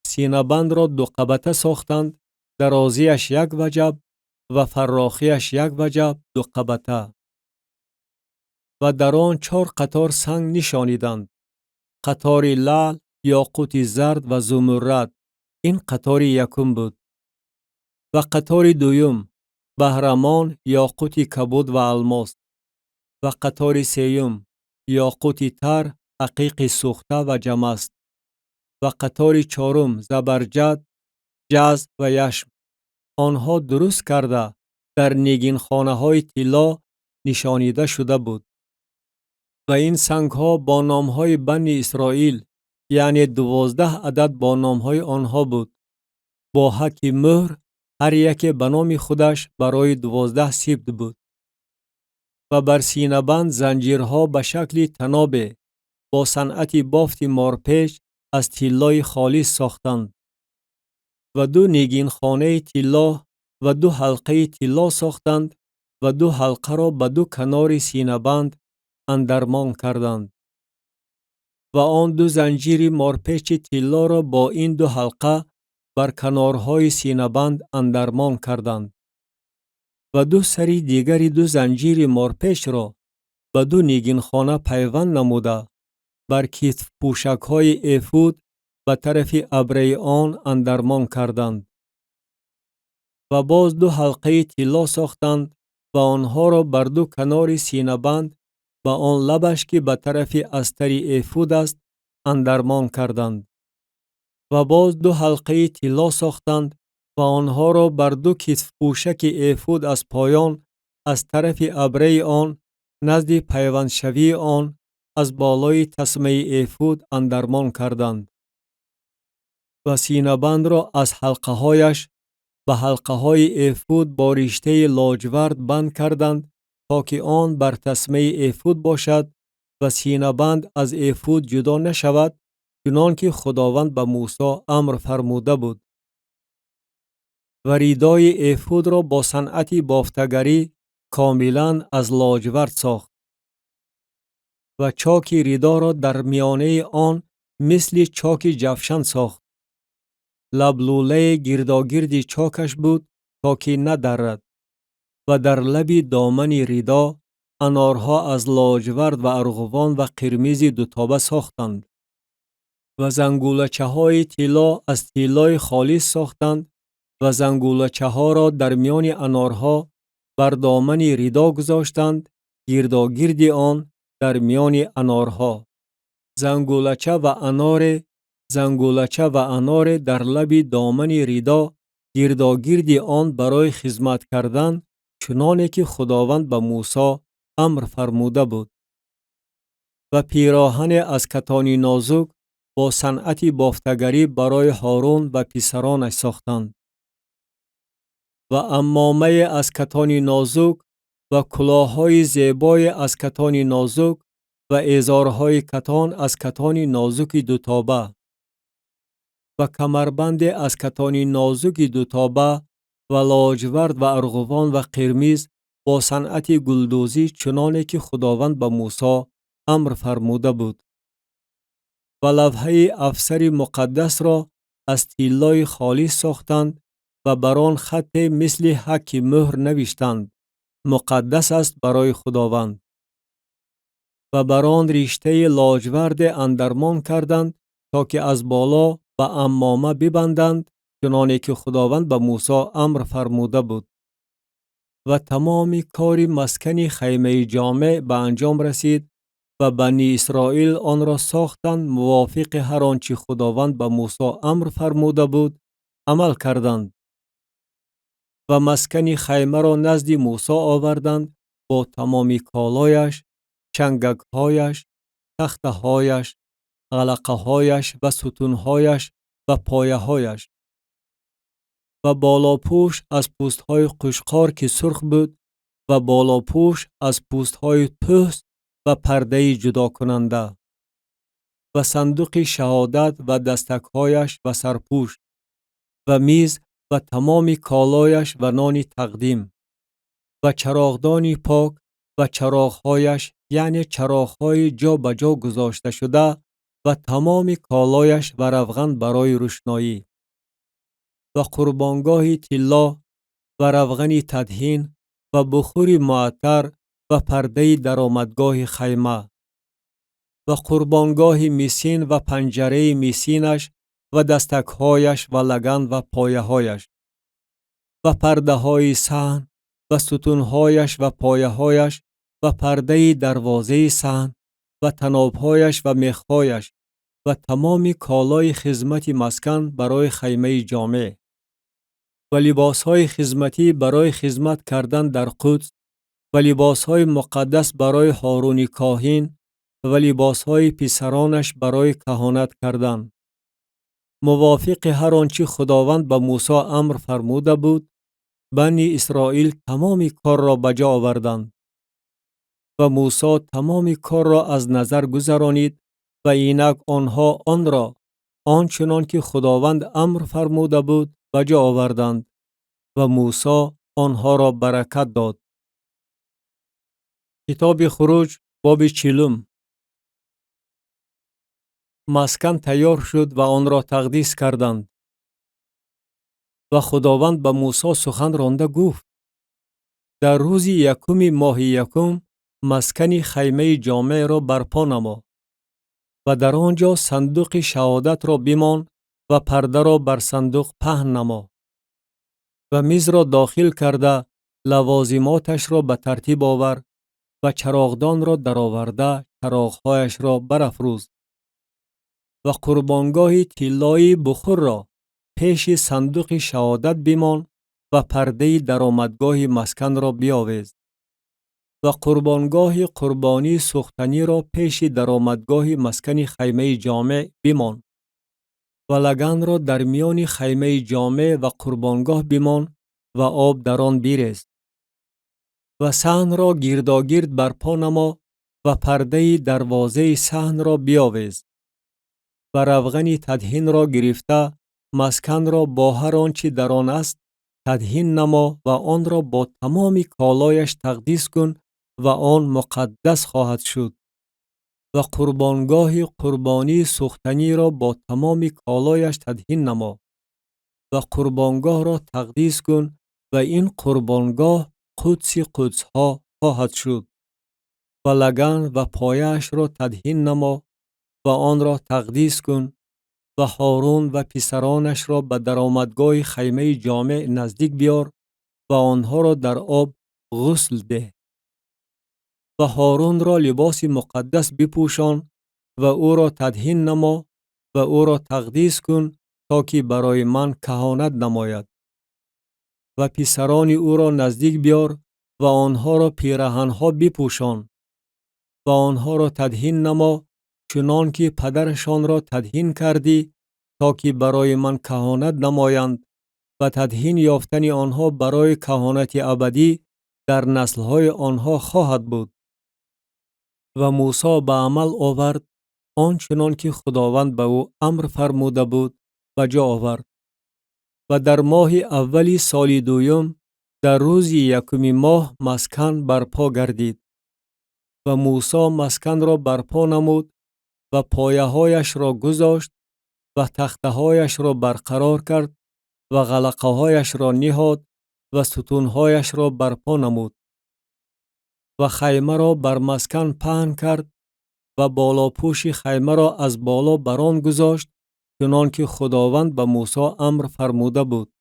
سینه بند را دو قبته ساختند، درازیش یک وجب و فراخیش یک وجب دو قبته. و در آن 4 قطار سنگ نشانیدند: قطار لعل، یاقوت زرد و زمرد. این قطار یکم بود. و قطار دویم بهرمان، یاقوت کبود و الماس. و قطار سیوم یاقوت تر، عقیق سوخته و جم است. و قطار چهارم زبرجد، جز و یشم. آنها درست کرده در نگین خانه های طلا نشانیده شده بود. و این سنگ ها با نام های بنی اسرائیل، یعنی 12 عدد با نام های آنها بود، با حک مهر، هر یک به نام خودش برای 12 سبط بود. و بر سینه بند زنجیرها به شکل طناب با صنعت بافت مارپیچ از طلای خالص ساختند. و 2 نگین خانه طلا و 2 حلقه طلا ساختند و 2 حلقه را به 2 کنار سینه بند اندرمان کردند. و آن 2 زنجیر مارپیچ طلا را با این 2 حلقه بر کنارهای سینه بند اندرمان کردند. و 2 سری دیگری 2 زنجیر مارپیچ را به 2 نگین خانه پیوند نموده بر کتف پوشک های افود به طرف ابره آن اندرمان کردند. و باز 2 حلقه طلا ساختند و آنها را بر 2 کنار سینه بند به آن لبش که به طرف استر افود است اندرمان کردند. و باز 2 حلقه طلا ساختند و آنها را بر 2 کتف پوشک افود از پایان از طرف ابره آن نزد پیوند شوی آن از بالای تسمه افود اندرمان کردند. و سینه بند را از حلقه هایش به حلقه های افود با رشته لاجورد بند کردند تا که آن بر تسمه افود باشد و سینه بند از افود جدا نشود، چنان که خداوند به موسی امر فرموده بود. و ریدای افود را با صنعت بافتگری کاملا از لاجورد ساخت. و چاک ریدا را در میانه آن مثل چاک جفشن ساخت. لبلوله گرداگرد چاکش بود تا که ندرد. و در لب دامن ریدا انارها از لاجورد و ارغوان و قرمز دوتابه ساختند. و زنگولچه های طلا از طلای خالص ساختند و زنگولچه ها را در میان انارها بر دامن ریدا گذاشتند، گرداگرد آن در میان انارها. زنگولچه و انار در لب دامن ریدا گرداگرد آن برای خدمت کردن، چنانه که خداوند به موسی امر فرموده بود. و پیراهن از کتان نازک با صنعت بافتگری برای هارون و پسرانش ساختند. و عمامه از کتان نازک و کلاه‌های زیبای از کتان نازک و ازارهای کتان از کتان نازک دوتابه و کمربند از کتان نازک دوتابه و لاجورد و ارغوان و قرمز با صنعت گلدوزی، چنانه که خداوند به موسی امر فرموده بود. و لوحه افسر مقدس را از طلای خالص ساختند و بر آن خط مثل حک مهر نوشتند: مقدس است برای خداوند. و بر آن رشته لاجورد اندرمان کردند تا که از بالا به عمامه ببندند، چنانه که خداوند به موسی امر فرموده بود. و تمام کار مسکن خیمه جامع به انجام رسید و بنی اسرائیل آن را ساختند موافق هر آنچه خداوند به موسی امر فرموده بود عمل کردند. و مسکن خیمه را نزد موسی آوردند با تمام کالایش، چنگک‌هایش، تخته‌هایش، غلقه‌هایش و ستون‌هایش و پایه‌هایش. و بالاپوش از پوستهای قشقار که سرخ بود و بالاپوش از پوستهای پوست و پرده جدا کننده و صندوق شهادت و دستکهایش و سرپوش و میز و تمام کالایش و نان تقدیم و چراغدان پاک و چراغهایش، یعنی چراغهای جا به جا گذاشته شده و تمام کالایش و روغن برای روشنایی و قربانگاه طلا و روغن تدهین و بخور معطر و پرده درآمدگاه خیمه و قربانگاه میسین و پنجره میسینش و دستکهایش و لگن و پایه‌هایش و پرده های صحن و ستونهایش و پایه‌هایش و پرده دروازه صحن و طنابهایش و میخهایش و تمام کالای خدمت مسکن برای خیمه جامع و لباسهای خدمتی برای خدمت کردن در قدس و لباسهای مقدس برای هارون کاهن و لباسهای پسرانش برای کهانت کردن، موافق هر آنچه خداوند به موسی امر فرموده بود. بنی اسرائیل تمام کار را بجا آوردند و موسی تمام کار را از نظر گذرانید و اینک آنها آن را آنچنان که خداوند امر فرموده بود بجا آوردند و موسی آنها را برکت داد. کتاب خروج باب 40. مسکن تیار شد و آن را تقدیس کردند و خداوند به موسی سخن رانده گفت: در روز یکم ماه یکم مسکن خیمه جامع را برپا نما و در آنجا صندوق شهادت را بمان و پرده را بر صندوق پهن نما و میز را داخل کرده لوازماتش را به ترتیب آور و چراغدان را درآورده چراغهایش را برافروز و قربانگاه طلای بخور را پیش صندوق شهادت بمان و پرده درآمدگاه مسکن را بیاویز و قربانگاه قربانی سوختنی را پیش درآمدگاه مسکن خیمه جامع بمان و لگن را در میان خیمه جامع و قربانگاه بمان و آب در آن بریز و صحن را گرداگرد برپا نما و پرده دروازه صحن را بیاویز و روغن تدهین را گرفته مسکن را با هر آنچه در آن است تدهین نما و آن را با تمام کالایش تقدیس کن و آن مقدس خواهد شد و قربانگاه قربانی سوختنی را با تمام کالایش تدهین نما و قربانگاه را تقدیس کن و این قربانگاه قدس قدس‌ها خواهد شد و لگن و پایش را تدهین نما و آن را تقدیس کن و هارون و پسرانش را به درآمدگاه خیمه جامع نزدیک بیار و آنها را در آب غسل ده و هارون را لباس مقدس بپوشان و او را تدهین نما و او را تقدیس کن تا که برای من کهانت نماید و پسران او را نزدیک بیار و آنها را پیراهن‌ها بپوشان و آنها را تدهین نما چنان که پدرشان را تدهین کردی تا که برای من کهانت نمایند و تدهین یافتن آنها برای کهانت ابدی در نسل‌های آنها خواهد بود. و موسی به عمل آورد آنچنان که خداوند به او امر فرموده بود به جا آورد و در ماه اولی سال دوم در روز یکم ماه مسکن برپا گردید و موسی مسکن را برپا نمود و پایه‌هایش را گذاشت و تخته‌هایش را برقرار کرد و غلقه‌هایش را نهاد و ستونهایش را برپا نمود و خیمه را بر مسکن پهن کرد و بالاپوش خیمه را از بالا بر آن گذاشت چنان که خداوند به موسی امر فرموده بود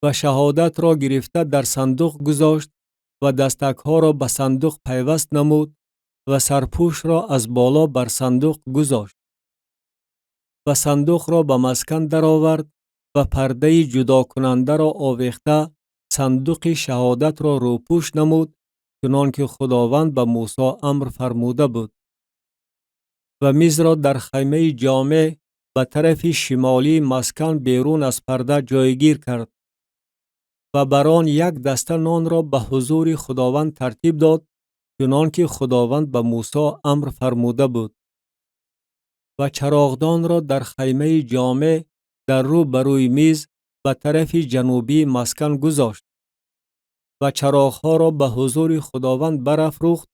و شهادت را گرفته در صندوق گذاشت و دستک‌ها را به صندوق پیوست نمود و سرپوش را از بالا بر صندوق گذاشت و صندوق را به مسکن درآورد و پرده جدا کننده را آویخته صندوق شهادت را روپوش نمود چنان که خداوند به موسی امر فرموده بود و میز را در خیمه جامع به طرف شمالی مسکن بیرون از پرده جایگیر کرد و بر آن یک دسته نان را به حضور خداوند ترتیب داد، چنان که خداوند به موسی امر فرموده بود. و چراغدان را در خیمه جامع در رو بروی میز به طرف جنوبی مسکن گذاشت و چراغها را به حضور خداوند برافروخت،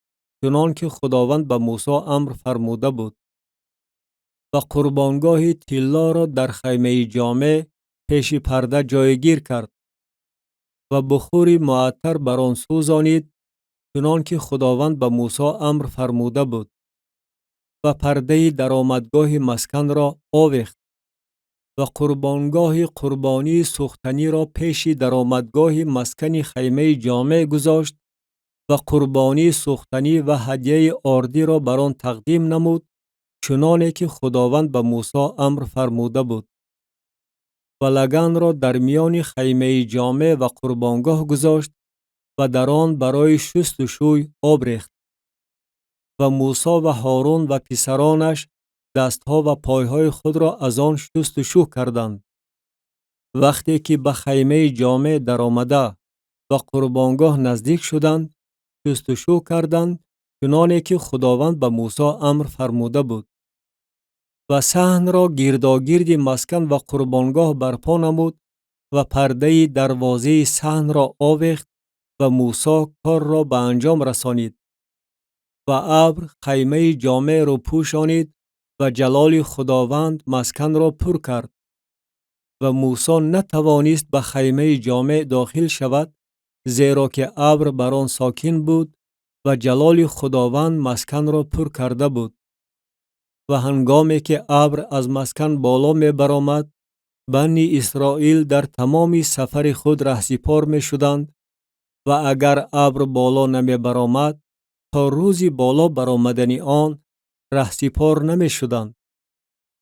چنان که خداوند به موسی امر فرموده بود. و قربانگاه طلا را در خیمه جامع پیش پرده جایگیر کرد و بخور معطر بر آن سوزانید، چنان که خداوند به موسی امر فرموده بود. و پرده درآمدگاه مسکن را آویخت و قربانگاه قربانی سوختنی را پیش درآمدگاه مسکن خیمه جامع گذاشت و قربانی سوختنی و هدیه آردی را بر آن تقدیم نمود، چنانه که خداوند به موسی امر فرموده بود. و لگن را در میان خیمه جامع و قربانگاه گذاشت و در آن برای شست و شوی آب ریخت. و موسی و هارون و پسرانش دستها و پایهای خود را از آن شست و شو کردند. وقتی که به خیمه جامع در آمده و قربانگاه نزدیک شدند، شست و شو کردند، چنانه که خداوند به موسی امر فرموده بود. و صحن را گرداگرد مسکن و قربانگاه برپا نمود و پرده دروازه صحن را آویخت و موسی کار را به انجام رسانید. و ابر خیمه جامع را پوشانید و جلال خداوند مسکن را پر کرد. و موسی نتوانست به خیمه جامع داخل شود، زیرا که ابر بر آن ساکن بود و جلال خداوند مسکن را پر کرده بود. و هنگامی که ابر از مسکن بالا می برآمد، بنی اسرائیل در تمام سفر خود رهسپار می شدند. و اگر ابر بالا نمی برآمد، تا روزی بالا برآمدن آن رهسپار نمی شدند.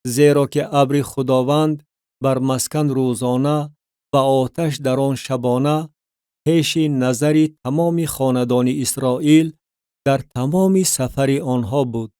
زیرا که ابر خداوند بر مسکن روزانه و آتش در آن شبانه پیش نظر تمام خاندان اسرائیل در تمام سفر آنها بود.